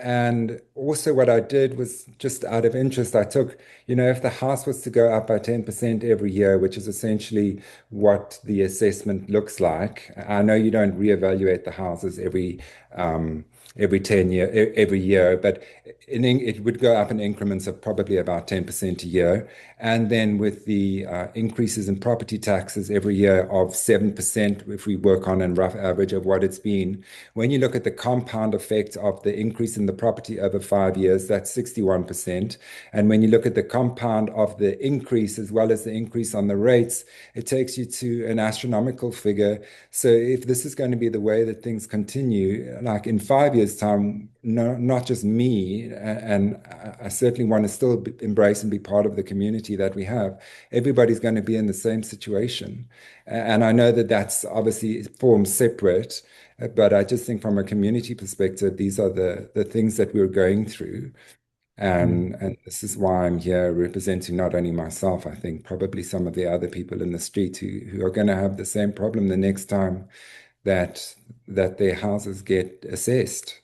And also what I did was, just out of interest, I took, if the house was to go up by 10% every year, which is essentially what the assessment looks like. I know you don't reevaluate the houses every every year, but it would go up in increments of probably about 10% a year. And then with the increases in property taxes every year of 7%, if we work on a rough average of what it's been, when you look at the compound effect of the increase in the property over 5 years, that's 61%. And when you look at the compound of the increase as well as the increase on the rates, it takes you to an astronomical figure. So if this is going to be the way that things continue, like in 5 years' time, no, not just me, and I certainly want to still embrace and be part of the community that we have. Everybody's going to be in the same situation. And I know that that's obviously forms separate, but I just think from a community perspective, these are the things that we're going through. And this is why I'm here representing not only myself, I think probably some of the other people in the street who are going to have the same problem the next time that their houses get assessed.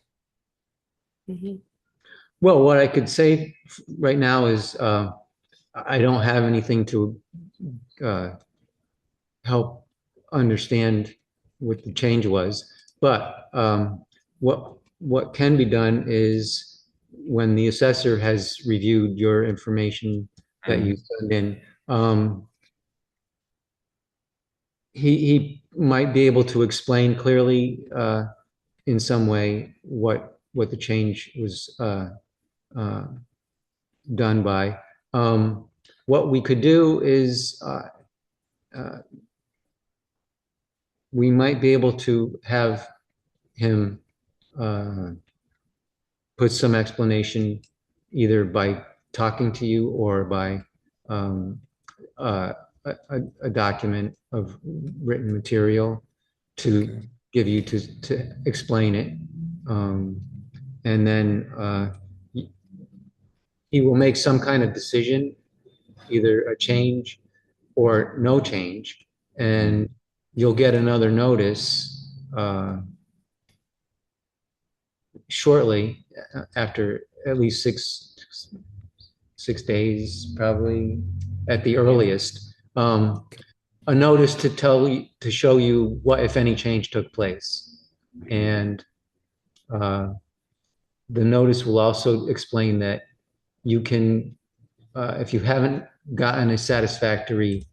Well, what I could say right now is I don't have anything to help understand what the change was, but what can be done is when the assessor has reviewed your information that you send in, he might be able to explain clearly in some way what the change was done by. What we could do is we might be able to have him put some explanation either by talking to you or by a document of written material to give you to explain it. And then he will make some kind of decision, either a change or no change, and you'll get another notice shortly after at least six days, probably at the earliest, a notice to show you what, if any, change took place. And the notice will also explain that you can, if you haven't gotten a satisfactory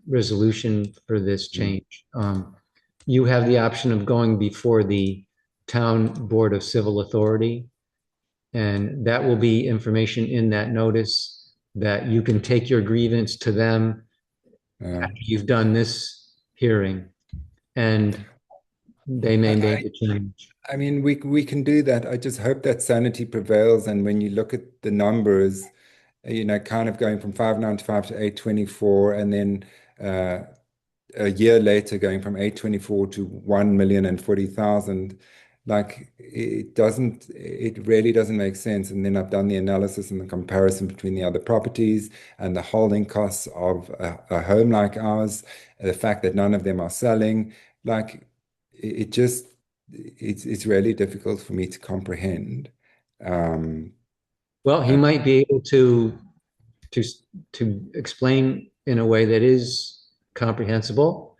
resolution for this change, you have the option of going before the Town Board of Civil Authority, and that will be information in that notice that you can take your grievance to them after you've done this hearing, and they may make a change. I mean, we can do that. I just hope that sanity prevails. And when you look at the numbers, kind of going from 595 to 824, and then a year later going from 824 to 1,040,000, like it really doesn't make sense. And then I've done the analysis and the comparison between the other properties and the holding costs of a home like ours, the fact that none of them are selling, like it's really difficult for me to comprehend. Well, he might be able to explain in a way that is comprehensible.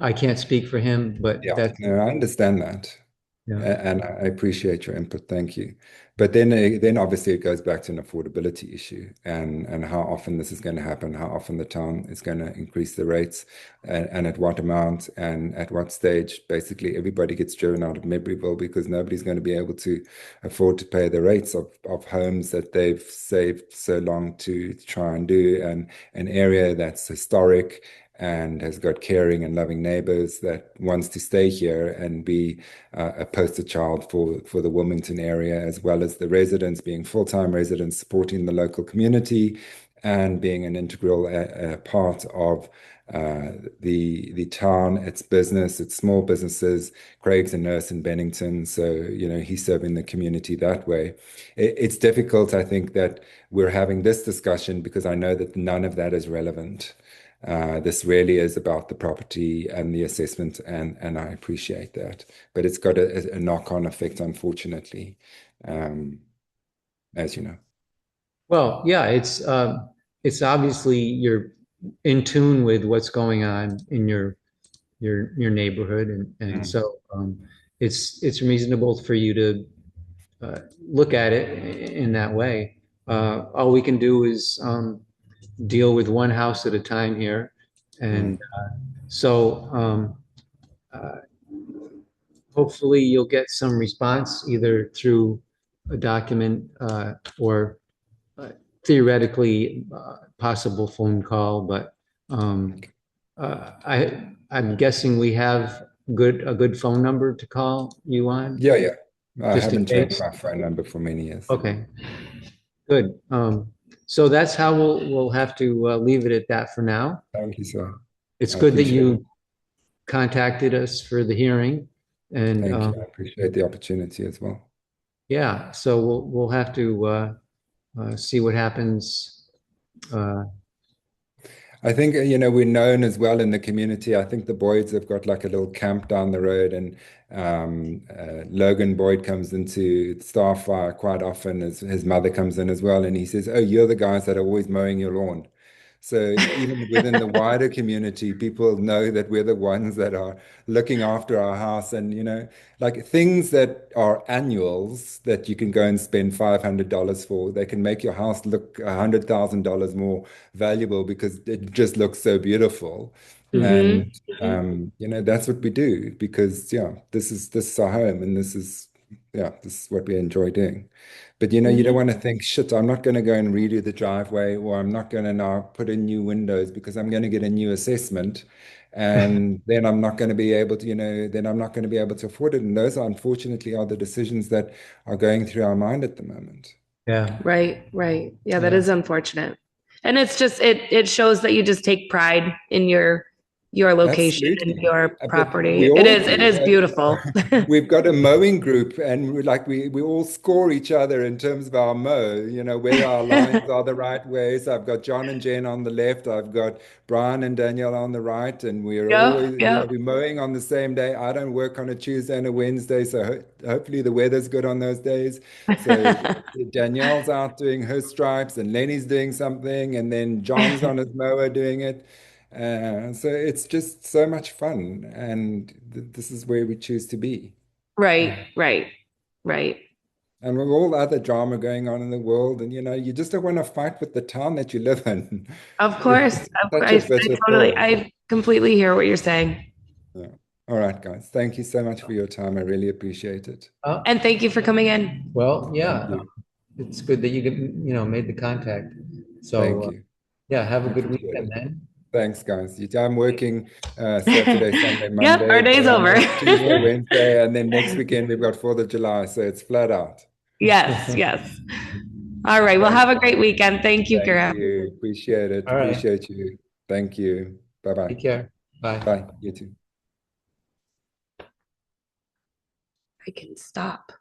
I can't speak for him, but no, I understand that. Yeah. And I appreciate your input. Thank you. But then obviously it goes back to an affordability issue and how often this is going to happen, how often the town is going to increase the rates and at what amount and at what stage. Basically, everybody gets driven out of Maryville because nobody's going to be able to afford to pay the rates of homes that they've saved so long to try and do, and an area that's historic and has got caring and loving neighbors that wants to stay here and be a poster child for the Wilmington area, as well as the residents being full-time residents supporting the local community and being an integral part of the town, its business, its small businesses. Craig's a nurse in Bennington, so he's serving the community that way. It's difficult, I think, that we're having this discussion because I know that none of that is relevant. This really is about the property and the assessment, and I appreciate that. But it's got a knock-on effect, unfortunately, as you know. Well, yeah, it's obviously you're in tune with what's going on in your neighborhood, and so it's reasonable for you to look at it in that way. All we can do is deal with one house at a time here. And so hopefully you'll get some response either through a document or theoretically possible phone call. But I'm guessing we have a good phone number to call you on? Yeah. I Just in haven't changed case? my phone number for many years. Okay, good. So that's how we'll have to leave it at that for now. Thank you, sir. It's I good that appreciate you contacted us for the hearing, and Thank you. I appreciate the opportunity as well. yeah, so we'll have to see what happens. I think, we're known as well in the community. I think the Boyds have got like a little camp down the road, and Logan Boyd comes into Starfire quite often. His mother comes in as well, and he says, "Oh, you're the guys that are always mowing your lawn." So even within the wider community, people know that we're the ones that are looking after our house, and like things that are annuals that you can go and spend $500 for, they can make your house look $100,000 more valuable because it just looks so beautiful. And that's what we do, because this is our home, and this is what we enjoy doing. But you don't want to think, shit, I'm not going to go and redo the driveway, or I'm not going to now put in new windows because I'm going to get a new assessment, and then I'm not going to be able to afford it. And those unfortunately are the decisions that are going through our mind at the moment. Yeah. Right. Yeah, that is unfortunate. And it's just, it shows that you just take pride in your location and your property. It is beautiful. We've got a mowing group, and we all score each other in terms of our mow, whether our lines are the right way. So I've got John and Jen on the left, I've got Brian and Danielle on the right, and we're always we're mowing on the same day. I don't work on a Tuesday and a Wednesday, so hopefully the weather's good on those days. So Danielle's out doing her stripes, and Lenny's doing something, and then John's on his mower doing it. So it's just so much fun, and this is where we choose to be. Right. And with all other drama going on in the world, and you just don't want to fight with the town that you live in. Of course. I completely hear what you're saying. Yeah. All right, guys. Thank you so much for your time. I really appreciate it. And thank you for coming in. Well, yeah, it's good that you made the contact. So thank you. Yeah, have a good weekend then. Thanks, guys. I'm working Saturday, Sunday, Monday. Yep, our day's over. Tuesday, Wednesday, and then next weekend we've got 4th of July, so it's flat out. Yes. All right. Well, have a great weekend. Thank you, Kara. Thank you. Appreciate it. All right. Appreciate you. Thank you. Bye-bye. Take care. Bye. Bye. You too. I can stop.